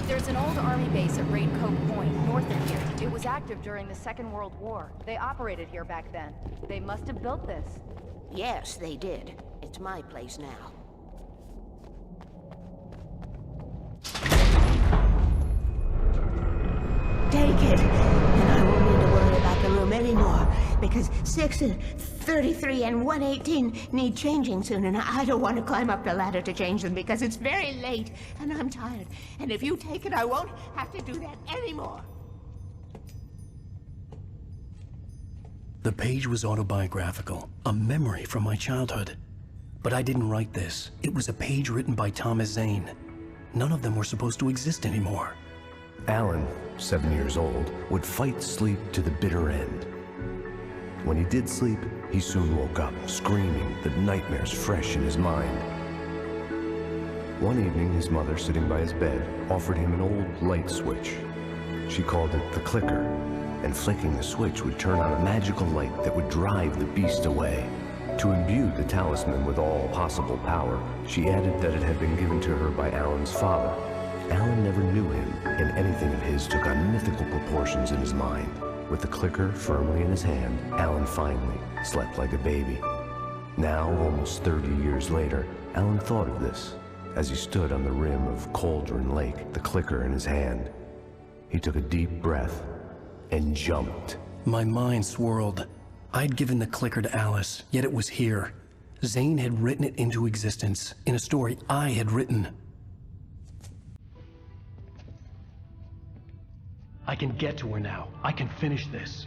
There's an old army base at Raincoat Point, north of here. It was active during the Second World War. They operated here back then. They must have built this. Yes, they did. It's my place now. Take it, and I won't need to worry about the room anymore, because 6 and 33 and 118 need changing soon, and I don't want to climb up the ladder to change them because it's very late, and I'm tired. And if you take it, I won't have to do that anymore. The page was autobiographical, a memory from my childhood. But I didn't write this. It was a page written by Thomas Zane. None of them were supposed to exist anymore. Alan, 7 years old, would fight sleep to the bitter end. When he did sleep, he soon woke up, screaming, the nightmares fresh in his mind. One evening, his mother, sitting by his bed, offered him an old light switch. She called it the clicker, and flicking the switch would turn on a magical light that would drive the beast away. To imbue the talisman with all possible power, she added that it had been given to her by Alan's father. Alan never knew him, and anything of his took on mythical proportions in his mind. With the clicker firmly in his hand, Alan finally slept like a baby. Now, almost 30 years later, Alan thought of this as he stood on the rim of Cauldron Lake, the clicker in his hand. He took a deep breath and jumped. My mind swirled. I'd given the clicker to Alice, yet it was here. Zane had written it into existence in a story I had written. I can get to her now. I can finish this.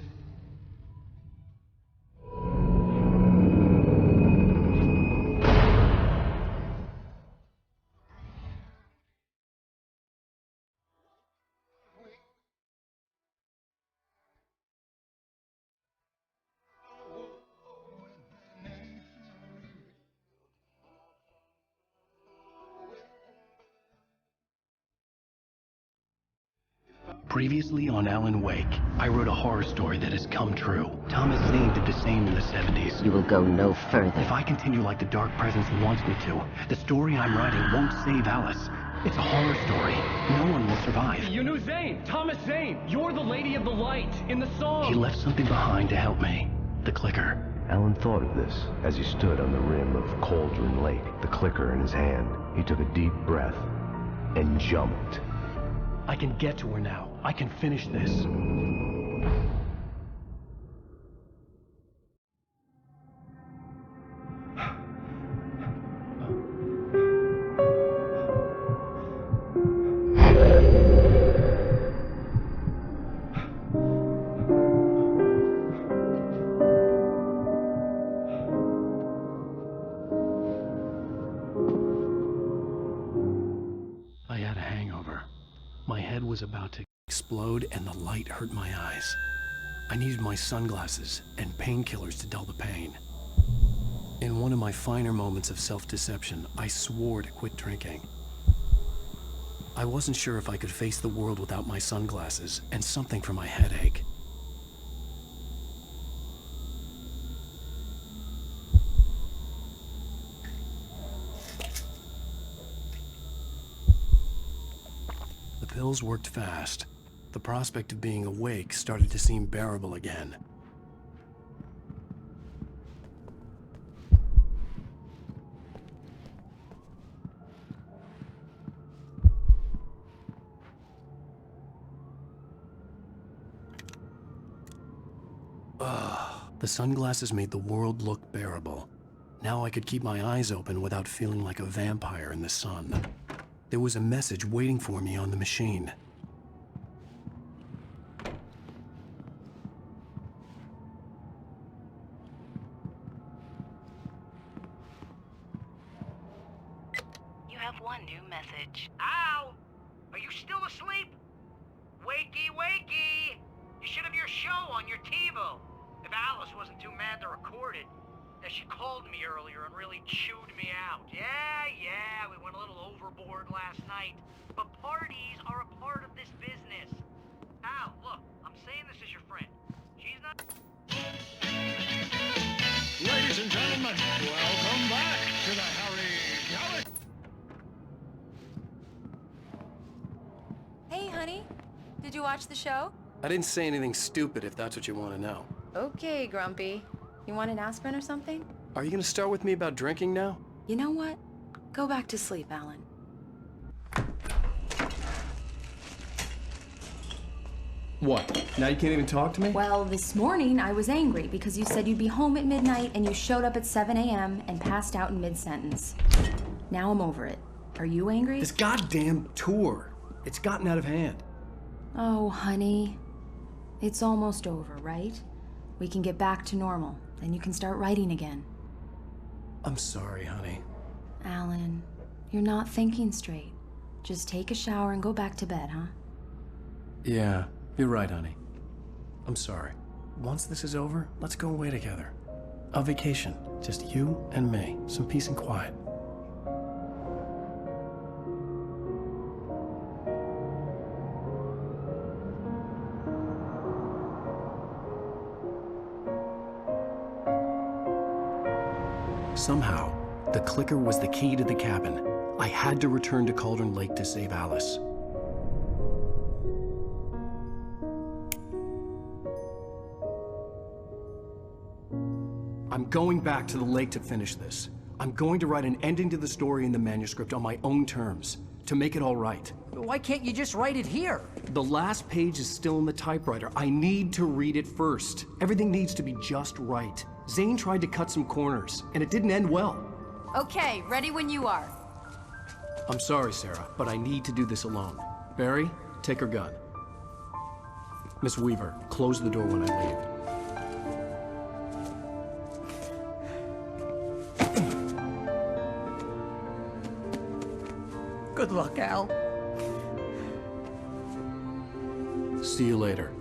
Previously on Alan Wake, I wrote a horror story that has come true. Thomas Zane did the same in the 70s. You will go no further. If I continue like the Dark Presence wants me to, the story I'm writing won't save Alice. It's a horror story. No one will survive. You knew Zane! Thomas Zane! You're the Lady of the Light in the song! He left something behind to help me. The clicker. Alan thought of this as he stood on the rim of Cauldron Lake, the clicker in his hand. He took a deep breath and jumped. I can get to her now. I can finish this. I had a hangover. My head was about to explode and the light hurt my eyes. I needed my sunglasses and painkillers to dull the pain. In one of my finer moments of self-deception, I swore to quit drinking. I wasn't sure if I could face the world without my sunglasses and something for my headache. The pills worked fast. The prospect of being awake started to seem bearable again. The sunglasses made the world look bearable. Now I could keep my eyes open without feeling like a vampire in the sun. There was a message waiting for me on the machine. You have one new message. Al! Are you still asleep? Wakey, wakey! You should have your show on your TiVo. If Alice wasn't too mad to record it. She called me earlier and really chewed me out. Yeah, we went a little overboard last night. But parties are a part of this business. Al, look, I'm saying this as your friend. She's not... Ladies and gentlemen, welcome back to the Harry Gallagher. Hey, honey. Did you watch the show? I didn't say anything stupid if that's what you want to know. Okay, Grumpy. You want an aspirin or something? Are you going to start with me about drinking now? You know what? Go back to sleep, Alan. What? Now you can't even talk to me? Well, this morning I was angry because you said you'd be home at midnight and you showed up at 7 a.m. and passed out in mid-sentence. Now I'm over it. Are you angry? This goddamn tour. It's gotten out of hand. Oh, honey. It's almost over, right? We can get back to normal. Then you can start writing again. I'm sorry, honey. Alan, you're not thinking straight. Just take a shower and go back to bed, huh? Yeah, you're right, honey. I'm sorry. Once this is over, let's go away together. A vacation. Just you and me. Some peace and quiet. Somehow, the clicker was the key to the cabin. I had to return to Cauldron Lake to save Alice. I'm going back to the lake to finish this. I'm going to write an ending to the story in the manuscript on my own terms, to make it all right. Why can't you just write it here? The last page is still in the typewriter. I need to read it first. Everything needs to be just right. Zane tried to cut some corners, and it didn't end well. Okay, ready when you are. I'm sorry, Sarah, but I need to do this alone. Barry, take her gun. Miss Weaver, close the door when I leave. Good luck, Al. See you later.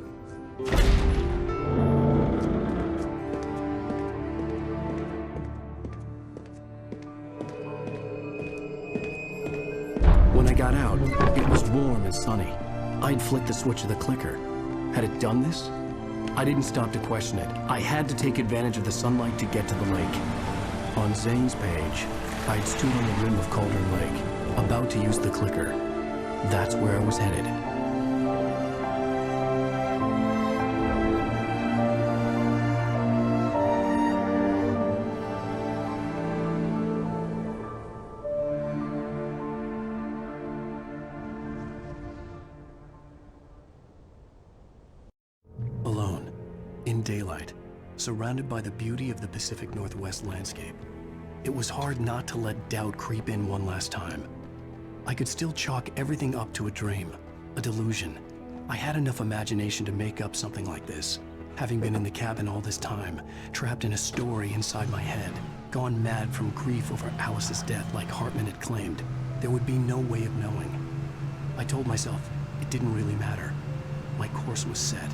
When I got out, it was warm and sunny. I'd flicked the switch of the clicker. Had it done this? I didn't stop to question it. I had to take advantage of the sunlight to get to the lake. On Zane's page, I'd stood on the rim of Cauldron Lake, about to use the clicker. That's where I was headed. in daylight, surrounded by the beauty of the Pacific Northwest landscape. It was hard not to let doubt creep in one last time. I could still chalk everything up to a dream, a delusion. I had enough imagination to make up something like this, having been in the cabin all this time, trapped in a story inside my head, gone mad from grief over Alice's death like Hartman had claimed. There would be no way of knowing. I told myself it didn't really matter. My course was set.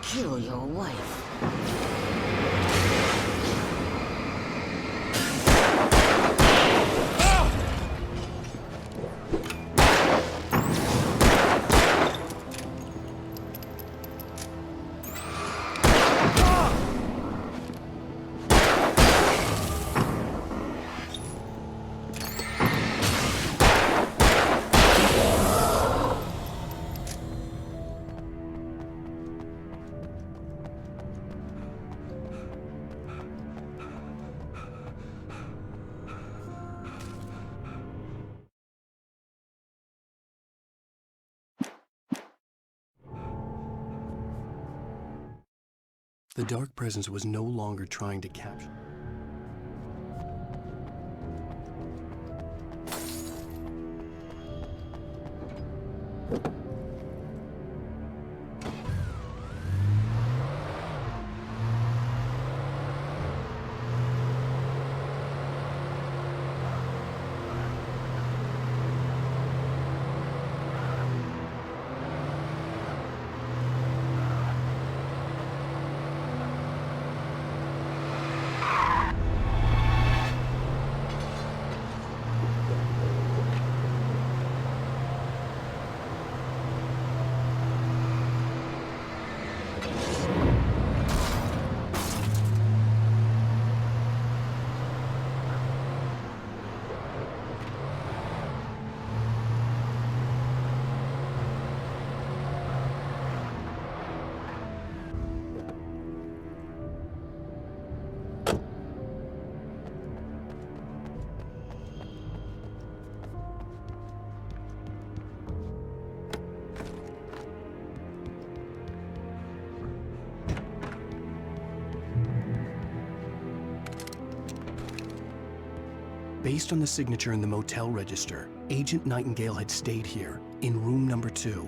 Kill your wife. The dark presence was no longer trying to capture. Based on the signature in the motel register, Agent Nightingale had stayed here, in room number 2.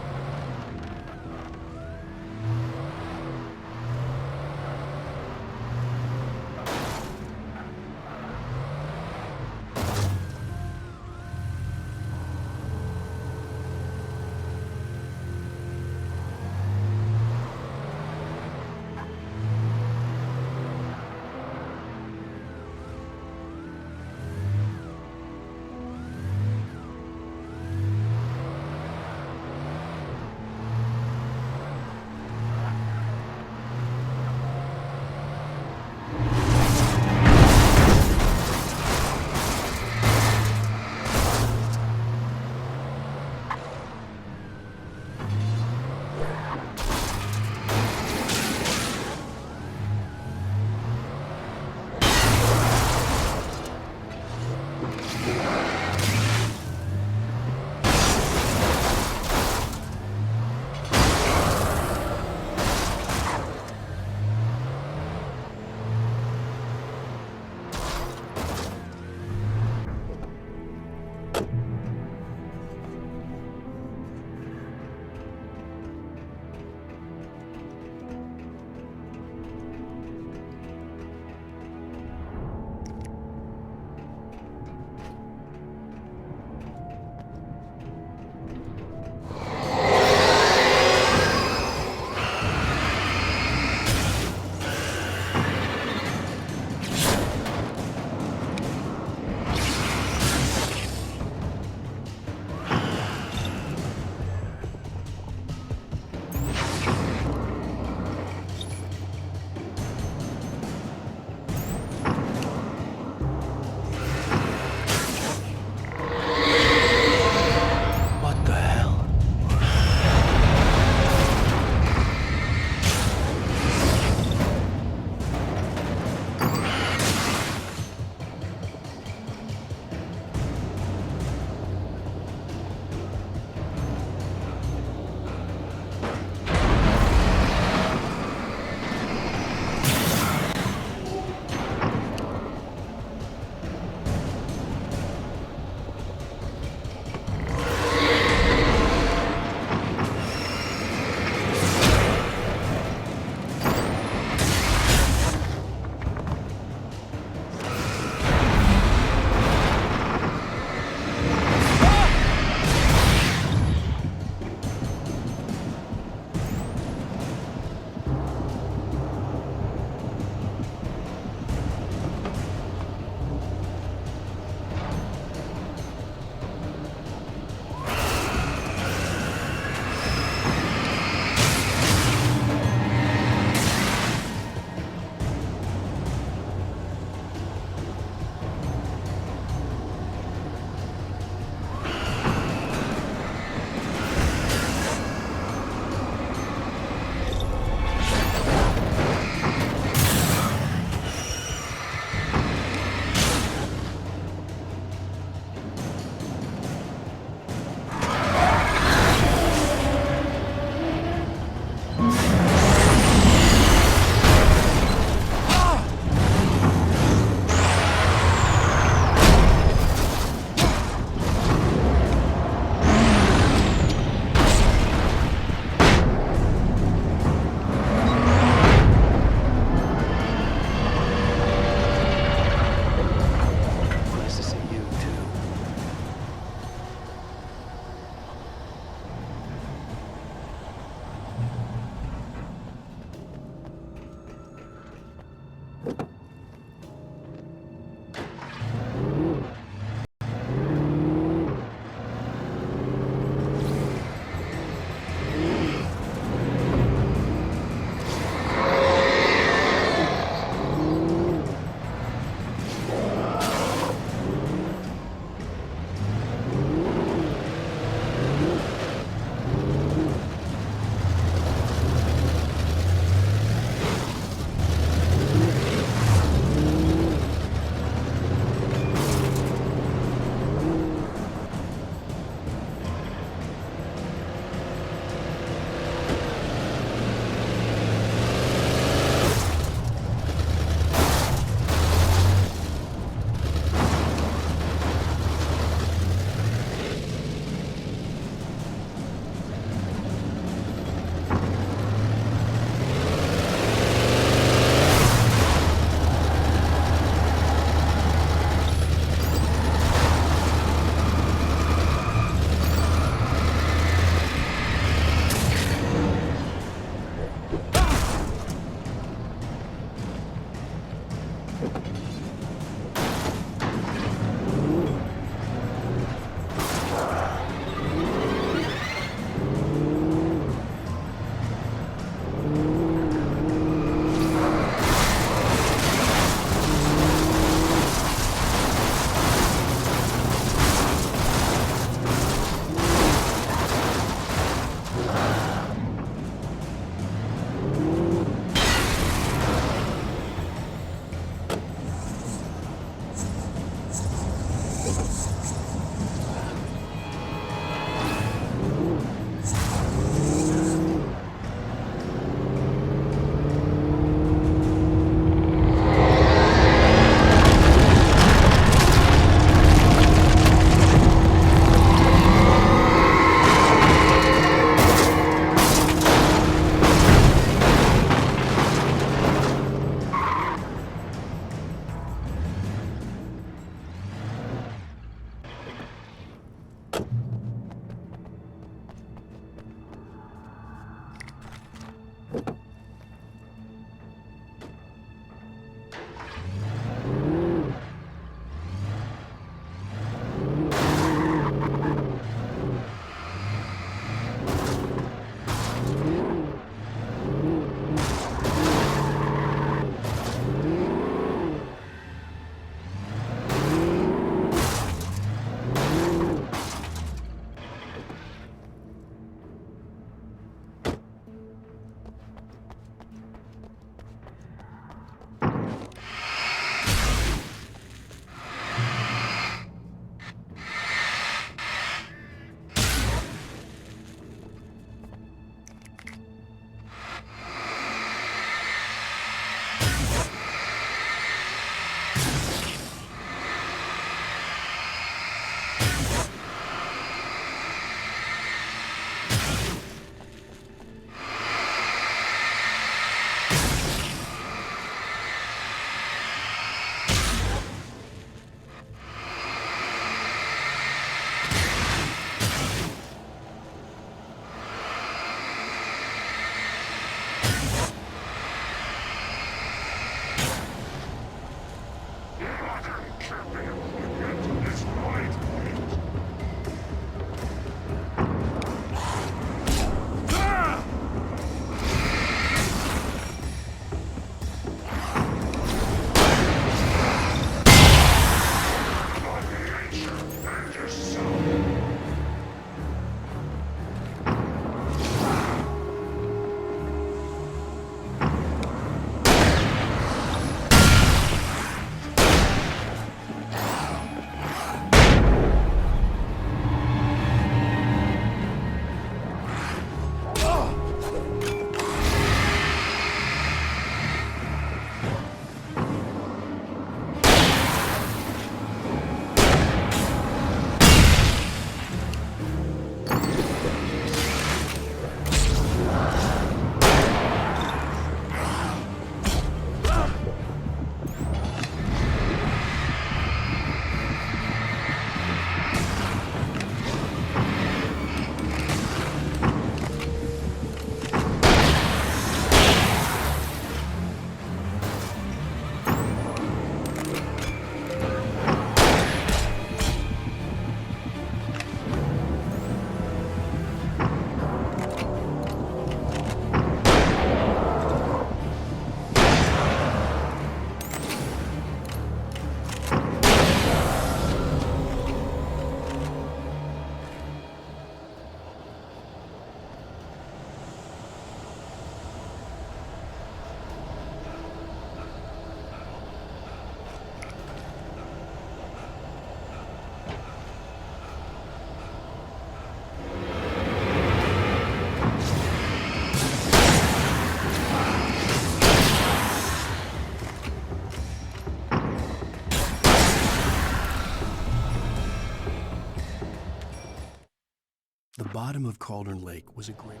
The bottom of Cauldron Lake was a great...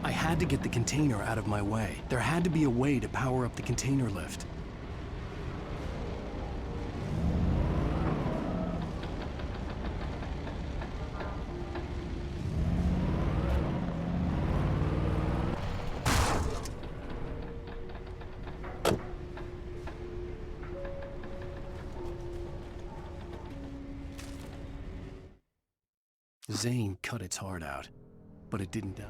I had to get the container out of my way. There had to be a way to power up the container lift. Zane cut its heart out, but it didn't die.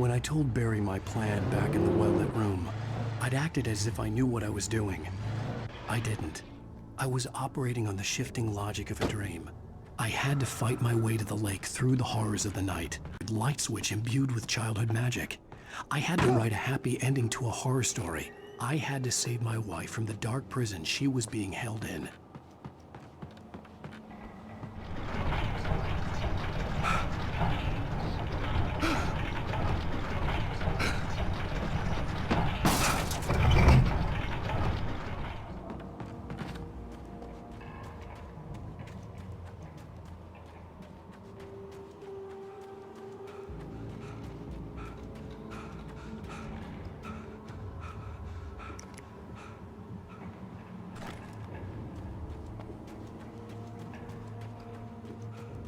When I told Barry my plan back in the well-lit room, I'd acted as if I knew what I was doing. I didn't. I was operating on the shifting logic of a dream. I had to fight my way to the lake through the horrors of the night. A light switch imbued with childhood magic. I had to write a happy ending to a horror story. I had to save my wife from the dark prison she was being held in.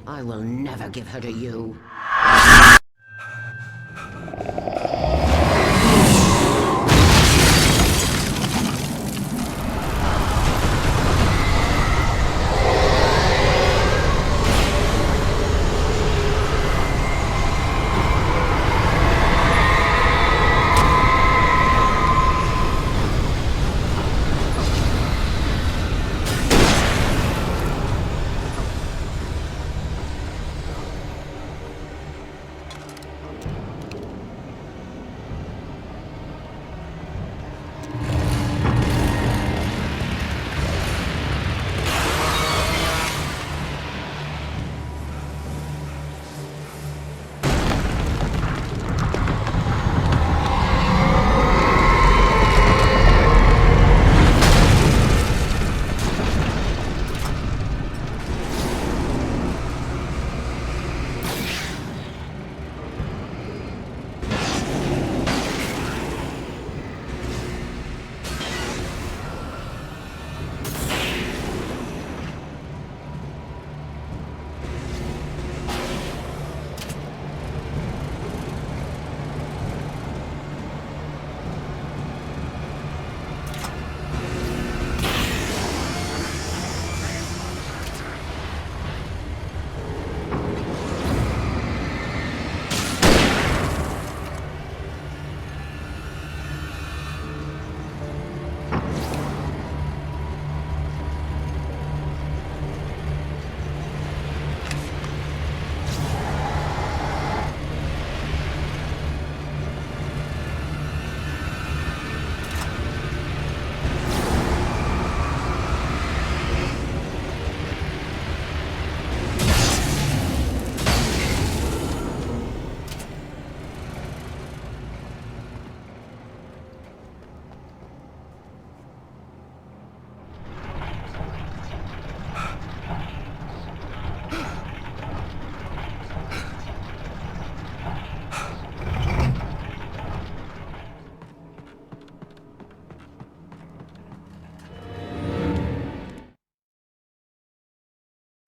I will never give her to you.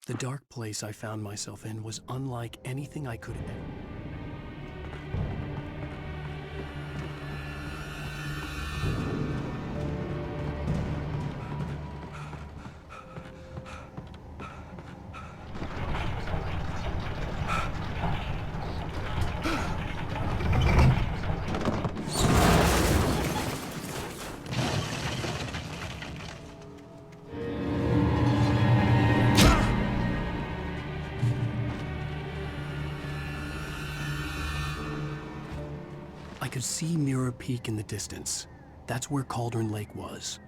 The dark place I found myself in was unlike anything I could ever. I could see Mirror Peak in the distance. That's where Cauldron Lake was.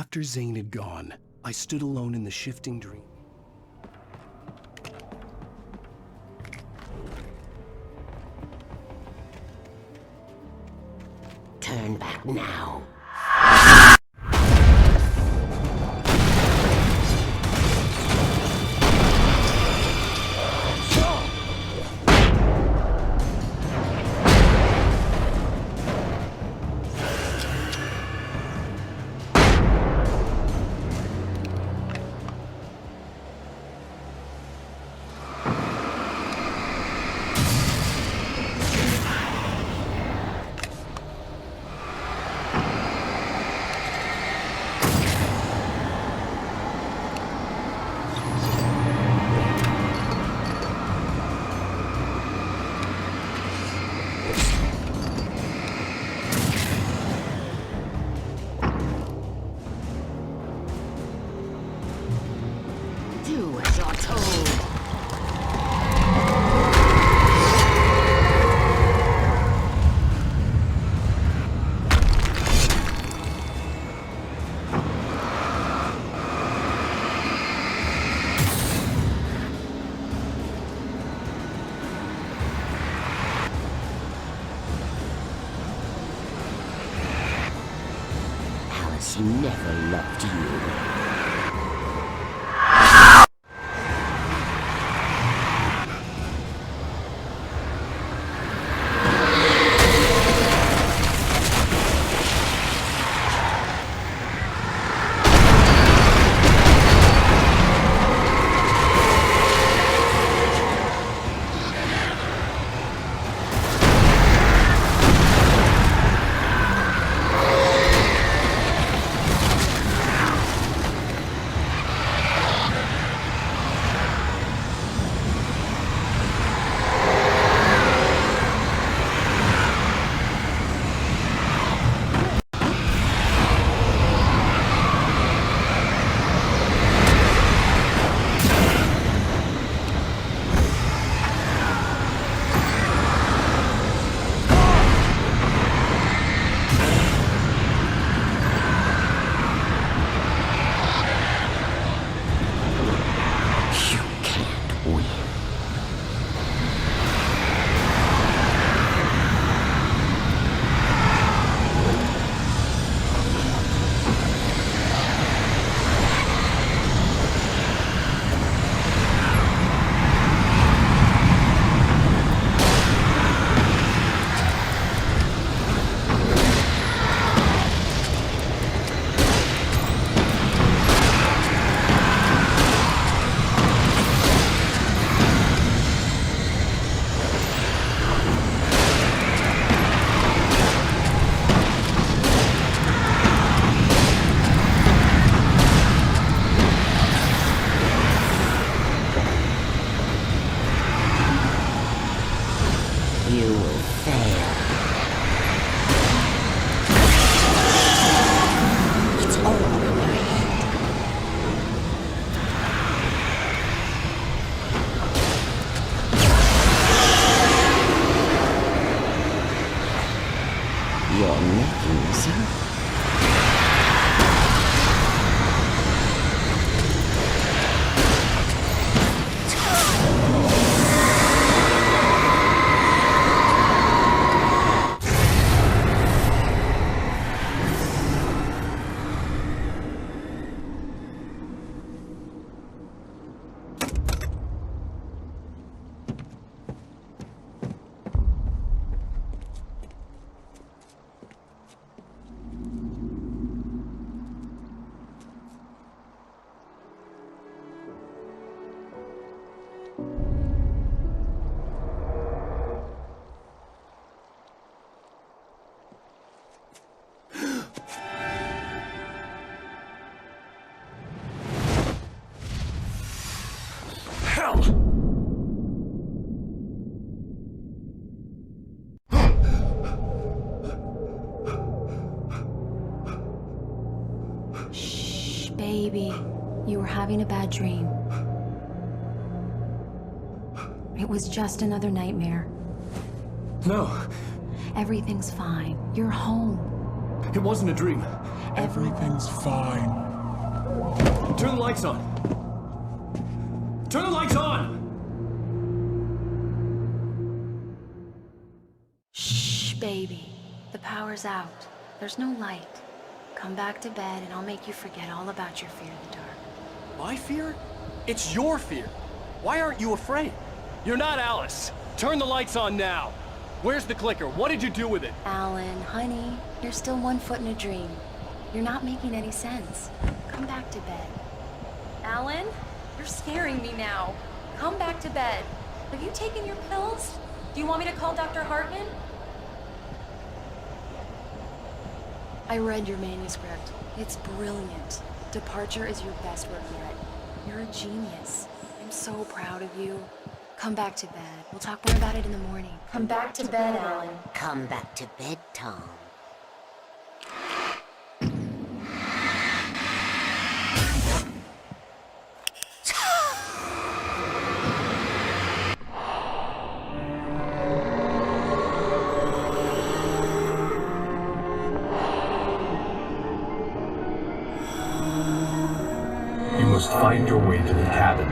After Zane had gone, I stood alone in the shifting dream. Turn back now. Do as you're told. Alice never loved you. You will fail. It's all in your head. You're making this up. Shh, baby. You were having a bad dream. It was just another nightmare. No. Everything's fine. You're home. It wasn't a dream. Everything's fine. Turn the lights on. Turn the lights on! Shh, baby. The power's out. There's no light. Come back to bed and I'll make you forget all about your fear in the dark. My fear? It's your fear. Why aren't you afraid? You're not Alice. Turn the lights on now. Where's the clicker? What did you do with it? Alan, honey, you're still 1 foot in a dream. You're not making any sense. Come back to bed. Alan, you're scaring me now. Come back to bed. Have you taken your pills? Do you want me to call Dr. Hartman? I read your manuscript. It's brilliant. Departure is your best work yet. You're a genius. I'm so proud of you. Come back to bed. We'll talk more about it in the morning. Come back to bed, Alan. Come back to bed, Tom. You must find your way to the cabin.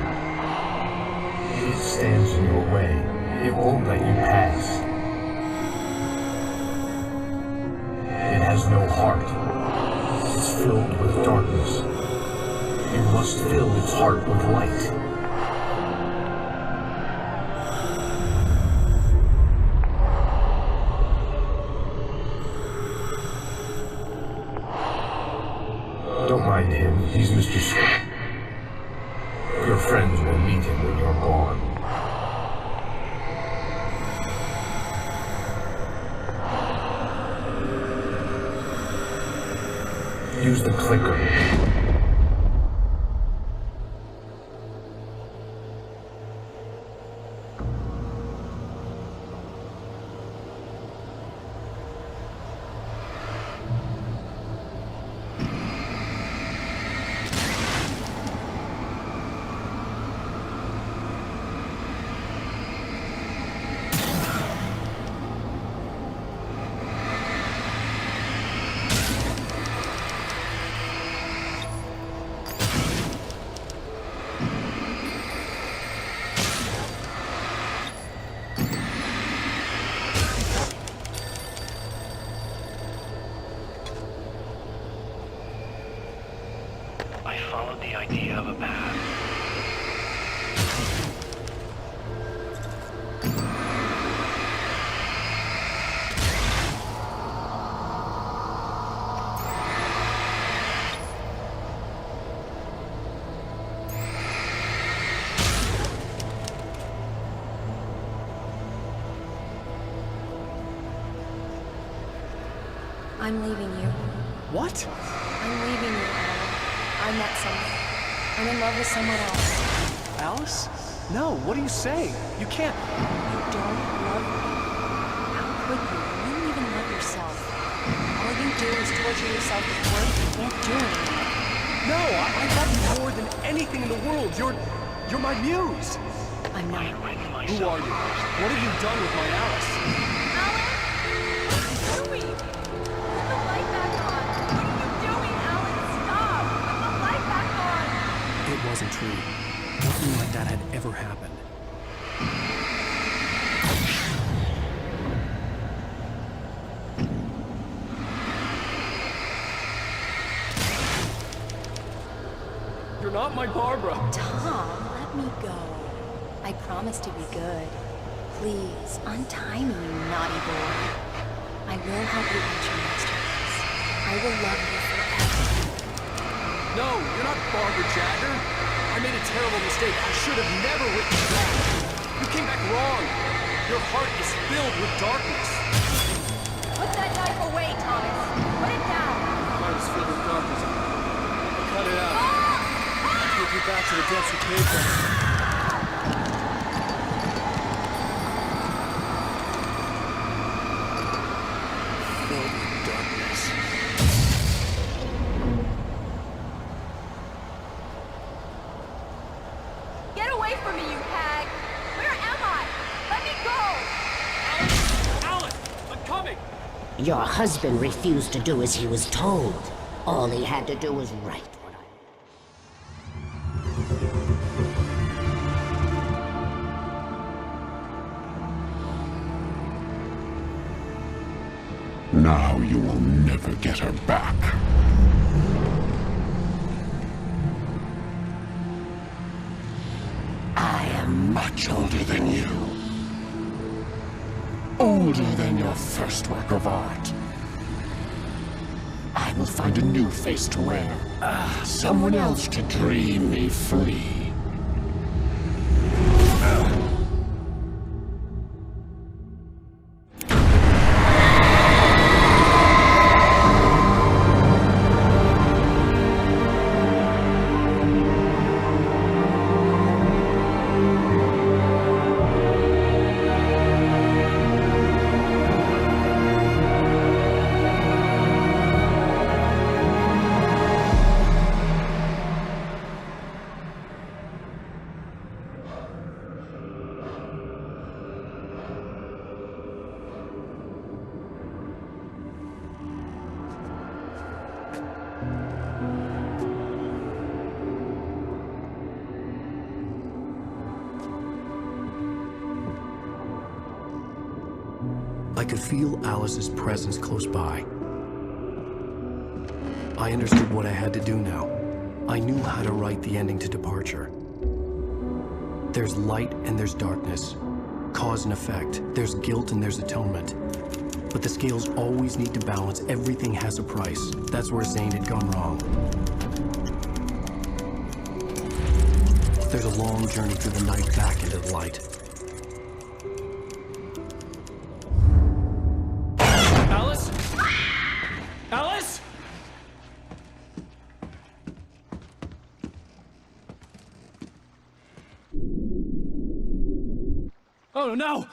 It stands in your way. It won't let you pass. It has no heart. It's filled with darkness. You must fill its heart with light. Don't mind him. He's Mr. Swift. Your friends will meet him when you're gone. Use the clicker. I followed the idea of a path. I'm leaving you. What? I'm leaving you, Alan. I met someone. I'm in love with someone else. Alice? No, what are you saying? You can't. You don't love me. How could you? You don't even love yourself. All you do is torture yourself with work you can't do anymore. No, I love you more than anything in the world. You're my muse. I'm not. Who are you? What have you done with my Alice? It wasn't true. Nothing like that had ever happened. You're not my Barbara. Tom, let me go. I promise to be good. Please, untie me, you naughty boy. I will help you reach your masterpiece. I will love you forever. No, you're not Barbara Jagger. I made a terrible mistake. I should have never written you back. You came back wrong. Your heart is filled with darkness. Put that knife away, Thomas. Put it down. Your heart is filled with darkness. Cut it out. I'll take you back to the depths you came from. Filled with darkness. Get away from me, you hag! Where am I? Let me go! Alice! I'm coming! Your husband refused to do as he was told. All he had to do was write what Now you will never get her back. I am much older than you. Older than your first work of art. I will find a new face to wear. Someone else to dream me free. I could feel Alice's presence close by. I understood what I had to do now. I knew how to write the ending to Departure. There's light and there's darkness. Cause and effect. There's guilt and there's atonement. But the scales always need to balance. Everything has a price. That's where Zane had gone wrong. There's a long journey through the night back into the light. Alice? Alice? Oh no!